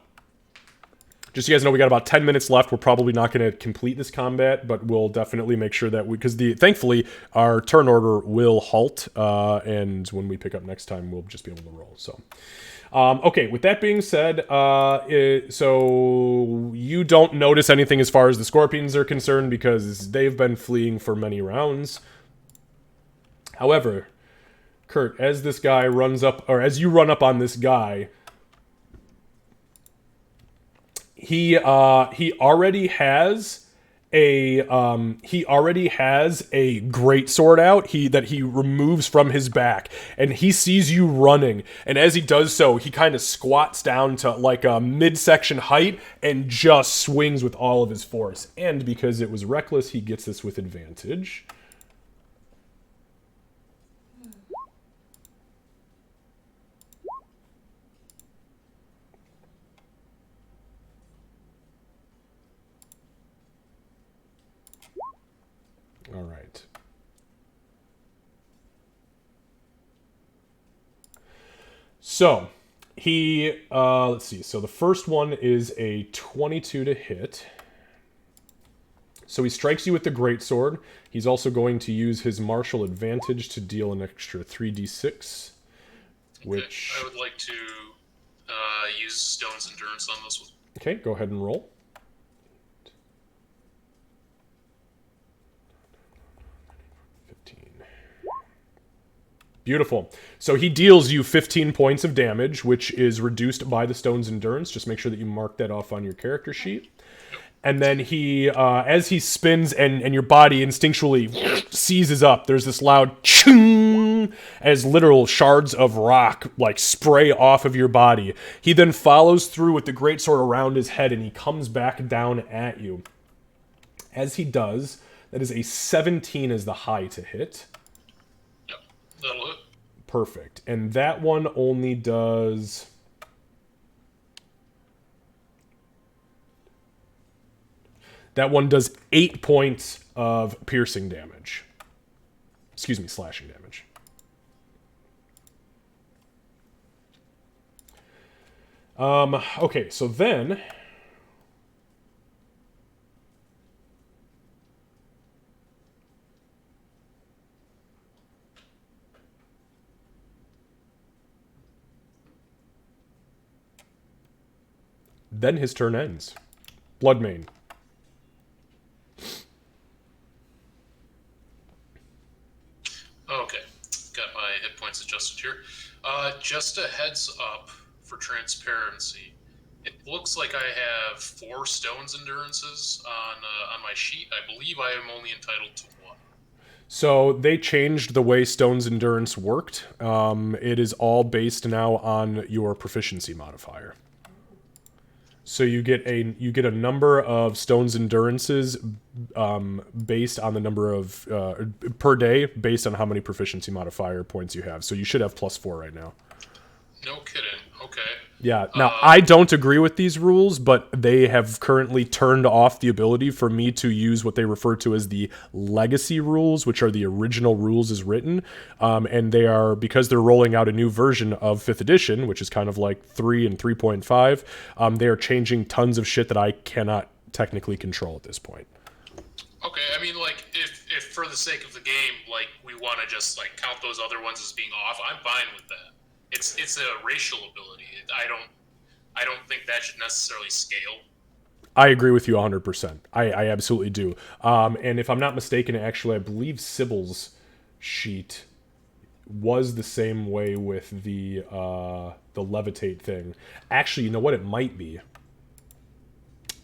just so you guys know, we got about 10 minutes left. We're probably not going to complete this combat, but we'll definitely make sure that because thankfully our turn order will halt, and when we pick up next time, we'll just be able to roll. So, okay. With that being said, so you don't notice anything as far as the scorpions are concerned because they've been fleeing for many rounds. However, Kurt, as this guy runs up, or as you run up on this guy, he already has a great sword out that he removes from his back, and he sees you running, and as he does so, he kind of squats down to like a midsection height and just swings with all of his force. And because it was reckless, he gets this with advantage. All right. So, he, let's see. So the first one is a 22 to hit. So he strikes you with the greatsword. He's also going to use his martial advantage to deal an extra 3d6, which... I would like to use Stone's Endurance on this one. Okay, go ahead and roll. Beautiful. So he deals you 15 points of damage, which is reduced by the Stone's Endurance. Just make sure that you mark that off on your character sheet. And then he, as he spins and your body instinctually seizes up, there's this loud chung as literal shards of rock like spray off of your body. He then follows through with the greatsword around his head and he comes back down at you. As he does, that is a 17 as the high to hit. That'll hit. Perfect. And that one only does... That one does 8 points of piercing damage. Excuse me, slashing damage. Okay, so then... Then his turn ends. Bloodmane. Okay, got my hit points adjusted here. Just a heads up for transparency. It looks like I have 4 Stone's Endurances on my sheet. I believe I am only entitled to 1. So they changed the way Stone's Endurance worked. It is all based now on your proficiency modifier. So you get a number of Stone's Endurances based on the number of per day, based on how many proficiency modifier points you have. So you should have +4 right now. No kidding. Okay. Yeah. Now I don't agree with these rules, but they have currently turned off the ability for me to use what they refer to as the legacy rules, which are the original rules as written. And they are, because they're rolling out a new version of 5th edition, which is kind of like 3 and 3.5. They are changing tons of shit that I cannot technically control at this point. Okay, I mean, like, if for the sake of the game, like, we want to just, like, count those other ones as being off, I'm fine with that. It's a racial ability. I don't think that should necessarily scale. I agree with you 100%. I absolutely do. And if I'm not mistaken, actually, I believe Sybil's sheet was the same way with the levitate thing. Actually, you know what? It might be.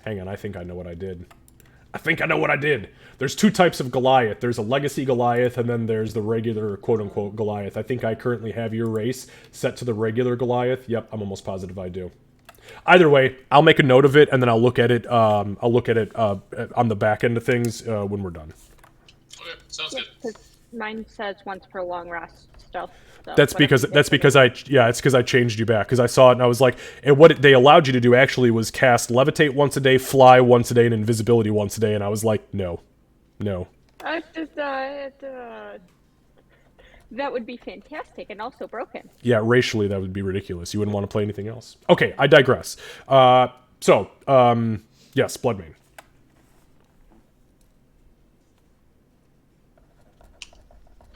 Hang on, I think I know what I did. There's 2 types of Goliath. There's a legacy Goliath, and then there's the regular quote-unquote Goliath. I think I currently have your race set to the regular Goliath. Yep, I'm almost positive I do. Either way, I'll make a note of it, and then I'll look at it. On the back end of things when we're done. Okay, sounds good. Mine says once per long rest still. So That's whatever you did because today. it's because I changed you back because I saw it and I was like, and they allowed you to do actually was cast levitate once a day, fly once a day, and invisibility once a day, and I was like, no. That would be fantastic and also broken. Yeah, racially that would be ridiculous. You wouldn't want to play anything else. Okay, I digress. Yes, Bloodmane.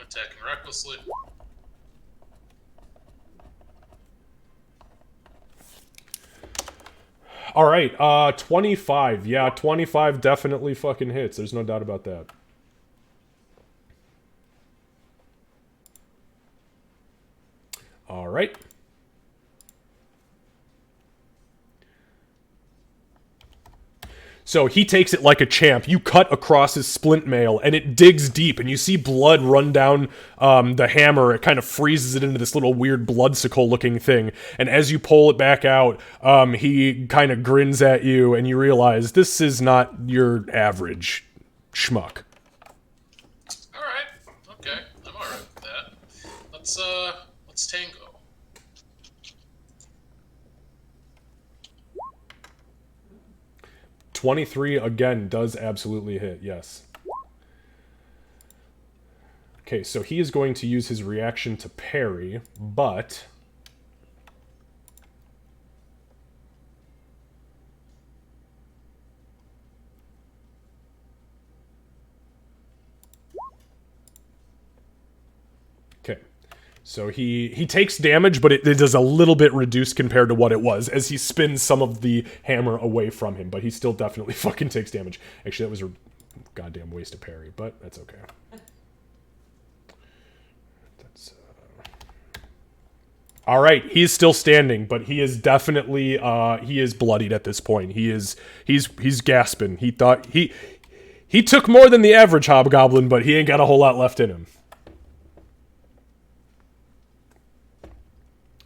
Attacking recklessly. All right, 25. Yeah, 25 definitely fucking hits. There's no doubt about that. All right. So he takes it like a champ. You cut across his splint mail, and it digs deep, and you see blood run down the hammer. It kind of freezes it into this little weird bloodsicle-looking thing. And as you pull it back out, he kind of grins at you, and you realize this is not your average schmuck. Alright. Okay. I'm alright with that. Let's tango. 23 again does absolutely hit, yes. Okay, so he is going to use his reaction to parry, but... Okay. So he takes damage, but it is a little bit reduced compared to what it was, as he spins some of the hammer away from him, but he still definitely fucking takes damage. Actually, that was a goddamn waste of parry, but that's okay. Alright, he's still standing, but he is definitely, he is bloodied at this point. He's gasping. He thought, he took more than the average hobgoblin, but he ain't got a whole lot left in him.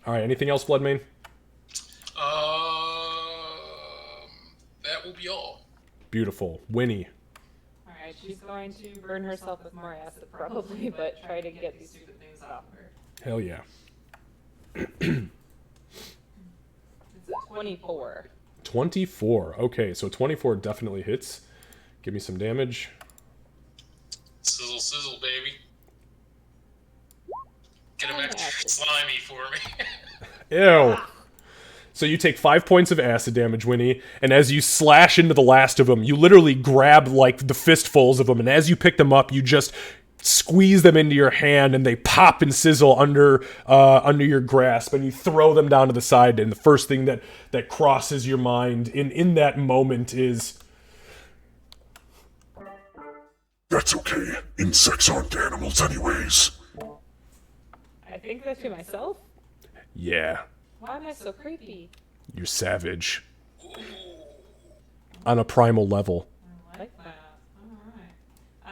Alright, anything else, Bloodmane? That will be all. Beautiful. Winnie. Alright, she's going to burn herself with more acid probably, but try to get these stupid things off her. Hell yeah. It's a 24. 24. Okay, so 24 definitely hits. Give me some damage. Sizzle, sizzle, baby. Get him extra slimy for me. Ew. So you take 5 points of acid damage, Winnie, and as you slash into the last of them, you literally grab, like, the fistfuls of them, and as you pick them up, you just squeeze them into your hand, and they pop and sizzle under your grasp, and you throw them down to the side, and the first thing that crosses your mind in that moment is... That's okay. Insects aren't animals anyways. I think that to myself? Yeah, Why am I so creepy? you're savage. On a primal level. I like that.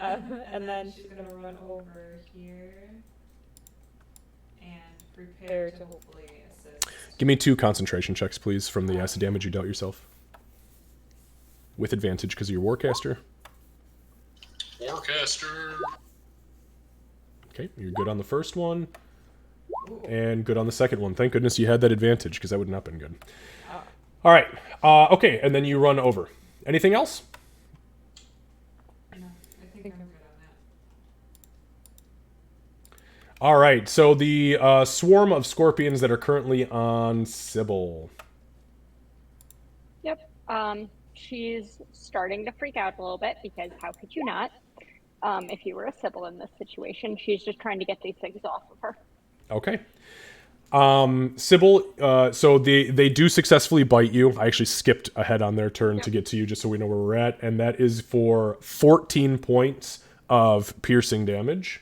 Alright. And then she's gonna run over here and prepare to hopefully assist. Give me 2 concentration checks, please, from the acid damage you dealt yourself. With advantage because of your Warcaster. Warcaster. Okay, you're good on the first one. And good on the second one. Thank goodness you had that advantage, because that would not have been good. Alright, okay, and then you run over. Anything else? No, I think I'm good on that. Alright, so the swarm of scorpions that are currently on Sybil. Yep. She's starting to freak out a little bit because how could you not? If you were a Sybil in this situation, she's just trying to get these things off of her. Okay. Sybil, so they do successfully bite you. I actually skipped ahead on their turn to get to you just so we know where we're at, and that is for 14 points of piercing damage.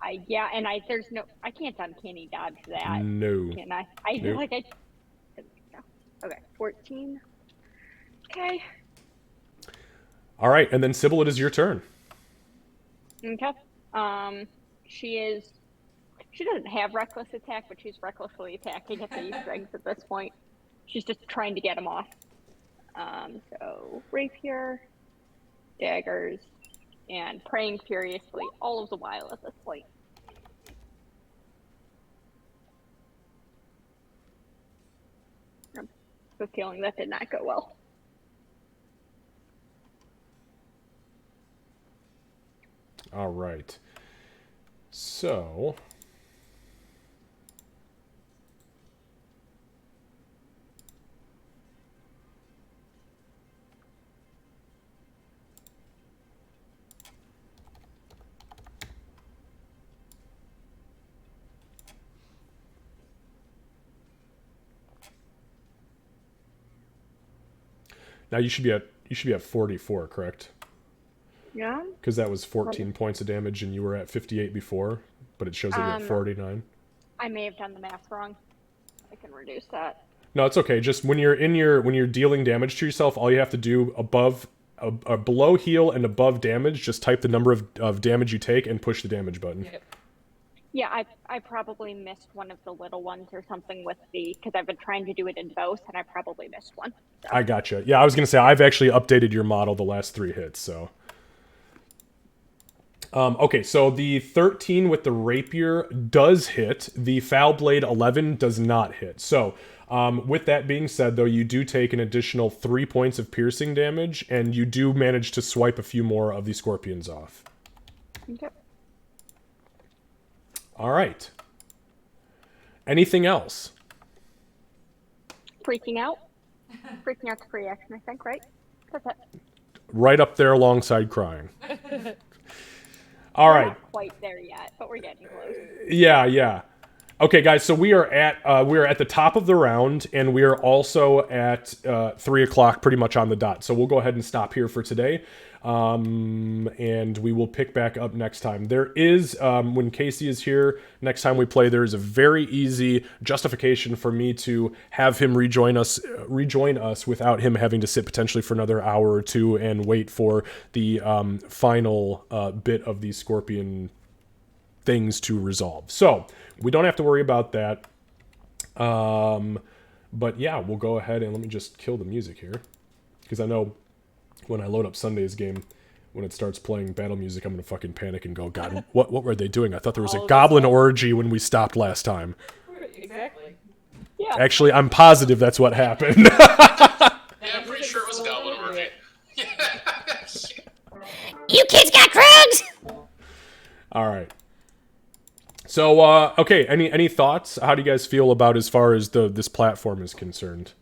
I can't uncanny dodge that. No. Can I? I feel Nope. like okay, 14. Okay. All right, and then Sybil, it is your turn. Okay. She doesn't have reckless attack, but she's recklessly attacking at the Easter eggs at this point. She's just trying to get them off. So rapier, daggers, and praying furiously all of the while at this point. I have a feeling that did not go well. All right. So... Now you should be at 44, correct? Yeah. Because that was 14 points of damage, and you were at 58 before, but it shows that you're at 49. I may have done the math wrong. I can reduce that. No, it's okay. Just when you're dealing damage to yourself, all you have to do below heal and above damage, just type the number of damage you take and push the damage button. Yep. Yeah, I probably missed one of the little ones or something with because I've been trying to do it in both, and I probably missed one. So. I gotcha. Yeah, I was gonna say I've actually updated your model the last 3 hits, so. Okay, so the 13 with the rapier does hit. The foul blade 11 does not hit. So, with that being said, though, you do take an additional 3 points of piercing damage, and you do manage to swipe a few more of the scorpions off. Okay. All right. Anything else? Freaking out. Freaking out's free action, I think, right? That's it. Right up there alongside crying. All We're right. not quite there yet, but we're getting close. Yeah. Okay, guys. So we are at the top of the round, and we are also at 3 o'clock, pretty much on the dot. So we'll go ahead and stop here for today, and we will pick back up next time. There is when Casey is here next time we play. There is a very easy justification for me to have him rejoin us without him having to sit potentially for another hour or two and wait for the final bit of the scorpion things to resolve. So we don't have to worry about that. But yeah, we'll go ahead and let me just kill the music here, because I know when I load up Sunday's game, when it starts playing battle music, I'm gonna fucking panic and go, God, what were they doing? I thought there was a goblin orgy when we stopped last time. Exactly. Yeah. Actually, I'm positive that's what happened. Yeah, I'm pretty sure it was a goblin orgy. You kids got drugs? All right. So, okay, any thoughts? How do you guys feel about as far as this platform is concerned?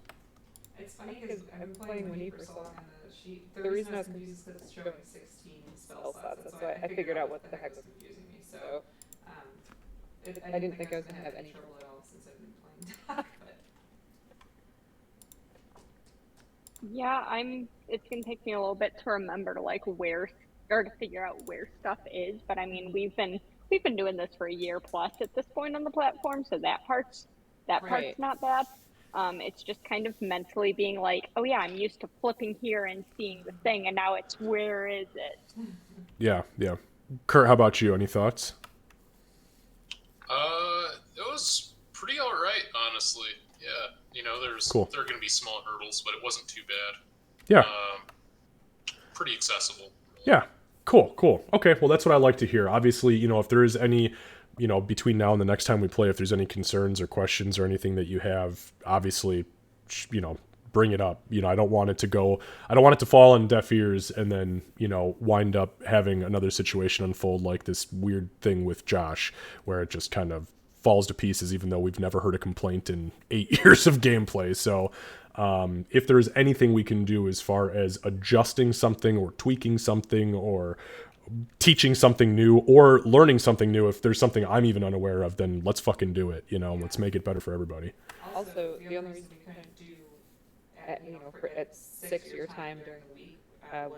It's funny because I'm playing Winnie for so long on the sheet. The reason I was confused is because it's showing 16 spell slots. That's why I figured out what the heck was confusing me. So, I didn't think I was going to have any trouble at all since I've been playing Doc. Yeah, it's gonna take me a little bit to remember to figure out where stuff is. But I mean, we've been doing this for a year plus at this point on the platform, so that part's Right. not bad. It's just kind of mentally being like, oh yeah, I'm used to flipping here and seeing the thing, and now it's where is it? Yeah. Kurt, how about you? Any thoughts? It was pretty alright, honestly. Yeah, Cool. there are going to be small hurdles, but it wasn't too bad. Yeah. Pretty accessible. Yeah. Cool. Okay, well, that's what I like to hear. Obviously, if there is any, between now and the next time we play, if there's any concerns or questions or anything that you have, obviously, bring it up. I don't want it to fall on deaf ears and then, wind up having another situation unfold like this weird thing with Josh, where it just kind of falls to pieces, even though we've never heard a complaint in 8 years of gameplay. So, if there's anything we can do as far as adjusting something or tweaking something or teaching something new or learning something new, if there's something I'm even unaware of, then let's fucking do it. Let's make it better for everybody. Also, the only reason we couldn't do at 6 your time during the week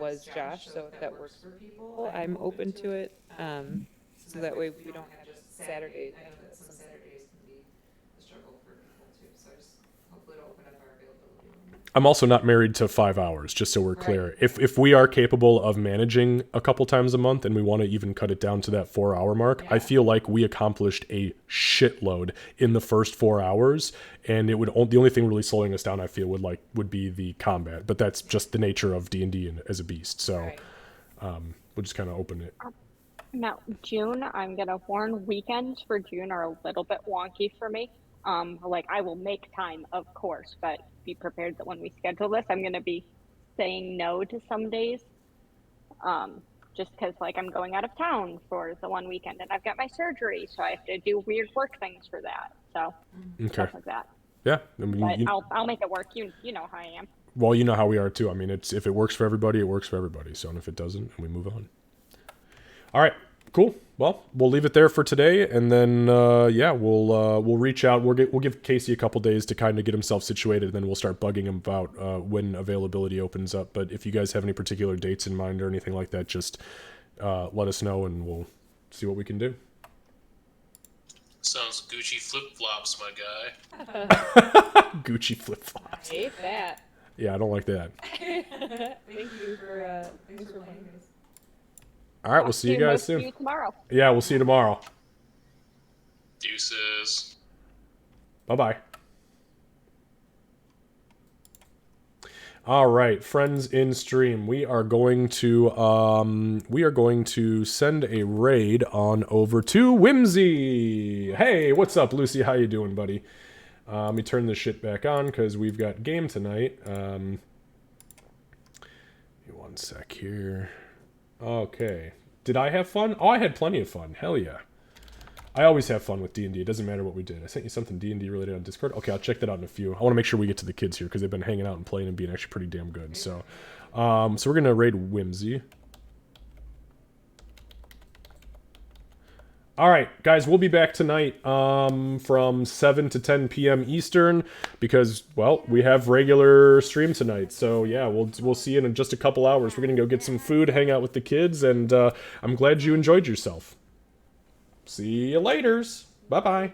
was Josh. So if that works for people, I'm open to it. So that way we don't have just Saturdays. I know that some Saturdays can be a struggle for people too. So just hopefully it'll open up our availability. I'm also not married to 5 hours, just so we're clear. Right. If we are capable of managing a couple times a month and we want to even cut it down to that 4-hour mark, I feel like we accomplished a shitload in the first 4 hours, and the only thing really slowing us down, I feel, would be the combat. But that's just the nature of D&D as a beast. So, Right. We'll just kind of open it. Now, June, I'm gonna warn weekends for June are a little bit wonky for me. Like I will make time, of course, but be prepared that when we schedule this, I'm gonna be saying no to some days. Just because like I'm going out of town for the one weekend and I've got my surgery, so I have to do weird work things for that. So Okay. stuff like that. Yeah. I mean, But I'll make it work. You know how I am. well, you know how we are too. I mean, it's if it works for everybody, it works for everybody. So, and if it doesn't, we move on. All right. Cool. Well, we'll leave it there for today, and then yeah, we'll reach out. We'll give Casey a couple days to kind of get himself situated, and then we'll start bugging him about when availability opens up. But if you guys have any particular dates in mind or anything like that, just let us know, and we'll see what we can do. Sounds Gucci flip flops, my guy. Gucci flip flops. I hate that. Yeah, I don't like that. Thank you for thanks for playing, guys. All right, we'll see you guys See you soon. tomorrow. Yeah, we'll see you tomorrow. Deuces. Bye-bye. All right, friends in stream, we are going to send a raid on over to Whimsy. Hey, what's up, Lucy? How you doing, buddy? Let me turn this shit back on because we've got game tonight. One sec here. Okay. Did I have fun? Oh, I had plenty of fun. Hell yeah. I always have fun with D&D. It doesn't matter what we did. I sent you something D&D related on Discord. Okay, I'll check that out in a few. I want to make sure we get to the kids here because they've been hanging out and playing and being actually pretty damn good. So, so we're going to raid Whimsy. All right, guys, we'll be back tonight from 7 to 10 p.m. Eastern because, well, we have regular stream tonight. So, yeah, we'll see you in just a couple hours. We're going to go get some food, hang out with the kids, and I'm glad you enjoyed yourself. See you laters. Bye-bye.